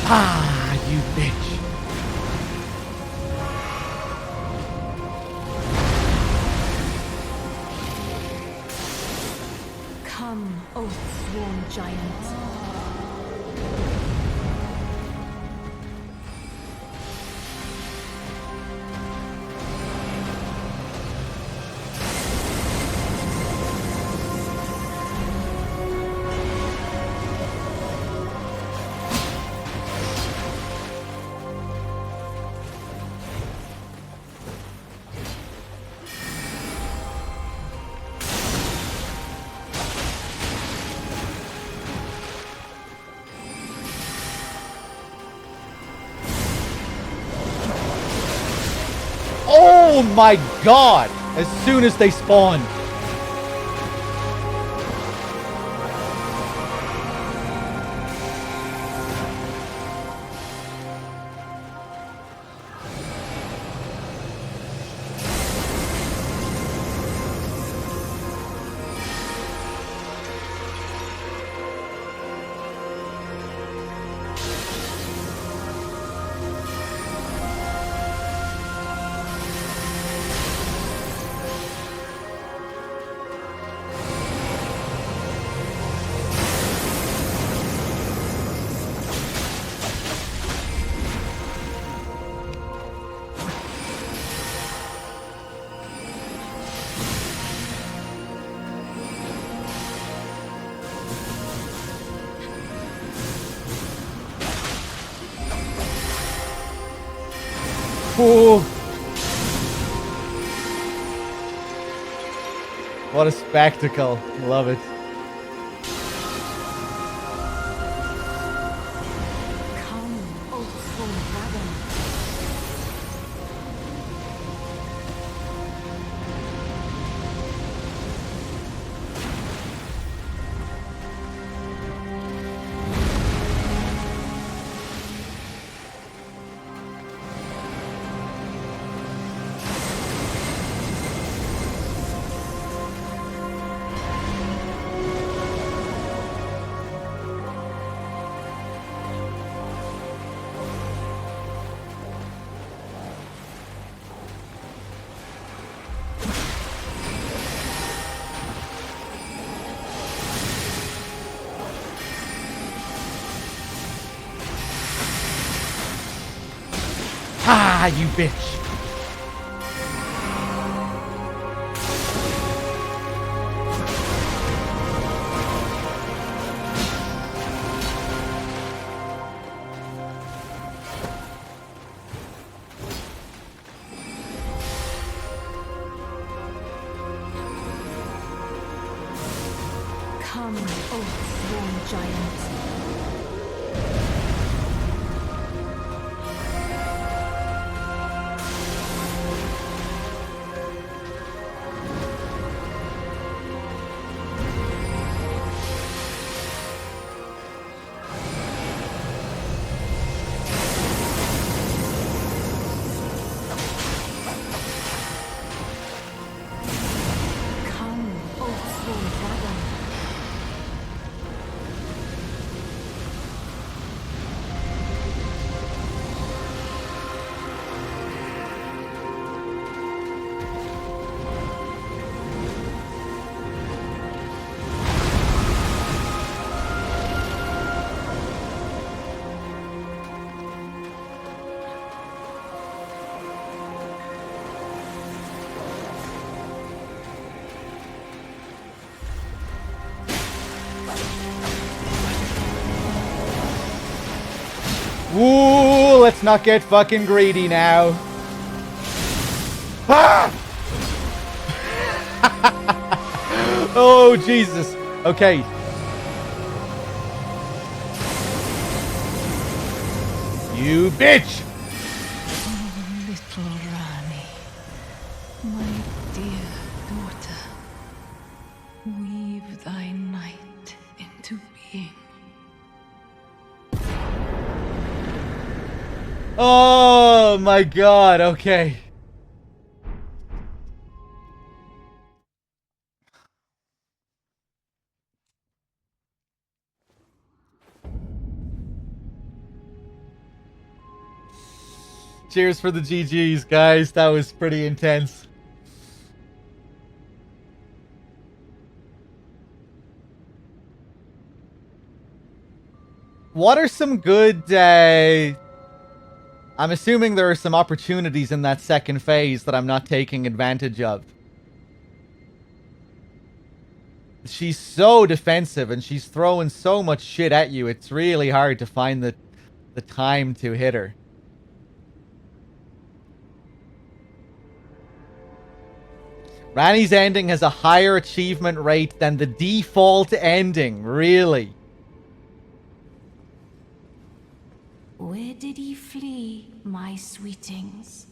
Ah, you bitch. Come, oath-sworn giant. Oh my god! As soon as they spawn. Ooh. What a spectacle. Love it. Come, oath-sworn dragon. Ah, you bitch. Come, oath-sworn giant. Come, oath-sworn dragon. Ooh, let's not get fucking greedy now. Ah! Oh, Jesus. Okay. You bitch! Oh, little Rani, my dear daughter, weave thy night into being. Oh my god, okay. Cheers for the GGs, guys. That was pretty intense. What are some good, I'm assuming there are some opportunities in that second phase that I'm not taking advantage of. She's so defensive and she's throwing so much shit at you. It's really hard to find the time to hit her. Rani's ending has a higher achievement rate than the default ending. Really? Where did he flee, my sweetings?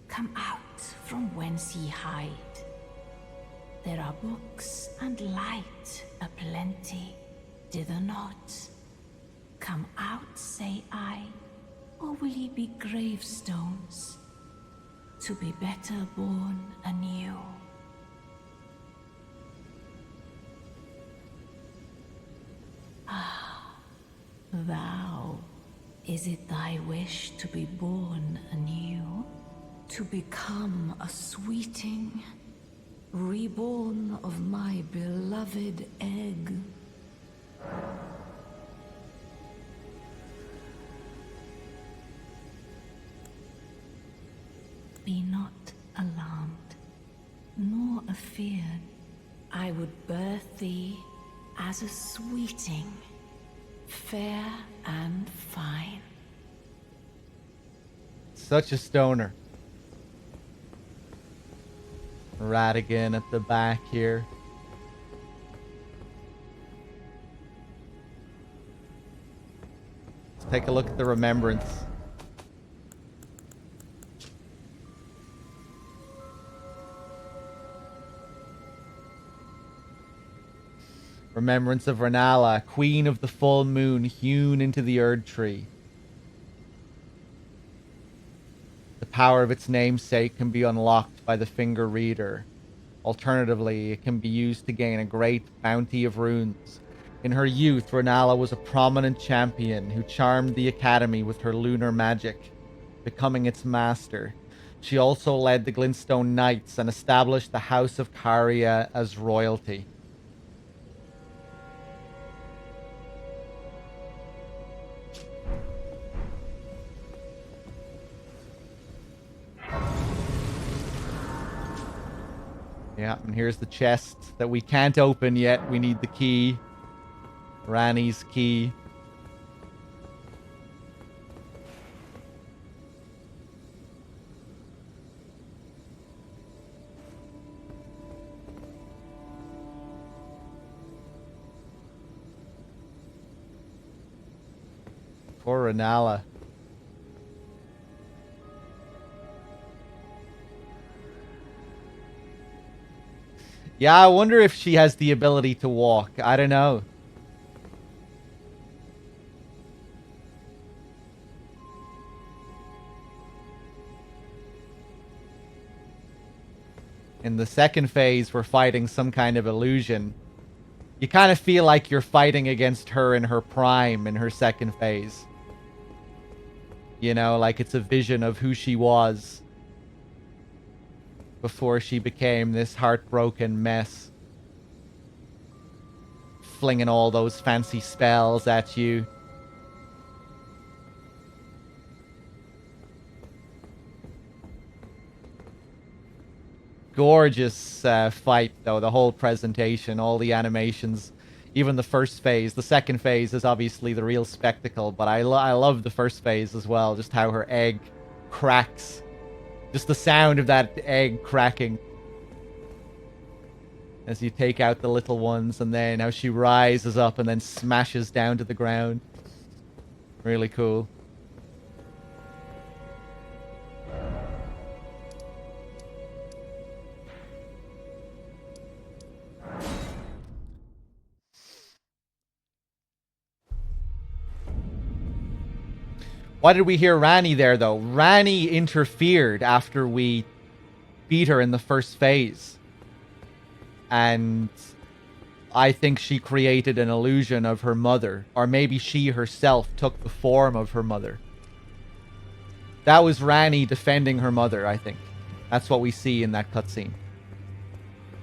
Come out from whence ye hide. There are books and light aplenty, dither not. Come out, say I, or will ye be gravestones, to be better born anew? Ah, thou, is it thy wish to be born anew? To become a sweeting, reborn of my beloved egg? Be not alarmed, nor afeared. I would birth thee as a sweeting, fair and fine. Such a stoner. Radigan at the back here. Let's take a look at the remembrance. Remembrance of Renala, Queen of the Full Moon, hewn into the Erd Tree. The power of its namesake can be unlocked by the Finger Reader. Alternatively, it can be used to gain a great bounty of runes. In her youth, Renala was a prominent champion who charmed the Academy with her lunar magic, becoming its master. She also led the Glintstone Knights and established the House of Caria as royalty. Yeah, and here's the chest that we can't open yet. We need the key. Rani's key. Poor Renala. Yeah, I wonder if she has the ability to walk. I don't know. In the second phase, we're fighting some kind of illusion. You kind of feel like you're fighting against her in her prime in her second phase. You know, like it's a vision of who she was before she became this heartbroken mess. Flinging all those fancy spells at you. Gorgeous fight, though. The whole presentation, all the animations. Even the first phase. The second phase is obviously the real spectacle, but I love the first phase as well. Just how her egg cracks. Just the sound of that egg cracking. As you take out the little ones, and then how she rises up and then smashes down to the ground. Really cool. Why did we hear Ranni there, though? Ranni interfered after we beat her in the first phase. And I think she created an illusion of her mother. Or maybe she herself took the form of her mother. That was Ranni defending her mother, I think. That's what we see in that cutscene.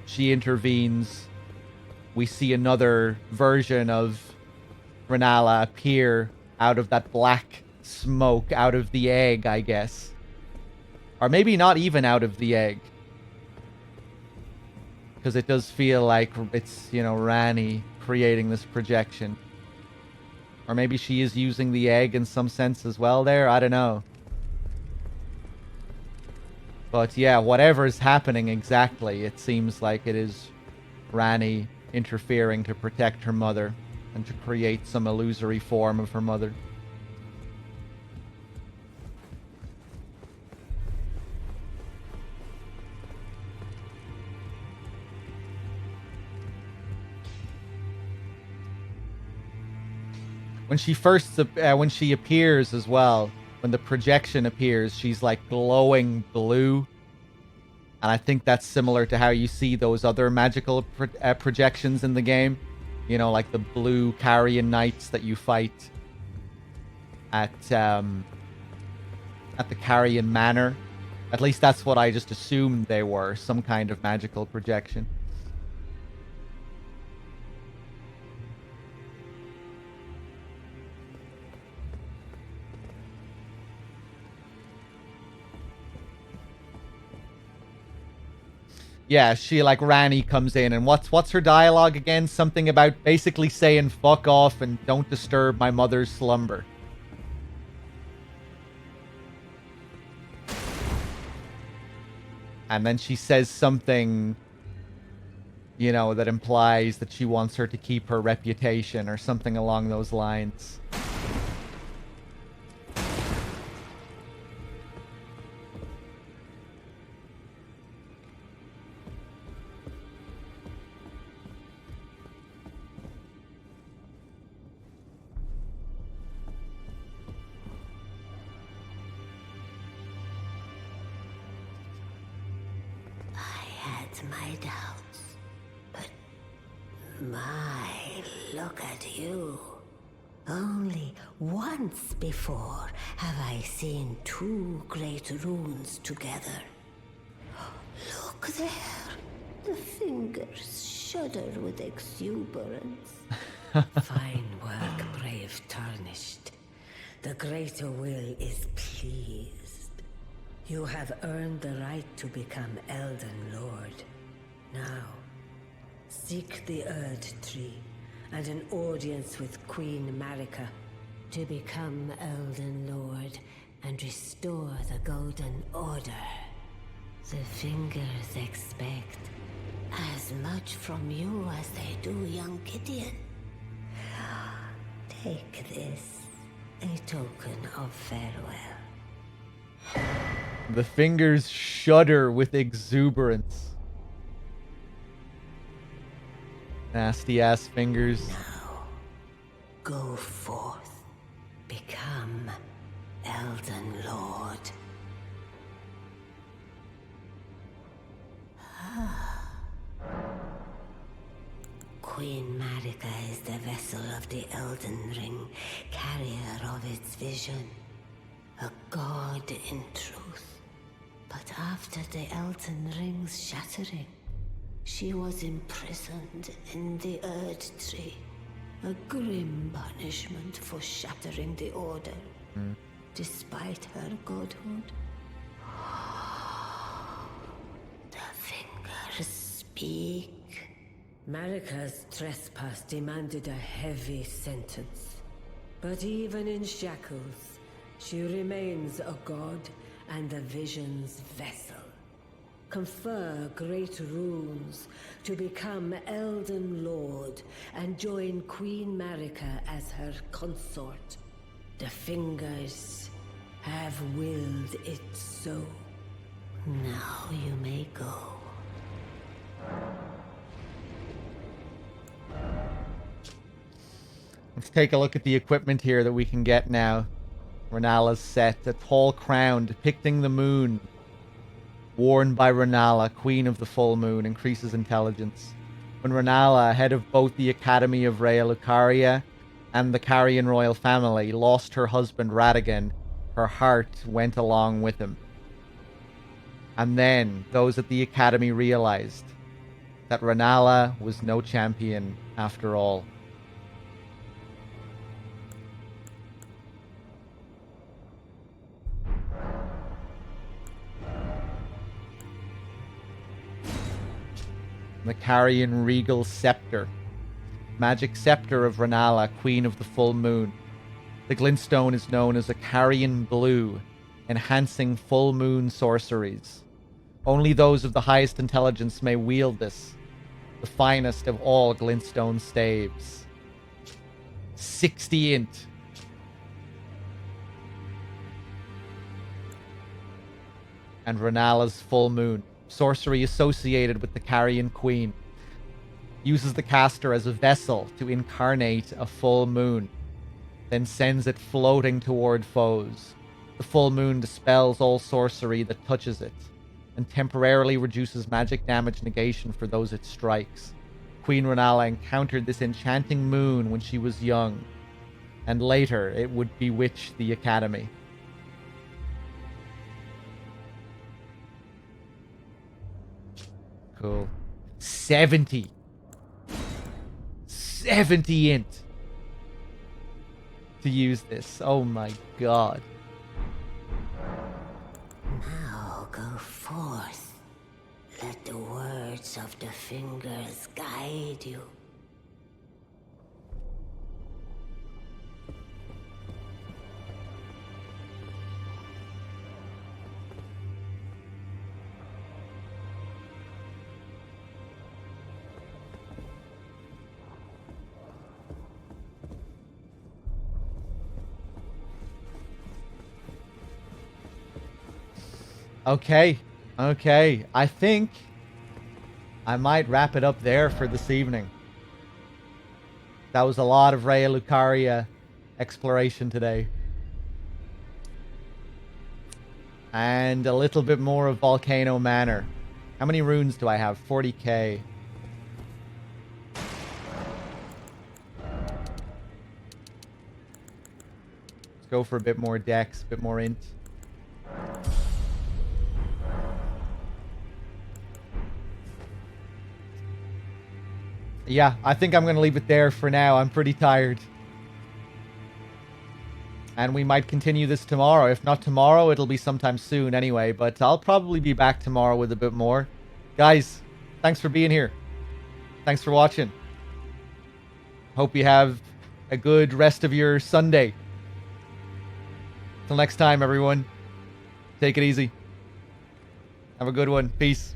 She intervenes. We see another version of Rennala appear out of that black smoke, out of the egg, I guess. Or maybe not even out of the egg. Because it does feel like it's, you know, Ranni creating this projection. Or maybe she is using the egg in some sense as well there. I don't know. But yeah, whatever is happening exactly, it seems like it is Ranni interfering to protect her mother and to create some illusory form of her mother. When she appears as well, when the projection appears, she's like glowing blue. And I think that's similar to how you see those other magical projections in the game. You know, like the blue Carrion Knights that you fight at the Carrion Manor. At least that's what I just assumed they were, some kind of magical projection. Yeah, she, like, Ranni comes in, and what's her dialogue again? Something about basically saying fuck off and don't disturb my mother's slumber. And then she says something, you know, that implies that she wants her to keep her reputation or something along those lines. My doubts, but look at you. Only once before have I seen two great runes together. Look there. The fingers shudder with exuberance. Fine work, brave Tarnished. The greater will is pleased. You have earned the right to become Elden Lord. Now, seek the Erd Tree and an audience with Queen Marika to become Elden Lord and restore the Golden Order. The fingers expect as much from you as they do young Gideon. Take this, a token of farewell. The fingers shudder with exuberance. Nasty ass fingers. Now, go forth. Become Elden Lord. Queen Marika is the vessel of the Elden Ring, carrier of its vision. A god in truth. But after the Elden Ring's shattering, she was imprisoned in the Erd Tree. A grim punishment for shattering the Order, despite her godhood. The fingers speak. Marika's trespass demanded a heavy sentence. But even in shackles, she remains a god and the Vision's vessel. Confer great runes to become Elden Lord and join Queen Marika as her consort. The Fingers have willed it so. Now you may go. Let's take a look at the equipment here that we can get now. Renala's set, a tall crown depicting the moon, worn by Renala, Queen of the Full Moon, increases intelligence. When Renala, head of both the Academy of Raya Lucaria and the Carian royal family, lost her husband Radagon, her heart went along with him. And then those at the Academy realized that Renala was no champion after all. The Carian Regal Scepter. Magic Scepter of Renala, Queen of the Full Moon. The glintstone is known as a Carian Blue, enhancing full moon sorceries. Only those of the highest intelligence may wield this, the finest of all glintstone staves. 60 int. And Renala's Full Moon. Sorcery associated with the Carian Queen. Uses the caster as a vessel to incarnate a full moon, then sends it floating toward foes. The full moon dispels all sorcery that touches it, and temporarily reduces magic damage negation for those it strikes. Queen Renala encountered this enchanting moon when she was young, and later it would bewitch the Academy. Cool. 70 int to use this. Oh my god. Now go forth. Let the words of the Fingers guide you. Okay. I think I might wrap it up there for this evening. That was a lot of Raya Lucaria exploration today. And a little bit more of Volcano Manor. How many runes do I have? 40k. Let's go for a bit more dex, a bit more int. Yeah, I think I'm going to leave it there for now. I'm pretty tired. And we might continue this tomorrow. If not tomorrow, it'll be sometime soon anyway. But I'll probably be back tomorrow with a bit more. Guys, thanks for being here. Thanks for watching. Hope you have a good rest of your Sunday. Till next time, everyone. Take it easy. Have a good one. Peace.